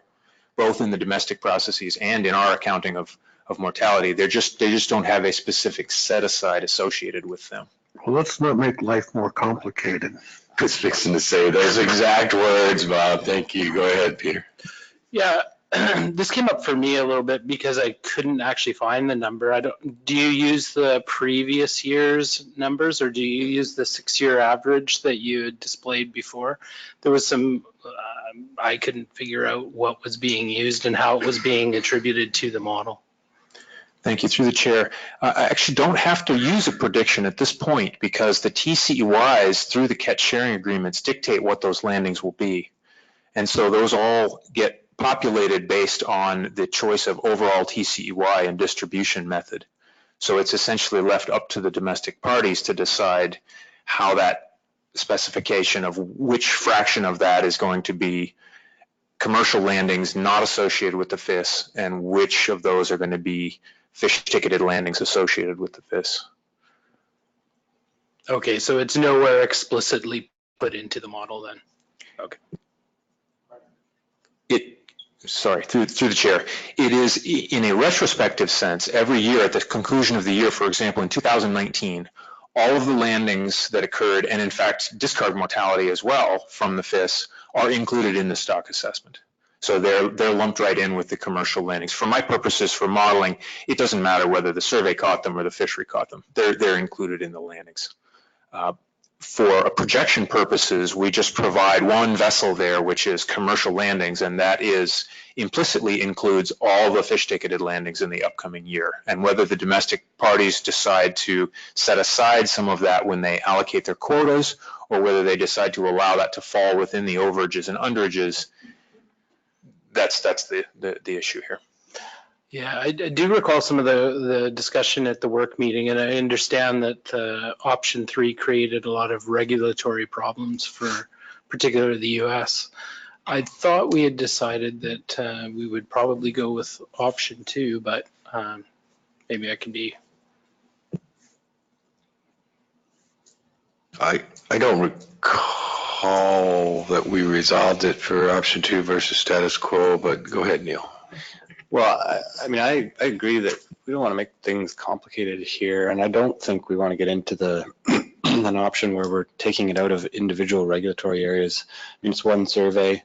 [SPEAKER 6] both in the domestic processes and in our accounting of mortality. They just don't have a specific set aside associated with them.
[SPEAKER 5] Well, let's not make life more complicated.
[SPEAKER 4] I was fixing to say those exact words, Bob. Thank you. Go ahead, Peter.
[SPEAKER 7] Yeah, this came up for me a little bit because I couldn't actually find the number. Do you use the previous year's numbers, or do you use the 6-year average that you had displayed before? There was some, I couldn't figure out what was being used and how it was being attributed to the model.
[SPEAKER 6] Thank you. Through the chair, I actually don't have to use a prediction at this point because the TCEYs through the catch sharing agreements dictate what those landings will be. And so those all get populated based on the choice of overall TCEY and distribution method. So it's essentially left up to the domestic parties to decide how that specification of which fraction of that is going to be commercial landings not associated with the FIS and which of those are going to be fish ticketed landings associated with the FIS.
[SPEAKER 7] Okay, so it's nowhere explicitly put into the model then. Okay.
[SPEAKER 6] Sorry, through the chair, it is in a retrospective sense, every year at the conclusion of the year, for example, in 2019, all of the landings that occurred, and in fact, discard mortality as well from the FIS, are included in the stock assessment. So they're lumped right in with the commercial landings. For my purposes, for modeling, it doesn't matter whether the survey caught them or the fishery caught them. They're included in the landings. for projection purposes, we just provide one vessel there, which is commercial landings, and that is implicitly includes all the fish ticketed landings in the upcoming year. And whether the domestic parties decide to set aside some of that when they allocate their quotas, or whether they decide to allow that to fall within the overages and underages, that's the issue here.
[SPEAKER 7] Yeah, I do recall some of the discussion at the work meeting, and I understand that option 3 created a lot of regulatory problems for particularly the U.S. I thought we had decided that we would probably go with option 2, but maybe I can be.
[SPEAKER 4] I don't recall that we resolved it for option 2 versus status quo, but go ahead, Neil.
[SPEAKER 8] Well, I mean, I agree that we don't want to make things complicated here, and I don't think we want to get into the an option where we're taking it out of individual regulatory areas. I mean, it's one survey.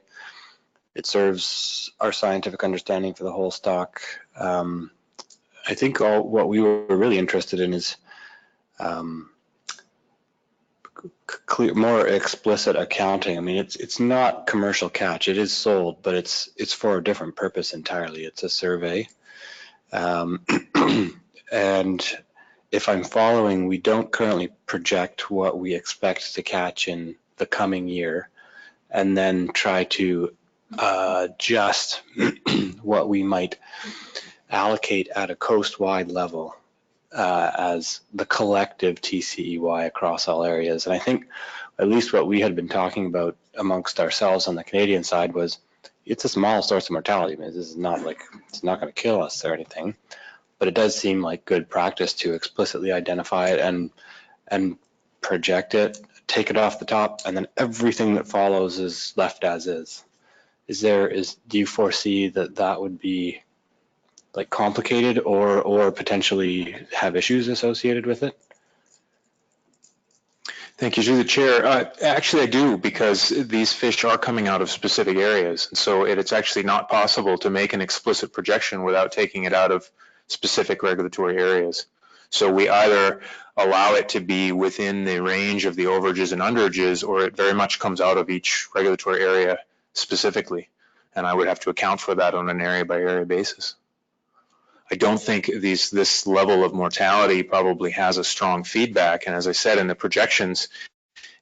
[SPEAKER 8] It serves our scientific understanding for the whole stock. I think what we were really interested in is clear, more explicit accounting. I mean, it's not commercial catch. It is sold, but it's for a different purpose entirely. It's a survey. And if I'm following, we don't currently project what we expect to catch in the coming year, and then try to adjust what we might allocate at a coast-wide level as the collective TCEY across all areas. And I think at least what we had been talking about amongst ourselves on the Canadian side was it's a small source of mortality. I mean, this is not like, it's not going to kill us or anything, but it does seem like good practice to explicitly identify it and project it, take it off the top, and then everything that follows is left as is. Do you foresee that would be like complicated or potentially have issues associated with it?
[SPEAKER 6] Thank you, through the chair. Actually, I do, because these fish are coming out of specific areas. And so it's actually not possible to make an explicit projection without taking it out of specific regulatory areas. So we either allow it to be within the range of the overages and underages, or it very much comes out of each regulatory area specifically. And I would have to account for that on an area by area basis. I don't think this level of mortality probably has a strong feedback. And as I said in the projections,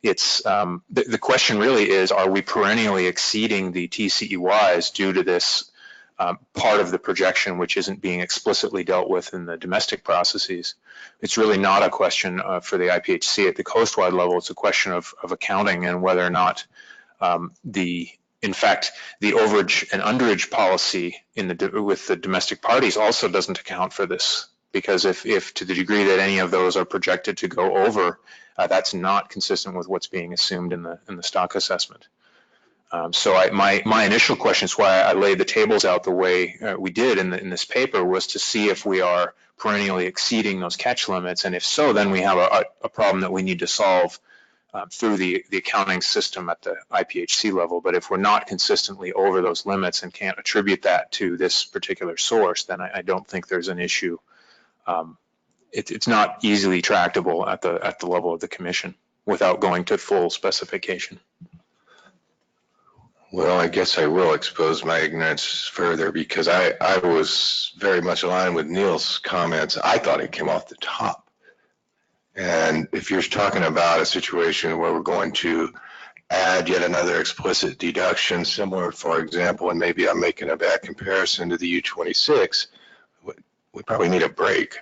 [SPEAKER 6] it's the question really is, are we perennially exceeding the TCEYs due to this part of the projection which isn't being explicitly dealt with in the domestic processes? It's really not a question for the IPHC at the coast-wide level. It's a question of accounting and whether or not in fact, the overage and underage policy with the domestic parties also doesn't account for this, because if to the degree that any of those are projected to go over, that's not consistent with what's being assumed in the stock assessment. So my initial question is why I laid the tables out the way we did in this paper, was to see if we are perennially exceeding those catch limits, and if so, then we have a problem that we need to solve through the accounting system at the IPHC level. But if we're not consistently over those limits and can't attribute that to this particular source, then I don't think there's an issue. It's not easily tractable at the level of the commission without going to full specification.
[SPEAKER 4] Well, I guess I will expose my ignorance further, because I was very much aligned with Neil's comments. I thought it came off the top. And if you're talking about a situation where we're going to add yet another explicit deduction, similar, for example, and maybe I'm making a bad comparison to the U26, we probably need a break.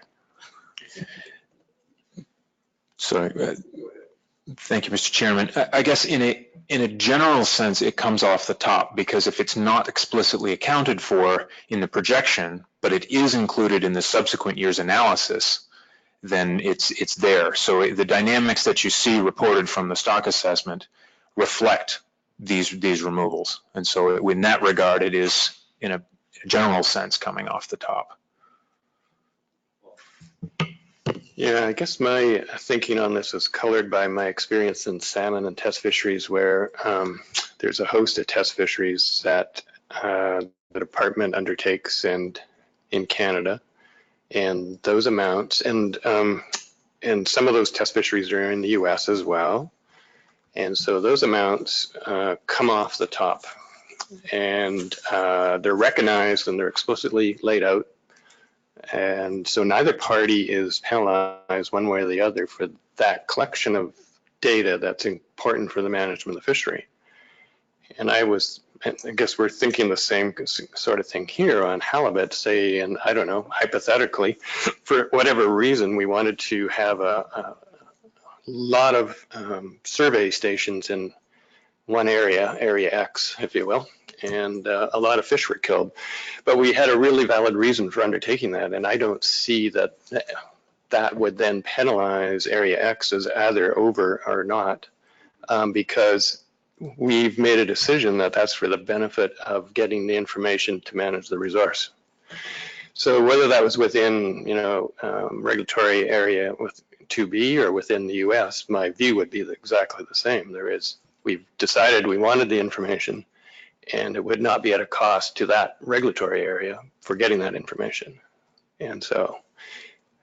[SPEAKER 6] So, thank you, Mr. Chairman. I guess in a general sense, it comes off the top, because if it's not explicitly accounted for in the projection, but it is included in the subsequent year's analysis, then it's there. So the dynamics that you see reported from the stock assessment reflect these removals. And so in that regard, it is, in a general sense, coming off the top.
[SPEAKER 12] Yeah, I guess my thinking on this is colored by my experience in salmon and test fisheries, where there's a host of test fisheries that the department undertakes in Canada. And those amounts, and some of those test fisheries are in the U.S. as well. And so those amounts come off the top, and they're recognized and they're explicitly laid out. And so neither party is penalized one way or the other for that collection of data that's important for the management of the fishery. And I guess we're thinking the same sort of thing here on halibut, say, and I don't know, hypothetically, for whatever reason, we wanted to have a lot of survey stations in one area, area X, if you will, and a lot of fish were killed. But we had a really valid reason for undertaking that, and I don't see that that would then penalize area X as either over or not, because we've made a decision that that's for the benefit of getting the information to manage the resource. So whether that was within, regulatory area with 2B or within the U.S., my view would be exactly the same. We've decided we wanted the information, and it would not be at a cost to that regulatory area for getting that information. And so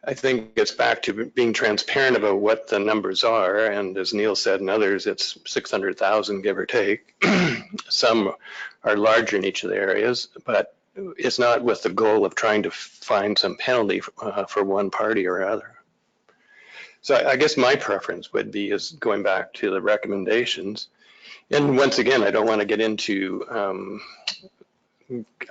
[SPEAKER 12] I think it's back to being transparent about what the numbers are. And as Neil said and others, it's 600,000, give or take. Some are larger in each of the areas, but it's not with the goal of trying to find some penalty for one party or other. So I guess my preference would be is going back to the recommendations. And once again, I don't want to get into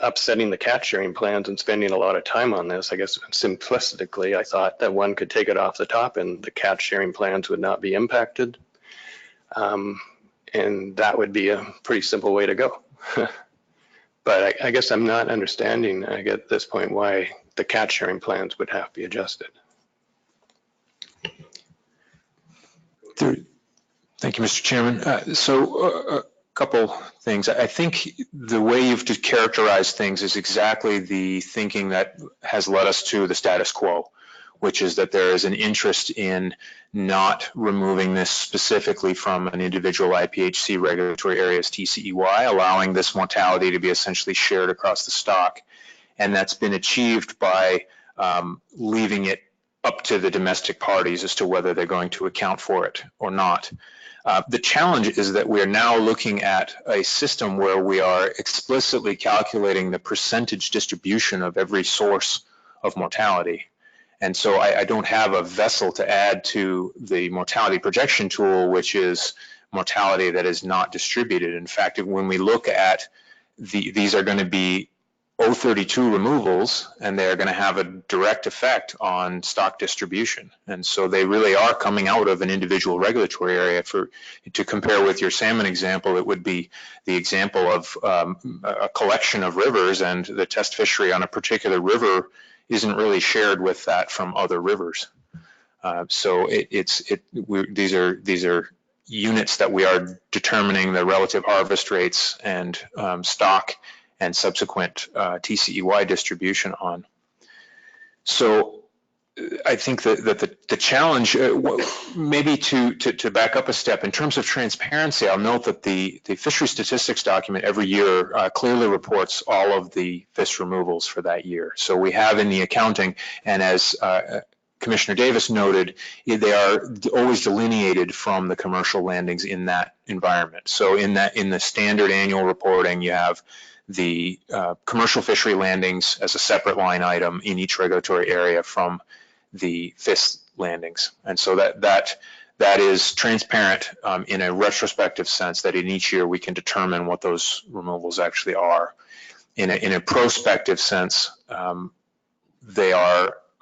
[SPEAKER 12] upsetting the catch sharing plans and spending a lot of time on this. I guess simplistically, I thought that one could take it off the top and the catch sharing plans would not be impacted. And that would be a pretty simple way to go. But I guess I'm not understanding, at this point, why the catch sharing plans would have to be adjusted.
[SPEAKER 6] Thank you, Mr. Chairman. So a couple things. I think the way you've characterized things is exactly the thinking that has led us to the status quo, which is that there is an interest in not removing this specifically from an individual IPHC regulatory area's TCEY, allowing this mortality to be essentially shared across the stock. And that's been achieved by leaving it up to the domestic parties as to whether they're going to account for it or not. The challenge is that we are now looking at a system where we are explicitly calculating the percentage distribution of every source of mortality. And so I don't have a vessel to add to the mortality projection tool, which is mortality that is not distributed. In fact, when we look at these are going to be 032 removals, and they're going to have a direct effect on stock distribution. And so they really are coming out of an individual regulatory area. To compare with your salmon example, it would be the example of a collection of rivers, and the test fishery on a particular river isn't really shared with that from other rivers. So these are units that we are determining the relative harvest rates and stock and subsequent TCEY distribution on. So I think that the challenge, maybe to back up a step, in terms of transparency, I'll note that the fishery statistics document every year clearly reports all of the fish removals for that year. So we have in the accounting, and as Commissioner Davis noted, they are always delineated from the commercial landings in that environment. So in the standard annual reporting, you have the commercial fishery landings as a separate line item in each regulatory area from the fish landings. And so that is transparent in a retrospective sense, that in each year we can determine what those removals actually are. In a prospective sense,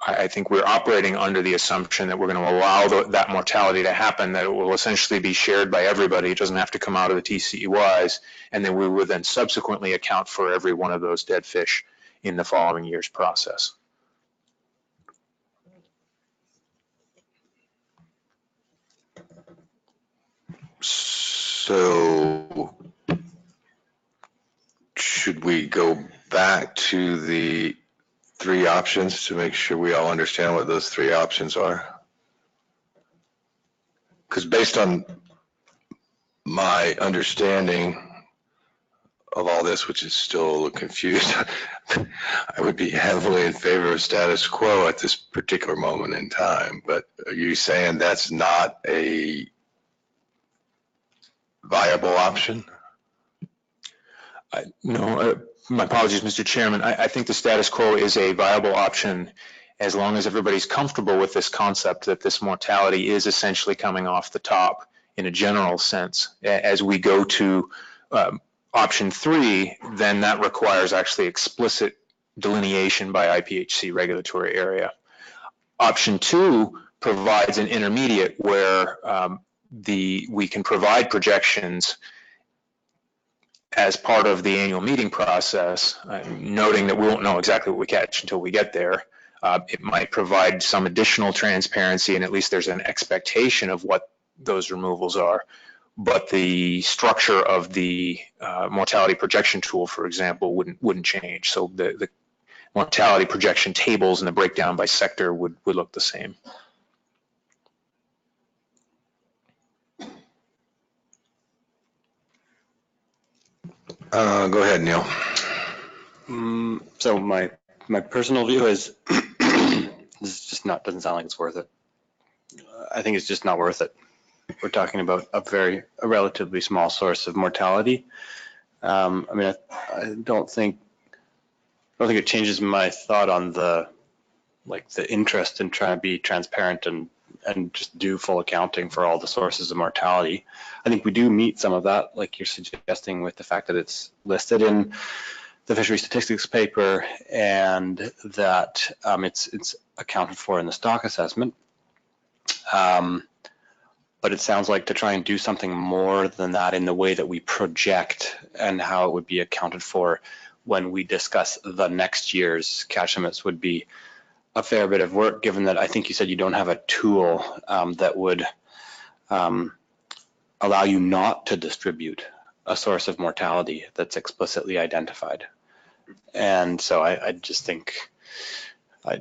[SPEAKER 6] I think we're operating under the assumption that we're going to allow that mortality to happen, that it will essentially be shared by everybody. It doesn't have to come out of the TCEYs, and then we will then subsequently account for every one of those dead fish in the following year's process.
[SPEAKER 4] So should we go back to the three options to make sure we all understand what those three options are? Because based on my understanding of all this, which is still a little confused, I would be heavily in favor of status quo at this particular moment in time. But are you saying that's not a viable option?
[SPEAKER 6] No, my apologies, Mr. Chairman. I think the status quo is a viable option as long as everybody's comfortable with this concept that this mortality is essentially coming off the top in a general sense. As we go to option 3, then that requires actually explicit delineation by IPHC regulatory area. Option 2 provides an intermediate where we can provide projections as part of the annual meeting process, noting that we won't know exactly what we catch until we get there. It might provide some additional transparency, and at least there's an expectation of what those removals are. But the structure of the mortality projection tool, for example, wouldn't change. So the mortality projection tables and the breakdown by sector would look the same.
[SPEAKER 4] Go ahead, Neil.
[SPEAKER 9] So my personal view is this just doesn't sound like it's worth it. I think it's just not worth it. We're talking about a relatively small source of mortality. I mean, I don't think it changes my thought on the interest in trying to be transparent and just do full accounting for all the sources of mortality. I think we do meet some of that, like you're suggesting, with the fact that it's listed in the fishery statistics paper and that it's accounted for in the stock assessment. But it sounds like to try and do something more than that in the way that we project and how it would be accounted for when we discuss the next year's catch limits would be a fair bit of work, given that I think you said you don't have a tool that would allow you not to distribute a source of mortality that's explicitly identified. And so I just think,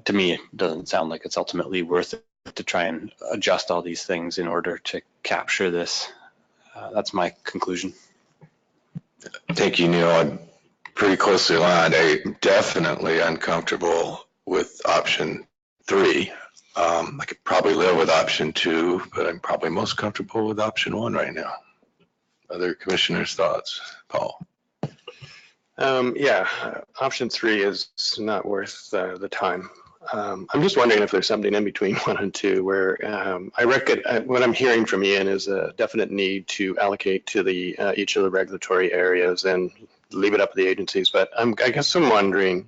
[SPEAKER 9] to me, it doesn't sound like it's ultimately worth it to try and adjust all these things in order to capture this. That's my conclusion.
[SPEAKER 4] Thank you, Neil. I'm pretty closely aligned. I'm definitely uncomfortable with option 3. I could probably live with option 2, but I'm probably most comfortable with option 1 right now. Other commissioners' thoughts? Paul?
[SPEAKER 12] Yeah, option 3 is not worth the time. I'm just wondering if there's something in between 1 and 2 where I reckon what I'm hearing from Ian is a definite need to allocate to the each of the regulatory areas and leave it up to the agencies. But I guess I'm wondering,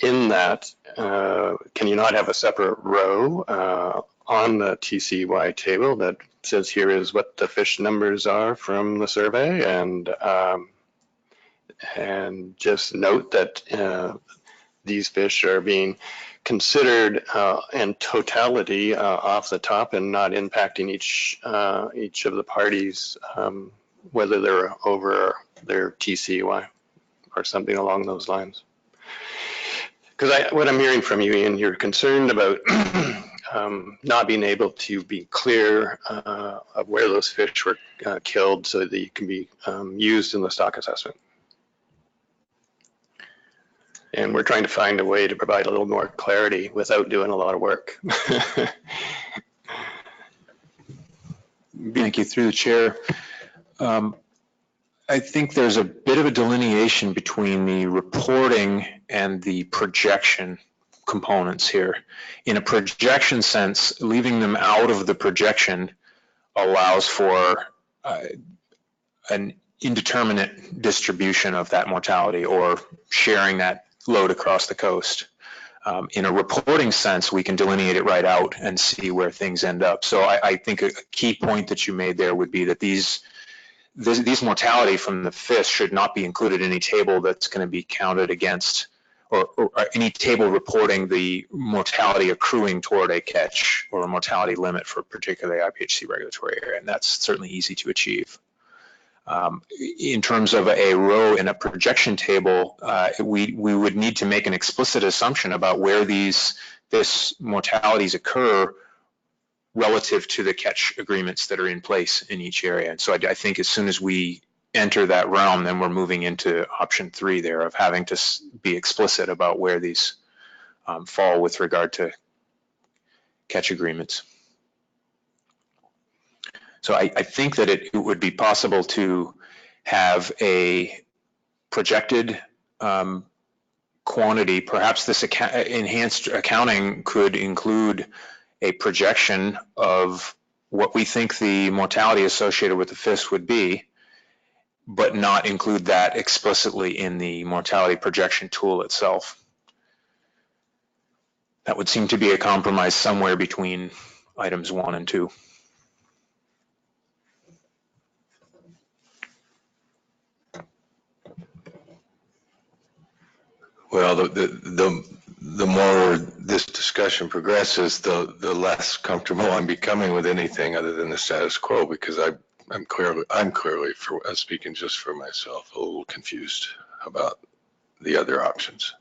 [SPEAKER 12] in that, can you not have a separate row on the TCY table that says here is what the fish numbers are from the survey, and just note that these fish are being considered in totality off the top and not impacting each of the parties, whether they're over their TCY or something along those lines. Because what I'm hearing from you, Ian, you're concerned about not being able to be clear of where those fish were killed so that they can be used in the stock assessment. And we're trying to find a way to provide a little more clarity without doing a lot of work.
[SPEAKER 6] Thank you. Through the chair. I think there's a bit of a delineation between the reporting and the projection components here. In a projection sense, leaving them out of the projection allows for an indeterminate distribution of that mortality or sharing that load across the coast. In a reporting sense, we can delineate it right out and see where things end up. So I think a key point that you made there would be that these mortality from the fish should not be included in any table that's going to be counted against, or any table reporting the mortality accruing toward a catch or a mortality limit for a particular IPHC regulatory area, and that's certainly easy to achieve. In terms of a row in a projection table, we would need to make an explicit assumption about where these mortalities occur relative to the catch agreements that are in place in each area. And so I think as soon as we enter that realm, then we're moving into option 3 there of having to be explicit about where these fall with regard to catch agreements. So I think that it would be possible to have a projected quantity. Perhaps this enhanced accounting could include a projection of what we think the mortality associated with the FISC would be, but not include that explicitly in the mortality projection tool itself. That would seem to be a compromise somewhere between items 1 and 2.
[SPEAKER 4] Well, the more this discussion progresses, the less comfortable I'm becoming with anything other than the status quo, because I'm clearly, for speaking just for myself, a little confused about the other options.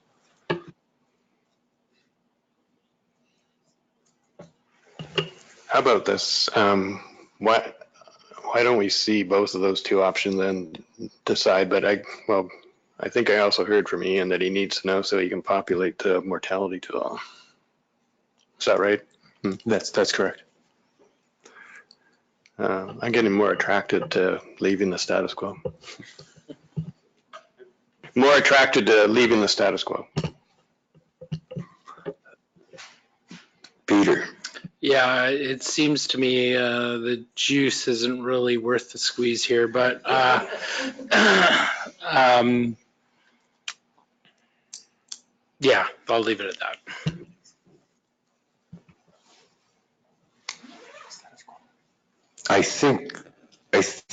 [SPEAKER 12] How about this? Why don't we see both of those two options and decide? But I think I also heard from Ian that he needs to know so he can populate the mortality tool. Is that right?
[SPEAKER 6] That's correct.
[SPEAKER 12] I'm getting more attracted to leaving the status quo. More attracted to leaving the status quo.
[SPEAKER 4] Peter.
[SPEAKER 7] Yeah, it seems to me the juice isn't really worth the squeeze here, but yeah, I'll leave it at that.
[SPEAKER 4] I think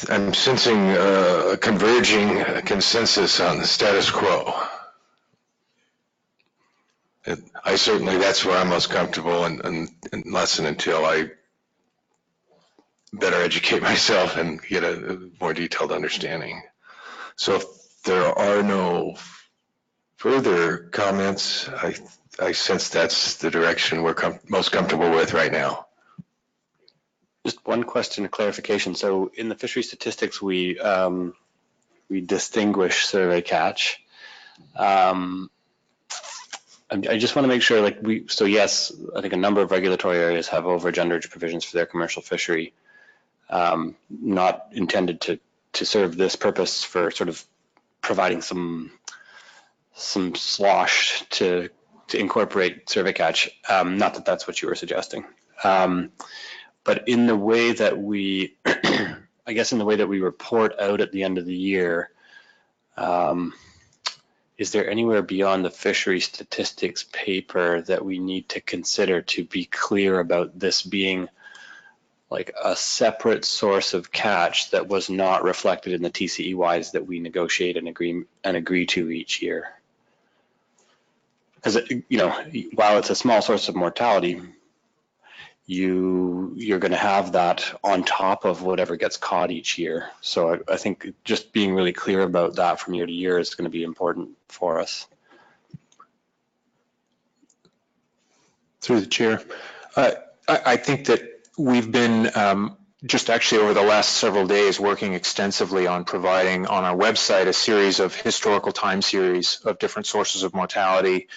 [SPEAKER 4] I'm sensing a converging consensus on the status quo. I certainly, that's where I'm most comfortable, and unless and until I better educate myself and get a more detailed understanding. So if there are no further comments, I sense that's the direction we're most comfortable with right now.
[SPEAKER 9] Just one question of clarification. So in the fishery statistics, we distinguish survey catch. I just want to make sure, so yes, I think a number of regulatory areas have overage underage provisions for their commercial fishery, not intended to serve this purpose for sort of providing some slosh to incorporate survey catch. Not that that's what you were suggesting. But in the way that we, I guess in the way that we report out at the end of the year, is there anywhere beyond the fishery statistics paper that we need to consider to be clear about this being like a separate source of catch that was not reflected in the TCEYs that we negotiate and agree to each year? Because, while it's a small source of mortality, you're going to have that on top of whatever gets caught each year. So I think just being really clear about that from year to year is going to be important for us.
[SPEAKER 6] Through the chair, I think that we've been just actually over the last several days working extensively on providing on our website a series of historical time series of different sources of mortality,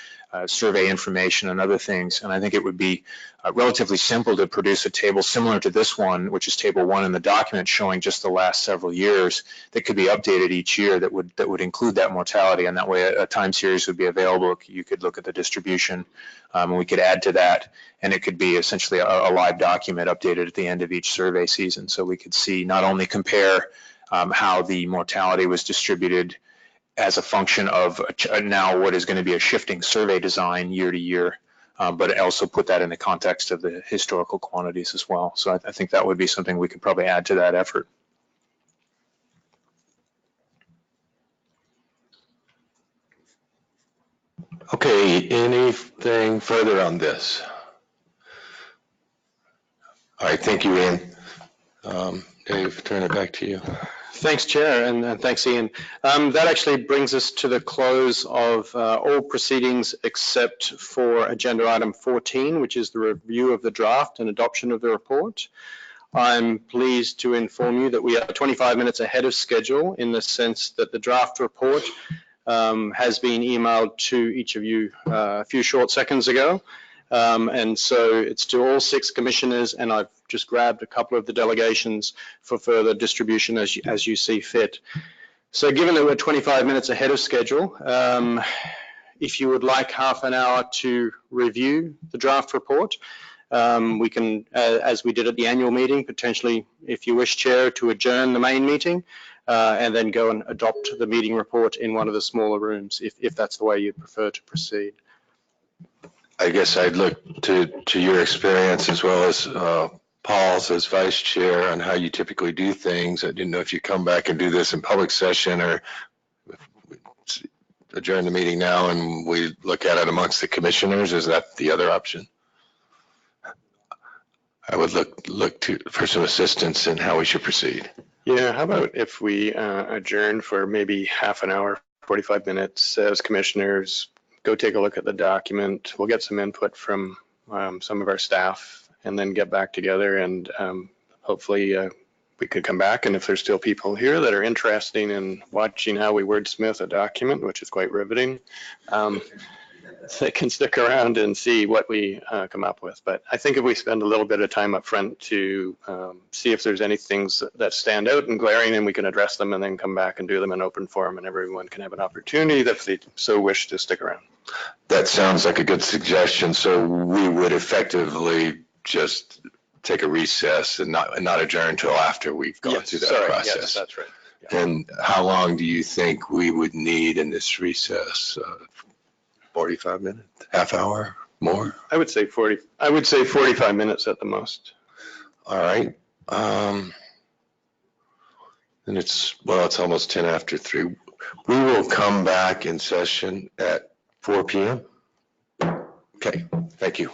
[SPEAKER 6] survey information and other things. And I think it would be relatively simple to produce a table similar to this one, which is table 1 in the document, showing just the last several years that could be updated each year that would include that mortality. And that way a time series would be available. You could look at the distribution and we could add to that. And it could be essentially a live document updated at the end of each survey season. So we could see, not only compare how the mortality was distributed as a function of now what is going to be a shifting survey design year to year, but also put that in the context of the historical quantities as well. So I think that would be something we could probably add to that effort.
[SPEAKER 4] Okay, anything further on this? All right, thank you, Ian. Dave, turn it back to you.
[SPEAKER 18] Thanks, Chair, and thanks, Ian. That actually brings us to the close of all proceedings except for agenda item 14, which is the review of the draft and adoption of the report. I'm pleased to inform you that we are 25 minutes ahead of schedule, in the sense that the draft report has been emailed to each of you a few short seconds ago. And so it's to all 6 commissioners, and I've just grabbed a couple of the delegations for further distribution as you see fit. So given that we're 25 minutes ahead of schedule, if you would like half an hour to review the draft report, we can, as we did at the annual meeting, potentially, if you wish, Chair, to adjourn the main meeting and then go and adopt the meeting report in one of the smaller rooms, if that's the way you'd prefer to proceed.
[SPEAKER 4] I guess I'd look to your experience as well as Paul's as vice chair on how you typically do things. I didn't know if you come back and do this in public session or adjourn the meeting now and we look at it amongst the commissioners. Is that the other option? I would look for some assistance in how we should proceed.
[SPEAKER 12] Yeah, how about if we adjourn for maybe half an hour, 45 minutes as commissioners, go take a look at the document. We'll get some input from some of our staff and then get back together and hopefully we could come back. And if there's still people here that are interested in watching how we wordsmith a document, which is quite riveting, they can stick around and see what we come up with. But I think if we spend a little bit of time up front to see if there's any things that stand out and glaring, and we can address them and then come back and do them in open forum, and everyone can have an opportunity if they so wish to stick around.
[SPEAKER 4] That sounds like a good suggestion. So we would effectively just take a recess and not adjourn until after we've gone through that process.
[SPEAKER 12] Yes, that's right.
[SPEAKER 4] Yeah. And how long do you think we would need in this recess? 45 minutes, half hour, more?
[SPEAKER 12] I would say 45 minutes at the most.
[SPEAKER 4] All right. And it's almost 10 after 3. We will come back in session at 4 p.m. Okay, thank you.